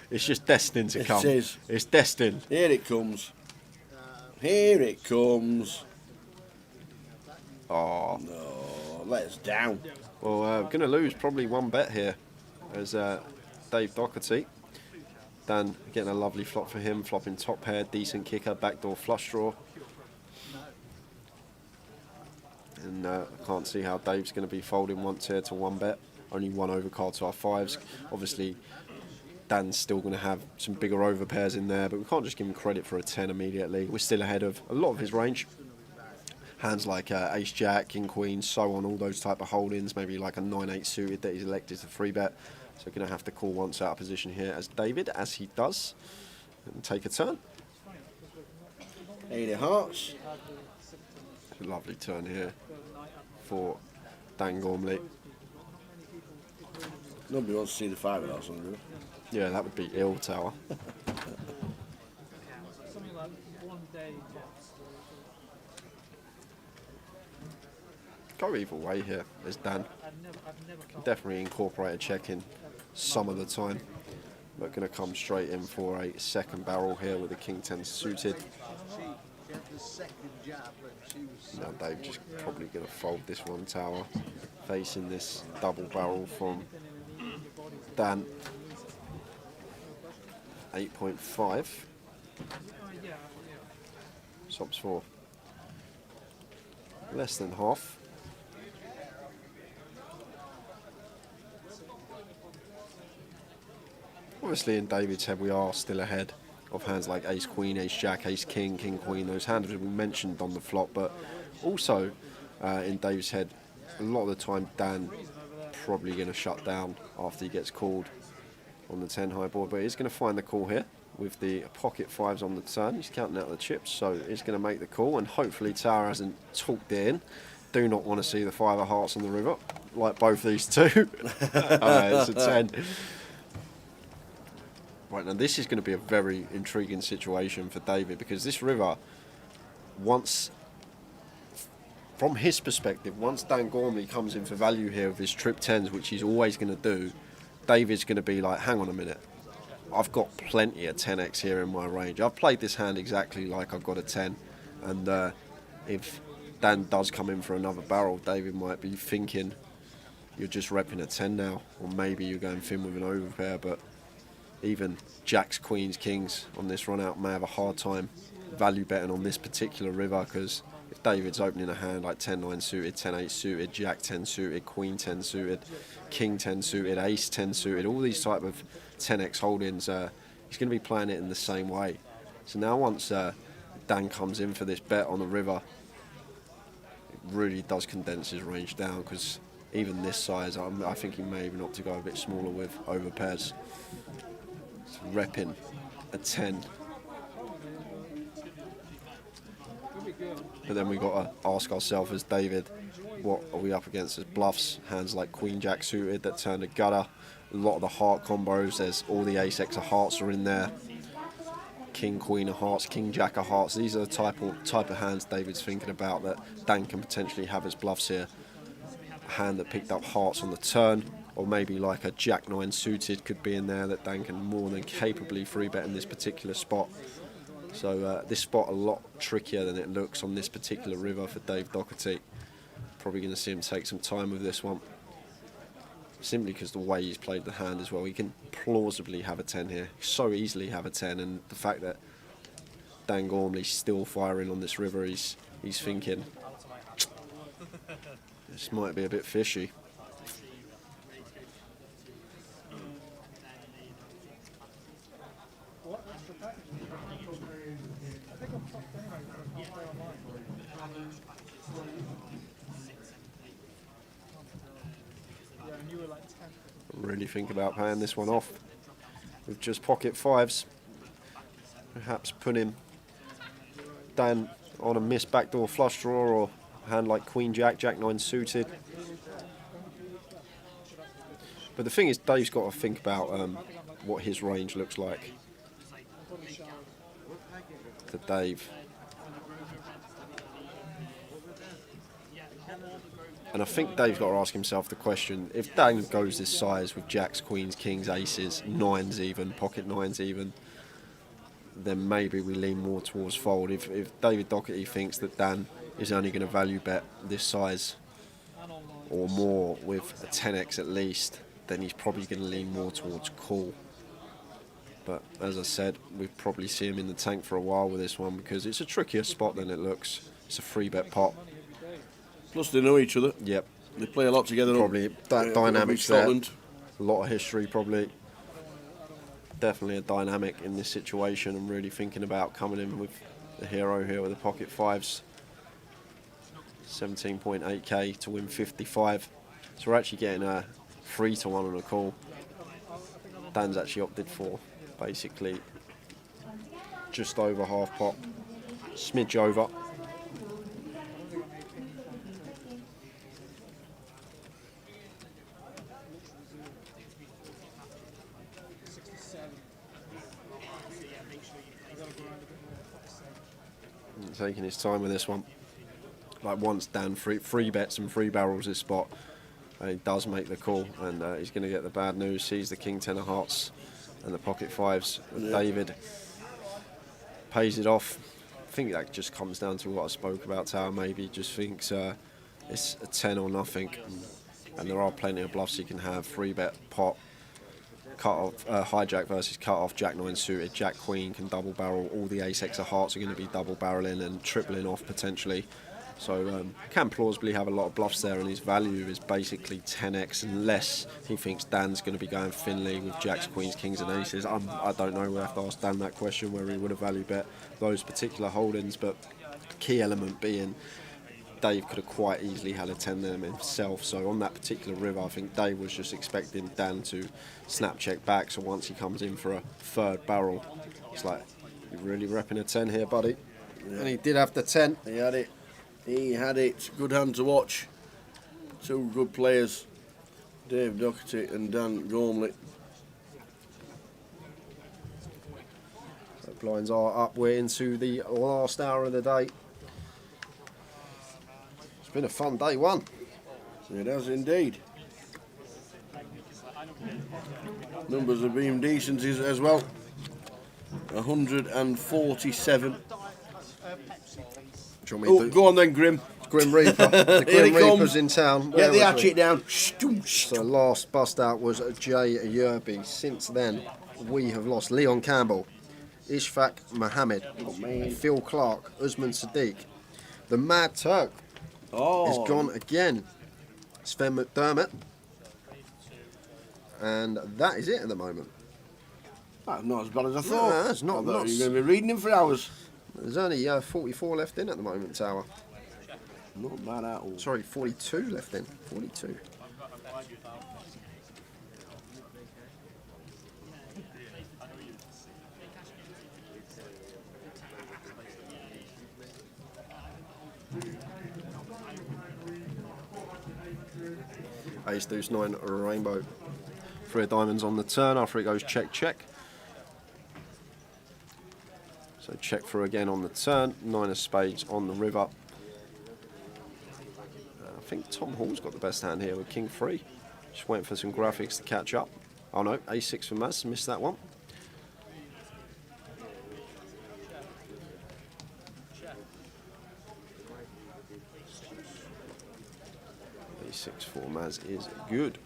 It's just destined to come. It is. It's destined. Here it comes. Here it comes. Oh. No, let us down. Well, we're going to lose probably one bet here as Dave Doherty. Dan getting a lovely flop for him, flopping top pair, decent kicker, backdoor flush draw. And I can't see how Dave's going to be folding once here to one bet. only one overcard to our fives. Obviously, Dan's still going to have some bigger overpairs in there, but we can't just give him credit for a 10 immediately. We're still ahead of a lot of his range. Hands like Ace Jack, King Queen, so on, all those type of holdings, maybe like a 9-8 suited that he's elected to 3-bet. So we're going to have to call once out of position here as David, as he does, and take a turn. 8 of hearts. Lovely turn here for Dan Gormley. Nobody wants to see the 5 of hearts on the river. Yeah, that would be ill, Tower. Something like 1 day tops. Go either way here, as Dan. I've never felt Definitely incorporate a check in some of the time. But going to come straight in for a second barrel here with the King 10 suited. She had the second jab and she was Now Dave just probably going to fold this one, Tower, facing this double barrel from Dan. 8.5. Stops for less than half. Obviously in David's head we are still ahead of hands like Ace Queen, Ace Jack, Ace King, King Queen, those hands that we mentioned on the flop, but also in David's head a lot of the time Dan probably going to shut down after he gets called on the 10 high board, but he's going to find the call here with the pocket 5s on the turn. He's counting out the chips, so he's going to make the call, and hopefully Tower hasn't talked it in. Do not want to see the 5 of hearts on the river, like both these two. It's a 10. Right, now this is going to be a very intriguing situation for David, because this river, once, from his perspective, once Dan Gormley comes in for value here with his trip 10s, which he's always going to do, David's going to be like, hang on a minute, I've got plenty of 10x here in my range. I've played this hand exactly like I've got a 10, and if Dan does come in for another barrel, David might be thinking you're just repping a 10 now, or maybe you're going thin with an overpair, but even Jacks, Queens, Kings on this run out may have a hard time value betting on this particular river, because if David's opening a hand like 10-9 suited, 10-8 suited, Jack 10 suited, Queen 10 suited, King 10 suited, Ace 10 suited, all these type of 10x holdings, he's going to be playing it in the same way. So now once Dan comes in for this bet on the river, it really does condense his range down, because even this size, I think he may even opt to go a bit smaller with overpairs. So repping a 10. But then we got to ask ourselves as David, what are we up against as bluffs? Hands like Queen Jack suited that turn to gutter. A lot of the heart combos, there's all the Ace X of hearts are in there. King Queen of hearts, King Jack of hearts. These are the type of hands David's thinking about that Dan can potentially have as bluffs here. A hand that picked up hearts on the turn, or maybe like a Jack 9 suited could be in there that Dan can more than capably free bet in this particular spot. So this spot a lot trickier than it looks on this particular river for Dave Doherty. Probably going to see him take some time with this one, simply because the way he's played the hand as well. He can plausibly have a 10 here, so easily have a 10, and the fact that Dan Gormley's still firing on this river, he's thinking this might be a bit fishy. Really think about paying this one off with just pocket 5s. Perhaps putting Dan on a missed backdoor flush draw, or a hand like Queen Jack, Jack 9 suited. But the thing is, Dave's got to think about what his range looks like. To Dave. And I think Dave's got to ask himself the question, if Dan goes this size with Jacks, Queens, Kings, Aces, 9s even, pocket 9s even, then maybe we lean more towards fold. If David Doherty thinks that Dan is only going to value bet this size or more with a 10x at least, then he's probably going to lean more towards call. But as I said, we'd probably see him in the tank for a while with this one, because it's a trickier spot than it looks. It's a free bet pot. Plus they know each other. Yep. They play a lot together. Probably that up dynamics in there. Scotland. A lot of history, probably. Definitely a dynamic in this situation, and really thinking about coming in with the hero here with the pocket fives. 17.8k to win 55. So we're actually getting a 3-1 on a call. Dan's actually opted for basically just over half pot, smidge over. Taking his time with this one. Like once Dan free bets and free barrels his spot, he does make the call, and he's going to get the bad news. Sees the king 10 of hearts and the pocket fives. And David pays it off. I think that just comes down to what I spoke about. Tower maybe just thinks it's a 10 or nothing, and there are plenty of bluffs you can have. Free bet pot. Cut off, hijack versus cut off, jack 9 suited, jack queen can double barrel, all the ace x of hearts are going to be double barreling and tripling off potentially. So can plausibly have a lot of bluffs there, and his value is basically 10x unless he thinks Dan's going to be going thinly with jacks, queens, kings and aces. I don't know, we'll have to ask Dan that question where he would have value bet those particular holdings, but key element being Dave could have quite easily had a 10 there himself. So on that particular river, I think Dave was just expecting Dan to snap check back. So once he comes in for a third barrel, it's like, you're really repping a 10 here, buddy. Yeah. And he did have the 10. He had it. He had it. Good hand to watch. Two good players, Dave GUKPT and Dan Gormley. So blinds are up. We're into the last hour of the day. It's been a fun day one. It has indeed. Numbers have been decent as well. 147. Oh, go on then, Grim. Grim Reaper. The Grim Reaper's in town. Get the hatchet down. So last bust out was Jay Yerby. Since then, we have lost Leon Campbell, Ishfaq Mohammed, Phil Clark, Usman Sadiq. The Mad Turk is gone again. Sven McDermott. And that is it at the moment. That's not as bad as I thought. No, that's not. I thought you were going to be reading him for hours. There's only 44 left in at the moment, Tower. Not bad at all. Sorry, 42 left in. 42. Ace, deuce, 9, rainbow. 3 of diamonds on the turn. After it goes check, check. So check through again on the turn. 9 of spades on the river. I think Tom Hall's got the best hand here with king 3. Just waiting for some graphics to catch up. Oh no, a6 for Maz. Missed that one. a6 for Maz is good.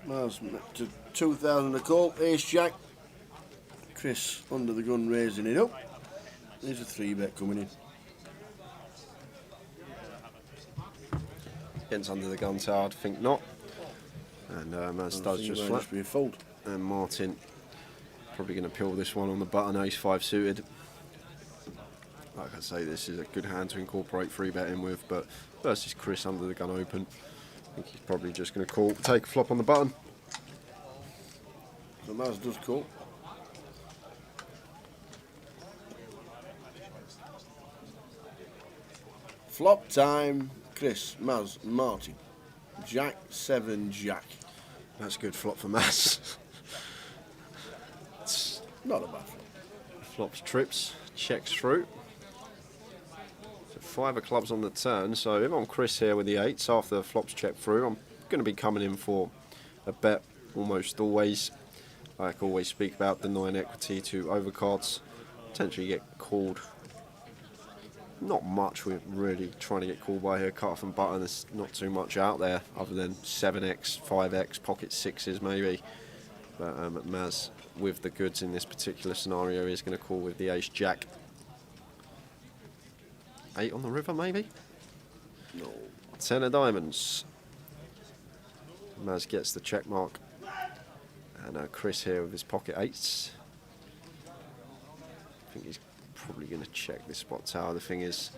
Miles to 2,000 a call. Ace Jack. Chris under the gun raising it up. There's a 3-bet coming in. Gets under the gun tower, I think not. And Maz does just flat. Be a fold. And Martin probably going to pill this one on the button, ace 5 suited. I'd say this is a good hand to incorporate free betting with, but versus Chris under the gun open, I think he's probably just going to take a flop on the button. So Maz does call. Flop time. Chris, Maz, Martin. Jack, 7, Jack. That's a good flop for Mass. It's not a bad flop. Flops trips, checks through. So 5 of clubs on the turn. So if I'm Chris here with the 8s after the flops check through, I'm going to be coming in for a bet almost always. Like I always speak about the 9 equity to overcards. Potentially get called. Not much we're really trying to get called by here. Cut off and button, there's not too much out there other than 7x, 5x, pocket 6s maybe. But Maz with the goods in this particular scenario is going to call with the ace jack. 8 on the river maybe? No. 10 of diamonds. Maz gets the check mark. And Chris here with his pocket 8s. I think he's probably going to check this spot tower. The thing is,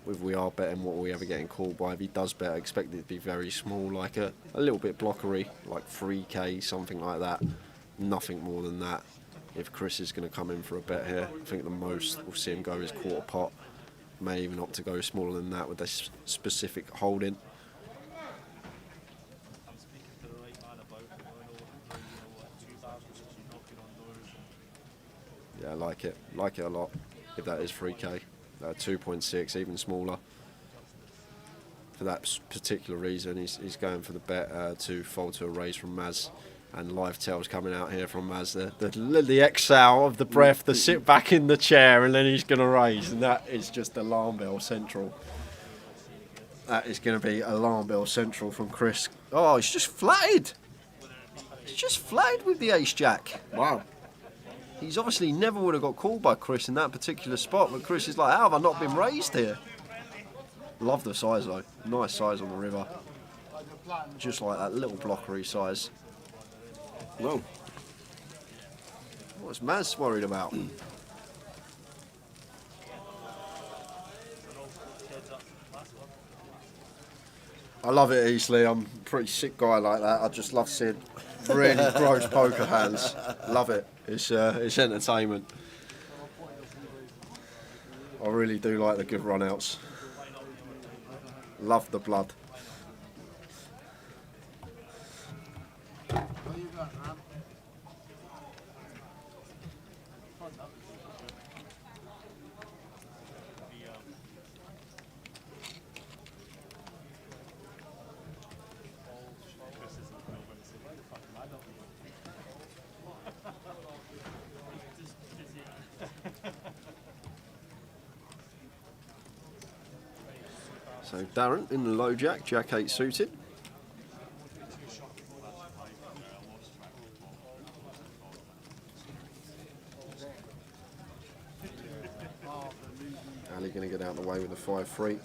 if we are betting what we ever getting called by, if he does bet, I expect it to be very small, like a little bit blockery, like 3k, something like that. Nothing more than that. If Chris is going to come in for a bet here, I think the most we'll see him go is quarter pot. May even opt to go smaller than that with this specific holding. I'm speaking to the right man about it, going over 2,000, knocking on doors. Yeah, I like it a lot. If that is 3k, 2.6, even smaller. For that particular reason, he's going for the bet to fold to a raise from Maz, and live tails coming out here from Maz. The exhale of the breath, the sit back in the chair, and then he's going to raise, and that is just alarm bell central. That is going to be alarm bell central from Chris. Oh, he's just flatted. He's just flatted with the ace jack. Wow. He's obviously never would have got called by Chris in that particular spot, but Chris is like, how have I not been raised here? Love the size though. Nice size on the river. Just like that little blockery size. Well, What's Maz worried about? I love it, Eastleigh. I'm a pretty sick guy like that. I just love seeing really gross poker hands. Love it. It's entertainment. I really do like the good run-outs. Love the blood. So Darren in the low jack, jack 8 suited. Ali going to get out of the way with a 5-3.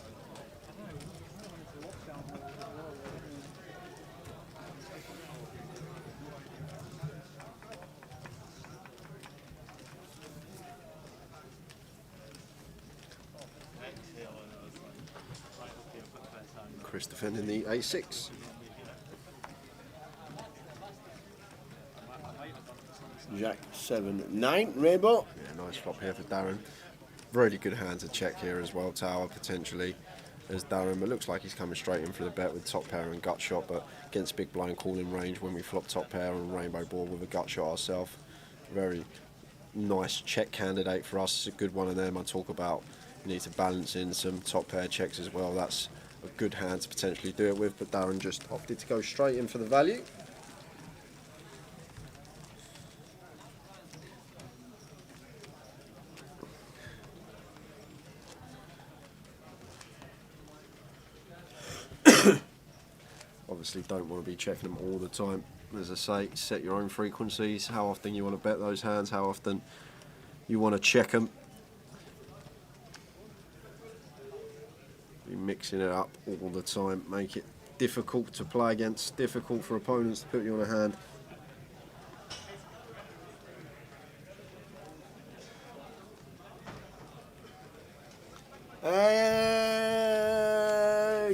Chris defending the A6. Jack, 7, 9, Rainbow. Yeah, nice flop here for Darren. Really good hand to check here as well, tower potentially as Darren. It looks like he's coming straight in for the bet with top pair and gut shot, but against big blind calling range when we flop top pair and rainbow board with a gut shot ourselves. Very nice check candidate for us. It's a good one of them. I talk about you need to balance in some top pair checks as well. That's a good hand to potentially do it with, but Darren just opted to go straight in for the value. Obviously don't want to be checking them all the time. As I say, set your own frequencies, how often you want to bet those hands, how often you want to check them. Be mixing it up all the time, make it difficult to play against, difficult for opponents to put you on a hand.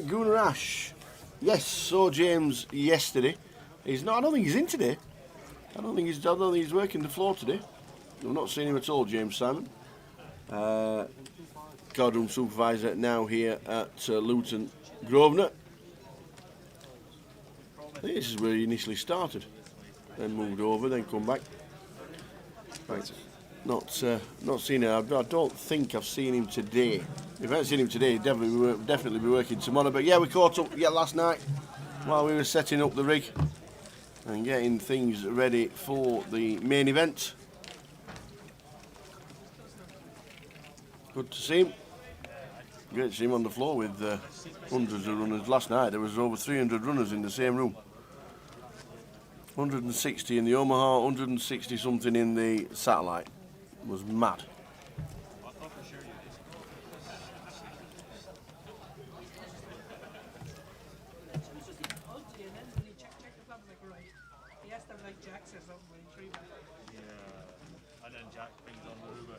Gunnar Ash. Yes, saw James yesterday. He's not. I don't think he's in today. I don't think he's working the floor today. I've not seen him at all, James Simon. Cardroom supervisor now here at Luton Grosvenor. I think this is where he initially started, then moved over, then come back. Right. Not seen him. I don't think I've seen him today. If I haven't seen him today, he'd definitely be working tomorrow. But yeah, we caught up last night while we were setting up the rig and getting things ready for the main event. Good to see him. Great to see him on the floor with hundreds of runners. Last night there was over 300 runners in the same room. 160 in the Omaha, 160 something in the satellite. It was mad. And then Jack brings on the Uber.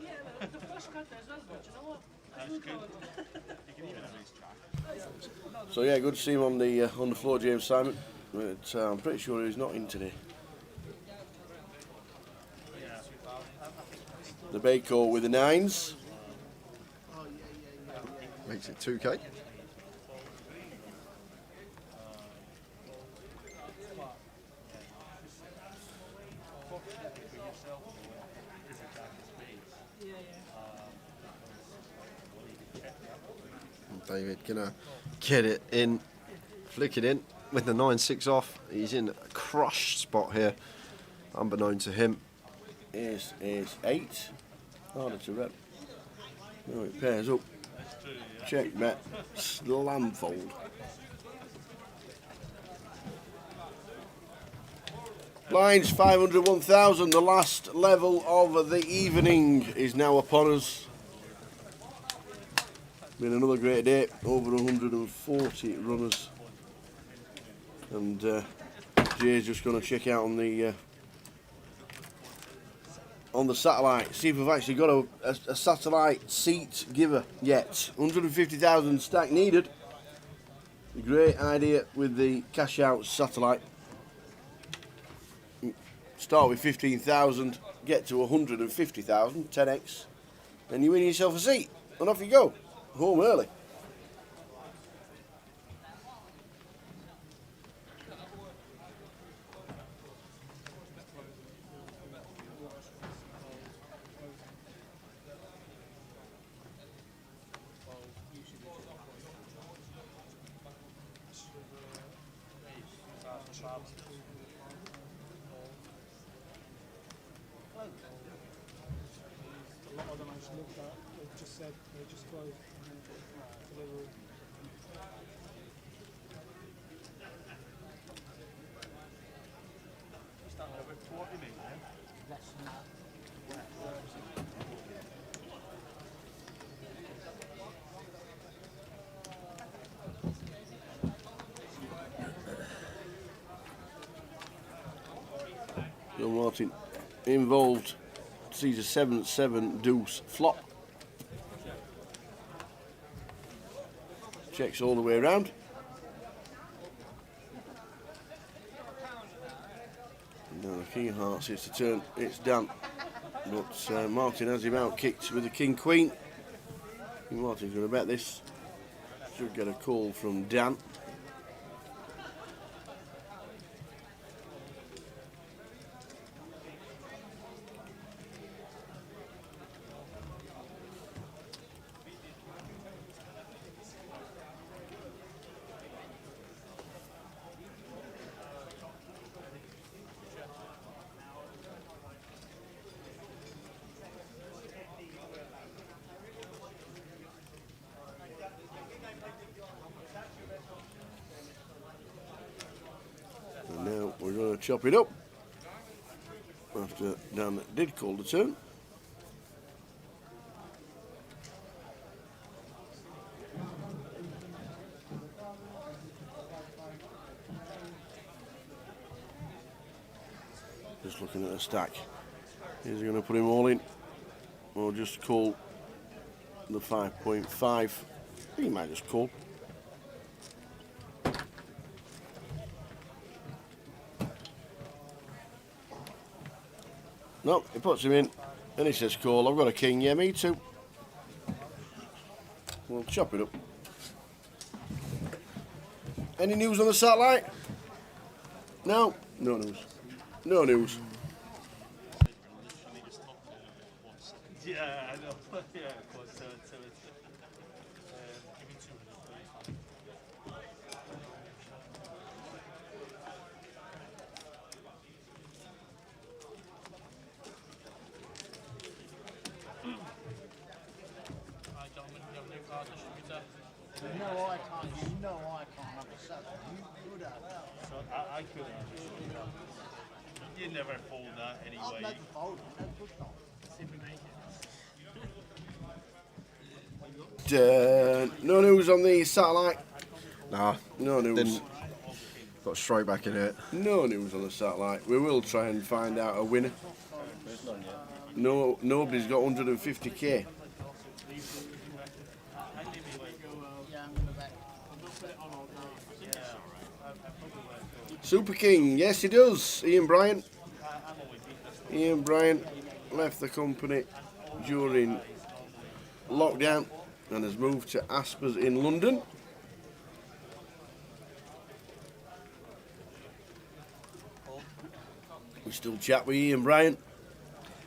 Yeah, the first cut as well, but you know what? That's good. You can even have his track. So yeah, good to see him on the floor, James Simon. But I'm pretty sure he's not in today. The Baco with the 9s. Makes it 2K. David gonna get it in, flick it in with the 9-6 off. He's in a crushed spot here, unbeknown to him. Ace 8. Harder to rep. No, it pairs up. Check, bet. Slam fold. Blinds 500, 1000. The last level of the evening is now upon us. Been another great day. Over 140 runners. And Jay's just going to check out on the satellite. See if we've actually got a satellite seat giver yet. 150,000 stack needed. Great idea with the cash out satellite. Start with 15,000, get to 150,000, 10x, and you win yourself a seat, and off you go, home early. A lot of them I just looked at, they just said they just closed. So they were What do you mean, man? less than that. Bill Martin involved, sees a 7-7 deuce flop. Checks all the way around. Now the king of hearts, it's the turn, it's Dan. But Martin has him out kicked with the king queen. King Martin's going to bet this. Should get a call from Dan. And now we're going to chop it up after Dan did call the turn. Just looking at the stack. Is he going to put him all in or just call the 5.5? He might just call. No, he puts him in, and he says, "Call, I've got a king." Yeah, me too. We'll chop it up. Any news on the satellite? No, no news. No news. Yeah, I know. Yeah, of course. So it's give me 200. Hi, gentlemen. You have a new car distributor. You know I can't. You know I can't have a set. You could have. So I could have. You never fold that I've anyway. never folded. Never could not. See if we make it. No news on the satellite. Nah, No news. didn't. Got straight back in it. No news on the satellite. We will try and find out a winner. No, nobody's got 150k. Yeah, I'm gonna bet. Super King, yes he does. Ian Bryant. Ian Bryant left the company during lockdown and has moved to Aspers in London. We still chat with Ian Bryant.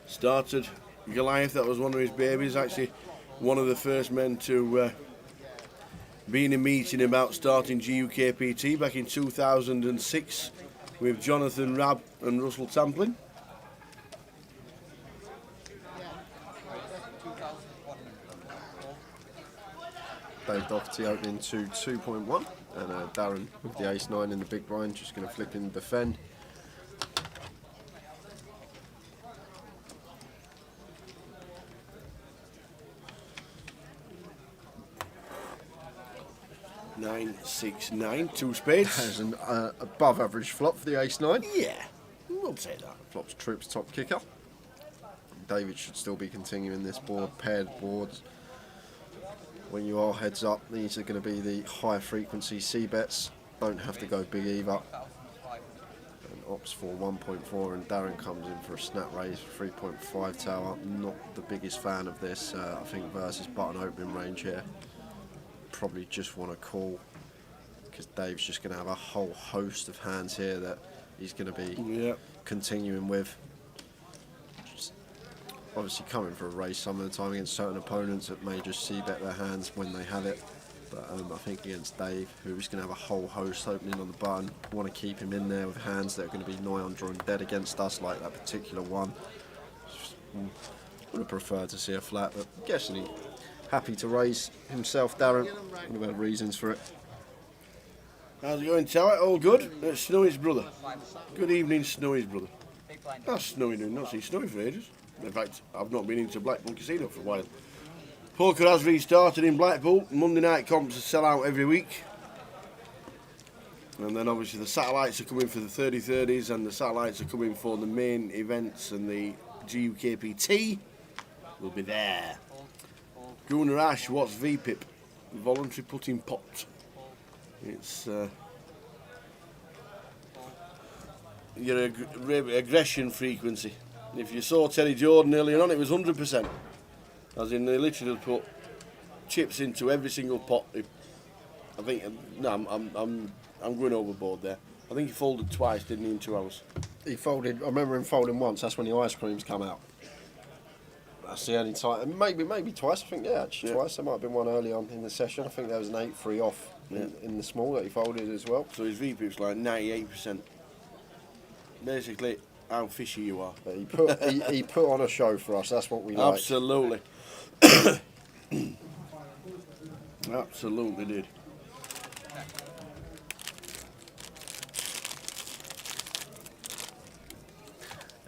Started Goliath, that was one of his babies. Actually, one of the first men to be in a meeting about starting GUKPT back in 2006 with Jonathan Rabb and Russell Tamplin. Dave Doherty opening to 2.1, and Darren with the ace-9 in the big blind, just going to flip in and defend. Nine, 6, 9, 2 spades. There's an above average flop for the ace-9. Yeah, we'll say that. Flops trips top kicker. David should still be continuing this board, paired boards. When you are heads up, these are going to be the high frequency C bets. Don't have to go big either. And opts for 1.4, and Darren comes in for a snap raise for 3.5 tower. Not the biggest fan of this, I think, versus button opening range here. Probably just want to call because Dave's just going to have a whole host of hands here that he's going to be continuing with. Just obviously coming for a race some of the time against certain opponents that may just see bet their hands when they have it. But I think against Dave, who's going to have a whole host opening on the button, want to keep him in there with hands that are going to be nigh on drawing dead against us, like that particular one. Would have preferred to see a flat, but I'm guessing he happy to raise himself, Darren. Would have had reasons for it. How's it going, Tower? All good? That's Snowy's brother. Good evening, Snowy's brother. That's Snowy doing. Not seen Snowy for ages. In fact, I've not been into Blackpool Casino for a while. Poker has restarted in Blackpool. Monday night comps sell out every week. And then obviously the satellites are coming for the 30-30s, and the satellites are coming for the main events, and the GUKPT will be there. Gunnar Ash, what's VPIP? Voluntary putting pot. It's your aggression frequency. If you saw Terry Jordan earlier on, it was 100%. As in, they literally put chips into every single pot. I think no, I'm going overboard there. I think he folded twice, didn't he, in 2 hours? He folded. I remember him folding once. That's when the ice creams come out. That's the only time. Maybe twice. I think twice. There might have been one early on in the session. I think there was an 8-3 off in the small that he folded as well. So his VPIP's like 98%. Basically, how fishy you are. But he put on a show for us. That's what we like. Absolutely. Absolutely did.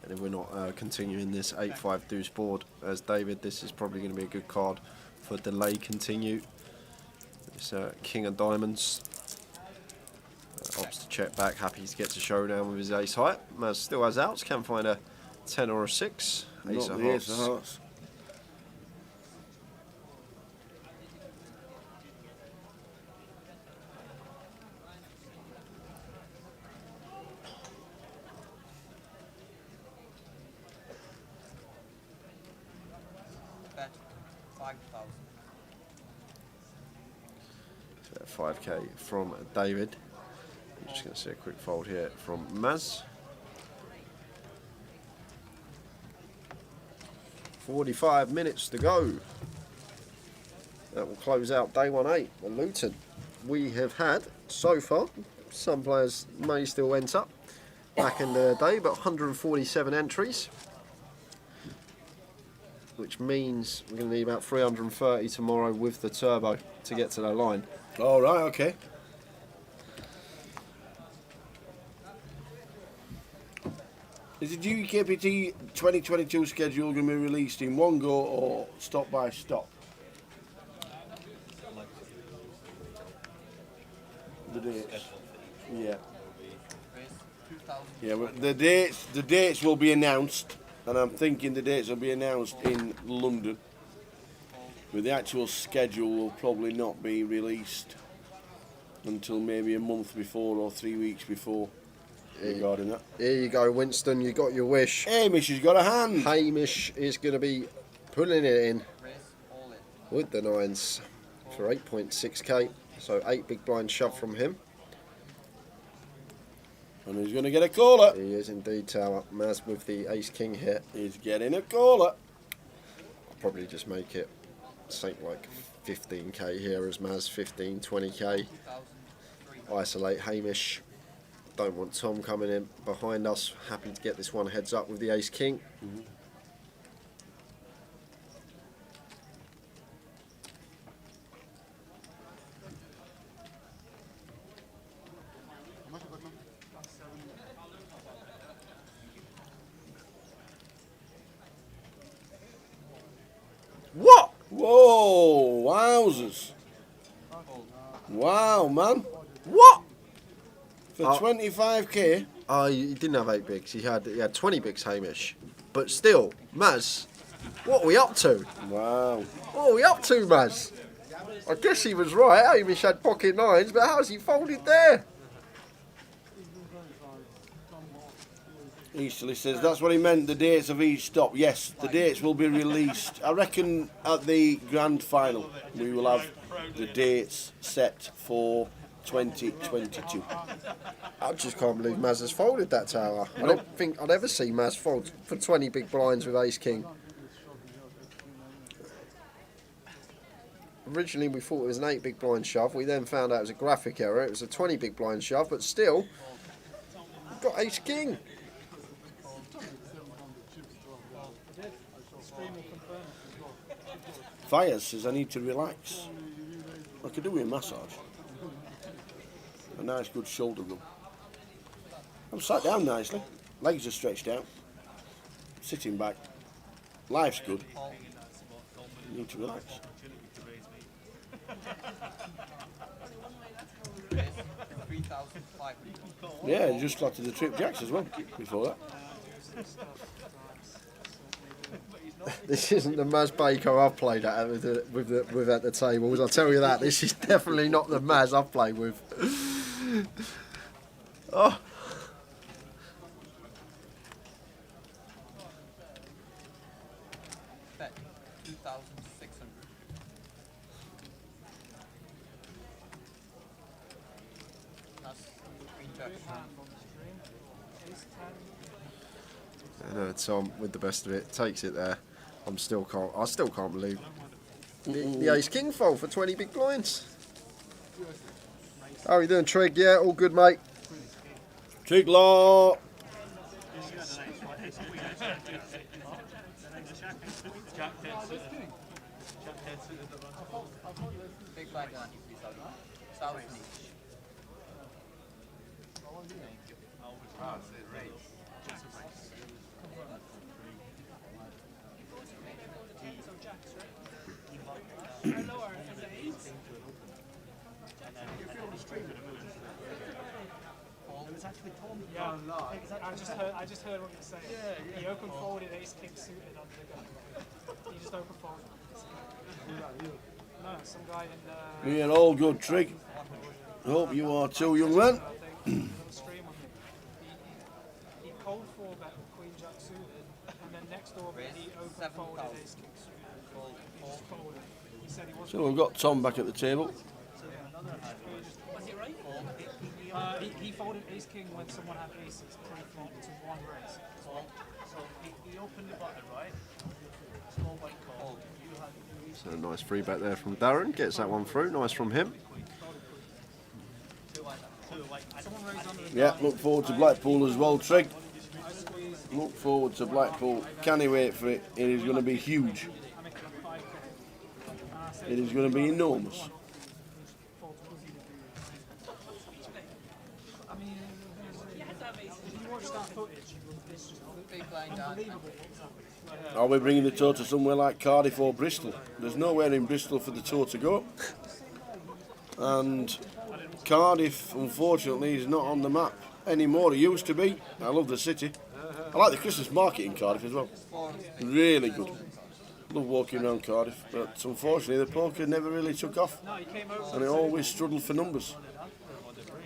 And if we're not continuing this 8-5 deuce board, as David, this is probably going to be a good card for delay continue. It's King of Diamonds. Opts to check back, happy to get to showdown with his ace high. Maz still has outs, can find a 10 or a 6. Ace of hearts. 5k from David. I'm just going to see a quick fold here from Maz. 45 minutes to go. That will close out day 1-8 at Luton. We have had, so far, some players may still enter back in the day, but 147 entries, which means we're going to need about 330 tomorrow with the turbo to get to the line. All right, okay. Is the GUKPT 2022 schedule going to be released in one go or stop by stop? The dates. Yeah. Yeah, but the dates will be announced, and I'm thinking the dates will be announced in London. But the actual schedule will probably not be released until maybe a month before or 3 weeks before. Regarding that. Here you go, Winston, you got your wish. Hamish has got a hand. Hamish is going to be pulling it in with the 9s for 8.6k. So 8 big blind shove from him. And he's going to get a caller. He is indeed, Tower. Maz with the ace-king here. He's getting a caller. I'll probably just make it something like 15k here as Maz, 15, 20k. Isolate Hamish. Don't want Tom coming in behind us. Happy to get this one heads up with the ace-king. What? Whoa, wowzers. Wow, man. What? For 25k? Oh, he didn't have 8 bigs. He had 20 bigs, Hamish. But still, Maz, what are we up to? Wow. What are we up to, Maz? I guess he was right. Hamish had pocket 9s, but how's he folded there? Easterly says that's what he meant, the dates of each stop. Yes, the dates will be released. I reckon at the grand final we will have the dates set for 2022. I just can't believe Maz has folded that tower. I don't think I'd ever see Maz fold for 20 big blinds with ace-king. Originally we thought it was an 8 big blind shove. We then found out it was a graphic error. It was a 20 big blind shove, but still, we've got ace-king. Fires says I need to relax. I could do with a massage. A nice good shoulder rub. I'm sat down nicely. Legs are stretched out. Sitting back. Life's good. Need to relax. Yeah, just slotted the trip jacks as well before that. This isn't the Maz Baker I've played at with at the tables. I'll tell you that. This is definitely not the Maz I've played with. Oh. Bet 2,600. That's I know Tom with the best of it takes it there. I still can't believe the ace king fold for 20 big blinds. How are you doing, Trig? Yeah, all good, mate. Trig law. big blind on you, please. South niche. Yeah, I just heard what you were saying. He open folded ace king suited under the gun. He just open folded. No, some guy in. We are all good, Trig. Hope you are too, young man. He cold four bet queen jack suited, and then next door he open folded ace king suited. So we've got Tom back at the table. He folded ace king when someone had aces pre-flop to one raise. So he opened the button, right? Small white call. You had So a nice free bet there from Darren. Gets that one through. Nice from him. Yeah, look forward to Blackpool as well, Trig. Look forward to Blackpool. Can he wait for it? It is going to be huge. It is going to be enormous. I mean, if you watch that footage, it's just unbelievable what's happening. Are we bringing the tour to somewhere like Cardiff or Bristol? There's nowhere in Bristol for the tour to go. And Cardiff, unfortunately, is not on the map anymore. It used to be. I love the city. I like the Christmas market in Cardiff as well. Really good. Love walking around Cardiff, but unfortunately the poker never really took off, and it always struggled for numbers,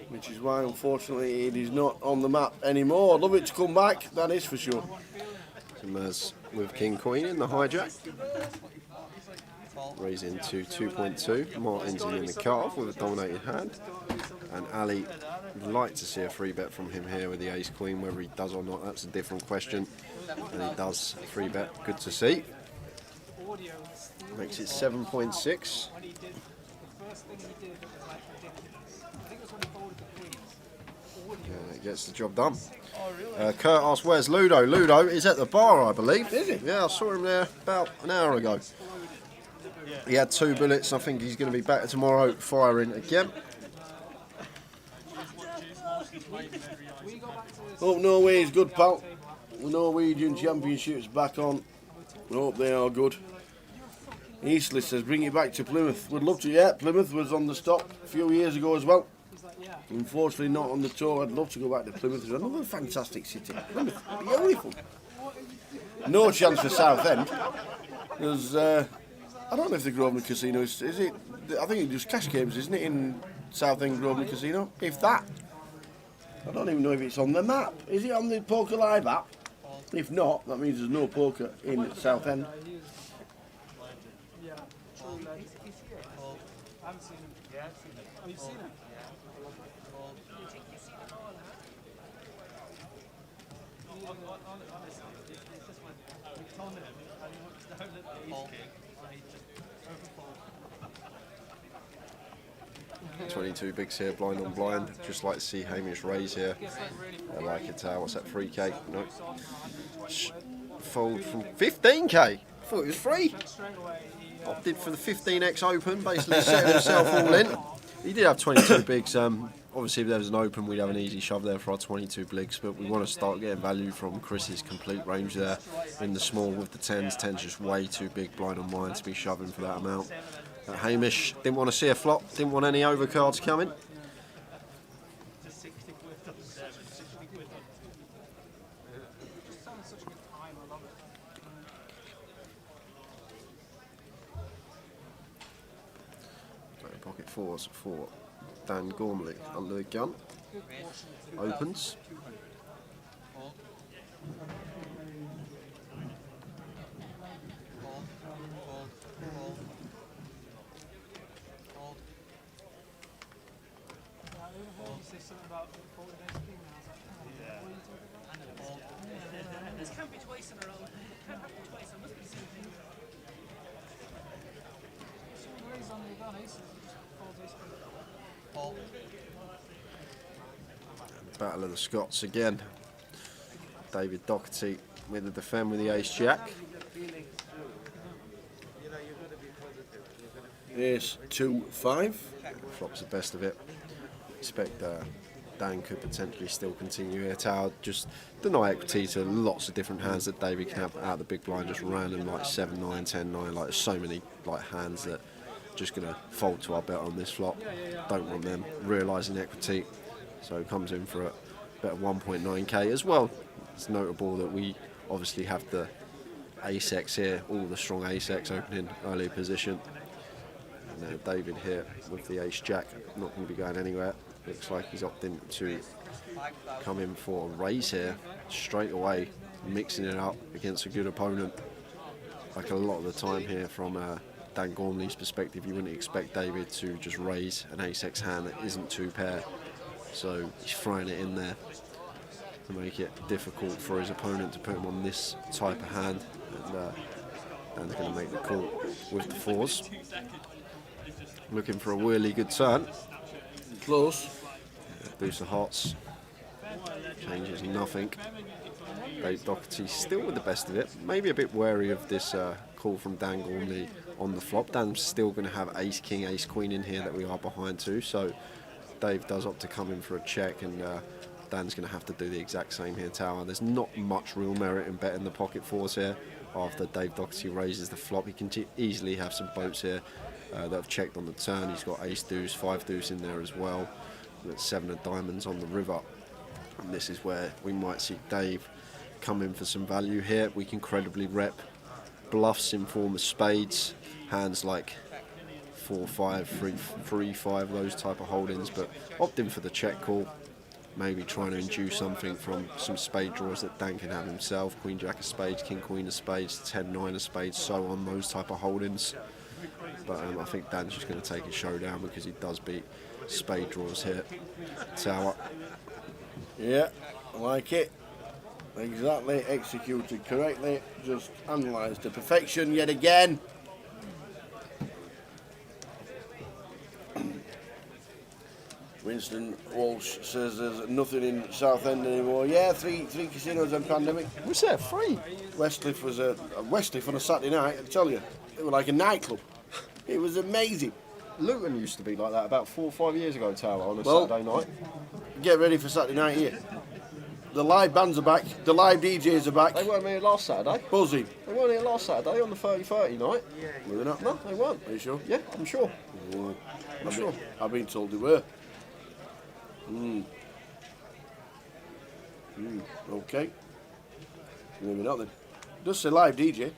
which is why unfortunately it is not on the map anymore. I'd love it to come back, that is for sure. Same as with King Queen in the hijack. Raising to 2.2. Martin's in the cutoff with a dominated hand. And Ali would like to see a free bet from him here with the ace queen. Whether he does or not, that's a different question. And he does a free bet. Good to see. Makes it 7.6. When he did, the first thing he did was like ridiculous. I think it was when he folded the queens. Yeah, it gets the job done. Kurt asks, where's Ludo? Ludo is at the bar, I believe. Is he? Yeah, I saw him there about an hour ago. He had 2 bullets. I think he's going to be back tomorrow firing again. Hope Norway's good, pal. The Norwegian Championship's back on. I hope they are good. Eastleigh says, bring it back to Plymouth. Would love to, yeah. Plymouth was on the stop a few years ago as well. Unfortunately not on the tour. I'd love to go back to Plymouth. It's another fantastic city. Plymouth, beautiful. No chance for Southend. There's, I don't know if the Grosvenor Casino is it? I think it's just cash games, isn't it, in Southend Grosvenor Casino? If that. I don't even know if it's on the map. Is it on the Poker Live app? If not, that means there's no poker in Southend. Yeah, true legend. I haven't seen him. Yeah, I've seen him. Oh, you've seen him? Honestly, it's just when we told him and he wants to hold it the ace king, and he just overfold. 22 bigs here, blind on blind. Just like to see Hamish raise here. I like it. What's that, 3k? No. Fold from 15k. I thought it was free. Opted for the 15x open, basically setting himself all in. He did have 22 bigs. Obviously, if there was an open, we'd have an easy shove there for our 22 bigs. But we want to start getting value from Chris's complete range there in the small with the 10s. 10's just way too big, blind on blind, to be shoving for that amount. Hamish didn't want to see a flop, didn't want any overcards coming. Pocket fours for Dan Gormley under the gun. Opens. This can't be twice in a row. It can't happen twice. There must be something. Someone raised on the gun aces. Battle of the Scots again. David Doherty with the defend with the ace jack. Ace 2-5. Flops the best of it. Expect Dan could potentially still continue here. Tower just deny equity to lots of different hands that David can have out of the big blind, just random like 7-9, 10-9. Like there's so many like hands that just gonna fold to our bet on this flop. Don't want them realising equity, so it comes in for a bet of 1.9k as well. It's notable that we obviously have the ace X here, all the strong ace X opening early position. And now David here with the ace jack, not going to be going anywhere. Looks like he's opting to come in for a raise here straight away, mixing it up against a good opponent. like a lot of the time here from Dan Gormley's perspective, you wouldn't expect David to just raise an ace-x hand that isn't 2-pair. So he's throwing it in there to make it difficult for his opponent to put him on this type of hand. And Dan's going to make the call with the 4s. Looking for a really good turn. Close. Deuce of hearts. Changes nothing. Dave Doherty still with the best of it. Maybe a bit wary of this call from Dan Gormley on the flop. Dan's still going to have ace king, ace queen in here that we are behind to. So Dave does opt to come in for a check, and Dan's going to have to do the exact same here, Tower. There's not much real merit in betting the pocket 4s here. After Dave Doherty raises the flop, he can easily have some boats here that have checked on the turn. He's got ace deuce, 5 deuce in there as well. Got 7 of diamonds on the river. And this is where we might see Dave come in for some value here. We can credibly rep bluffs in form of spades, hands like 4-5, 3-5, those type of holdings, but opting for the check call, maybe trying to induce something from some spade draws that Dan can have himself. Queen jack of spades, king queen of spades, 10-9 of spades, so on, those type of holdings. But I think Dan's just going to take a showdown because he does beat spade draws here. Tower. Yeah, I like it. Exactly, executed correctly, just analysed to perfection yet again. Winston Walsh says there's nothing in Southend anymore. Yeah, three casinos and pandemic. Was there 3? Westcliff was Westcliff on a Saturday night. I tell you, it was like a nightclub. It was amazing. Luton used to be like that about 4 or 5 years ago, Tower, on a Well, Saturday night. Get ready for Saturday night here. The live bands are back. The live DJs are back. They weren't here last Saturday. Buzzing. They weren't here last Saturday on the 30-30 night. Were they not? No, they weren't. Are you sure? Yeah, I'm sure. I'm sure. I've been told they were. Okay. Maybe not then. Does say live DJ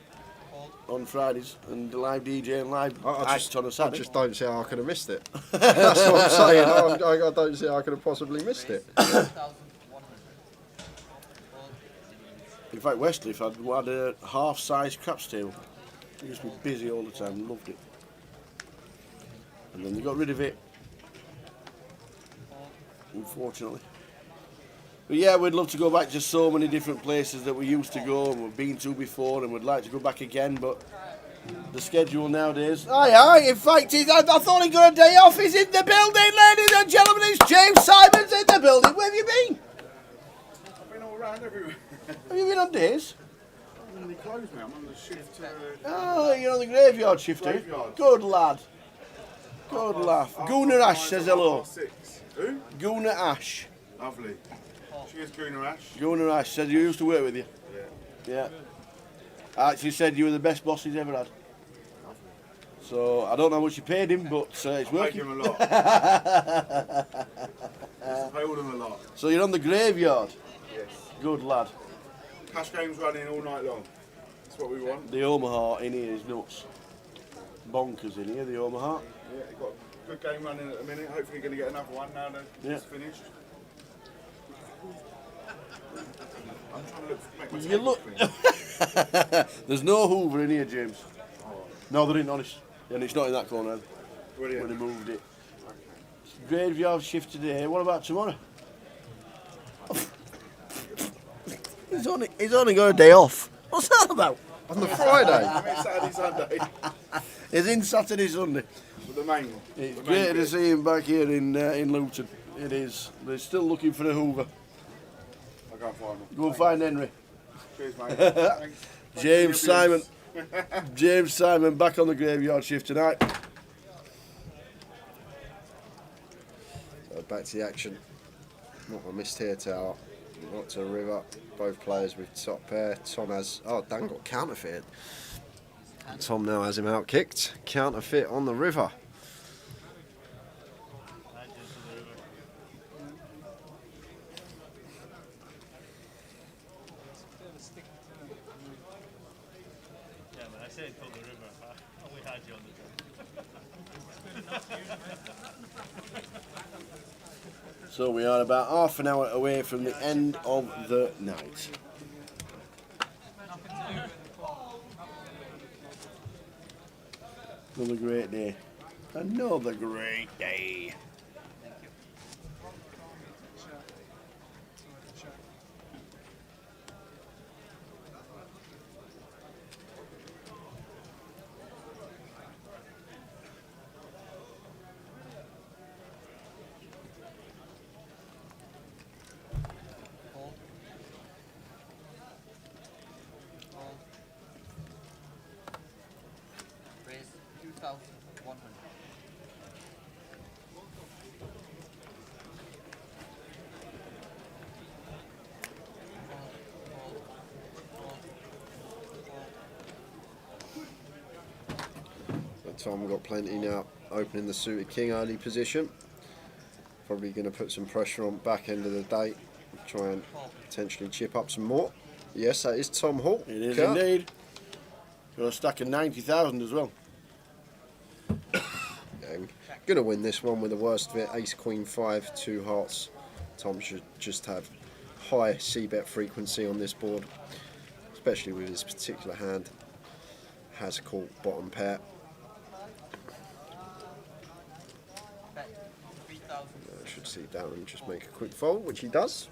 on Fridays and the live DJ and live act on a I Saturday. just don't see how I could have missed it. That's what I'm saying. I don't see how I could have possibly missed it. In fact, Westcliff had a half-size craps table. It used to be busy all the time. Loved it. And then they got rid of it, unfortunately. But yeah, we'd love to go back to so many different places that we used to go and we've been to before, and we'd like to go back again, but the schedule nowadays. Aye, in fact, I thought he got a day off. He's in the building, ladies and gentlemen. It's James Simon's in the building. Where have you been? I've been all around everywhere. Have you been on days? I'm closed now. I'm on the shift. Oh, you're on the graveyard shift, eh? Graveyard. Good lad. Good laugh. Gunnar Ash says hello. 6. Who? Gunnar Ash. Lovely. Cheers, Gunnar Ash. Gunnar Ash said you used to work with you. Yeah. Actually said you were the best boss he's ever had. So I don't know how much you paid him, but it's I paid working. him a lot. I paid him a lot. So you're on the graveyard. Yes. Good lad. Cash games running all night long. That's what we want. The Omaha in here is nuts. Bonkers in here, the Omaha. Yeah, got a good game running at the minute. Hopefully going to get another one now that it's finished. I'm trying to make my You table look. clean. There's no Hoover in here, James. No, there ain't, honest. And it's not in that corner either, Brilliant. when they moved it. Graveyard shift today. What about tomorrow? He's only got a day off. What's that about? On the Friday. I mean, Saturday, Sunday. He's in Saturday, Sunday. With the main. It's the main great to bit. see him back here in Luton. It is. They're still looking for the Hoover. I can't find them. Go and find Henry. Cheers, mate. Thanks. James Simon. Thanks James Simon back on the graveyard shift tonight. So back to the action. Not a missed here, Tower. Not to river. Both players with top pair. Tom has. Oh, Dan got counterfeit. Tom now has him out kicked. Counterfeit on the river. Yeah, but I said call the river. I only had you on the So we are about half an hour away from the end of the night. Another great day. Another great day. Raise 2,100. So Tom got plenty now, opening the suited king early position. Probably going to put some pressure on back end of the day, try and potentially chip up some more. Yes, that is Tom Hall. It is Kurt. indeed. Got a stack of 90,000 as well. Going to win this one with the worst of it. Ace, Queen, 5, 2 hearts. Tom should just have high c-bet frequency on this board, especially with his particular hand. Has caught bottom pair. Bet 3,000. Should see Darren just make a quick fold, which he does.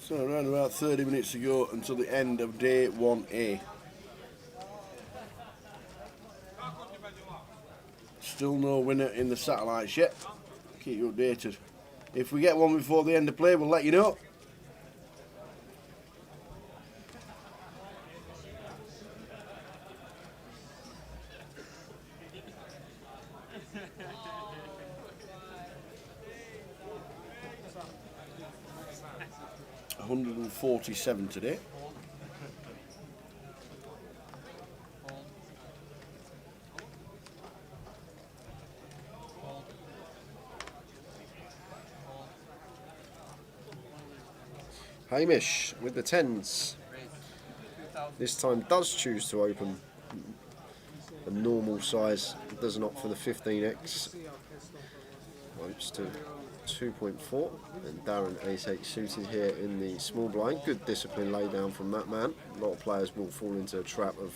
So around about 30 minutes to go until the end of day 1A. Still no winner in the satellites yet. Keep you updated. If we get one before the end of play, we'll let you know. $147 today. Hamish with the 10s. This time does choose to open a normal size. Does not for the 15x. Opes to 2.4. And Darren Ace-8 suited here in the small blind. Good discipline laid down from that man. A lot of players will fall into a trap of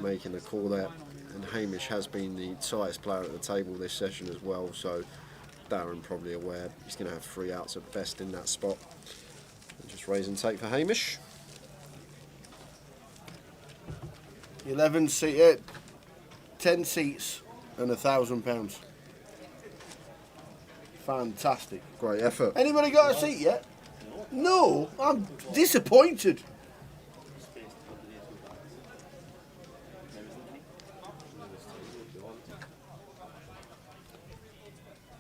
making a call there. And Hamish has been the tightest player at the table this session as well. So Darren probably aware he's going to have 3 outs at best in that spot. Just raise and take for Hamish. 11 seat, 10 seats and £1,000. Fantastic. Great effort. Anybody got a seat yet? No, I'm disappointed.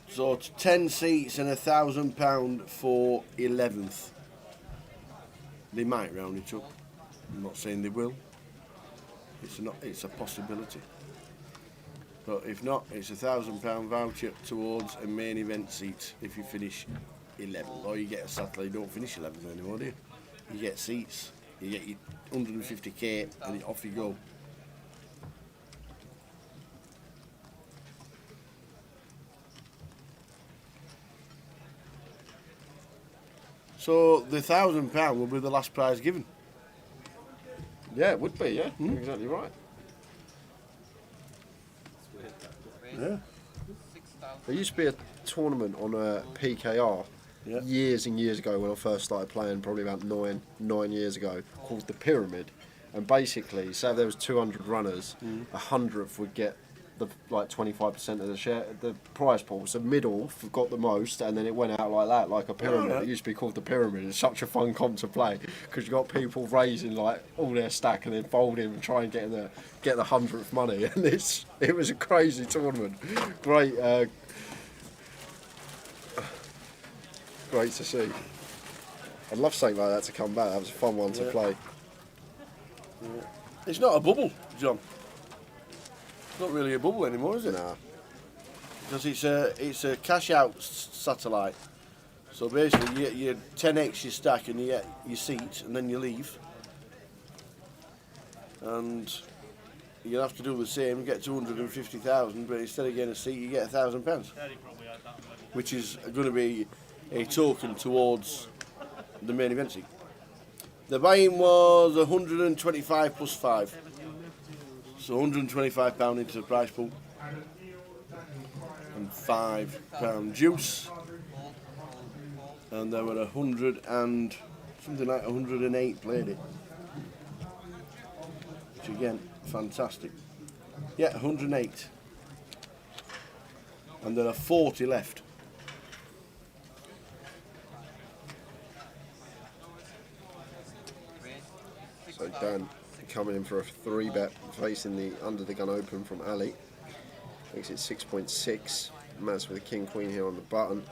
So it's 10 seats and £1,000 for 11th. They might round it up. I'm not saying they will. It's a possibility. But if not, it's £1,000 voucher towards a main event seat if you finish 11th. Or you get a satellite, you don't finish 11th anymore, do you? You get seats, you get your 150k and off you go. So the £1,000 will be the last prize given. Yeah, it would be, yeah. You're exactly right. Yeah. There used to be a tournament on PKR Yeah. years and years ago when I first started playing, probably about nine years ago, called the Pyramid. And basically, say if there was 200 runners, 100th would get the 25% of the share, the prize pool. So middle got the most, and then it went out like that, like a pyramid. Oh, yeah. It used to be called the Pyramid. It's such a fun comp to play because you got people raising like all their stack and then folding and try and get the 100th money. And it was a crazy tournament. Great, great to see. I'd love something like that to come back. That was a fun one to play. Yeah. It's not a bubble, John. It's not really a bubble anymore, is it? Nah. Because it's a cash out satellite. So basically, you get your 10x your stack and you get your seat, and then you leave. And you have to do the same, get 250,000, but instead of getting a seat, you get £1,000, which is going to be a token towards the main event seat. The buy-in was 125 plus 5. So £125 into the prize pool. And £5 juice. And there were 100 and something like 108 played it. Which again, fantastic. Yeah, 108. And there are 40 left. So Dan coming in for a 3-bet facing the under the gun open from Ali. Makes it 6.6. Maz with a king queen here on the button.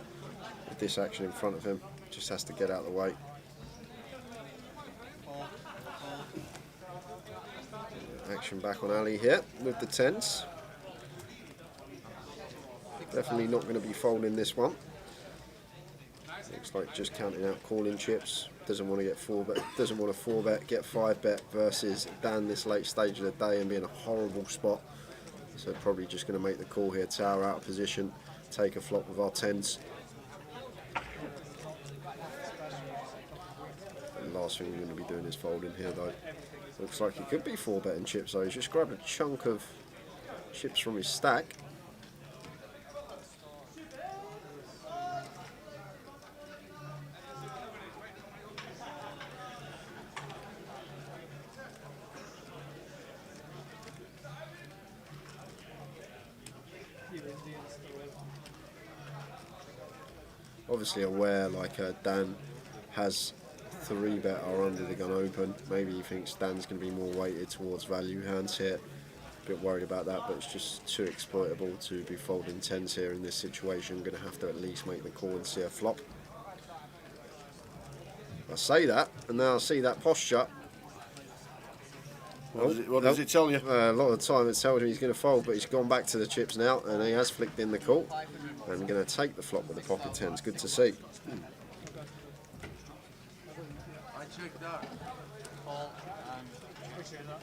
With this action in front of him, just has to get out of the way. Action back on Ali here with the tens. Definitely not going to be folding this one. Looks like just counting out calling chips. Doesn't want to get 4-bet. Doesn't want to 4-bet, get 5-bet versus Dan this late stage of the day and be in a horrible spot. So probably just going to make the call here. Tower out of position. Take a flop with our tens. And last thing we're going to be doing is folding here though. Looks like he could be 4-betting chips though. He's just grabbed a chunk of chips from his stack. Obviously aware like Dan has 3-bet or under the gun open. Maybe he thinks Dan's going to be more weighted towards value hands here. A bit worried about that, but it's just too exploitable to be folding tens here in this situation. Going to have to at least make the call and see a flop. I say that, and now I see that posture. What does it tell you? A lot of the time it tells him he's going to fold, but he's gone back to the chips now, and he has flicked in the call. And going to take the flop with the pocket tens. Good to see. I checked that. Paul and appreciate that.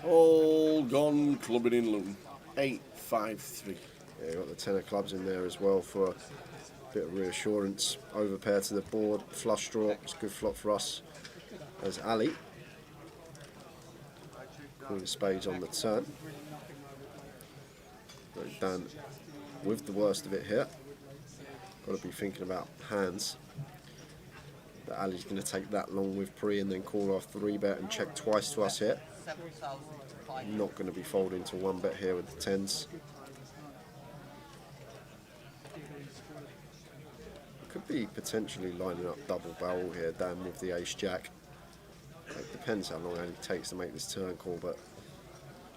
All gone clubbing in Luton. 8-5-3. Yeah, you got the 10 of clubs in there as well for a bit of reassurance. Overpair to the board, flush draw. It's a good flop for us as Ali. Queen of spades on the turn. But Dan with the worst of it here. Got to be thinking about hands. But Ali's going to take that long with pre and then call off 3-bet and check twice to us here. Not going to be folding to 1-bet here with the tens. Could be potentially lining up double barrel here, Dan with the ace-jack. It depends how long Ali takes to make this turn call, but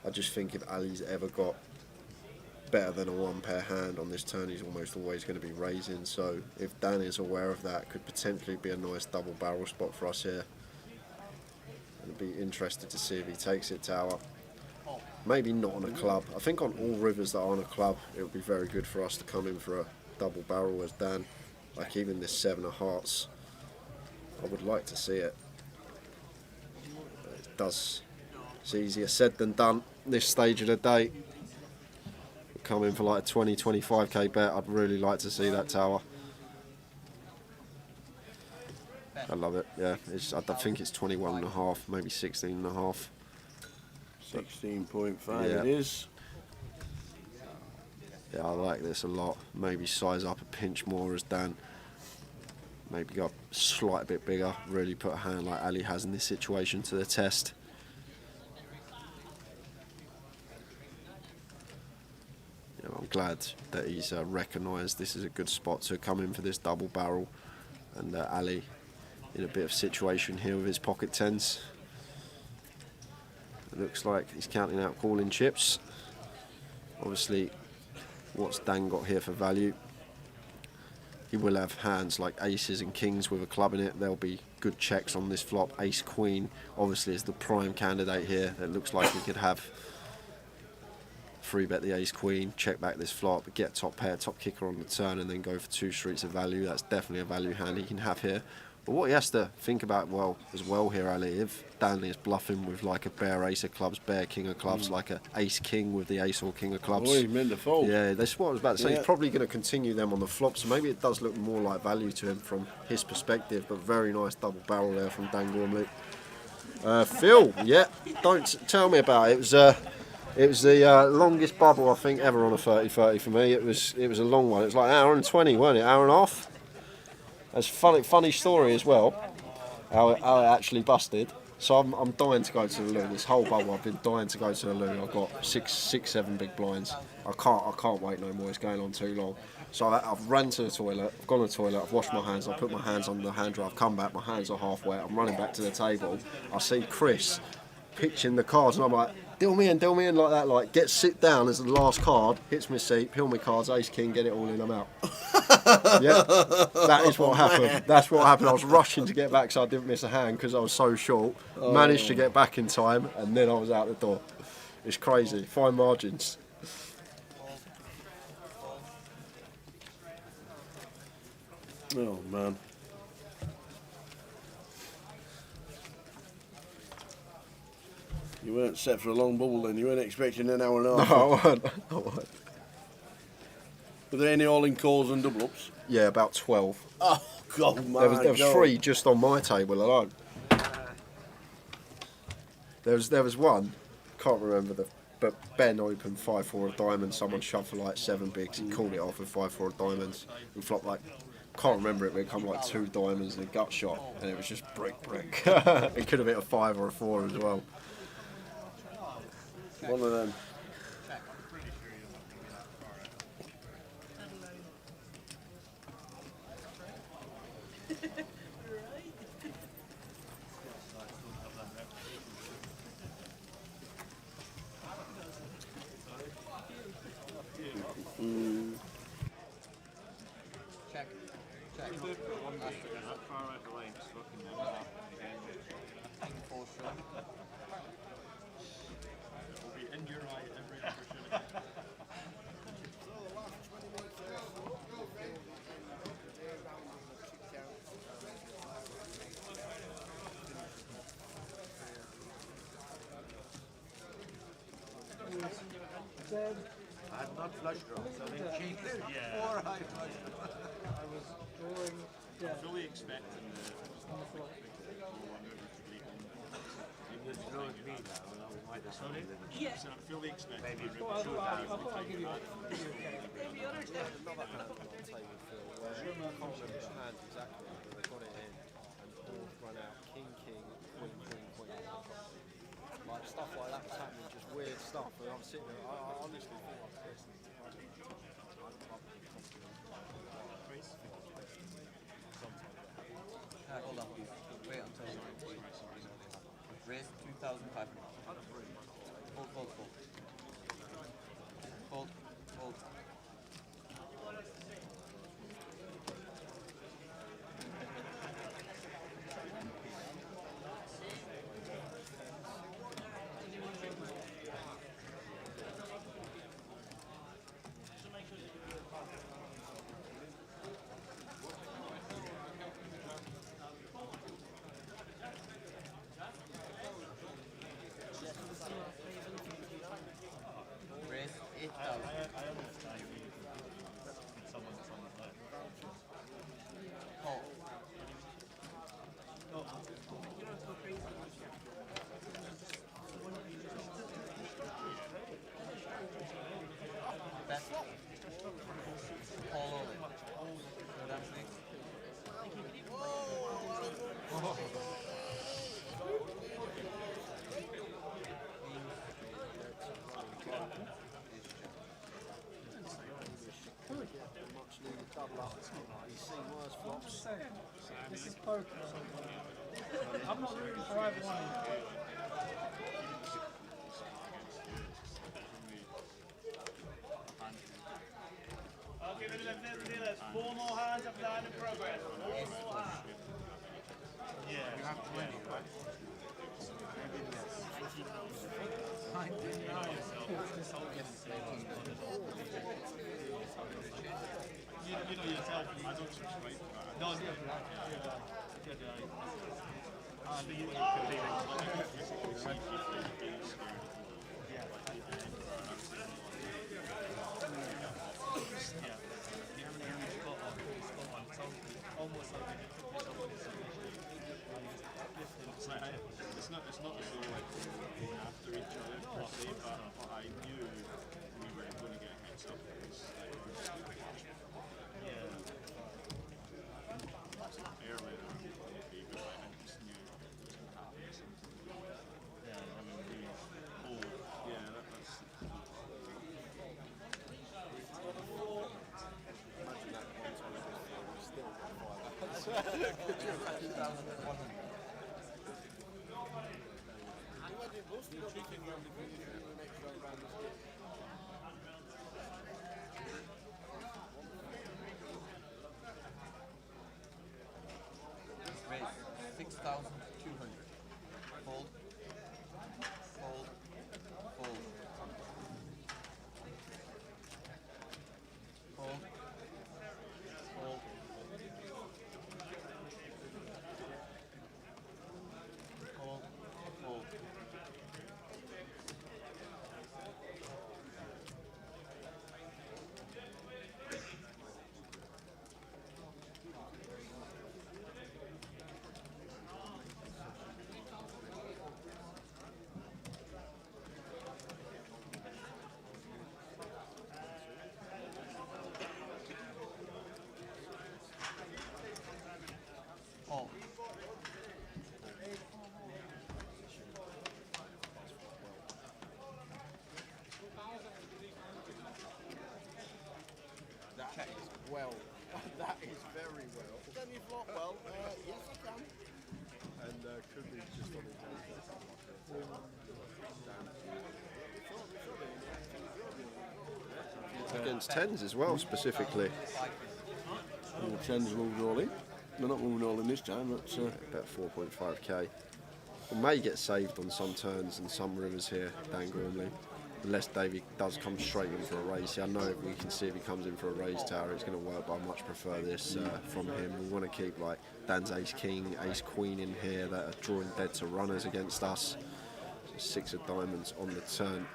I just think if Ali's ever got better than a 1-pair hand on this turn, he's almost always going to be raising. So if Dan is aware of that, it could potentially be a nice double barrel spot for us here. I'd be interested to see if he takes it tower. Maybe not on a club. I think on all rivers that are on a club, it would be very good for us to come in for a double barrel as Dan. Like even this 7 of hearts, I would like to see it. It does. It's easier said than done this stage of the day. Come in for like a 20-25k bet. I'd really like to see that tower. I love it. Yeah, I think it's 21.5, maybe 16.5. 16.5 Yeah. it is. Yeah, I like this a lot. Maybe size up a pinch more as Dan. Maybe go a slight bit bigger. Really put a hand like Ali has in this situation to the test. Yeah, I'm glad that he's recognised this is a good spot to come in for this double barrel. And Ali in a bit of situation here with his pocket tens. It looks like he's counting out calling chips. Obviously, what's Dan got here for value? He will have hands like aces and kings with a club in it. There'll be good checks on this flop. Ace queen obviously is the prime candidate here. It looks like he could have 3-bet the ace queen, check back this flop, get top pair, top kicker on the turn, and then go for 2 streets of value. That's definitely a value hand he can have here. But what he has to think about as well here, Ali, if Danley is bluffing with like a bare ace of clubs, bare king of clubs, like a ace king with the ace or king of clubs. Oh, he meant to fold. Yeah, that's what I was about to say. Yeah. He's probably going to continue them on the flop, so maybe it does look more like value to him from his perspective. But very nice double barrel there from Dan Gormley. Phil, yeah, don't tell me about it. It was the longest bubble I think ever on a 30-30 for me. It was a long one. It was like an hour and 20, wasn't it? Hour and a half. That's funny story as well. How it actually busted. So I'm dying to go to the loo. This whole bubble, I've been dying to go to the loo. I've got six, 7 big blinds. I can't wait no more. It's going on too long. So I've ran to the toilet. I've gone to the toilet. I've washed my hands. I put my hands on the hand dryer. I've come back. My hands are half wet. I'm running back to the table. I see Chris pitching the cards, and I'm like, deal me in like that. Like, sit down as the last card. Hits my seat. Peel my cards. Ace king. Get it all in. I'm out. Yeah, that is what happened. That's what happened. I was rushing to get back so I didn't miss a hand because I was so short. Managed to get back in time, and then I was out the door. It's crazy. Fine margins. Oh man. You weren't set for a long bubble then. You weren't expecting an hour and a half. No, I weren't. Were there any all-in calls and double-ups? Yeah, about 12. Oh God, man. There was 3 just on my table alone. There was one, can't remember but Ben opened 5-4 of diamonds. Someone shoved for like 7 bigs. He called it off with 5-4 of diamonds. He flopped like, can't remember it, but it come like 2 diamonds and a gut shot, and it was just brick. It could have hit a 5 or a 4 as well. One of them. Check. Four shot. I had not flush drawn, so they cheated before I flushed drawn. I was drawing. Yeah. Fully expecting On the flop. You just draw me now, and I might have Sorry? Yeah. So I'm fully expecting maybe I thought I'd give you a okay. Another hand on the table, Phil, where I can't remember the hand exactly, but they got it in, and all run out king, queen. Like stuff like that was happening, just weird stuff. And I'm sitting there, I honestly thought I was pissed. Hold on. Wait until raise 2,500. Hold. Hold. Raise 8,000. Call. Bet. Call over. No damn snakes. Much needed double up. You've seen worse flops. This is poker. I'm not rooting for either one. Okay, dealers. 4 more hands of that in progress. 4 more hands. Yeah. You have 20, right? You know yourself, I don't subscribe to that. No, It's not as though like going after each other per se, but I knew we were going to get a heads up. It's like, earlier than maybe, but I just knew it was going to happen. Yeah, I mean, that's. Raise 6,200. Hold. Hold. Hold. Hold. Hold. Hold. Hold. Hold. That is well. That is very well. Can you block well? Yes, I can. And could be just on his own. Against tens as well, specifically. And the 10's moved all in. They're not moving all in this time, but About 4.5k. We may get saved on some turns and some rivers here, Dan Gormley. Unless Davey does come straight in for a raise here. I know if we can see if he comes in for a raise tower, it's going to work, but I much prefer this from him. We want to keep like Dan's ace king, ace queen in here that are drawing dead to runners against us. So 6 of diamonds on the turn.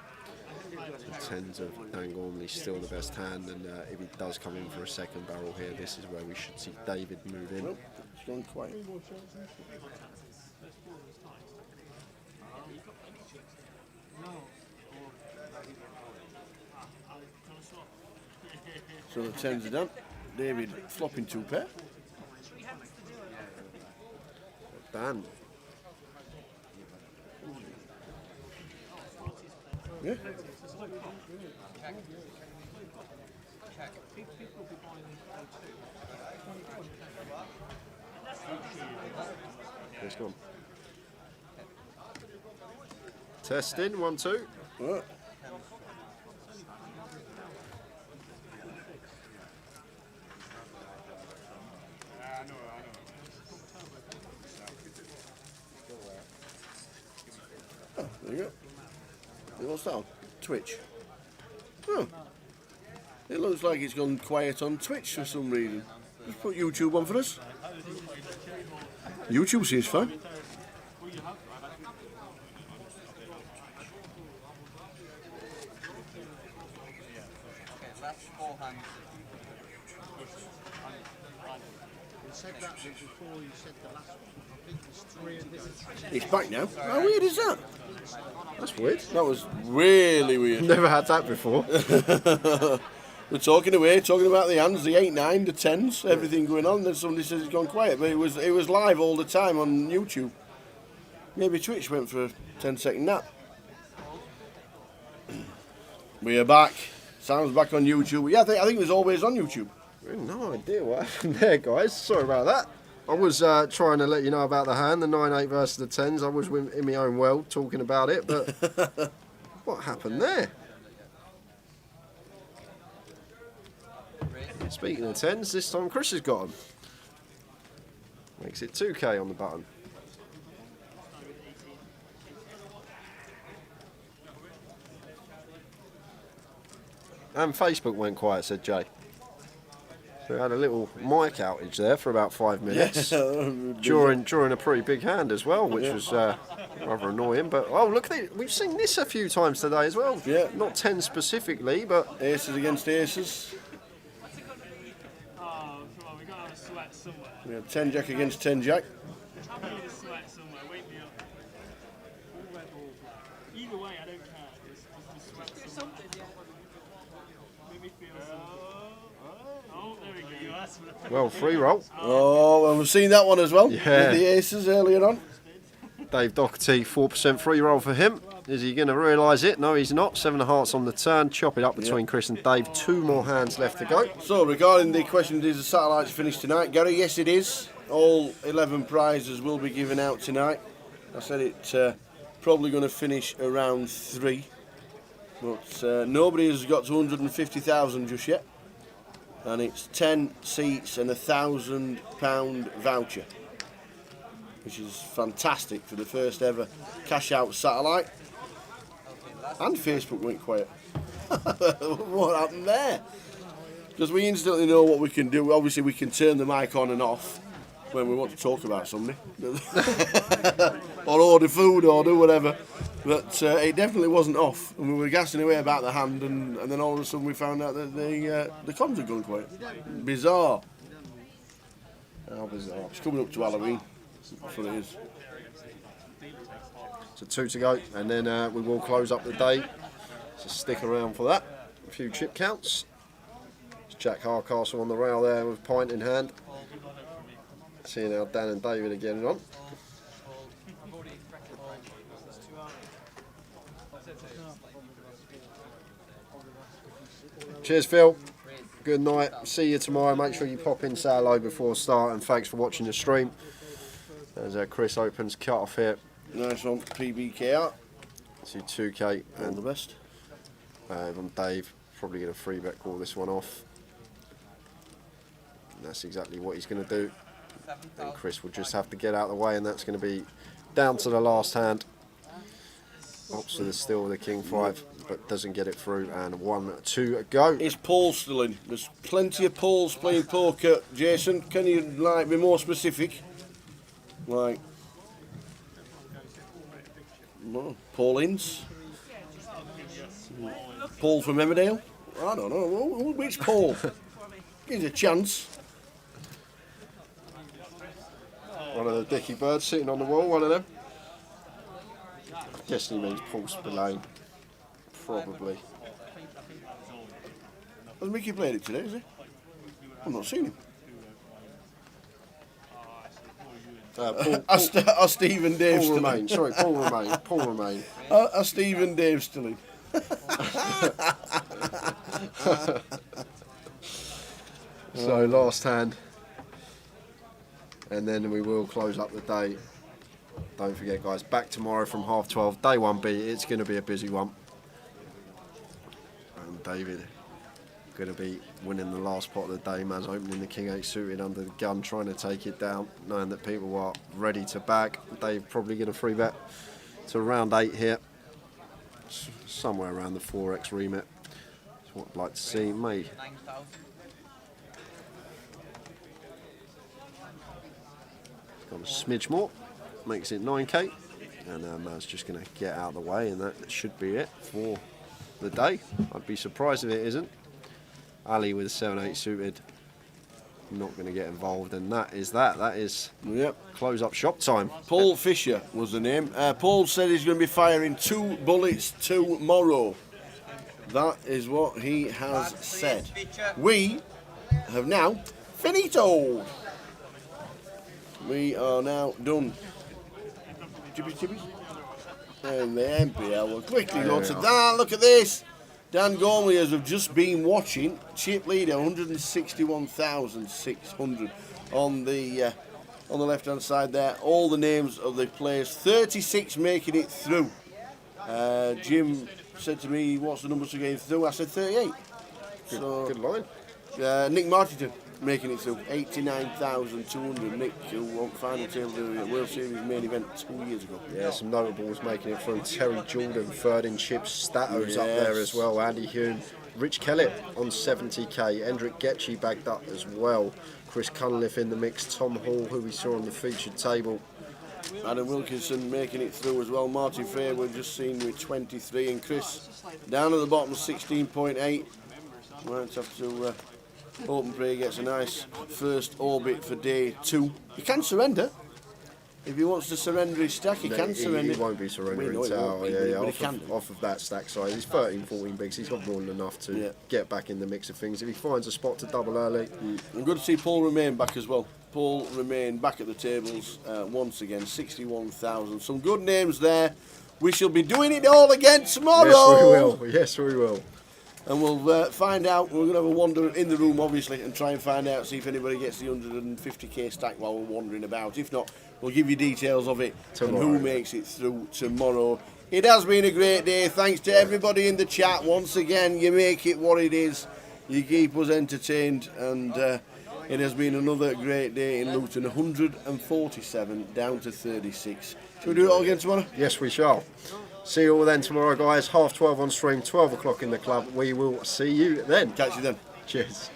The 10s of Dan Gormley still the best hand, and if he does come in for a second barrel here, this is where we should see David move in. nope, it's gone quiet. So the 10s are done. David flopping 2 pair. Dan. Yeah. It's gone. Testing, 1, 2. Right. Oh, there you go. What's that on? Twitch. Oh. It looks like it's gone quiet on Twitch for some reason. Just put YouTube on for us. YouTube seems fine. Okay, last 4 hands. You said that before you said the last one. I think there's 3 It's back now. How weird is that? That's weird. That was really weird. Never had that before. We're talking away, talking about the hands, the 8, 9, the 10s, everything going on. Then somebody says it's gone quiet, but it was live all the time on YouTube. Maybe Twitch went for a 10-second nap. We are back. Sounds back on YouTube. Yeah, I think it was always on YouTube. No idea what happened there, guys. Sorry about that. I was trying to let you know about the hand, the 9-8 versus the 10s. I was in my own world talking about it, but what happened there? Speaking of 10s, this time Chris has got them. Makes it 2k on the button. And Facebook went quiet, said Jay. We had a little mic outage there for about 5 minutes during a pretty big hand as well, which was rather annoying. But oh, look at it! We've seen this a few times today as well. Yeah. Not 10 specifically, but Aces against aces. Oh, come on, we got to have a sweat somewhere. We have 10 jack against 10 jack. I need a sweat somewhere. Wake me up. All red balls, like. Either way, I don't care. Just the sweat somewhere. Make me feel something. Oh, there we go. You asked for the well, free roll. Oh, well, we've seen that one as well. Yeah. With the aces earlier on. Dave Doherty, 4% free roll for him. Is he going to realise it? No, he's not. 7 of hearts on the turn. Chop it up between Chris and Dave. 2 more hands left to go. So, regarding the question, is the satellites finished tonight? Gary, yes it is. All 11 prizes will be given out tonight. I said it's probably going to finish around 3. But nobody has got to 150,000 just yet. And it's 10 seats and £1,000 voucher, which is fantastic for the first ever cash out satellite. And Facebook went quiet. What happened there? Because we instantly know what we can do. Obviously we can turn the mic on and off when we want to talk about somebody. Or order food or do whatever. But it definitely wasn't off. And we were gassing away about the hand, and then all of a sudden we found out that the comms had gone quiet. Bizarre. How bizarre. It's coming up to Halloween. That's what it is. So 2 to go, and then we will close up the day. So stick around for that. A few chip counts. It's Jack Hardcastle on the rail there with pint in hand. Seeing how Dan and David are getting on. Cheers, Phil. Good night. See you tomorrow. Make sure you pop in, say hello before start, and thanks for watching the stream. As Chris opens cut off here. Nice one, PBK out. See 2K All and the best. on Dave. Probably going to free bet call this one off. And that's exactly what he's going to do. And Chris will just have to get out of the way, and that's going to be down to the last hand. Opts to the still with the King 5, but doesn't get it through, and 1 to go. Is Paul still in? There's plenty of Pauls playing poker. Jason, can you be more specific? Like, no, Paul Ince? Paul from Emmerdale? I don't know. Which Paul? Give us a chance. One of the Dicky Birds sitting on the wall, one of them. Guessing he means Paul Spillane. Probably. Has Mickey played it today, has he? I've not seen him. Are Steve and Dave still in? Sorry, Paul Remain. Paul Remain. Are Steve and Dave still in? So last hand. And then we will close up the day. Don't forget, guys, back tomorrow from 12:30. Day 1B, it's going to be a busy one. And David going to be winning the last pot of the day. Man's opening the King 8 suited under the gun, trying to take it down, knowing that people are ready to back. Dave probably going to free bet to round 8 here. Somewhere around the 4x remit. That's what I'd like to see. May. 9,000. Got a smidge more, makes it 9k, and man's just going to get out of the way, and that should be it for the day. I'd be surprised if it isn't. Ali with a 7-8 suited, not going to get involved, and that is that. That is close up shop time. Paul Fisher was the name. Paul said he's going to be firing 2 bullets tomorrow. That is what he has said. We have now finito. We are now done. Chippy chippies. And the MPL will quickly go to Dan. Look at this. Dan Gormley, as we've just been watching, chip leader 161,600 on the left hand side there. All the names of the players. 36 making it through. Jim said to me, "What's the numbers to get through?" I said 38. Good line. Nick Martington making it through 89,200. Nick, who won final table of the World Series main event 2 years ago. Yeah, some notables making it through. Terry Jordan, third in chips. Statos up there as well. Andy Hume, Rich Kellett on 70k. Hendrik Getchie bagged up as well. Chris Cunliffe in the mix. Tom Hall, who we saw on the featured table. Adam Wilkinson making it through as well. Martin Fair we've just seen with 23, and Chris down at the bottom 16.8. Might have to hope and pray he gets a nice first orbit for day 2. He can surrender. If he wants to surrender his stack, he can surrender. He won't be surrendering off of that stack size. He's 13, 14 bigs. He's got more than enough to get back in the mix of things. If he finds a spot to double early. And good to see Paul Remain back as well. Paul Remain back at the tables once again, 61,000. Some good names there. We shall be doing it all again tomorrow. Yes, we will. Yes, we will. And we'll find out. We're going to have a wander in the room, obviously, and try and find out, see if anybody gets the 150k stack while we're wandering about. If not, we'll give you details of it tomorrow, and who makes it through tomorrow. It has been a great day. Thanks to everybody in the chat. Once again, you make it what it is. You keep us entertained, and it has been another great day in Luton. 147 down to 36. Shall we do it all again tomorrow? Yes, we shall. See you all then tomorrow, guys. 12:30 on stream, 12 o'clock in the club. We will see you then. Catch you then. Cheers.